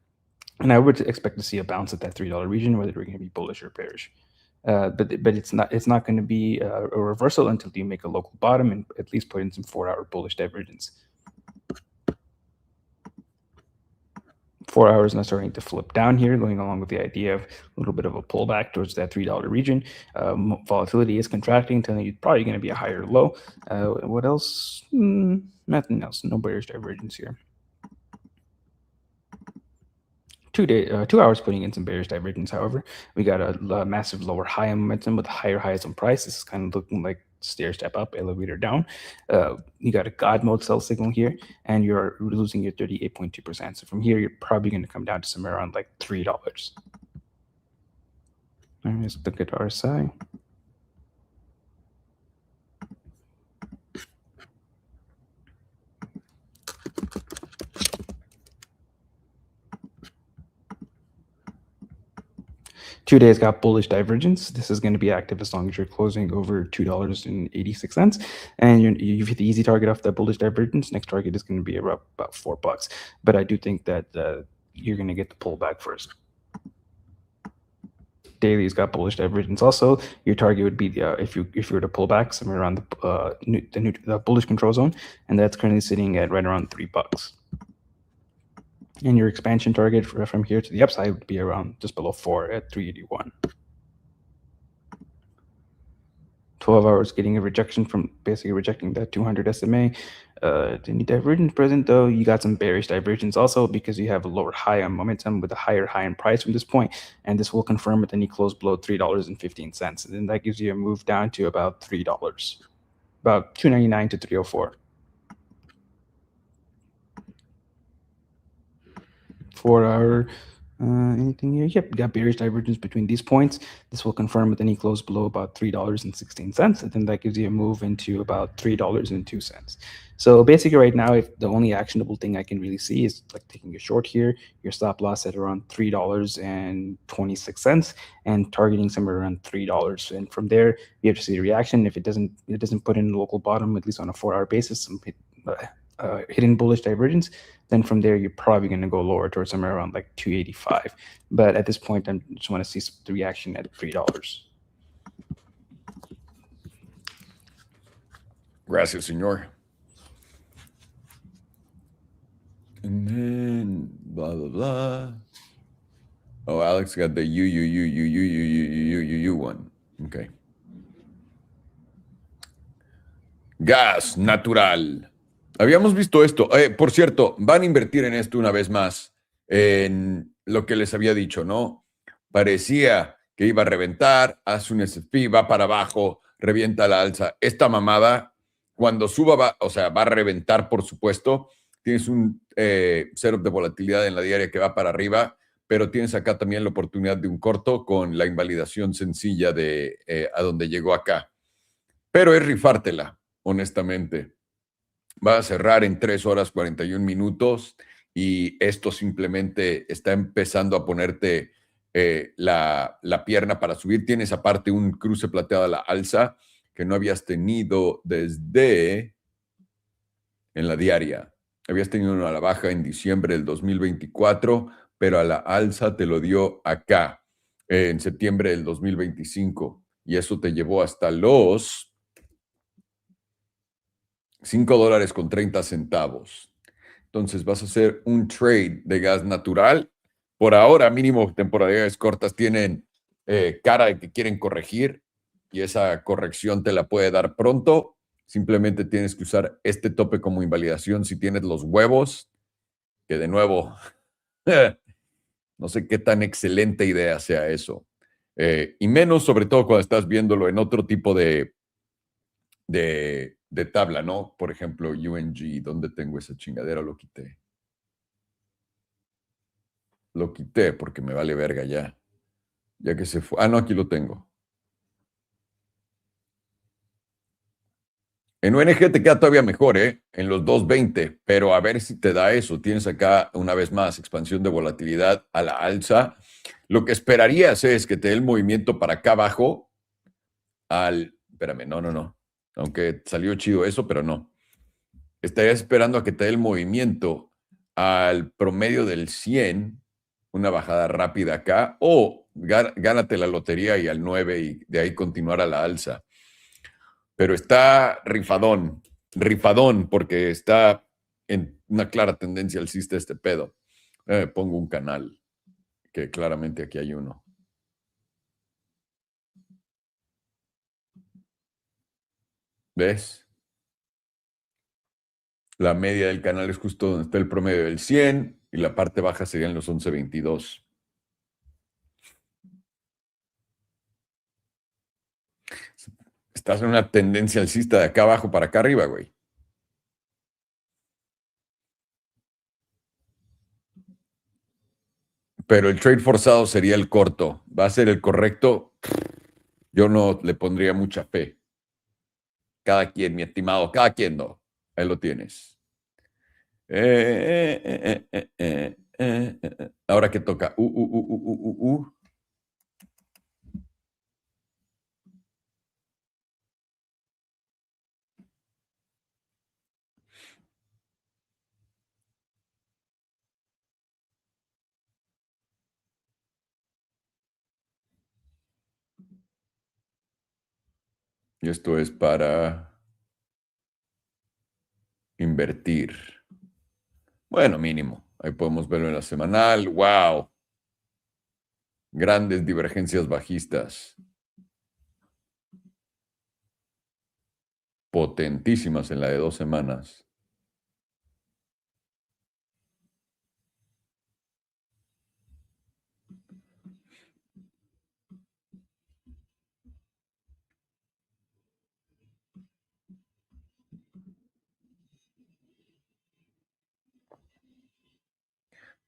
And I would expect to see a bounce at that $3 region, whether we're going to be bullish or bearish. But it's not going to be a reversal until you make a local bottom and at least put in some 4-hour bullish divergence. 4 hours now starting to flip down here, going along with the idea of a little bit of a pullback towards that $3 region. Volatility is contracting, telling you probably going to be a higher low. What else? Nothing else. No bearish divergence here. 2 hours putting in some bearish divergence. However, we got a massive lower high on momentum with higher highs on price. This is kind of looking like stair step up, elevator down. You got a God mode sell signal here, and you're losing your 38.2%. So from here, you're probably going to come down to somewhere around like $3. Let's look at RSI. Two-days got bullish divergence. This is going to be active as long as you're closing over $2.86, and you've hit the easy target off that bullish divergence. Next target is going to be about $4. But I do think that you're going to get the pullback first. Daily's got bullish divergence also. Your target would be if you were to pull back somewhere around the bullish control zone, and that's currently sitting at right around $3. And your expansion target from here to the upside would be around just below 4 at 381. 12 hours getting a rejection from basically rejecting that 200 SMA. Any divergence present though, you got some bearish divergence also, because you have a lower high on momentum with a higher high in price from this point, and this will confirm with any close below $3.15. And then that gives you a move down to about $3, about $2.99 to $3.04. 4-hour, anything here? Yep, you got bearish divergence between these points. This will confirm with any close below about $3.16, and then that gives you a move into about $3.02. So basically right now, if the only actionable thing I can really see is like taking a short here, your stop loss at around $3.26 and targeting somewhere around $3. And from there, you have to see the reaction. If it doesn't put in a local bottom, at least on a 4-hour basis, some hidden bullish divergence, then from there you're probably going to go lower towards somewhere around like 285. But at this point, I just want to see the reaction at $3. Gracias, señor. And then blah blah blah. Oh, Alex got the you one. Okay. Gas natural. Habíamos visto esto. Por cierto, van a invertir en esto una vez más, en lo que les había dicho, ¿no? Parecía que iba a reventar, hace un SFP, va para abajo, revienta la alza. Esta mamada, cuando suba, va a reventar, por supuesto. Tienes un setup de volatilidad en la diaria que va para arriba, pero tienes acá también la oportunidad de un corto con la invalidación sencilla de a donde llegó acá. Pero es rifártela, honestamente. Va a cerrar en 3 horas 41 minutos y esto simplemente está empezando a ponerte la pierna para subir. Tienes aparte un cruce plateado a la alza que no habías tenido desde en la diaria. Habías tenido uno a la baja en diciembre del 2024, pero a la alza te lo dio acá en septiembre del 2025 y eso te llevó hasta los $5.30. Entonces vas a hacer un trade de gas natural por ahora, mínimo temporalidades cortas, tienen cara de que quieren corregir y esa corrección te la puede dar pronto. Simplemente tienes que usar este tope como invalidación si tienes los huevos, que de nuevo, no sé qué tan excelente idea sea eso. Y menos, sobre todo, cuando estás viéndolo en otro tipo de tabla, ¿no? Por ejemplo, UNG, ¿dónde tengo esa chingadera? Lo quité. Lo quité porque me vale verga ya. Ya que se fue. Ah, no, aquí lo tengo. En ONG te queda todavía mejor, ¿eh? En los 220, pero a ver si te da eso. Tienes acá, una vez más, expansión de volatilidad a la alza. Lo que esperarías es que te dé el movimiento para acá abajo al... Espérame, no. Aunque salió chido eso, pero no. Estarías esperando a que te dé el movimiento al promedio del 100, una bajada rápida acá, o gánate la lotería y al 9 y de ahí continuar a la alza. Pero está rifadón, porque está en una clara tendencia alcista este pedo. Pongo un canal, que claramente aquí hay uno. ¿Ves? La media del canal es justo donde está el promedio del 100 y la parte baja serían los 11.22. Estás en una tendencia alcista de acá abajo para acá arriba, güey. Pero el trade forzado sería el corto. ¿Va a ser el correcto? Yo no le pondría mucha fe. Cada quien, mi estimado, cada quien no. Ahí lo tienes. Ahora que toca. Y esto es para invertir. Bueno, mínimo. Ahí podemos verlo en la semanal. ¡Wow! Grandes divergencias bajistas. Potentísimas en la de 2 semanas.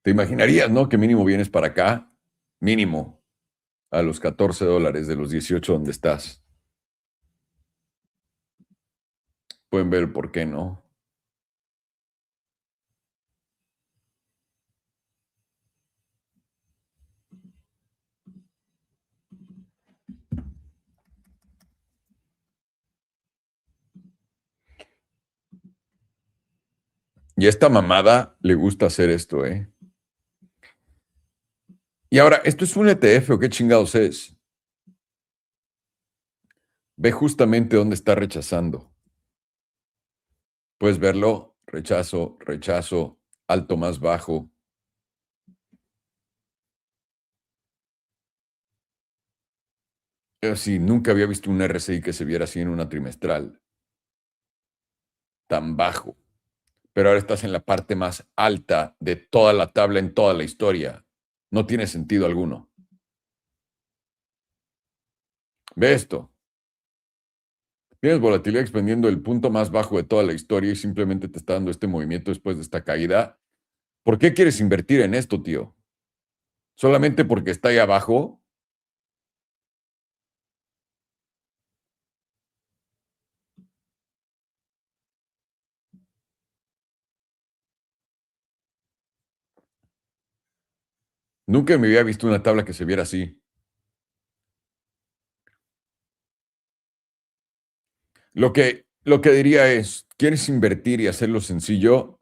Te imaginarías, ¿no? Que mínimo vienes para acá. Mínimo. A los $14 de los 18 donde estás. Pueden ver el por qué, ¿no? Y a esta mamada le gusta hacer esto, ¿eh? Y ahora, ¿esto es un ETF o qué chingados es? Ve justamente dónde está rechazando. Puedes verlo. Rechazo, rechazo, alto más bajo. Sí, nunca había visto un RSI que se viera así en una trimestral. Tan bajo. Pero ahora estás en la parte más alta de toda la tabla en toda la historia. No tiene sentido alguno. Ve esto. Tienes volatilidad expandiendo el punto más bajo de toda la historia y simplemente te está dando este movimiento después de esta caída. ¿Por qué quieres invertir en esto, tío? ¿Solamente porque está ahí abajo? Nunca me había visto una tabla que se viera así. Lo que diría es, ¿quieres invertir y hacerlo sencillo?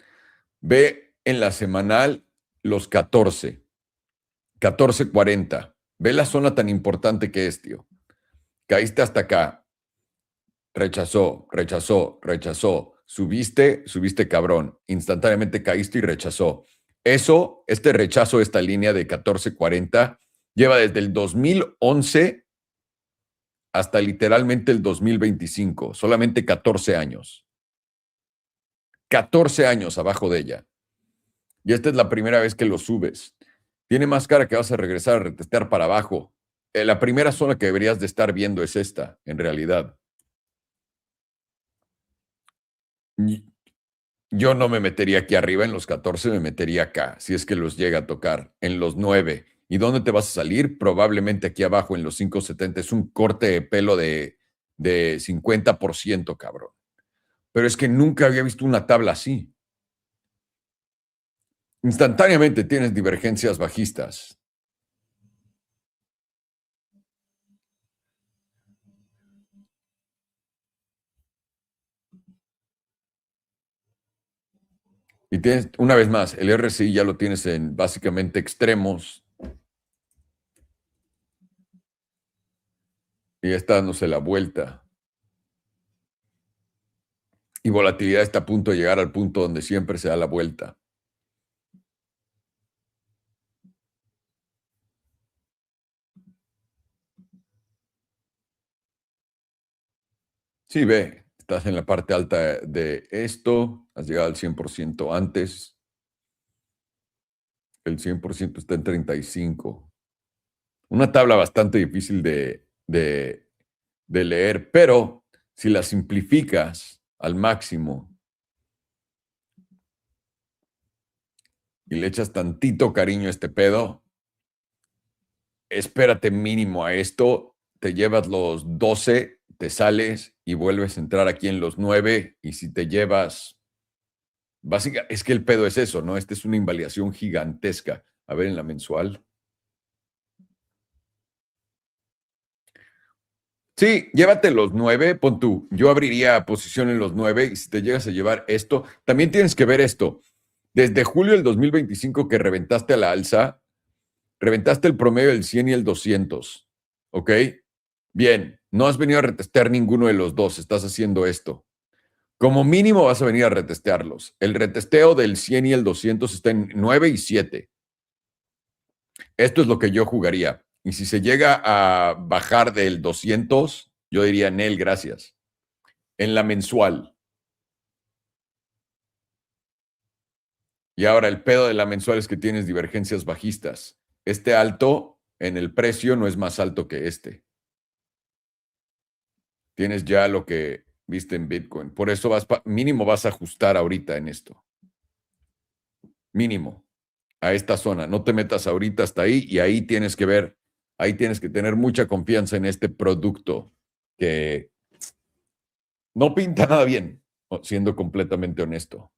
Ve en la semanal los 14.40. Ve la zona tan importante que es, tío. Caíste hasta acá. Rechazó, rechazó, rechazó. Subiste cabrón. Instantáneamente caíste y rechazó. Este rechazo de esta línea de 14.40 lleva desde el 2011 hasta literalmente el 2025, solamente 14 años. 14 años abajo de ella. Y esta es la primera vez que lo subes. Tiene más cara que vas a regresar a retestear para abajo. La primera zona que deberías de estar viendo es esta, en realidad. Yo no me metería aquí arriba en los 14, me metería acá, si es que los llega a tocar, en los 9. ¿Y dónde te vas a salir? Probablemente aquí abajo en los 5.70. Es un corte de pelo de 50%, cabrón. Pero es que nunca había visto una tabla así. Instantáneamente tienes divergencias bajistas. Y tienes, una vez más, el RSI ya lo tienes en básicamente extremos. Y ya está dándose la vuelta. Y volatilidad está a punto de llegar al punto donde siempre se da la vuelta. Sí, ve, estás en la parte alta de esto, has llegado al 100% antes. El 100% está en 35. Una tabla bastante difícil de leer, pero si la simplificas al máximo y le echas tantito cariño a este pedo, espérate mínimo a esto, te llevas los 12, te sales y vuelves a entrar aquí en los 9, y si te llevas... Básicamente, es que el pedo es eso, ¿no? Esta es una invalidación gigantesca. A ver, en la mensual. Sí, llévate los 9, pon tú. Yo abriría posición en los 9 y si te llegas a llevar esto, también tienes que ver esto. Desde julio del 2025 que reventaste a la alza, reventaste el promedio del 100 y el 200, ¿ok? Bien, no has venido a retestear ninguno de los dos, estás haciendo esto. Como mínimo vas a venir a retestearlos. El retesteo del 100 y el 200 está en 9 y 7. Esto es lo que yo jugaría. Y si se llega a bajar del 200, yo diría, Nel, gracias. En la mensual. Y ahora el pedo de la mensual es que tienes divergencias bajistas. Este alto en el precio no es más alto que este. Tienes ya lo que viste en Bitcoin. Por eso mínimo vas a ajustar ahorita en esto. Mínimo. A esta zona. No te metas ahorita hasta ahí y ahí tienes que ver, ahí tienes que tener mucha confianza en este producto que no pinta nada bien, siendo completamente honesto.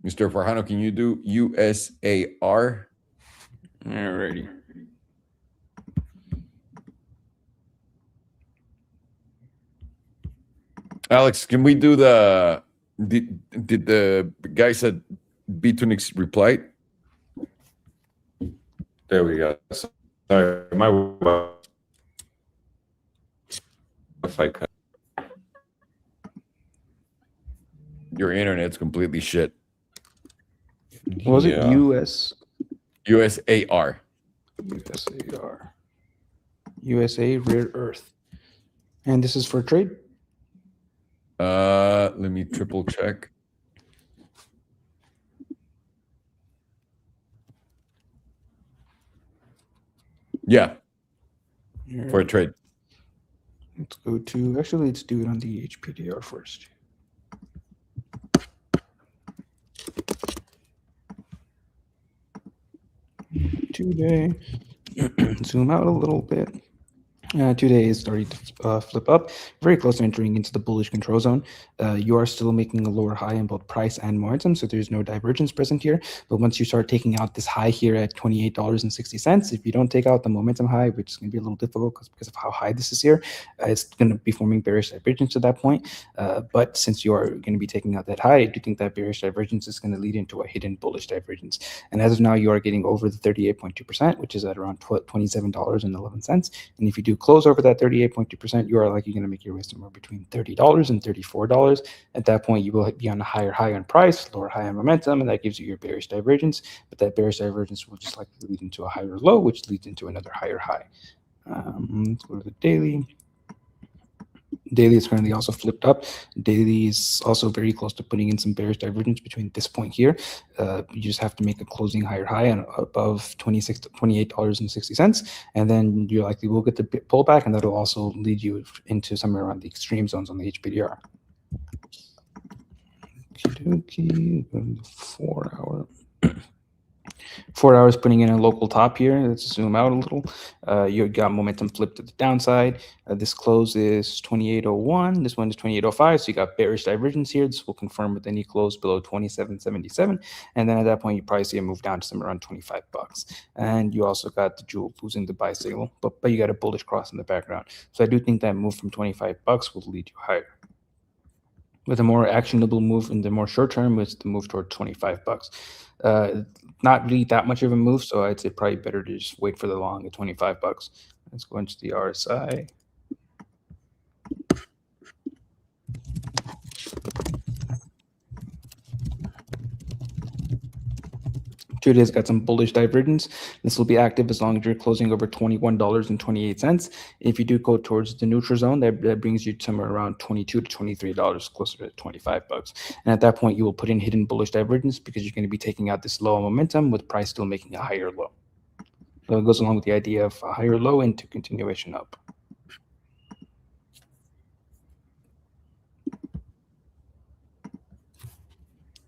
Mr. Farjano, can you do USAR? Alrighty. Alex, can we do did the guys at Bitunix reply? There we go. Sorry, my Wi-Fi cut. Your internet's completely shit. Was it Yeah. US? USAR. USAR. USA Rare Earth. And this is for trade? Let me triple check. Yeah, for a trade. Let's go to, actually, let's do it on the HPDR first. Today, zoom out a little bit. Today is starting to flip up, very close to entering into the bullish control zone. You are still making a lower high in both price and momentum, so there's no divergence present here. But once you start taking out this high here at $28.60, if you don't take out the momentum high, which is going to be a little difficult because of how high this is here, it's going to be forming bearish divergence at that point. But since you are going to be taking out that high, I do think that bearish divergence is going to lead into a hidden bullish divergence. And as of now, you are getting over the 38.2%, which is at around $27.11. And if you do close over that 38.2%, you are likely going to make your way somewhere between $30 and $34. At that point, you will be on a higher high on price, lower high on momentum, and that gives you your bearish divergence. But that bearish divergence will just likely lead into a higher low, which leads into another higher high. Let's go to the daily. Daily is currently also flipped up. Daily is also very close to putting in some bearish divergence between this point here. You just have to make a closing higher high on above $28.60, and then you likely will get the pullback, and that'll also lead you into somewhere around the extreme zones on the HPDR. Okay, 4 hour. 4 hours putting in a local top here. Let's zoom out a little. You got momentum flipped to the downside. This close is 28.01. This one is 28.05. So you got bearish divergence here. This will confirm with any close below 27.77. And then at that point, you probably see a move down to somewhere around $25. And you also got the jewel losing the buy signal, but you got a bullish cross in the background. So I do think that move from $25 will lead you higher. With a more actionable move in the more short term, is the move toward $25. Not really that much of a move, so I'd say probably better to just wait for the long at $25. Let's go into the RSI. Today's got some bullish divergence. This will be active as long as you're closing over $21.28. If you do go towards the neutral zone, that brings you somewhere around $22 to $23, closer to $25. And at that point, you will put in hidden bullish divergence because you're going to be taking out this low momentum with price still making a higher low. So it goes along with the idea of a higher low into continuation up.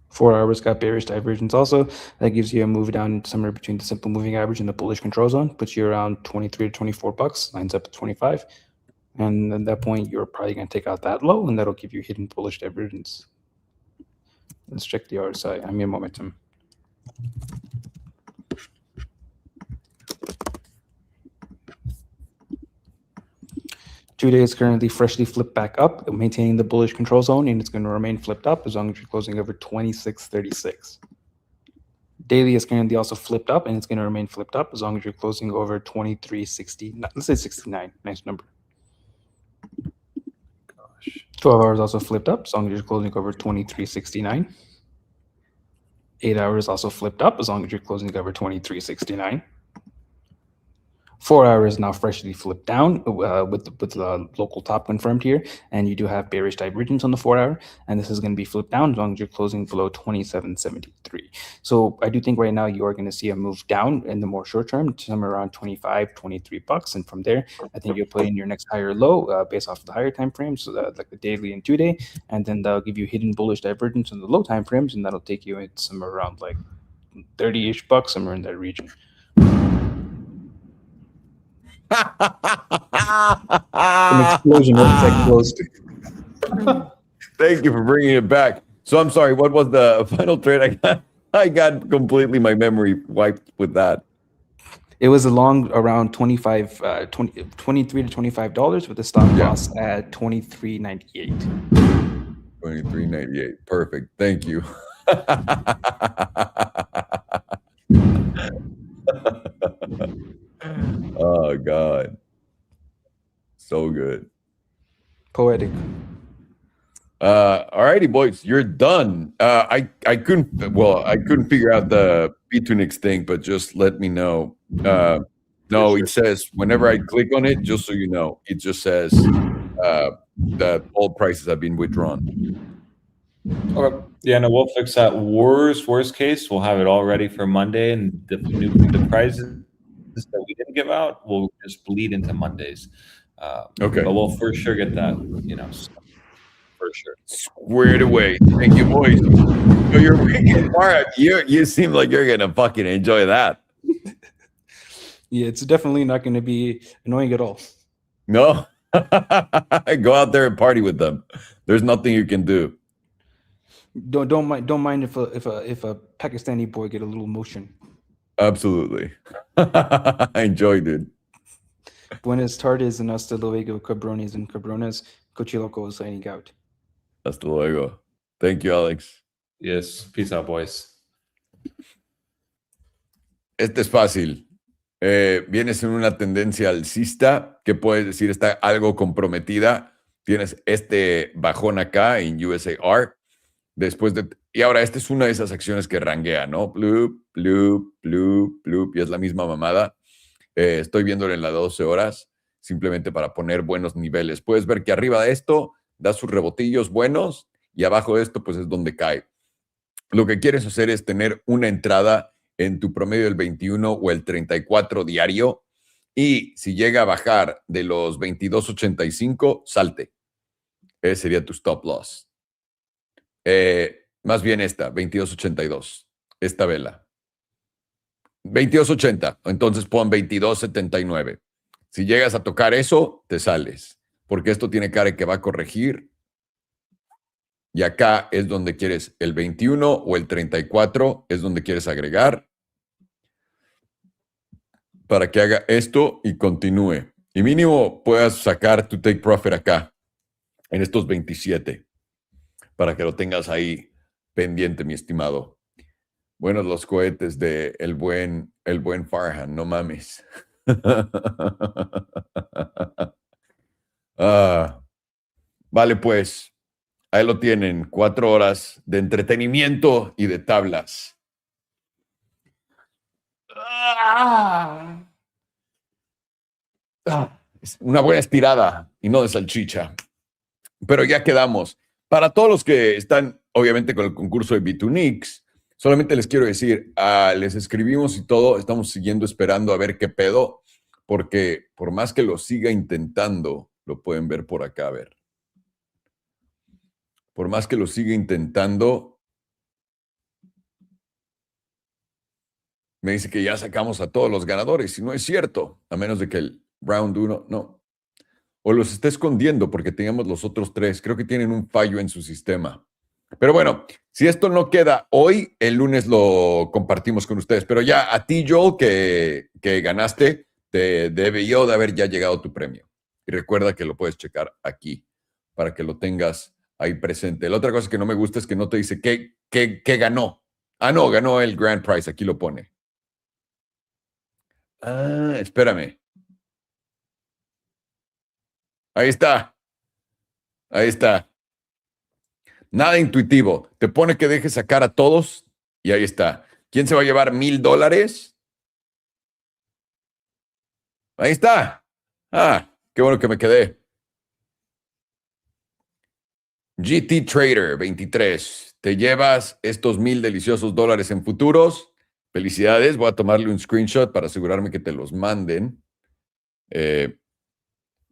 Four hours got bearish divergence also. That gives you a move down somewhere between the simple moving average and the bullish control zone, puts you around $23 to $24, lines up at 25. And at that point, you're probably going to take out that low, and that'll give you hidden bullish divergence. Let's check the RSI. I'm in momentum. Today is currently freshly flipped back up, maintaining the bullish control zone, and it's going to remain flipped up as long as you're closing over 26.36. Daily is currently also flipped up, and it's going to remain flipped up as long as you're closing over 23.60. Let's say 69. Nice number. Gosh. 12 hours also flipped up as long as you're closing over 23.69. 8 hours also flipped up as long as you're closing over 23.69. 4 hours now freshly flipped down with the local top confirmed here, and you do have bearish divergence on the 4 hour, and this is going to be flipped down as long as you're closing below 27.73. So I do think right now you are going to see a move down in the more short term to somewhere around $23, and from there I think you'll play in your next higher low based off of the higher time frames, so like the daily and 2 day, and then that'll give you hidden bullish divergence in the low time frames, and that'll take you into somewhere around like 30-ish bucks, somewhere in that region. An explosion once I closed. Thank you for bringing it back. So I'm sorry, what was the final trade? I got completely my memory wiped with that. It was along around $23 to $25 with a stop loss at $23.98. $23.98. Perfect. Thank you. Oh God, so good. Poetic. Alrighty, boys, you're done. I couldn't figure out the Bitunix thing, but just let me know. No, it says whenever I click on it, just so you know, it just says that all prices have been withdrawn. Okay. Yeah, no, we'll fix that. Worst case, we'll have it all ready for Monday, and the prizes that we didn't give out will just bleed into Mondays. Okay, but we'll for sure get that, for sure squared away. Thank you, boys. So your weekend, all right, you seem like you're gonna fucking enjoy that. Yeah, it's definitely not going to be annoying at all. No. Go out there and party with them. There's nothing you can do. Don't mind if a Pakistani boy get a little motion. Absolutely. Enjoy, dude. Buenas tardes and hasta luego, cabrones and cabronas. Cochiloco is signing out. Hasta luego. Thank you, Alex. Yes. Peace out, boys. Este es fácil. Vienes en una tendencia alcista, que puedes decir está algo comprometida. Tienes este bajón acá en USAR. Y ahora esta es una de esas acciones que ranguea, ¿no? Bloop, bloop, bloop, bloop, y es la misma mamada. Estoy viéndolo en las 12 horas, simplemente para poner buenos niveles. Puedes ver que arriba de esto da sus rebotillos buenos y abajo de esto pues es donde cae. Lo que quieres hacer es tener una entrada en tu promedio del 21 o el 34 diario y si llega a bajar de los 22.85, salte. Ese sería tu stop loss. Más bien esta, 22.82, esta vela. 22.80, entonces pon 22.79. Si llegas a tocar eso, te sales, porque esto tiene cara que va a corregir. Y acá es donde quieres el 21 o el 34, es donde quieres agregar para que haga esto y continúe. Y mínimo puedas sacar tu take profit acá, en estos 27, para que lo tengas ahí pendiente, mi estimado. Buenos los cohetes de el buen Farhan, no mames. Vale, pues, ahí lo tienen, 4 horas de entretenimiento y de tablas. Es una buena estirada y no de salchicha. Pero ya quedamos. Para todos los que están, obviamente, con el concurso de Bitunix, solamente les quiero decir, les escribimos y todo, estamos siguiendo esperando a ver qué pedo, porque por más que lo siga intentando, lo pueden ver por acá, a ver. Por más que lo siga intentando, me dice que ya sacamos a todos los ganadores, y no es cierto, a menos de que el round 1, no. O los esté escondiendo porque teníamos los otros 3. Creo que tienen un fallo en su sistema. Pero bueno, si esto no queda hoy, el lunes lo compartimos con ustedes. Pero ya a ti, Joel, que ganaste, te debió de haber ya llegado tu premio. Y recuerda que lo puedes checar aquí para que lo tengas ahí presente. La otra cosa que no me gusta es que no te dice qué ganó. Ah, no, ganó el Grand Prize. Aquí lo pone. Ah, espérame. Ahí está. Ahí está. Nada intuitivo. Te pone que dejes sacar a todos y ahí está. ¿Quién se va a llevar $1,000? Ahí está. Ah, qué bueno que me quedé. GT Trader 23. Te llevas estos $1,000 deliciosos en futuros. Felicidades. Voy a tomarle un screenshot para asegurarme que te los manden.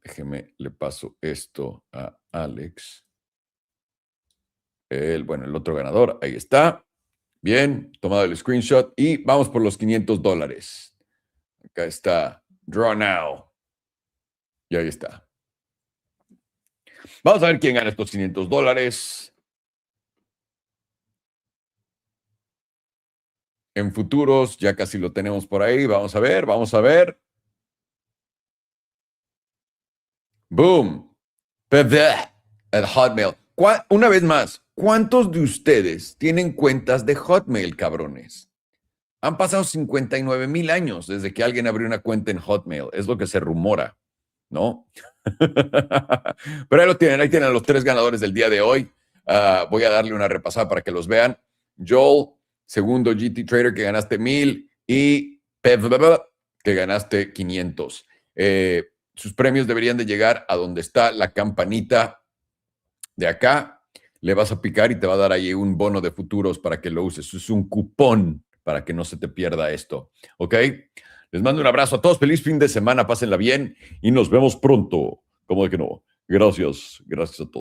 Déjeme, le paso esto a Alex. El otro ganador, ahí está. Bien, tomado el screenshot y vamos por los $500. Acá está, draw now. Y ahí está. Vamos a ver quién gana estos $500. En futuros, ya casi lo tenemos por ahí. Vamos a ver, vamos a ver. Boom. El Hotmail. Una vez más, ¿cuántos de ustedes tienen cuentas de Hotmail, cabrones? Han pasado 59,000 años desde que alguien abrió una cuenta en Hotmail. Es lo que se rumora, ¿no? Pero ahí lo tienen, ahí tienen a los 3 ganadores del día de hoy. Voy a darle una repasada para que los vean. Joel, segundo GT Trader, que ganaste 1,000, y Pev, que ganaste 500. Sus premios deberían de llegar a donde está la campanita de acá. Le vas a picar y te va a dar ahí un bono de futuros para que lo uses. Es un cupón para que no se te pierda esto. ¿Ok? Les mando un abrazo a todos. Feliz fin de semana. Pásenla bien y nos vemos pronto. ¿Cómo de que no? Gracias. Gracias a todos.